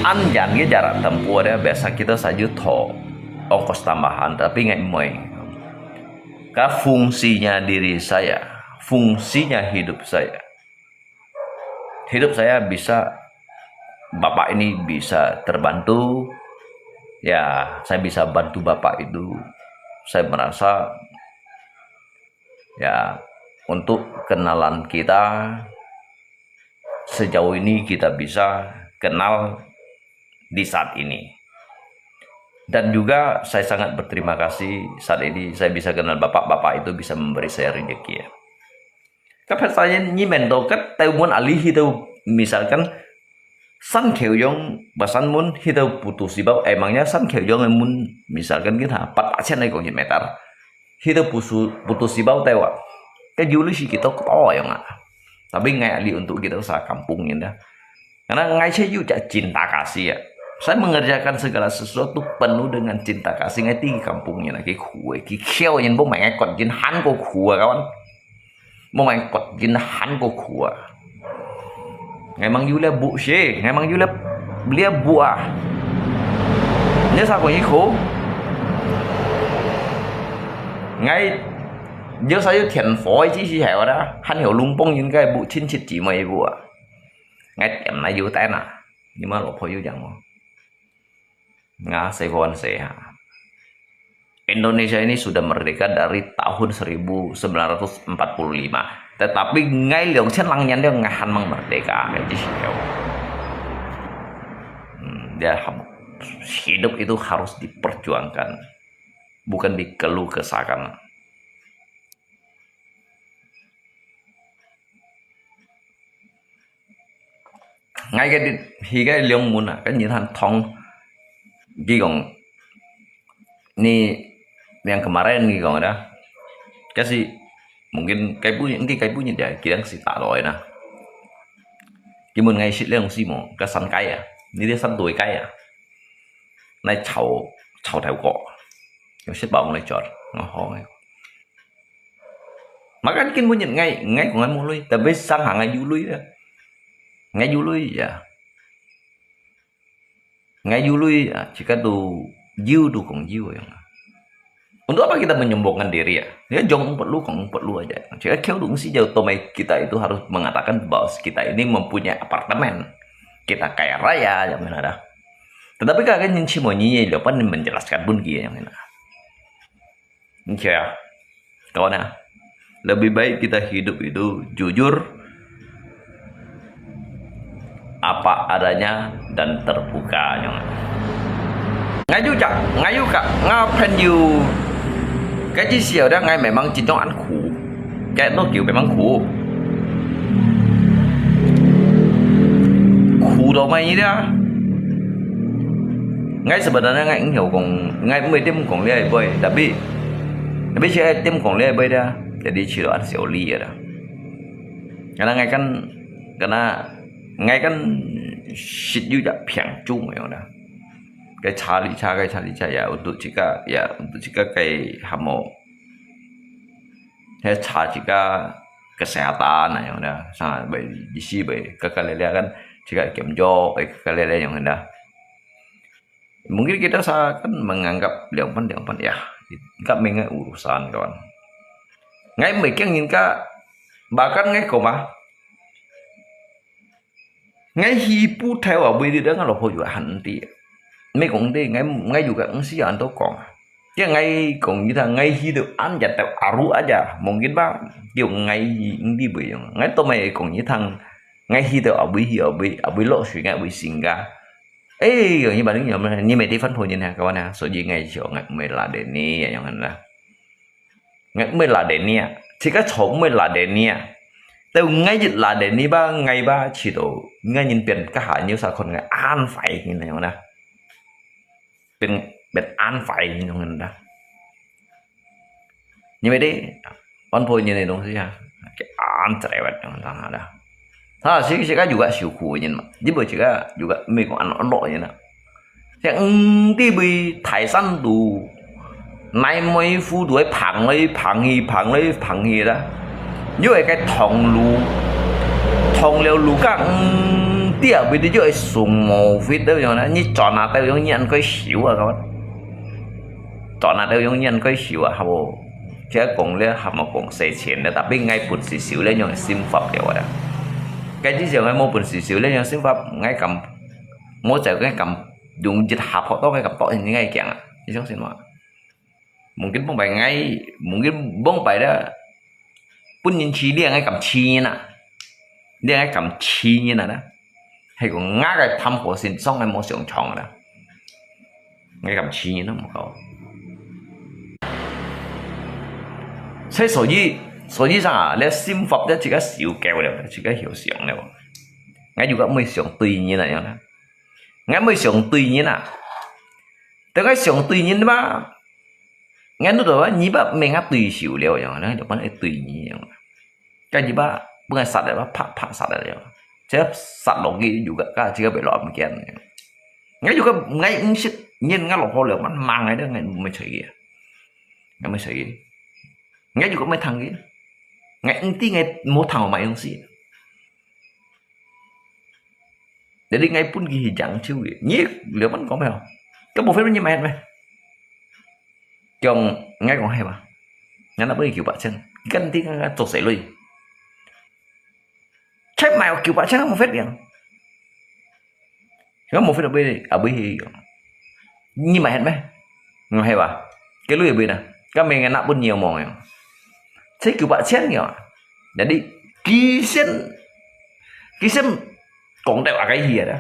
ăn dàn cái jarak tempuh dia biasa kita saja toh ongkos tambahan tapi nggak moy karena fungsinya diri saya, fungsinya hidup saya bisa Bapak ini bisa terbantu ya, saya bisa bantu Bapak itu. Saya merasa ya, untuk kenalan kita sejauh ini kita bisa kenal di saat ini. Dan juga saya sangat berterima kasih saat ini saya bisa kenal Bapak-bapak itu bisa memberi saya rezeki ya. Các saya nyimen do kat tahu mun alih itu misalkan san keuyong basan mun itu putus ibau emangnya san keuyong mun misalkan kita 400 kok meter. Kita putus di bawah tewa. Cái dulu sih kita to ya nggak. Tapi nggak ali untuk kita usaha kampung ini dah. Karena nggak saya juga cinta kasih ya. Saya mengerjakan segala sesuatu penuh dengan cinta kasih nggak tinggi kampungnya lagi kue, kikau yang mau main kot jin han ko kue kawan. Mau main kot jin han ko kue. Ngemang juga bu sih, ngemang juga belia buah. Nhớ sao còn như khổ. Ngay giờ saya thiền phổi chỉ hiểu đó hắn hiểu lung bông những cái bộ chín chít chỉ mày vụ ngay tiệm này vô tên à nhưng mà lộc hồi vô chẳng mà ngah Saigon saya Indonesia ini sudah merdeka dari tahun 1945 tetapi ngay liang chen lang nyan dia ngahan mang merdeka jadi dia hidup itu harus diperjuangkan, bukan dikeluh kesahkan. Ngay cái liang mun cái như thằng thong ghi gong ni yang kemarin gitu kan ada kasih mungkin kayak punya dia kira si tak rồi nè cái một ngày xịt lên xí mồ cái săn cây à đi đi săn tuổi cây à này chầu theo cọ cái xịt bóng này chọt nó khó mà cái kinh muốn nhận ngay của anh mua lui tại vì sang hàng ngày du lui đó ngày du lui à ngày du lui chỉ có đủ còn dư rồi. Untuk apa kita menyombongkan diri ya? Ya jangan perlu aja. Jika kau dong sih jauh kita itu harus mengatakan bahwa kita ini mempunyai apartemen, kita kaya raya, yang mana ada. Tetapi kakak yang semuanya lepas menjelaskan pun dia yang mana. Ya, kawan ya, lebih baik kita hidup itu jujur, apa adanya dan terbuka yang. Ngayu kak, ngapain you? Cái chi xìu đó ngay mày mang chỉ trong ăn khủ cái nó kiểu mày mang khủ đồ mày đó ngay sebenarnya ngay cũng hiểu còn ngay mới tiêm còn lê bơi tapi saya tiêm còn lê bơi dah jadi ciro xỉu ly dah karena ngay kan shit juga piang chung yang dah cái cari ya untuk jika kayak hamo saya cari jika kesehatan yang ada sangat baik di sini baik kekalian kan jika kemjo kekalian yang ada mungkin kita akan menganggap depan ya nggak mengenai urusan kawan ngay mikir ngin bahkan ngay koma ngay hipu theo ở bên đó là hồi juga henti mấy cũng đi ngay juga sih anto còn cái ngay còn như thằng ngay hidup anja tao aru aja mungkin ba kiểu ngay đi bị ngay tôi mày còn như thằng ngay hidup ở bị lộ suy ngay bị singa kiểu như bạn đứng nhầm như mày đi phân phối như này các bạn à số gì ngay chỗ ngay mới là để niอย่างนั้นlà ngay mới là để ni chỉ có chỗ mới là để niแต่ngay dịch là để ni ba ngày ba chỉ đồ ngay nhìn biển cả hai như sao còn ngay an phải như này nèเป็นอ่านไฟอย่างนั้นนะnhư vậy đấy con phôi như này đúng không ạ cái án trẻ vật yang thằng ada ha sih juga syukur như mà đi bởi juga mình cũng ăn lỗi như nào yang đi bị thái san đủ nay mới phu đuổi phẳng hi đó như vậy cái thòng leo lú các tia bị đi chơi sùng màu phết đâu rồi như chọn nào tao giống như ăn cái xỉu à các bạn chọn nào tao giống như ăn cái xỉu à habo chứ còn lên học mà còn xài tiền để tập bên ngay bún xỉu lên nhau sim pháp đều vậy cái chỉ giờ ngay mua bún xỉu lên nhau sim pháp ngay cầm mua chạy cái cầm dùng dịch học họ to ngay cầm to như ngay chẳng như giống xin mà mungkin bông bài ngay mungkin bông bài đó bún nhìn chi đi ngay cầm chi nè đi ngay cầm chi như này đó hay còn ngã cái thăm của xin xong ngay mua sườn tròn đó ngay cầm chi như nó một câu thế所以上你心法咧，自己小教了，自己曉想了。我如果沒想對nhiên là樣啦，我沒想對nhiên啊，但係想對nhiên嘛，我รู้ตัวว่า你把咩個對少了樣啦，就幫你對nhiên樣。cái gì ba bukan sát là pak sát là樣，即係sát落去juga cái自己被落唔見。我juga我唔識nhiên我落好了，มันmang cái đó我ไม่ใช่嘅，我ไม่ใช่嘅。Ngay juga mấy thằng kia ngay tí ngay một thằng mà mày không xí để đi ngay pun ghi chẳng chiêu gì nhiệt liệu vẫn có phải không cái bộ phim nó như mày chồng ngay còn hay mà ngay là bởi kiểu bạn chân gần tí ngay tổ sấy lui chết mày kiểu bạn chân một phép biển có một phép ở bên như mày hết mấy ngon hay bà cái lui ở bên này các mình ngay nặng bún nhiều mòn này thế kiểu bạn chết nhỉ jadi kisen còn tại cái gì đó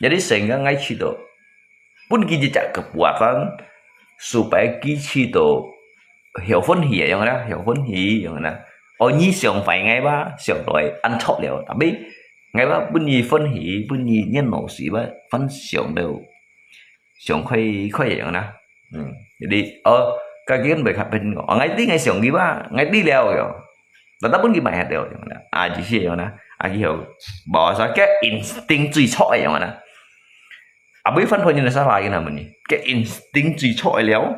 jadi sehingga ngay situ pun kita kekuatan supaya kita hiểu phân hỉ yang đó hiểu phân hỉ yang đó nhi sòng phải ngay ba sòng rồi ăn chọc đều tapi ngay ba pun nhi phân hỉ pun nhi nhân nổ sĩ ba phân sòng đều sòng khoai yang đó jadi kagian baik happen kok ngai ti ngai siang giba ngai ti leo yo tetap pun gimana hati yo yang mana aji sih yang mana aji yo bawa saya kayak insting cui choi yang mana abi phân phối như là sao lại cái nào mình cái insting cui choi leo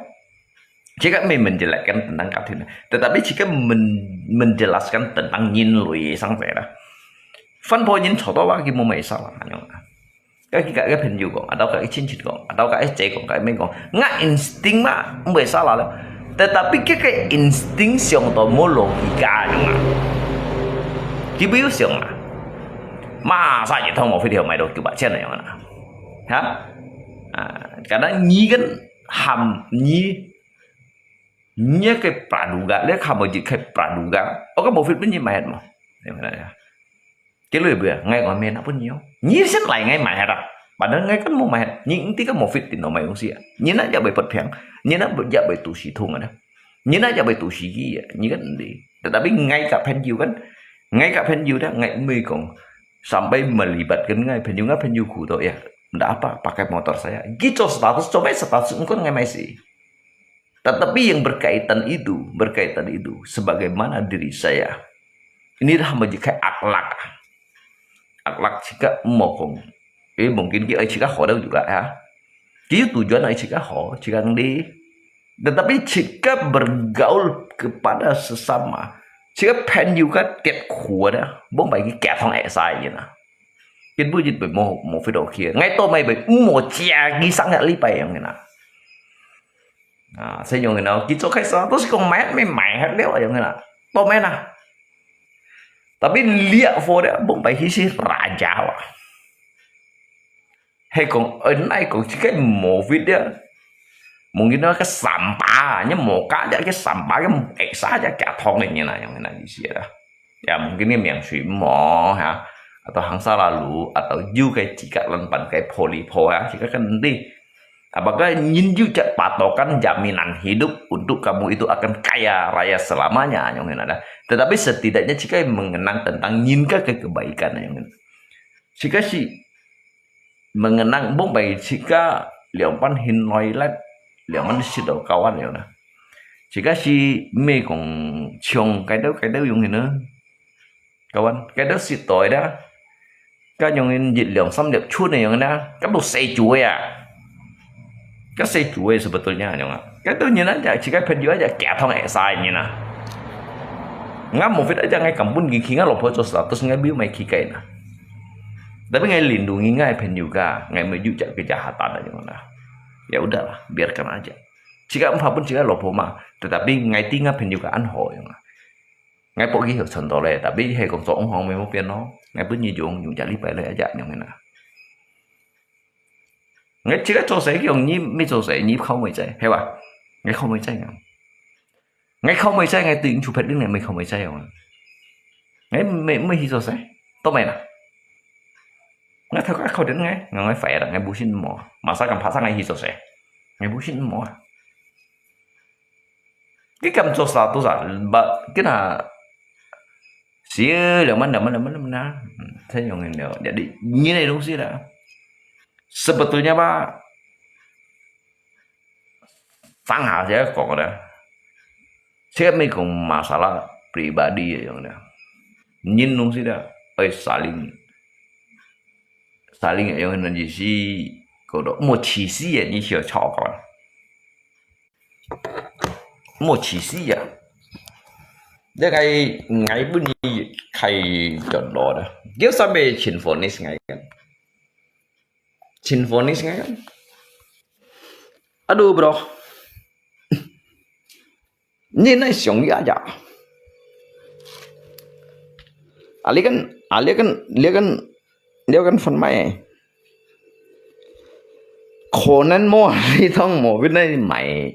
jika menjelaskan tentang kartun tetapi jika menjelaskan tentang yin lui sang dah phân phối yin choi đó cái mau salah yang mana cái hình dụ còn, atau cái chính trị còn, atau cái chế còn, cái mấy còn, ngã insting mà không phải sao là, tetapi cái insting siang to mau logika nhưng mà, cái biểu siang mà sao vậy thôi một video mày đâu chụp bạn trên này mà, hả? Cái đó nhí cái hàm nhí cái praduga, lấy hàm một chữ cái praduga, cái bộ phim như mày mà, cái lời bữa ngay ngoài miền nó vẫn nhiều nhí xét lại ngay mày hả bạn nói ngay cái mồm mày những tí cái một phít thì nó mày không xịa nhí nó giờ bị bật phèn nhí nó giờ bị tù xì thùng rồi đó nhí nó giờ bị tù xì gì nhí cái gìแต่biết ngay cả pen diu kan ngay cả pen diu đó ngay mi còn sampai melibatkan ngay pen diu kudo ya ndak apa pakai motor saya gitu status coba status engkau ngay masih tetapi yang berkaitan itu sebagaimana diri saya ini dah menjadi akhlak jika mokong mungkin kita jika hodau juga ya itu tujuan jika jika di tetapi jika bergaul kepada sesama jika pen juga tiap kuda bông bagi kẹt thằng sai vậy nè cái bữa dịch bị một phía đầu kia ngay tôi mày bị một chia ghi sang li bay yang nè saya dùng người nào chỉ cho khách sao tôi sẽ không mấy mày hết đéo yang nè tôi mấy nè tapi lihat foto bung bayi si raja wah. Hei kong enai kong jika mau video mungkin nó cái sampah nya mau kaja cái sampah cái saja kayak thong ini nah yang ini di sini dah. Ya mungkin ini yang suimo ya atau hangsa lalu atau juga jika lempan kayak polipo ya jika kan nanti apakah juga patokan jaminan hidup untuk kamu itu akan kaya raya selamanya yang ada. Tetapi setidaknya jika mengenang tentang nyinka kebaikan yang jika si mengenang bông bày jika liang pan hin noi lát liang pan si đầu kawan yang na jika si mê còn chồng cái đó dùng gì nữa kawan cái đó si tội đó cái dùng dịch liang xâm nhập chuột này yang na cái đồ say chuối à cái say chuối sebetulnya yang cái tu như aja jika penjual aja kayak thong esai như na ngam một vết aja ngay kampun gigi nggak lopo status ngay biu mai kikai na tapi ngay lindungi ngay pen juga ngay menuju kejahatan aja mana ya udahlah biarkan aja jika apapun jika lopo mah tetapi ngay tinggal pen juga anho yang ngay pergi hiểu contoh le tapi hay còn ông hong mau pian nó ngay bữa dùng cari phải le aja yang mana ngay jika selesai yang ni mi selesai ni không mấy chạy hay ba ngay không mấy chạy ngang ngay không mấy chạy ngay tự chụp hình này mình không mấy chạy không ngay mấy hi selesai tao mày nè ngay theo các khâu đến ngay phải là ngay bù xin mỏ mà sao cầm phá sang ngay hi selesai ngay bù xin mỏ cái cầm cho sao tôi giả cái là xíu là mana thế nhiều người đều jadi như này đúng sih đã sebetulnya Pak sangat saya kok ada saya mikung masalah pribadi yang ada nyinung sih dah saling yang nanti si kalau mau cisi ya ni siapa cakap mau cisi ya dia kayak ngai bunyi kayak jodoh dah dia sampai sinfonis ngai kan sinfonis kan aduh bro ini nai siang aja Ali kan phần mày Conan mo hay thông mo biết này mày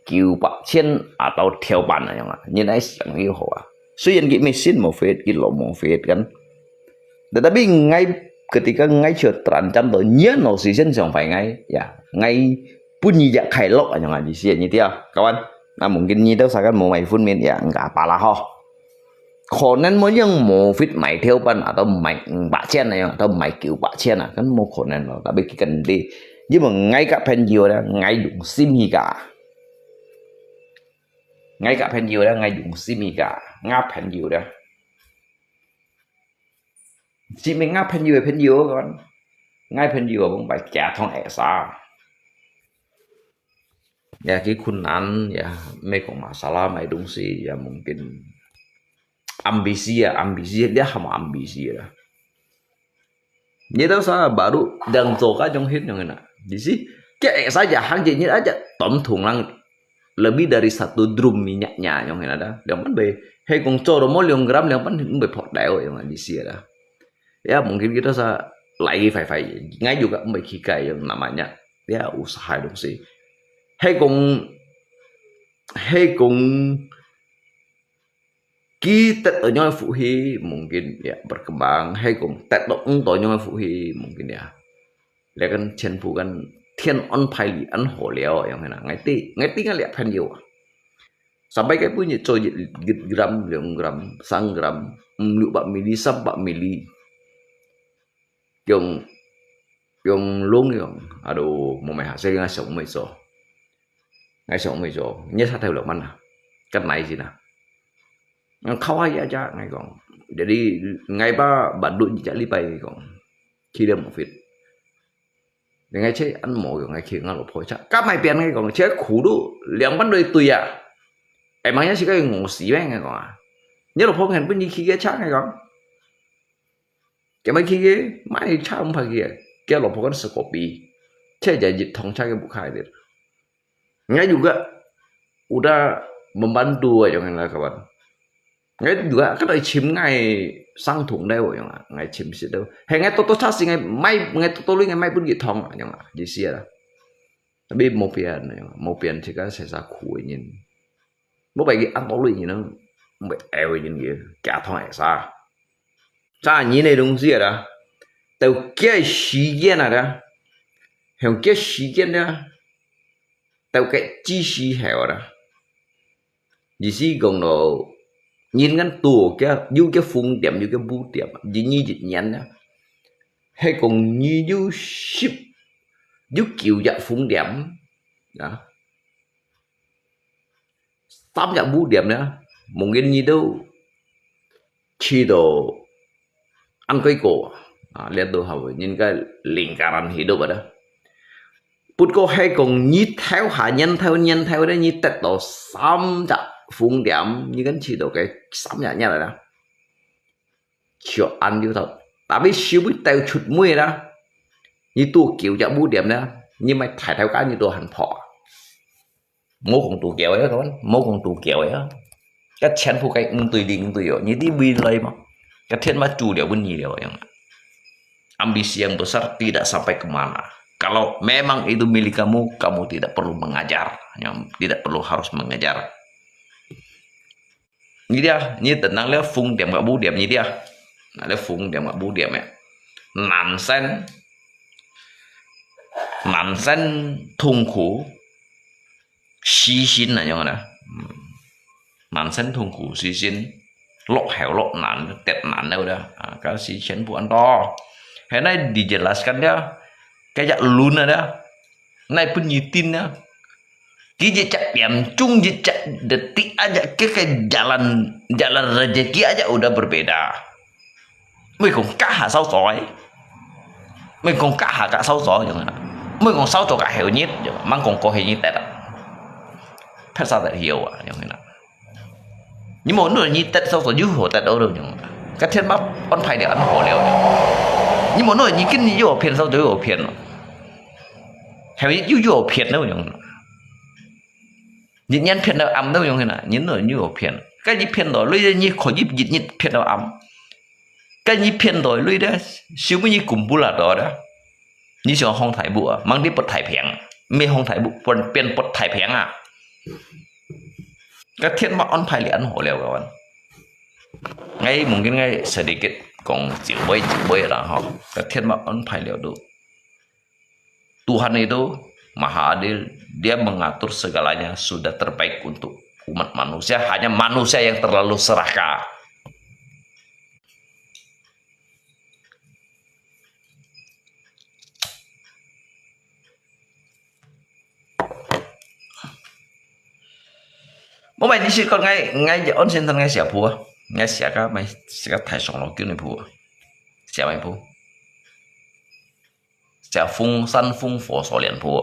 kêu bạc trên atau theo bản này không như này siang yêu hoa suy nghĩ mesin mo phết cái lỗ mo phết kan tetapi ngay ketika ngay terancam tuh no season sampai ngay ya ngay punya kayak lo yang ngaji sih gitu ya kawan nah mungkin itu saya kan mau main phun min ya nggak apalah ho Conan mau yang mau fit mày theo pan atau mày bạc chen này atau mày kiểu bạc chen à kan mau Conan lo tapi cần đi nhưng mà ngay cả pen nhiều đó ngay dùng sim gì cả ngay cả pen nhiều đó ngay dùng simi cả ngáp pen nhiều đó chỉ mình ngáp pen nhiều con ngay pen nhiều cũng phải trả thong ẻ xa ya cái khuôn án ya mấy con masalah mấy đúng gì ya mungkin ambisi dia sama ambisi ya Nyata saya baru dan zoka trong hit yang enak. Di sini kayak saja harganya aja tom thunglang lebih dari 1 drum minyaknya yang ada. Yang pan be hay kong coro mo liang gram yang pan be pot deo yang di sini ada. Ya mungkin kita lagi phải ngay juga mbak Kikai yang namanya ya usaha dong sih. Hay kong kita ở phụ huy mungkin ya berkembang hay cùng tác động tới nhau phụ huy mungkin ya là kan chen phụ kan thiên on phai li an hồ liao yang mana ngai ti kan lihat pen nhiều sampai cái punya coy gram sang gram lu bak mili sab bak mili yung luôn yung aduh mau mày saya ngai sống mấy so nhớ sao theo được mana cái này gì nào kawai aja ngay kong jadi ngay ba badut jadi lipai kong khi dia mau fit ngay chơi ăn mồi ngay khi ngal phôi chắc các mày tiền ngay kong chơi khủ đủ liang ban đôi tùy à emangnya sih kayak ngosi ngay kong nhớ là phôi hẹn bên khi cái chắc ngay kong cái mấy khi cái mai chắc không phải kia là phôi kan sekopi chơi jadi thong chắc cái bukai dia ngay juga udah membantu aja lah kawan ngay juga cái đời chim ngày sang thủng đâu rồi ngày chim xịt đâu hay ngay tôi chắc gì ngày may ngày tôi ngày may pun gitu thong nhưng mà gì xia là tapi mau pian thì cái sẽ ra khui nhìn bố bảy cái ăn tối nhìn nó bị eo nhìn kìa cả thong ấy xa nhìn này đúng gì đó từ cái時間này đó hiểu cái時間đó từ cái chi phí hiểu đó gì xí còn nó nhìn ngắn tù cái như cái phun điểm như cái bút điểm như dịch nhắn đó hay còn như ship như kiểu dạng phun điểm đó tám dạng bút điểm nữa mungkin như đâu chỉ đồ ăn cây cổ lihat tuh hao nhìn cái lingkaran hidup đó bút có hay còn như theo hạ nhân theo đấy như tết đồ tám dạng phun điểm như cái chỉ đồ cái sắm nhà là đó chịu ăn như thật tapi siêu biết tao chụt mũi đó như tu kiểu dạng bút điểm đó nhưng mà thải theo cái như đồ hành thọ mô còn tù kéo ấy các bạn mô còn tù kéo ấy cái chén phụ cái tùy đình tùy ở như tí bin lây mà cái thiên mà chủ điều bên gì điều yang ambisi yang besar tidak sampai kemana kalau memang itu milik kamu tidak perlu mengajar tidak perlu harus mengejar. Như dia như tình năng lấy phun điểm cả bút điểm như dia lấy phun điểm cả bút điểm ấy nạn sen痛苦牺牲là như thế nào nạn sen痛苦牺牲lok heo lok nạn tết nạn đâu đó cái牺牲bukan to hiện nay dijelaskan dia kayak luna dah naik penyitin dah Ki jejak piancung jejak detik aja ke jalan rezeki aja udah berbeda. Mình còn cá hạ sáu sỏi, mình còn cá hạ cả sáu sỏi chẳng hạn, mình còn sáu chỗ cả hiểu nhất, mang còn có hiểu nhất tết à, thật sao lại hiểu à, chẳng hạn. Nhưng mà nó như tết sáu sỏi dưới hồ tết đâu đâu chẳng hạn. Cái thiên bắp con phải để ăn hồ liều, nhưng mà nó như cái như hồ phiền sáu sỏi hồ phiền, hiểu như hồ phiền đâu chẳng hạn. Nhìn nhân phiền đâu ấm đâu chẳng hạn, nhìn nó như hồ phiền. Cái gì phiền đó lấy như khỏi giúp dịch nhịn phiền đâu ấm. Cái gì phiền rồi lui đó siêu mới như cùng bù là đó như cho không thải bùa mang đi bật thải phèn mê không thải bùa còn biến bật thải phèn à cái thiên mà on phải liền hổ leo các bạn ngay mungkin ngay sedikit còn chịu bơi là họ cái thiên mà on phải leo được Tuhan itu maha adil dia mengatur segalanya sudah terbaik untuk umat manusia hanya manusia yang terlalu serakah. bố mày đi xịt con ngay ôn xin thân ngay xẻ phù ngay xẻ các mày xẻ các thải sòng nó kêu này phù xẻ mày phù xẻ phong san phong phổ sổ liền phù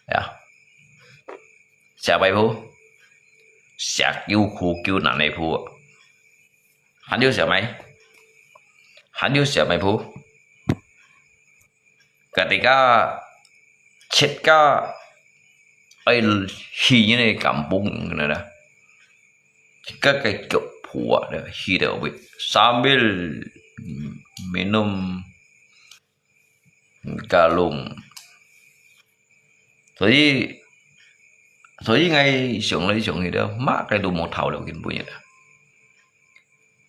ya xẻ mày phù xẻ kêu khu kêu nặng này phù hắn yêu xẻ mày phù ketika ketika khi như này kampung này dah các cái kiểu phù đó khi đều bị sambil minum galung所以 ngay xuống lấy xuống thì đâu má cái đồ một thầu đều kiến punya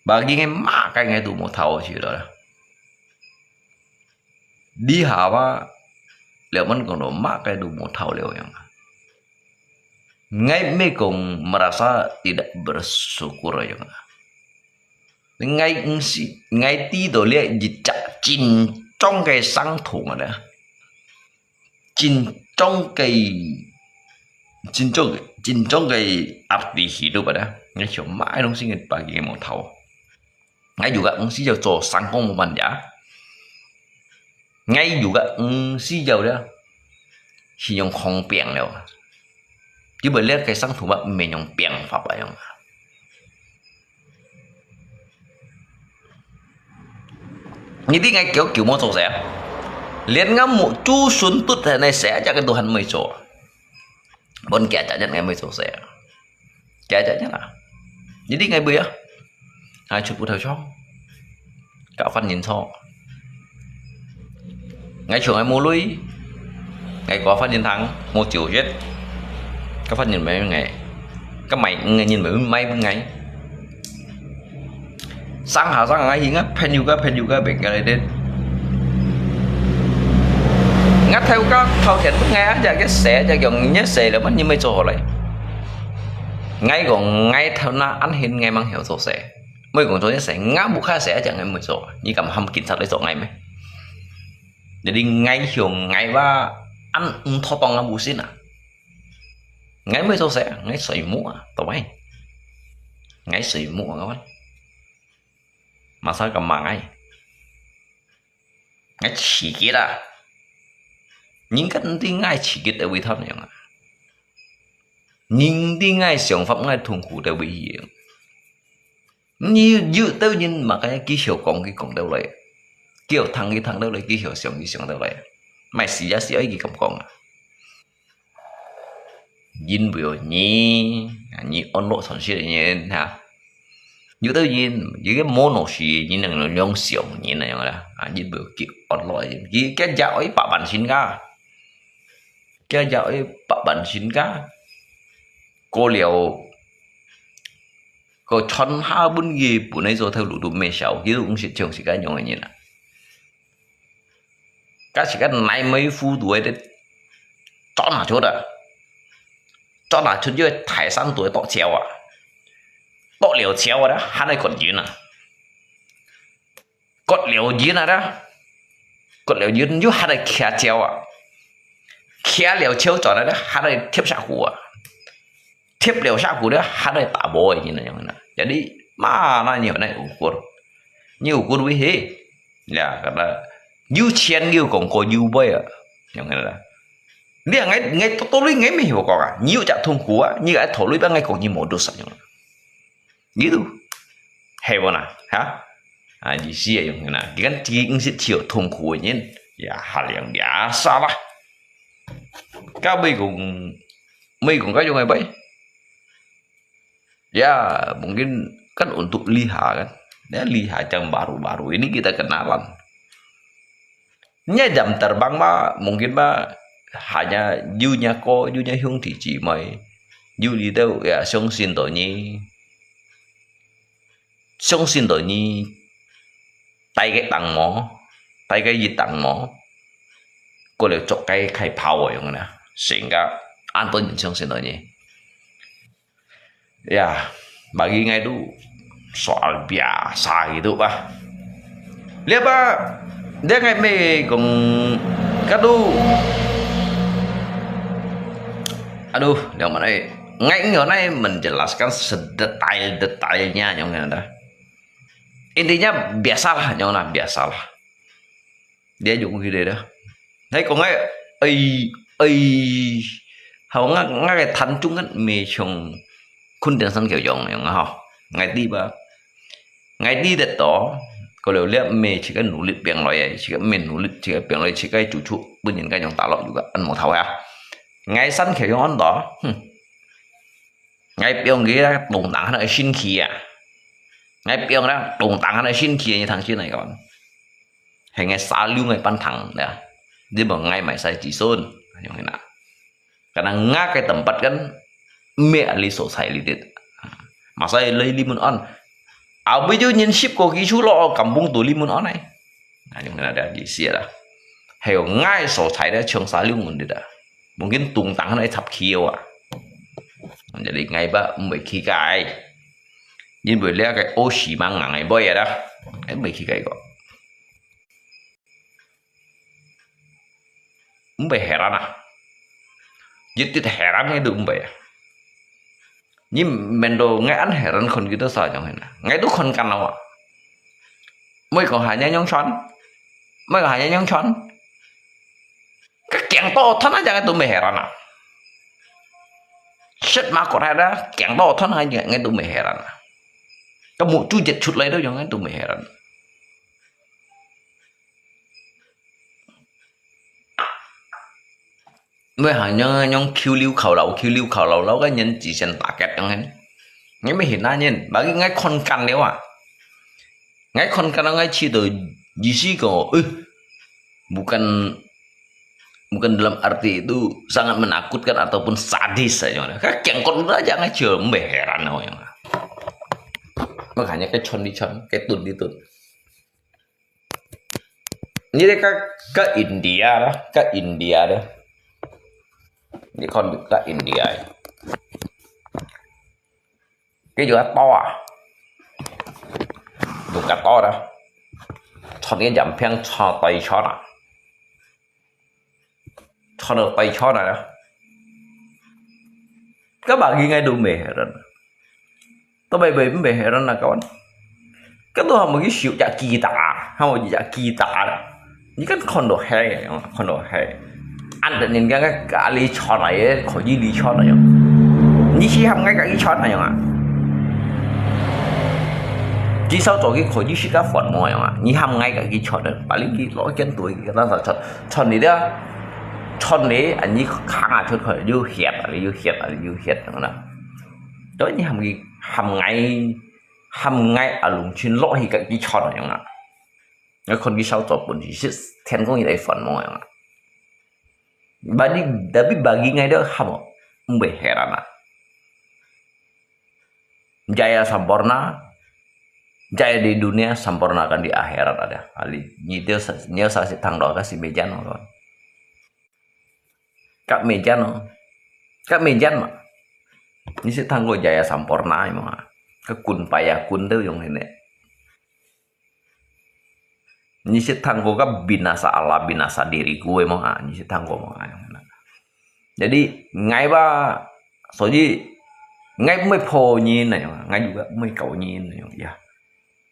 bagi ngay má cái ngay đồ một thầu chỉ đó đi Hawa liệu mình còn đồ má cái đồ một thầu liệu yang ngay mấy cùng merasa tidak bersyukur yang ngay tí đồ liệt dịch chặt chín trong cái sang thủ mà đó chín trong cái arti hidup ada ngay chỗ mãi dong sih bagi mau tahu ngay juga sih jauh cho sangkong memanja ngay juga sih jauh dah si yang không piang đâu chứ bởi lẽ cái sang thủ bạn mình yang piang pháp vậy không như thế ngay kiểu một chỗ sẽ liền ngắm một chú xuân tốt thế này sẽ cho cái đồ hành mấy chỗ bon kẻ trả nhận ngày mới sổ sẽ kẻ trả nhận là jadi ngày bữa hai chục theo cho cả phần nhìn so ngày trường ngày mua lưới ngày có phần nhìn thắng một triệu chết các phần nhìn mấy ngày các mày nhìn mấy ngày sang hào sang ngày gì ngắt pen juga bệnh cái này đến ngắt theo các thao thiện bước ngay cho cái xe cho dòng nhớ xe là mất như mấy chỗ lại ngay còn ngay theo na ăn hiện ngay mang hiểu chỗ xe mấy còn chỗ nhớ xe ngã bút khai xe chẳng ngay mấy chỗ như cầm hầm kín sát lấy chỗ ngay mấy để đi ngay chiều ngay và ăn thọ tòng làm bút xin à ngay mấy chỗ xe ngay sợi mũ à tao bay ngay sợi mũ các bạn mà sao cầm mạng ngay ngay chỉ kia đã những cái tiếng ngay chỉ biết đều bị thấp này những tiếng ngay sản phẩm ngay痛苦đều bị hiện như dự tự nhiên mà cái hiệu còn đâu lại kiểu thằng đâu lại cái hiệu sản đâu lại mày xí giá xí ấy gì không còn nhìn biểu nhí ôn lộ sản xuất như hả như tự nhiên những cái món đồ gì như là nhông xỉu như này là nhìn biểu kiểu ôn lộ cái dạo ấy bảo bản xin ra cái dạo ấy bảo bản xin ra cô liệu cô chọn hai bốn gì bữa nay rồi theo lũ đủ mê sầu ví dụ cũng sẽ trường sẽ cái nhau như này các sẽ cái này mấy phu tuổi đấy cho là chỗ đó cho là chỗ dưới thái sang tuổi tọ chéo à tọ liều chéo đó hai này còn gì nè còn liều gì nè đó còn liều gì như hai này kia chéo à kia liều chéo cho đó hai này tiếp sát hủ à tiếp liều sát hủ đó hai này tả bồi như này jadi mà nó nhiều này ukur với thế là cái là như chen như còn có như bây à như này là nếu ngay tôi lấy ngay mình hiểu còn à nhiều chặt thông cú á như cái thổ lấy bên ngay còn như một đồ sạch như thế hay không nào hả gì xí vậy như nào cái tiếng sẽ chịu thông cú như ya hà liền ya sao đó các bây cũng cái như vậy ya mungkin kan untuk liha kan ya liha yang baru-baru ini kita kenalan jam terbang mah mungkin mah hanya dunya Hyung thì chỉ mày du đi đâu ya song xin tội nhi tay cái gì tặng mỏ cô đều chọc cái khai phao rồi nè sehingga Anton song xin tội nhi ya bagi ngay itu soal biasa gitu pak lihat pak dia ngay mê cùng các đu Aduh, yang mana ngay này menjelaskan sedetail-detailnya yang ada. Intinya biasalah yang mana biasalah. Dia juga gitu dah. Thấy có ngay hầu ngay cái thành trung cái mê chung kun điện sang kiểu dùng yang ha. Ngay đi được đó. Có lẽ lihat mê chỉ cái nỗ lực biến loại chỉ cái mình nỗ lực chỉ cái biến loại chỉ cái chủ bên những cái yang tạo lập juga ăn một thao ya. Ngay sân kiểu dùng đó. Ngay biểu nghĩa là đồng tảng nó sinh khí à. Ngay biểu đó đồng tảng nó sinh khí như thằng trên này còn. Hay ngay xa lưu ngay ban thẳng nè. Dia bảo ngay mày sai chỉ sơn như thế nào. Karena ngã cái tempat kan mẹ li society. Masa lấy limun on. À bây giờ nhân ship có kỹ chú lo kampung tu limun on này. Như thế nào đã gì xia đó. Hay ngay society đó trường xa lưu mun đi đó. Mungkin tung tang nó thập kiêu à. Jadi ngay ba mấy khi cái. Nhưng bởi lẽ cái ô xì mang ngang ngày bơi à đó. Cái mấy khi cái có. Umbe heran à. Jadi heran ngay được umbe. Nhưng mình đồ ngay ăn heran con kita sao chẳng hạn. Ngay tu con kan nào. Mới có hanya nhong chọn. Mới có hanya nhong chọn. Cái kẹng to thân á jangan tu umbe heran à. Set mà có ra đó kẹng to thân á ngay tu umbe heran à. Cái một chút dịch chút lấy đó jangan tu umbe heran. Mới hàng nhong kêu lưu khẩu lẩu lâu cái nhân chỉ xem tạ kẹt trong hắn ngay mới hiện ra nhân bà cái ngay con căn đấy à ngay con căn nó ngay chỉ từ gì sih kok bukan dalam arti itu sangat menakutkan ataupun sadis saja các kẹng con đó aja ngay chưa mới heran nào yang makanya cái chon đi chon cái tun đi tun như đây các India đó Ini con được tại India cái gì to à dùng cả to đó cho nên giảm phèn cho tay cho nào cho được tay cho này đó các bạn ghi ngay đồ mề rồi tôi bày bày mề rồi là các bạn cái tôi học một cái siêu dạ kỳ tạ hay một dạ kỳ tạ đó những cái con đồ hay anh định nhìn cái cả ly cho này khỏi gì ly cho này như khi ham cái ly cho này à chỉ sau rồi cái khỏi gì sự các phần mọi à như ham ngay cái ly cho này bà lính cái lỗi chân tuổi cái đó là cho này đó cho này anh như kháng à thôi khỏi như hiệt đó đó như ham ngay ở lùng chuyên lỗi cái ly cho này à cái con cái sau rồi cũng chỉ thiên công như vậy phần mọi à tapi bagi ngay đó hamo umbe herana jaya sampurna jaya di dunia sampurnakan di akhirat ada ali nyil sa thằng đó kasih mejan rồi các mejan mà ini si thằng của jaya sampurna mà cái kun paya kun tuh yang ini ini si thằng của các binasa Allah binasa diri gue mau ini si thằng của mau jadi ngay ba số gì ngay mới phô nhìn này ngay juga mới cậu nhìn này ya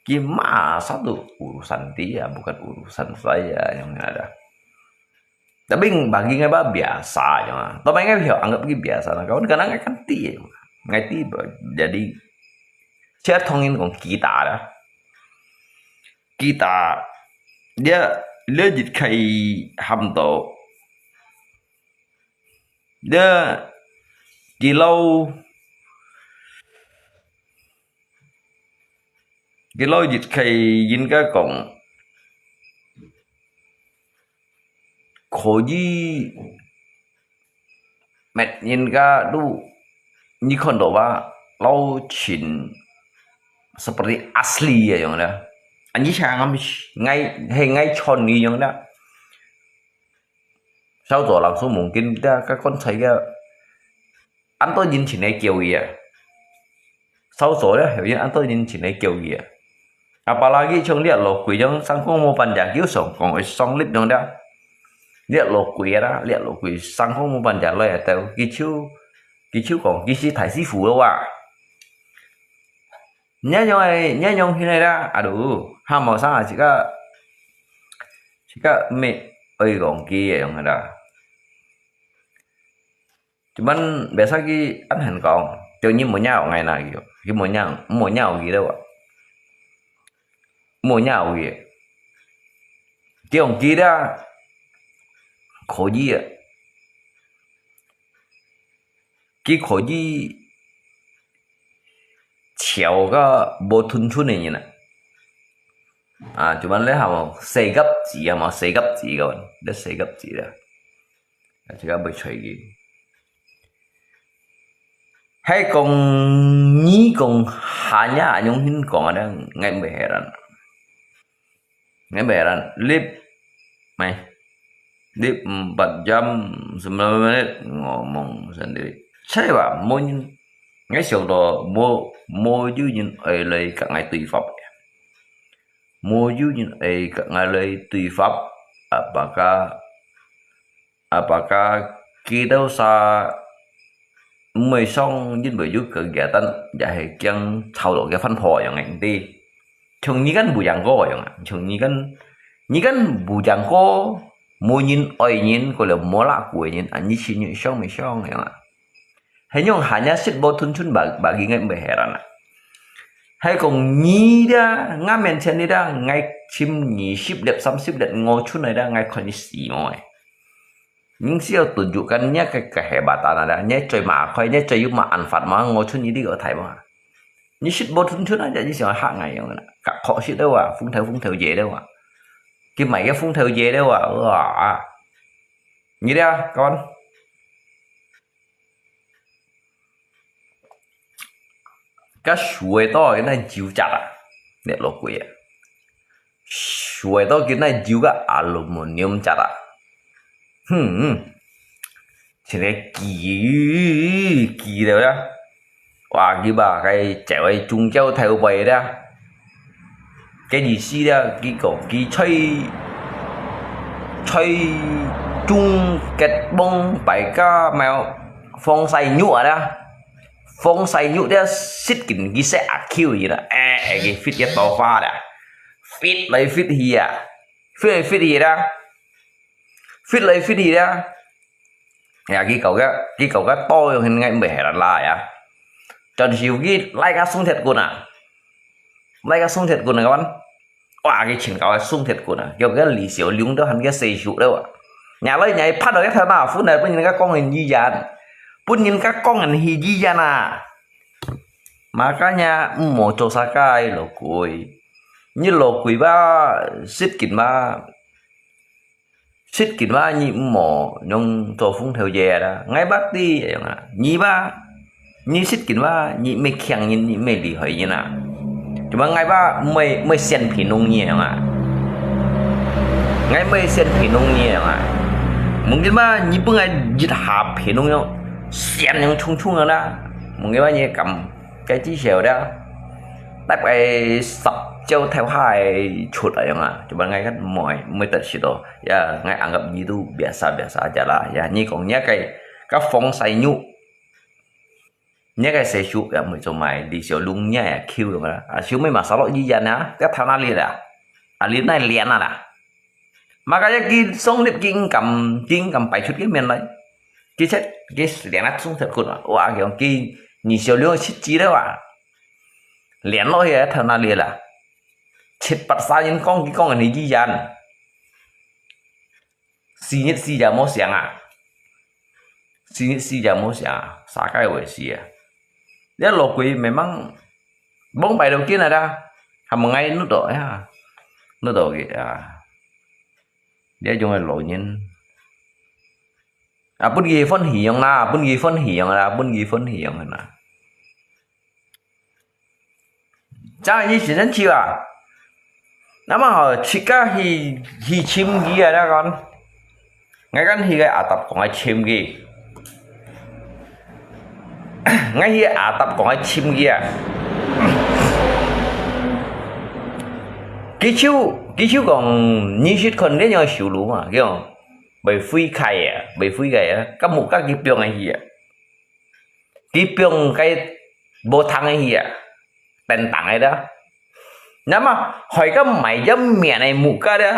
gimana satu urusan dia bukan urusan saya yang ada tapi bagi ngay ba biasa ya tapi ngay hiểu anggap cái biasa lah kawan karena ngay kan ngay tiba jadi saya thongin con kita dah kita dia legit kayak hamto dia gilau dịch kayak yin ka kong koji met yin ka du ni kondo wa lau chin seperti asli ya yang ada anh sang ngay chon ni yang đó sau đó langsung mungkin các con thấy anh tôi nhìn chỉ này kiểu gì à sau đó hiểu như anh tôi nhìn chỉ này kiểu gì à apalagi trong liệt lột quỷ trong sang không một bàn giả cứu sống còn ở song lít trong đó liệt lột quỷ sang không một bàn giả lời tại cái chú cái chú còn cái sĩ thầy sĩ phụ đâu à nhớ nhung thế này ra à đủ ham màu sáng là chỉ có mẹ ơi còn kia rồi đó cuman biasa ki ăn hành còn tự nhiên mỗi nhau ngày nào kiểu cái mỗi nhau gì đâu ạ mỗi nhau gì cái ông kia đó khó gì ạ cái khó gì chéo cái bộ thun thun này nè à cuman lấy hàm xây gấp gì mà xây gấp gì các bạn để xây gấp gì đó chỉ có bị chơi gì hay còn nhí còn hạ nhá nhung hin còn ở đây ngay bể ran lip mày lip 4 jam 9 menit ngomong sendiri saya pak mau nhìn ngay sau đó mua dư nhìn ở đây các ngài tùy pháp mua dư nhìn ở các ngài đây tùy pháp apakah kita usah mới xong nhưng bởi giúp kegiatan jadi yang trao đổi cái phân phối yang ngành đi chúng ni kan bujang ko yang chúng ni kan bujang ko mua nhìn oi nhìn có là mua lạ của nhìn anh chỉ nhìn xong mới xong yang hay nhung hanya sit bo thun thun bagi ngai beheran hay còn ni da ngamen chen ni da ngai chim ni ship đẹp 30 đẹp ngô chun này da ngai kondisi ngoi những siêu tunjukkannya kehebatan ada nya coy ma khoi nya coy ma anfat ma ngo chun ni di ở thai ma ni shit bo thun thun aja ni xiao ha ngai yang na ka kho shit đâu à phung theo dễ đâu à cái mày cái phung theo dễ đâu à như đây con cái suối to cái này chịu chặt à để lột quỷ suối to cái này chịu cái aluminium chặt à chỉ để kỳ đâu đó và cái bà cái trẻ ấy chung châu theo bầy đó cái gì xí đó cái cổ cái chơi chung kết bông bảy ca mèo phong say nhụa đó phong say nhụa đó xít kín cái xe kêu gì đó cái fit cái to pha đó fit lấy fit gì à fit gì đó fit lấy fit gì đó nhà cái cậu cái to hình ngay bể là lại à cho chiều cái like cái sung thiệt của nè like cái sung thiệt của nè các bạn哇cái chuyện cậu sung thiệt của nè kiểu cái lì xỉu liung đó hắn cái xây trụ đâu à nhà lấy nhảy phát được cái thằng nào phút này nhìn các con hình gì dàn phút nhìn các con hình gì dàn à makanya mau coba sakai lo kui như lo kui ba xích kín ba nhị mỏ nhung tổ phung theo dè đó ngay bác đi nhị ba nhị xích kín ba nhị mày khéng nhị mày đi hỏi như nào chúng mà ngay ba mày sen phi nông nhẹ mà ngay mày sen phi nông nhẹ mà mungkin ba nhị bưng ngay giật hạ phi nông nhau sen yang chung chung đó mungkin ba nhị cầm cái chí xèo đó tại cái sập châu theo hai chuột ở yang à chúng ngay cái mỏi mới tận xí đó ya ngay anggap gitu biasa aja lah ya ni kongnya cái phong say nhu nhớ cái xe chuột ya mới cho mày đi xíu lung nhá kêu rồi mà à xíu mấy mà sao gì vậy nè cái thằng nào liền à liền này liền à mà cái kia xong đẹp kinh cầm bảy chút cái miền đấy cái chết cái liền nát xuống thật cột à kiểu kia nhìn xíu lúa chít chí đấy à liền nói cái thằng nào liền à chết bắt sao những con này gì vậy xí nhất xí giờ mua sáng à xí nhất xí giờ mua sáng à sao cái vậy xí à dia lo kui memang bong bài đầu tiên này ra hàm một ngày nút đổi ha nút đổi kì à dia dùng cái lộ nhìn à bún gì phân hiền na bún gì phân hiền na cha như chỉ đến chiều à nếu mà họ chỉ có hi chim gì à đó con ngay cái hi cái tập còn cái chim gì ngay hier tập còn cái chim kia cái chiếu còn như chút con đấy nhau xỉu lú mà kiểu bởi phi khai à các mục các cái biểu này gì à piong cái bố thang ấy gì à tên tặng ấy đó nhá mà hỏi cái mày dám mẹ này mũ ca đó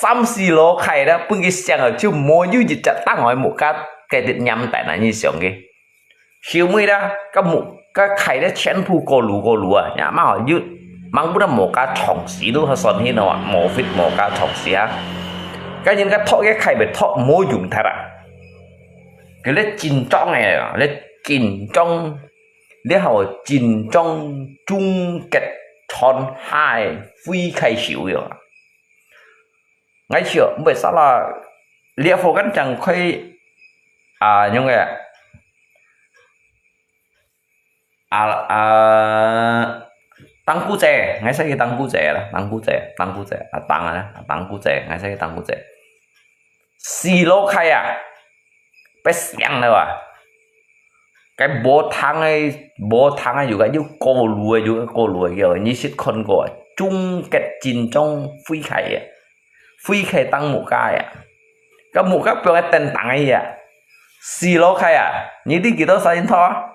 3-4 lô khai đó bưng cái xe ở chứ mua như gì chặt tăng hỏi mũ ca cái thịt nhắm tại là như xong cái siêu mới đó cái khai đó chén phu cô lù à nhá mà hỏi như mang bữa đó mũ ca trọng xí đó son hi nào mũ phít mũ ca trọng xí á cái những cái thọ cái khai bị thọ mua dùng thật à cái lấy chín trong này lấy chín trong lấy hỏi chín trong chung kết tròn hai phi khai xỉu rồi ngay chiều bởi sao là liệu phổ căn chẳng khuây nhưng mà tăng cú trẻ ngay sau khi tăng cú trẻ là tăng cú trẻ tăng cú trẻ ngay sau khi tăng cú trẻ xì lô khai à bé sáng đâu à cái bố thang ấy dù cái cô lùi kiểu như shit con của chung kết chín trong phi khai tăng một cái à cái một cái biểu cái tên tăng ấy à xì lô khai à như đi kiểu sao thọ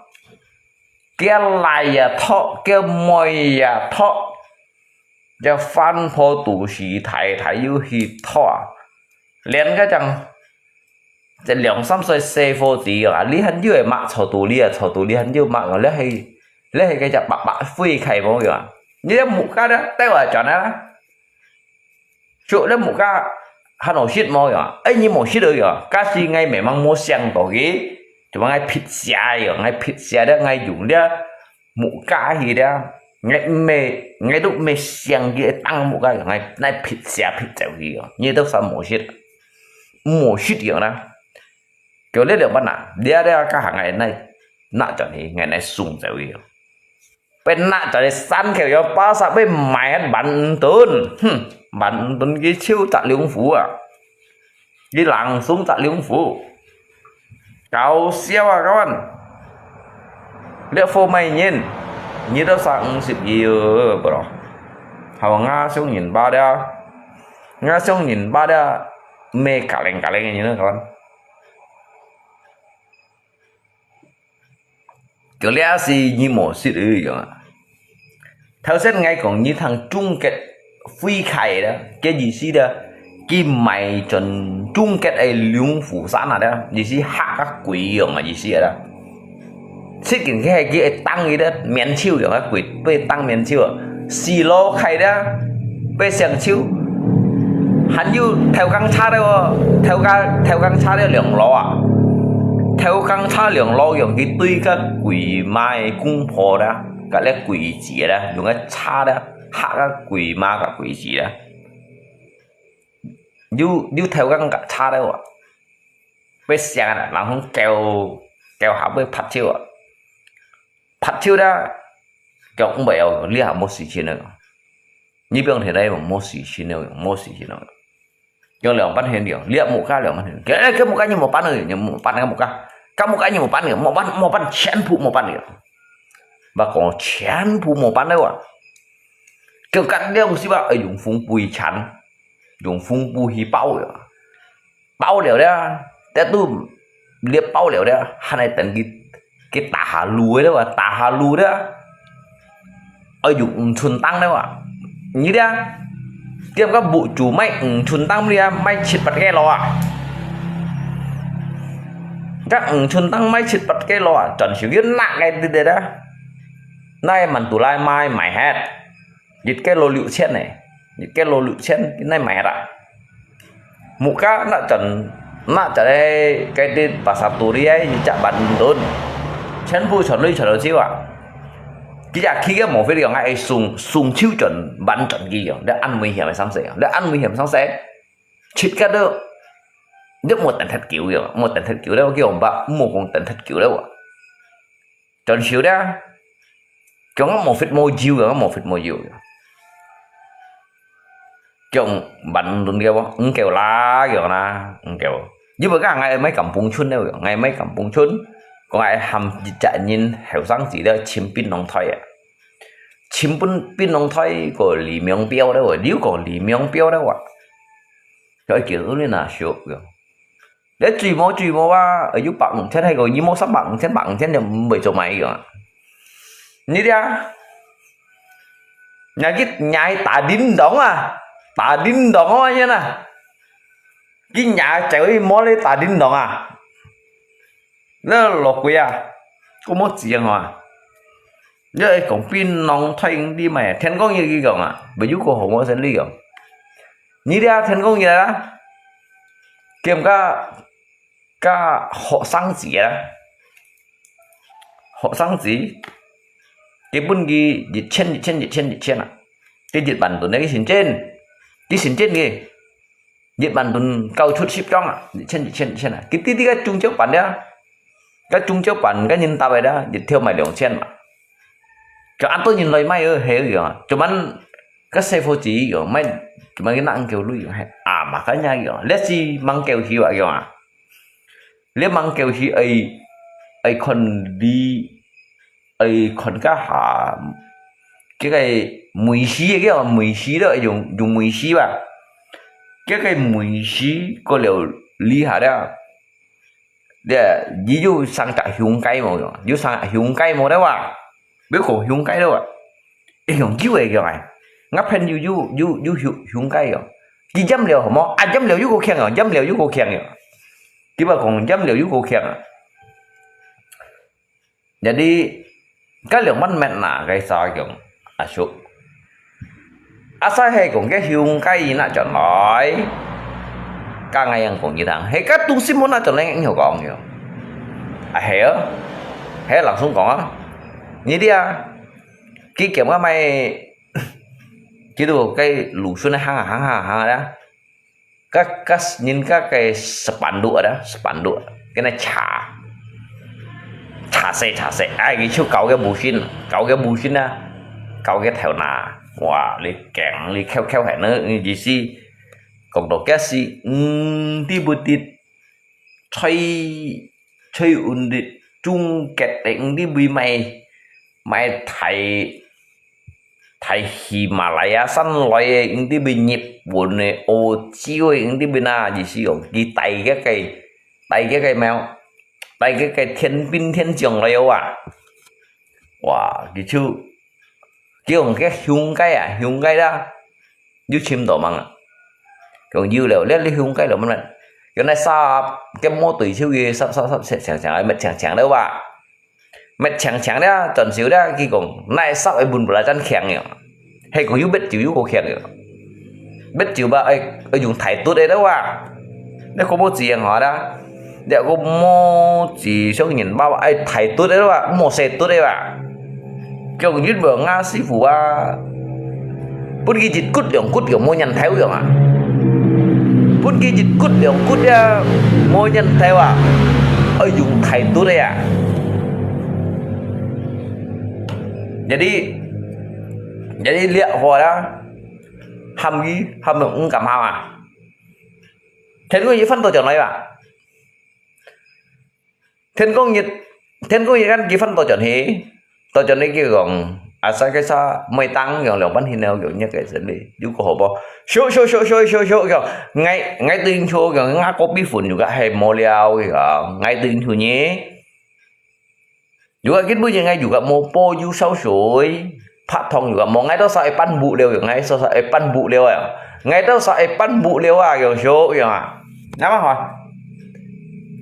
cái lại à thọ cái mồi à thọ cái phan phô tủ sĩ thải yêu hi thọ liền cái chẳngจะ2-3歲四貨子啊！你很少係抹錯到你很少抹我，你係cái隻白灰契冇樣，你啲木家咧低話轉啦，做啲木家喺度蝕冇樣，哎你冇蝕到樣，假使ngay咪mang冇上到嘅，就話ngay撇下樣，ngay撇下咧ngay用啲木家去咧，ngay都未上嘅當木家樣，ngay撇下撇走嘅樣，你都算冇蝕樣啦。kiểu lấy được bắt nạt dia cái hàng ngày này nạ cho thì ngày này sung dẻo yêu bên nạ cho thì san kiểu yo ba sa bên mày bắn tốn cái chiêu tạ liễu phú à đi làng xuống tạ liễu phú cao siêu à các bạn liệu phô mày nhìn như đó sang xịt gì bro hầu nga xuống nhìn ba đeo mê cả lên như nữa các bạn kiểu lẽ gì như một sự ấy vậy theo xét ngay còn như thằng chung kết phi khai đó cái gì xí đó kim mày trần chung kết ấy liung phủ sản là đó gì xí hạ các quỷ mà gì xí đó xí cái tăng gì đó miền chiêu rồi các quỷ bây tăng miền chiêu xì lô khai đó bây sàng chiêu hắn như theo căng cha đó theo căng cha đó lượng lỗ à theo căng cha lượng lỗ dùng cái tuy các quỷ mai cung phò đó cái là quỷ gì đó dùng cái cha đó hạ các quỷ ma các quỷ gì đó như theo căng cả cha đó à bây sàng là làm không kèo hạ bây phát chiêu đó kiểu cũng vậy liên hợp một sự chiến nữa như bây giờ đây mà một sự chiến nữa cho lượng bắt hiện điểm liệu một cái lượng bắt hiện cái một cái như một bán rồi như một bán cái một cái như một bán nữa một bán chén phụ một bán nữa và còn chén phụ một bán đâu à kiểu cắt đeo xí bảo dùng phun bùi chắn dùng phun bùi bao liệu đó để tôi liệp bao liệu đó hai này tận cái tà hà lùi đó à tà hà lùi đó ở dùng chuồn tăng đâu à như đó tiêm các bộ chủ máy chuồn tăng đi máy chít bật cái lò à các chuồn tăng máy chít bật cái lò à chuẩn sử dụng nặng cái gì đó nay mình tủ lai mai mày hết dịch cái lô liệu chen này dịch cái lô liệu chen cái này mày đã mũ cá nó trở đây cái tên bà sạp tù đi ấy chả bắn đốn chen vui chuẩn lui chuẩn đầu chiếu à cái là khi cái một cái điều ngay sùng chiếu chuẩn bắn chuẩn gì rồi để ăn nguy hiểm hay sáng sẻ chít cái đó nước một tận thật kiểu rồi một tận thật kiểu đâu kiểu bạn một con tận thật kiểu đâu chuẩn chiếu đó chúng một phết môi chiếu rồi một phết môi chiếu chúng bắn luôn kêu kêu lá kiểu na kêu nhưng mà cái ngày mấy cầm bung chun đâu ngày mấy cầm bung chun còn ai hầm chạy nhìn hiểu sáng gì đó chim pin nông thoi à chim pin nông thoi của Lý Miông Biao đó rồi nếu còn Lý Miông Biao đó à cái kiểu như là sụp rồi để truy mô qua ở giúp bạn thế hay rồi như mô sắp bạn thế là bởi chỗ mày rồi như thế nhà tà đính đóng tà đính đóng nhá nè cái nhà chạy mó lấy tà đính đóng nó lột quê có một gì mà nhớ còn pin nòng thay đi mày thiên công như cái gọng bởi giúp cô hổ sẽ lý gọng như thế thiên công như đó kiếm cả họ sang gì họ sang gì cái bún gì dịch trên cái dịch bản tụi này cái xin trên gì dịch bản tụi cao chút ship trong dịch trên cái tí cái trung chấp bản đó cái trung chấp bản cái nhìn tao vậy đó dịch theo mày đường trên mà cho anh tôi nhìn lời mày hiểu rồi cho mình cái xe phố chỉ rồi mày cái nặng kêu lui rồi mà cái nhà rồi let's see mang kêu gì vậy rồi nếu mang kêu gì ai còn đi ai còn cả cái mùi xí đó dùng mùi xí吧cái mùi xí có liệu lý hả đó để ví dụ sang trả hiung cây mà rồi ví dụ sang hiung cây mà đó biết khổ hiung cây đâu ai không chịu vậy rồi ngắp hen yu hiung cây rồi chỉ dám liều hả dám liều yu cô khen rồi dám liều yu cô khen rồi chỉ mà còn dám liều yu cô khen rồi jadi cái lượng bánh mẹn là cái sao kiểu số sai hay cũng cái hiung cây gì nè cho nói càng ngày càng còn như thằng hay các tung sim muốn là cho nên anh hiểu còn nhiều hiểu làm xuống còn như đi cái kiểu mà mày chỉ đồ cái lũ xuân hàng đó các nhìn các cái span đũa cái này chả xe ai cái chiếu cạo cái bù xin cạo cái thèo nà wow li kẹng li kheo hẹn nữa gì si còn đồ cái si đi bút đi chơi ổn định chung kẹt định đi bùi mày thầy Himalaya săn loài đi bị nhịp buồn này ô chiêu đi bên na gì si ông đi tay cái cây mèo tay cái thiên pin thiên trường này wow cái chú kêu cái hiung cây đó dưới chim tổ măng còn dư liệu lấy hiung cây là mình cái này sao cái mô tùy siêu gì sao chẳng mệt chẳng đâu mệt chẳng đó tròn xíu đó khi còn này sao ai buồn bã chân khéng nhỉ hay còn biết chịu cô khéng nhỉ biết chịu ba ai dùng thải tốt đấy đâu đây có một gì họ đó để có mô chỉ số nhìn bao ai thải tốt đấy đâu mô xe tốt đấy kiểu như bữa nga sĩ phụ bút ghi dịch cút kiểu mô nhân theo rồi bút ghi dịch cút mô nhân theo ở dùng thải tốt đấy jadi lihat hoa đó hầm cũng cầm hao thế có gì phân tổ trưởng này thiên công nhiệt kan gì phân tổ trưởng này kia còn sao cái sao mày tăng rồi lượng bánh hình nào kiểu như cái gì đi chú có hộp bao show kiểu ngay tin show kiểu ngã có bí phun juga hay mau liao kiểu ngay tin show nhé juga cái bữa ngay juga mau po ju sau suối phát thông juga mau ngay đó sao pan bụ đều kiểu ngay sao pan bụ đều ngay đó sao pan bụ đều kiểu show kiểu nhá mà hỏi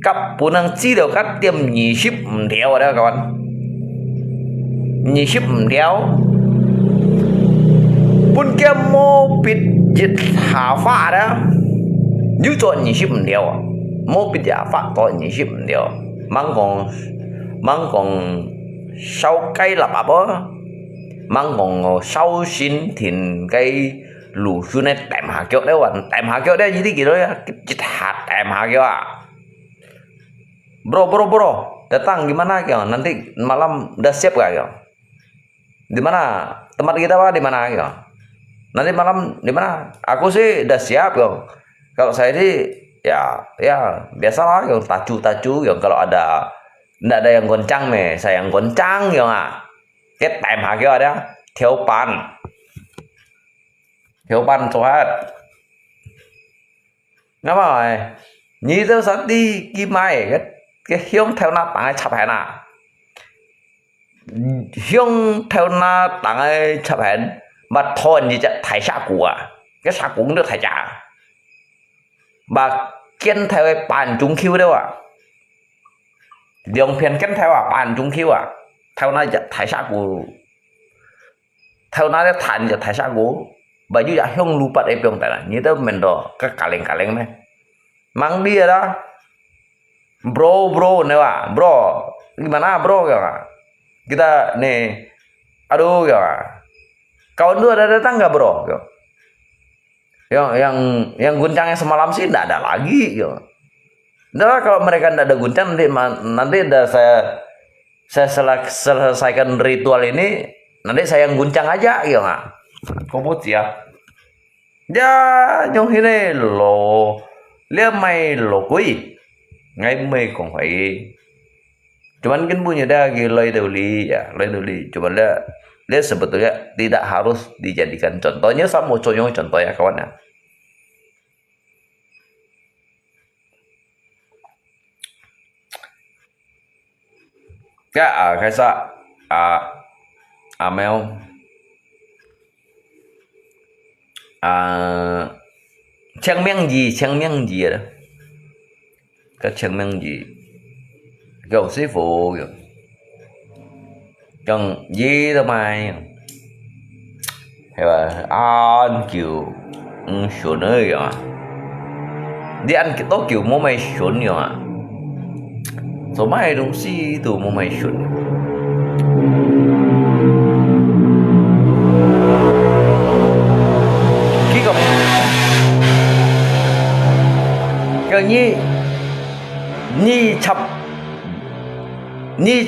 cặp phụ năng chi đều cắt tiêm nhị ship theo đó các bạn nhị ship theo bún kia mô bịt dịch hạ phá đó như chọn nhị ship theo mô bịt hạ phá chọn nhị ship theo mang còn sau cây là bà bó mang còn sau xin thìn cây lù xuân này tạm hạ kiểu đấy tạm hạ kiểu đấy như thế gì đó cái hạt tạm hạ kiểu bro datang gimana kiểu nanti malam udah siap gak kiểu di mana tempat kita di mana kiểu nanti malam di mana aku sih udah siap kiểu kalau saya sih ya biasalah kiểu tacu kiểu kalau nggak ada yang goncang nih saya yang goncang kiểu cái tạm hạ kiểu đó thiếu pan số hết ngắm rồi nhị đâu sát đi cái mai cái hướng theo na tặng ai chập hẹn à hướng theo na tặng ai chập hẹn mà thôi như vậy thải xa cũ à cái xa cũ cũng được thải trả mà kiên theo cái bàn trung khiêu đâu à dòng phiền kiên theo à bàn trung khiêu à theo na thải xa cũ theo na cái thành giờ thải xa cũ bởi vì hướng lưu bật em trong tại là như thế mình đó cái cả lên này mang đi đó bro nih wah bro gimana bro ya kita nih aduh ya kawan lu ada datang nggak bro yang guncangnya semalam sih nggak ada lagi gitu. Nah kalau mereka nggak ada guncang nanti udah saya selesaikan ritual ini nanti saya yang guncang aja gitu nggak komput ya nyong ini lo lihat mai lo kui ngay mê còn phải cuman kan punya lagi loy doli cuman dia sebetulnya tidak harus dijadikan contohnya saya mau contoh ya kawan ya cái sao mèo trang miếng gì đó cái chân miếng gì gầu sư phụ còn gì đâu mà hay là ăn kiểu sườn nữa rồi đi ăn cái tô kiểu mua mày sườn rồi số mai đúng xí tụ mua mày sườn cái gặp cái gì ni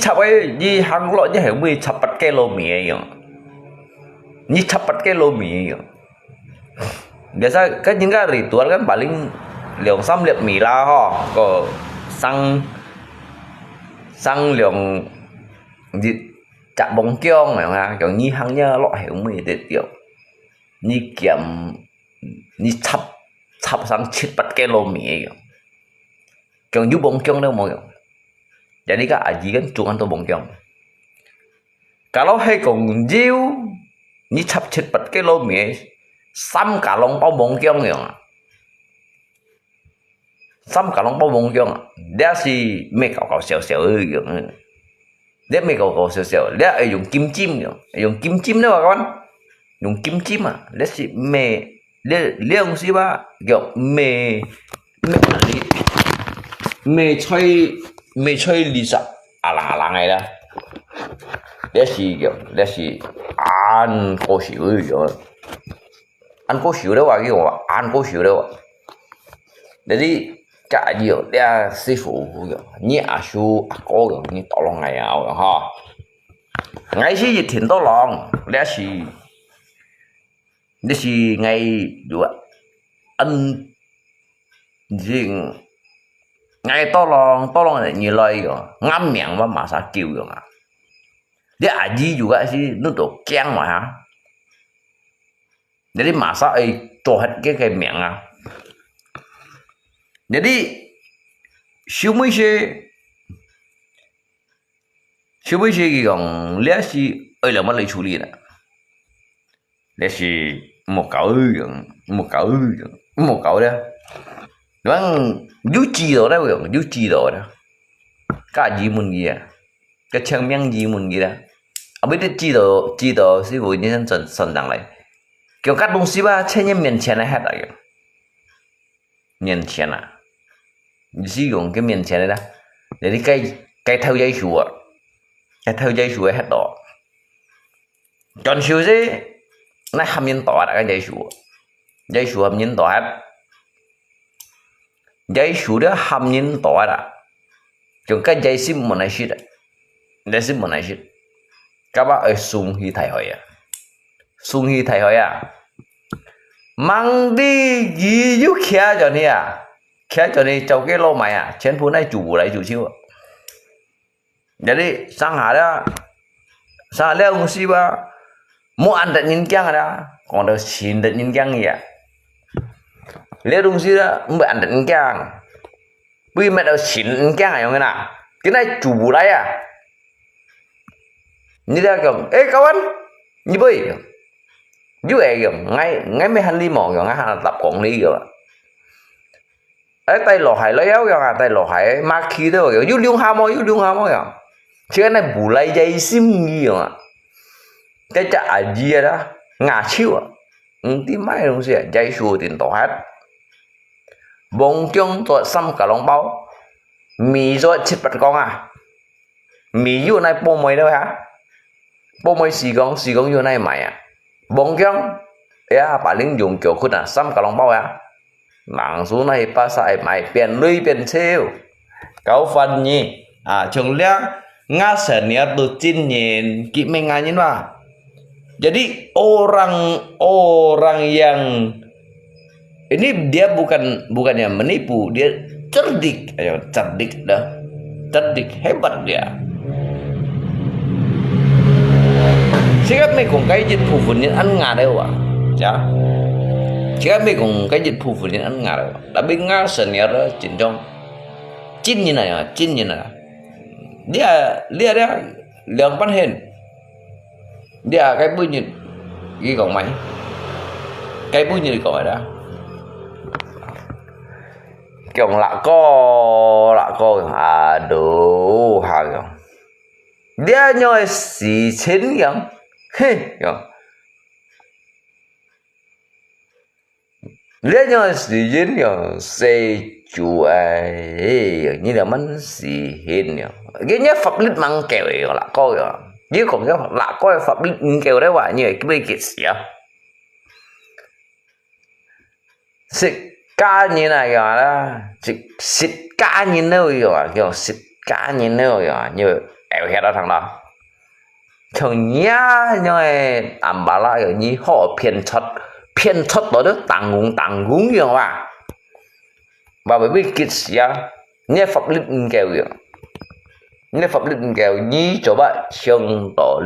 chập ấy ni hàng lọ như hiểu mì chập bát cái lô mì ấy ni chập bát cái lô mì ấy biasa kan những cái ritual kan paling liang sam liap mì lah ho có sang liang di chặt bông kiong này mà kiểu ni hàng nhá lọ hiểu mì để tiểu ni kiệm ni chập sang chít bát cái lô mì ấy Kyong yu bong kyong đâu mọi người. Jadi kak aji kan cungan tuh bong kyong. Kalau hai kong jiu ni chap chit pat cái lô mì sam cả long bao bong kyong rồi. Sam cả long bao bong kyong. Dia si mê cào xèo rồi. Dia mê cào xèo. Dia dùng kim chim rồi. Dùng kim chim đấy các bạn. Dùng kim chim à. Dia si mê liang si ba kiểu mê chơi lisa alang này đó để gì ăn cố xỉu rồi ăn cố xỉu đâu cái ăn cố xỉu đâu để đi cả nhiều để sư phụ nhẹ su cố rồi như tao lòng này ảo ha ngày xí gì thiền tao lòng để gì ngày dua ăn gì ngay to lòng này như lời rồi ngâm miệng mà sao kêu rồi mà dia aji juga sih nutup keng mà ha jadi masak cho hết cái miệng à jadi siêu mới cái còn lẽ si là mất lấy处理的lẽ si một cậu đó Vâng, duy trì đó đấy, duy trì đó đó. Cái gì muốn gì à? Cái chân miếng gì muốn gì đó. Ở bên đây trì đó, sư phụ như thế sẵn đằng này. Kiểu các đông sĩ ba, trên những miền chén này hết rồi. Miền chén à. Sử dụng cái miền chén này đó. Để đi cây theo dây sủa. Cây theo dây sủa hết đó. Chọn sủa gì? Nó hàm nhân tỏ đã cái dây sủa. Dây sủa hàm nhân tỏ hết. Dây sudah hamil toa dah. Jika dây sim mana sih? Các bạn ở sung hi thầy hỏi à? Mang đi gì giúp kia cho ni à? Kia cho ni cháu cái lô mày à? Trên phố này chủ lại chủ chiêu. Jadi sang hari ông si ba mau ăn được những cái đó, còn được xin được những cái gì à? Lihat dong sih dah, mbak anda engkang, bây mẹ đâu xịn cái này không nào cái này chủ đấy à như thế kiểu ê kawan như vậy như vậy kiểu ngay mấy hành lý mỏ kiểu ngay hàng tập quản lý kiểu ấy tay lò hải lấy áo kiểu tay lò hải mà khi đó kiểu yêu lương ham môi kiểu chứ cái này bù lấy dây sim nhiều à cái chả gì đó ngả chiêu à tí máy không gì dây xua tiền tổ hết bông chung tội xăm cả lòng bao mì rồi chết bật con à mì vô này bông mày đâu hả bông mày xì con vô này mày à bông chung ya bà lính dùng kiểu khuất à xăm cả lòng bao à mạng số này ba sai mày biển lưới biển siêu cáo phần nhỉ à chúng lihat nga senior tu cin nyin ki menganyin wa jadi orang yang ini dia bukannya menipu dia cerdik ayo cerdik dah cerdik hebat dia sikat mấy cùng cái dịch vụ phụ nhân ăn ngà đâu à chả sikat mấy cùng cái dịch vụ phụ nhân ăn ngà đâu đã biết nga senior đó chính trong cin như này à cin như này dia lượng bán hình dia cái bunyi ghi còn mấy cái bunyi còn ở đó kiểu lạ co aduh hal dia nhoi xì chín kiểu kiểu dia nhoi xì chín kiểu xe chủ ấy như là mình xì hin kiểu cái nhớ pháp律mang kèo là coi rồi chứ còn cái là coi pháp律kèo đấy quả như cái bây kia xỉa xịt cá như này rồi đó xịt cá như nơi rồi kiểu xịt cá như nơi rồi như ẻo hết đó thằng đó thường nhá như làm bà lại rồi như họ phiền chất đó đó tàng ngúng như mà và bởi vì kia xỉa nhớ pháp律kèo rồi nếu pháp律kêu như cho bạn xong tổ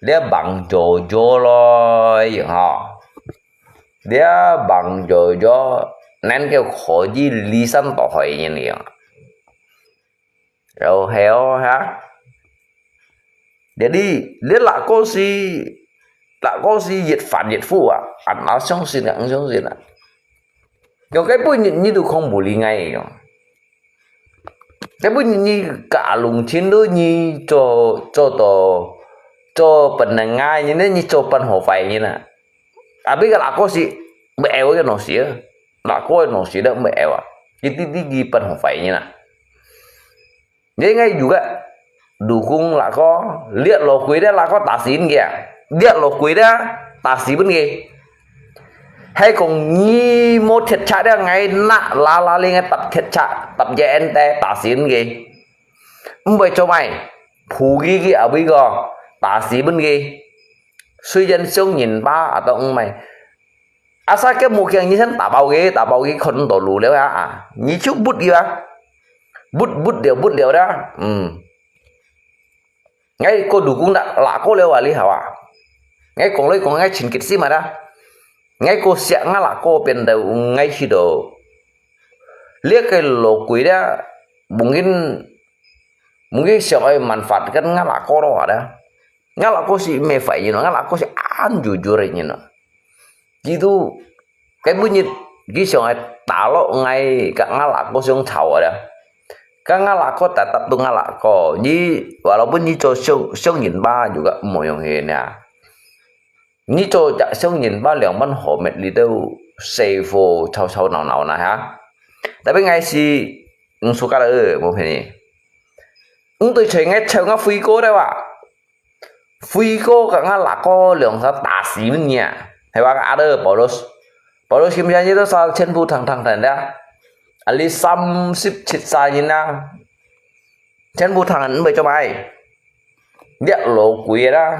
lia bằng cho rồi họ lia bằng cho nên kêu khó gì lý sanh tổ hỏi như này rồi héo hả để đi lia là có gì diệt phản diệt phu à ăn áo xong xin ăn xong xin à rồi cái bữa như tôi không bù lý ngay rồi cái bữa như cả lùng chiến đối như cho phần này ngay như thế như cho phần hồ phải như nè à biết là có gì mẹ cái nó xía là có nó xía đó mẹ à cái tí gì phần hồ phải như nè vậy ngay juga dukung là có lihat lo quý đó là có tả xin kìa lihat lo quý đó tả xin bên kia hay còn như một thiệt chạy đó ngay nạ la lên ngay tập thiệt chạy tập dạy te tả xín gì vậy cho mày phù ghi ở bây giờ tả xí bên ghi suy dân xuống nhìn ba ở tông mày à sao cái một kiện như thế tả bao ghi không tổ lù đấy à như chút bút gì á bút điều đó ngay cô đủ cũng đã lạ cô leo à lý hảo à ngay còn ngay chỉnh kịch xí mà đó ngay cô sẽ ngã là cô bên đầu ngay khi đó liếc cái lỗ quỷ đó mungkin siapa manfaat kan ngã là cô đó ada ngã là cô si mê phải như nó ngã là cô si an jujur như nó gitu cái bunyi cái siapa taruh ngay cả ngã là cô siapa tahu ada kan ngã là cô tetap tuh ngã là cô như walaupun như cho siapa nhìn ba juga mau yang ini ya như cho dạ xong nhìn ba lượng bánh hổ mệt đi đâu xây vô thâu nào nè ha tại bên ngay si số cá ở một hình tôi thấy ngay theo ngã phi cô đấy ạ phi cô cả ngã là có lượng sao tả xí bên nhà hay ba cả đó bảo đôi kim như đó sao trên phu thằng thành đó ali xăm ship chít sai như nào trên phu thằng vậy cho mày lihat lo quỷ đó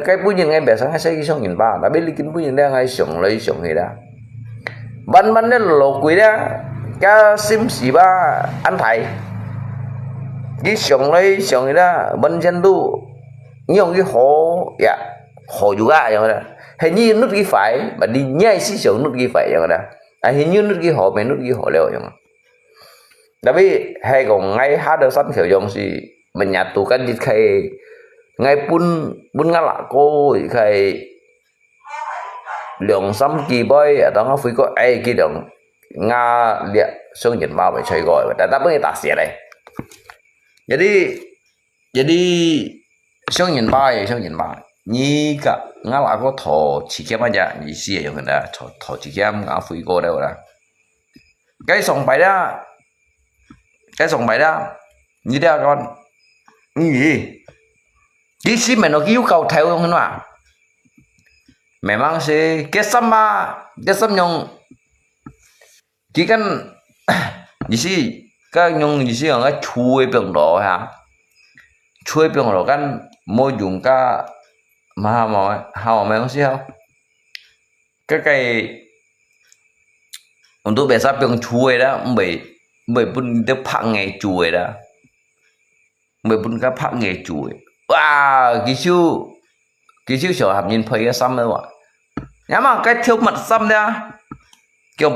cái bữa nhìn ngay bẻ sáng hay xây xong nhìn ba đã biết lý kinh bữa nhìn đang ngay sòng lấy sòng gì đó ban đấy lo quỷ đó cái sim xì ba anh thầy cái sòng lấy sòng gì đó ban chân tu nhiều cái hồ juga vậy đó hình như nút ghi phải mà đi nhai xí sòng nút ghi phải vậy đó Hình như nước ghi họ mấy nước ghi họ leo yang. Tapi hay còn ngay ada san kiểu yang si menyatukan di kai ngay pun ngala ko kai lượng xăm kỳ boy ở đó phải có ai cái đường nga liệt xuống nhìn bao phải chơi gọi và đã bưng ta xỉa đây jadi xuống nhìn bao ni cả nga là có thọ chỉ kiếm mà giờ ni xỉa dùng cái thọ chỉ kiếm nga phải có đâu đó cái sòng bài đó như thế con gì cái gì mà nó yêu cầu theo không nào memang si kesam yang jika isi kan yang isi orang cuy biang doh ha cuy biang doh kan mau jungka mahal hao memang sih hao cái untuk biasa biang cuy đó bởi pun dia pak ngày cuy đó bởi pun cái pak ngày cuy wow cái chiếu sở hàm nhìn thấy cái xăm đâu ạ nhá mà cái thiếu mặt xăm đấy kiểu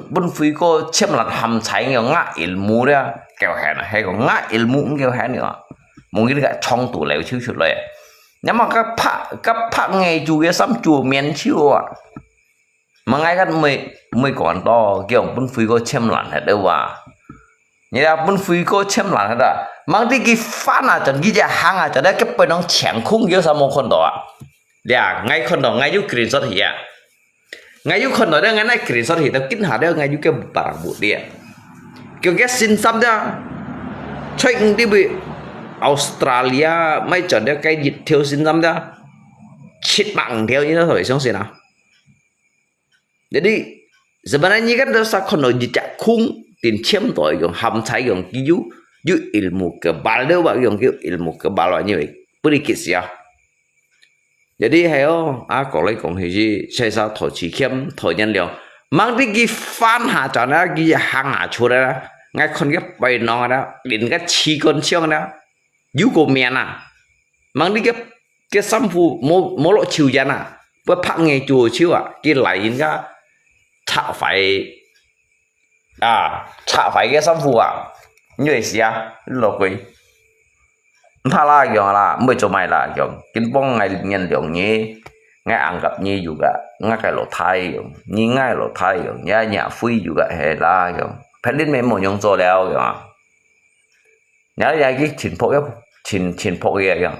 bún phí cô chém là hàm cháy nhiều ngã ilmu đấy kiểu hè này hay còn ngã ilmu cũng kiểu hè nữa muốn cái cái trong tủ lều chiếu chuột lại nhá mà các phạ ngày chủ cái xăm chùa miền chiếu ạ mà ngay cái mới còn to kiểu bún phí cô chém lặn hết đâu à như là bún phí cô chém lặn hết à mang đi cái phát nào chẳng cái gì hàng à chẳng đấy cái bên nó chèn khung kiểu sao một con đó ya ngay con đó ngay giúp screenshot thì ya ngay giúp con đó ngay này screenshot thì tao kín hả đó ngay giúp cái bảo bộ điện kiểu cái xin xăm đó check đi bị Australia mấy chọn đó cái dịch thiếu xin xăm đó chết bằng theo như nó thôi xong rồi nào jadi sebenarnya kan dosa con đó dịch chặt khung tiền chiếm tội dùng hầm thái dùng cái yu ilmu kebal đâu bạn dùng cái ilmu kebal là như vậy sedikit ya jadi hayo có lấy còn gì sai sao thổi chỉ kiếm thổi nhân liệu mang đi cái fan hạ cho nó cái hàng hạ chỗ đó ngay con cái bài nó đó đến cái chi con chiang đó yu của miền à mang đi cái xăm phù mô lộ chiều gian à với phát ngày chùa chiếu à cái lại cái chả phải cái xăm phù à như vậy gì à lộc quỷ thà là kiểu là mới cho mày là kiểu kiến bông ngày nhân kiểu như ngay ăn gặp như juga ngay cái lỗ thay kiểu như ngay lỗ thay kiểu nhà phi juga hay là kiểu phải đến mấy một nhóm做了kiểu nhớ ra cái chỉnh phổ kia kiểu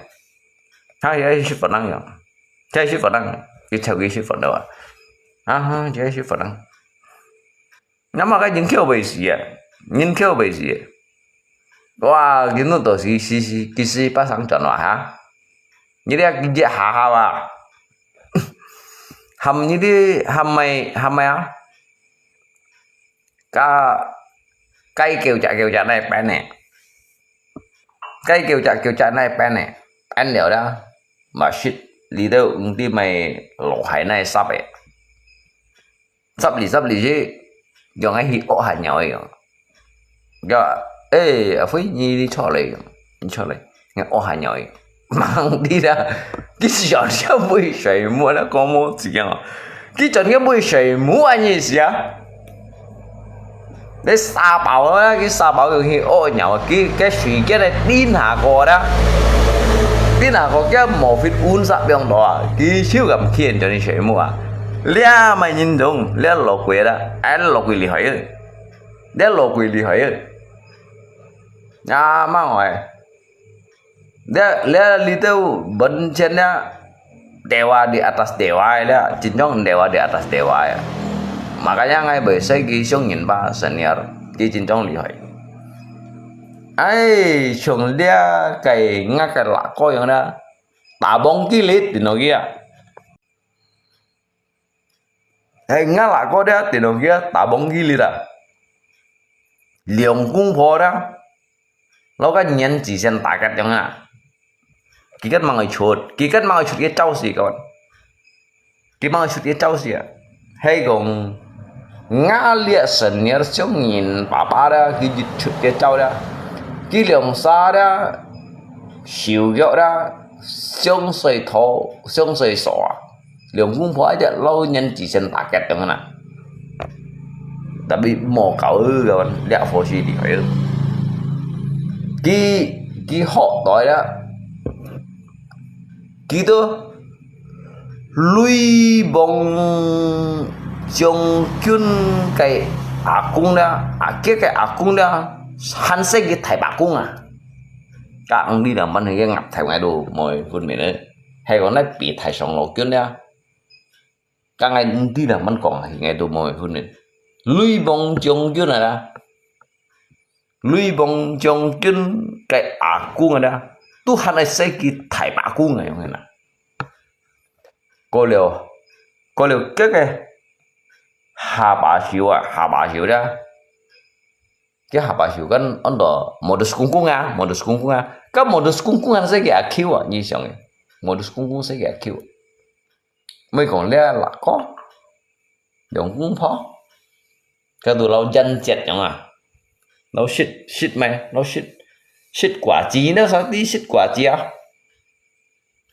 hay cái sự phản năng kiểu cái sự phản năng cái theo cái sự phản đâu à cái sự phản năng nhưng mà cái những kiểu về gì哇，見到到時不想轉話嚇，呢啲係幾下下啊？含呢啲係咪啊？雞叫隻này bên này，雞叫隻này bên này，ăn了đó mà shit lý đâu đi mày lỗ hải này sắp lì chứ, dùng cái hít ổ hạt nhỏ rồi. Ê, phải đi cho lại, nghe ô hà nhoi, mang đi ra, cái chọn cái bơi sấy mua là có một gì à? Cái chọn cái bơi sấy mua anh gì gì à? Cái sa bảo đó, cái sa bảo cái khi ô nhỏ cái suy cái này tin hà có cái một phút uốn sắp bằng đó, cái siêu gặp thiên cho nên sấy mua à? Lia mày nhìn đúng, lia lộc quỷ đó, anh lộc quỷ lì hỏi, lia lộc quỷ lì hỏi. À mà hỏi dia itu bencana dewa di atas dewa ya cincong dewa di atas dewa ya makanya ngay bởi xây ghi xuống nhìn ba senior di cincong li hỏi ai xuống dia cái ngã cái lạ coi yang đó tả bóng kí lít thì nó kia hay ngã lạ coi đó thì nó kia tả bóng kí lít à liều cung phò đó nó có nhân chỉ xem tả cách chẳng hạn kí cách mang chuột cái trâu gì các bạn kí mang chuột cái trâu gì à hay còn ngã liệt sần nhớ xuống nhìn bà đó kí chuột cái trâu đó kí lượng xa đó xỉu gạo đó xuống sợi thô xuống sợi sọ lượng cũng phải được lâu nhân chỉ xem tả cách chẳng hạn Tapi mau cậu kawan lihat fosi di kayu. Ki họ nói đó. Ki tu lui bong jong kyun cái akung đó, cái akung đó, hắn sẽ cái thải bạc cung à. Các ông đi làm ăn thì cái ngập thải ngay đồ mọi phần miền đấy, hay còn nói bị thải sòng lỗ kyun đó. Các anh đi làm ăn còn thì ngay đồ mọi phần miền. Lui bong jong kyun này đó, lui bong jong kyun cái akung đó, tu hắn sẽ cái thải bạc cung này không nào. Có liều cái Hà Bá Hiếu đó. Cái Hà Bá Hiếu kan onda modus kungkungan. Kan modus kungkungan sẽ cái kill à, như vậy. Modus kungkung sẽ cái kill. Mấy còn lẽ là có. Dòng cũng phó. Cái tụi lâu dân chết nhở à. Lâu shit mày, lâu shit quả chí nữa sao tí shit quả chí à.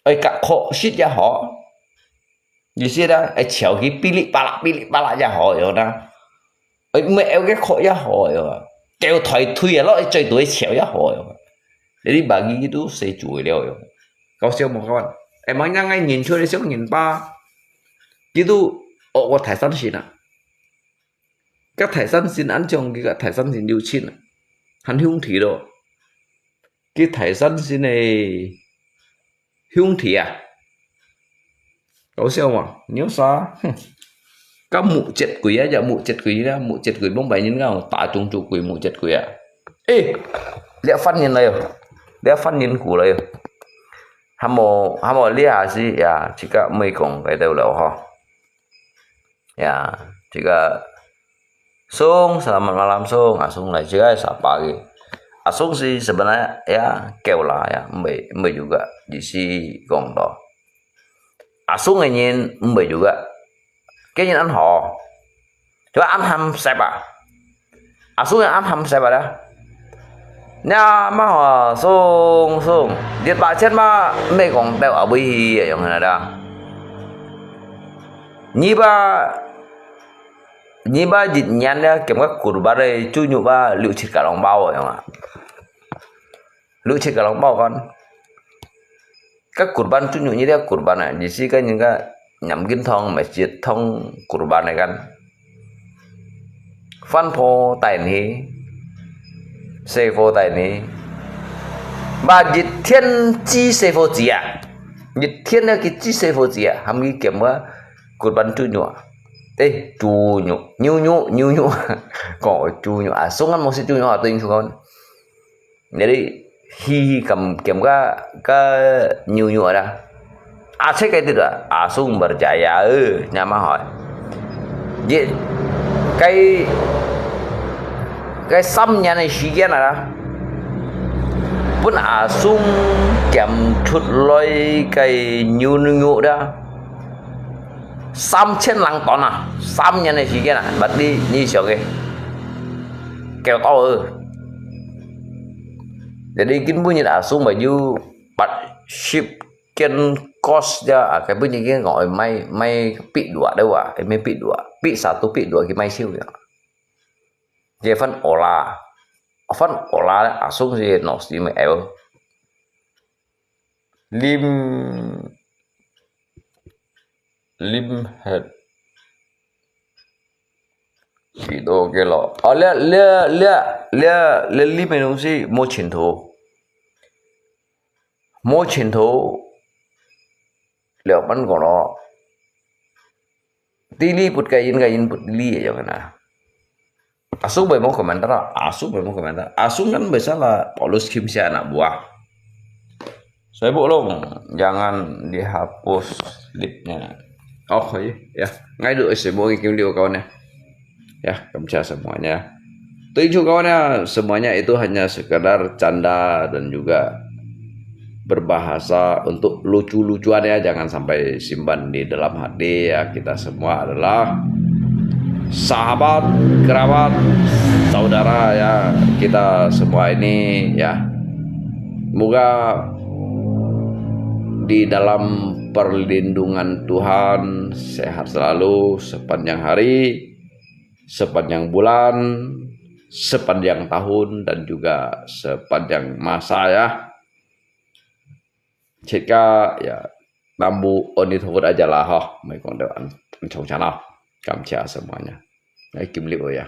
Ơi cả khó shit ra họ. You see đó, ai chéo cái pili bala ra hỏi rồi đó, ai mẹ cái khó ra hỏi rồi, kéo thui nó ai chơi tuổi chéo ra hỏi rồi, để đi bà ghi đó sẽ chui leo rồi, cao siêu một con, em nói nhanh anh nhìn chưa đi siêu nhìn ba, cái đó, có thải sắn xin à, các thải sắn xin ăn trong cái thải sắn xin điều chín, hắn hung thị đó, cái thải sắn xin này hung thị à. Có sao mà nhớ sao các mụ chết quỷ á, mụ chết quỷ bóng bảy những nào tả trung trụ quỷ mụ chết quỷ à. Ê lẽ phát nhìn này lẽ phát nhìn của này hàm mồ lẽ gì ya chỉ cả mấy con cái đầu đầu ha ya chỉ cả Sung selamat malam Sung Sung lah juga siapa lagi Sung sih sebenarnya ya kêu lah ya Mbe juga di si gong đó. Sung này nhìn Mbe juga cái nhìn ăn họ coba ăn ham siapa Sung yang ăn ham siapa dah nha mà họ Sung Điệt bạ chết mà Mbe còn đeo ở bì ở trong này đó Nhi ba dịch nhăn nha kiểm các kurban đây chui nhụ ba liệu chết cả lòng bao rồi không ạ liệu chết cả lòng bao con các kurban chui nhụ như thế kurban này chỉ si cái những cái nhắm kinh thong masjid thong kurban này kan fan po tài ni se po tài ni ba dịch thiên chi se po gì à dịch thiên là cái chi se po gì à ham cái kiểm cái kurban chui nhụ ê chu nhụ nhu có chu nhụ Sung ăn một xí chu nhụ tình con để đi hi cầm kiểm cái nhu ở đây saya cái tidak Sung berjaya nhà mà hỏi vậy cái xăm nhà này xí kia này pun Sung kiểm chút lôi cái nhu đó xăm trên lăng tón à xăm nhà này xí kia này bắt đi như sao cái kéo to jadi kin bunyi Sung baju bắt ship ken cost dia cái bunyi kia gọi may pi dua đâu à may pi dua pi satu pi dua cái may siêu ya dia fan ola Sung si no si me el lim head video cái lo le lim này đúng gì mua chiến thú liệu bắn của nó tili put kain put li aja kana Sung mau komentar Sung kan biasalah Paulus Kim si anak buah saya bolong jangan dihapus lipnya. Oh ya, ngay được semua video kawan ya, kamsa semuanya. Tujuh kawannya semuanya itu hanya sekedar canda dan juga berbahasa untuk lucu-lucuan ya, jangan sampai simpan di dalam hati ya. Kita semua adalah sahabat, kerabat, saudara ya. Kita semua ini ya, semoga di dalam perlindungan Tuhan, sehat selalu sepanjang hari, sepanjang bulan, sepanjang tahun, dan juga sepanjang masa ya. Jika ya nambu oni thobot aja lah, mai kong dewan chong chana, kamcia semuanya. Kim libo ya.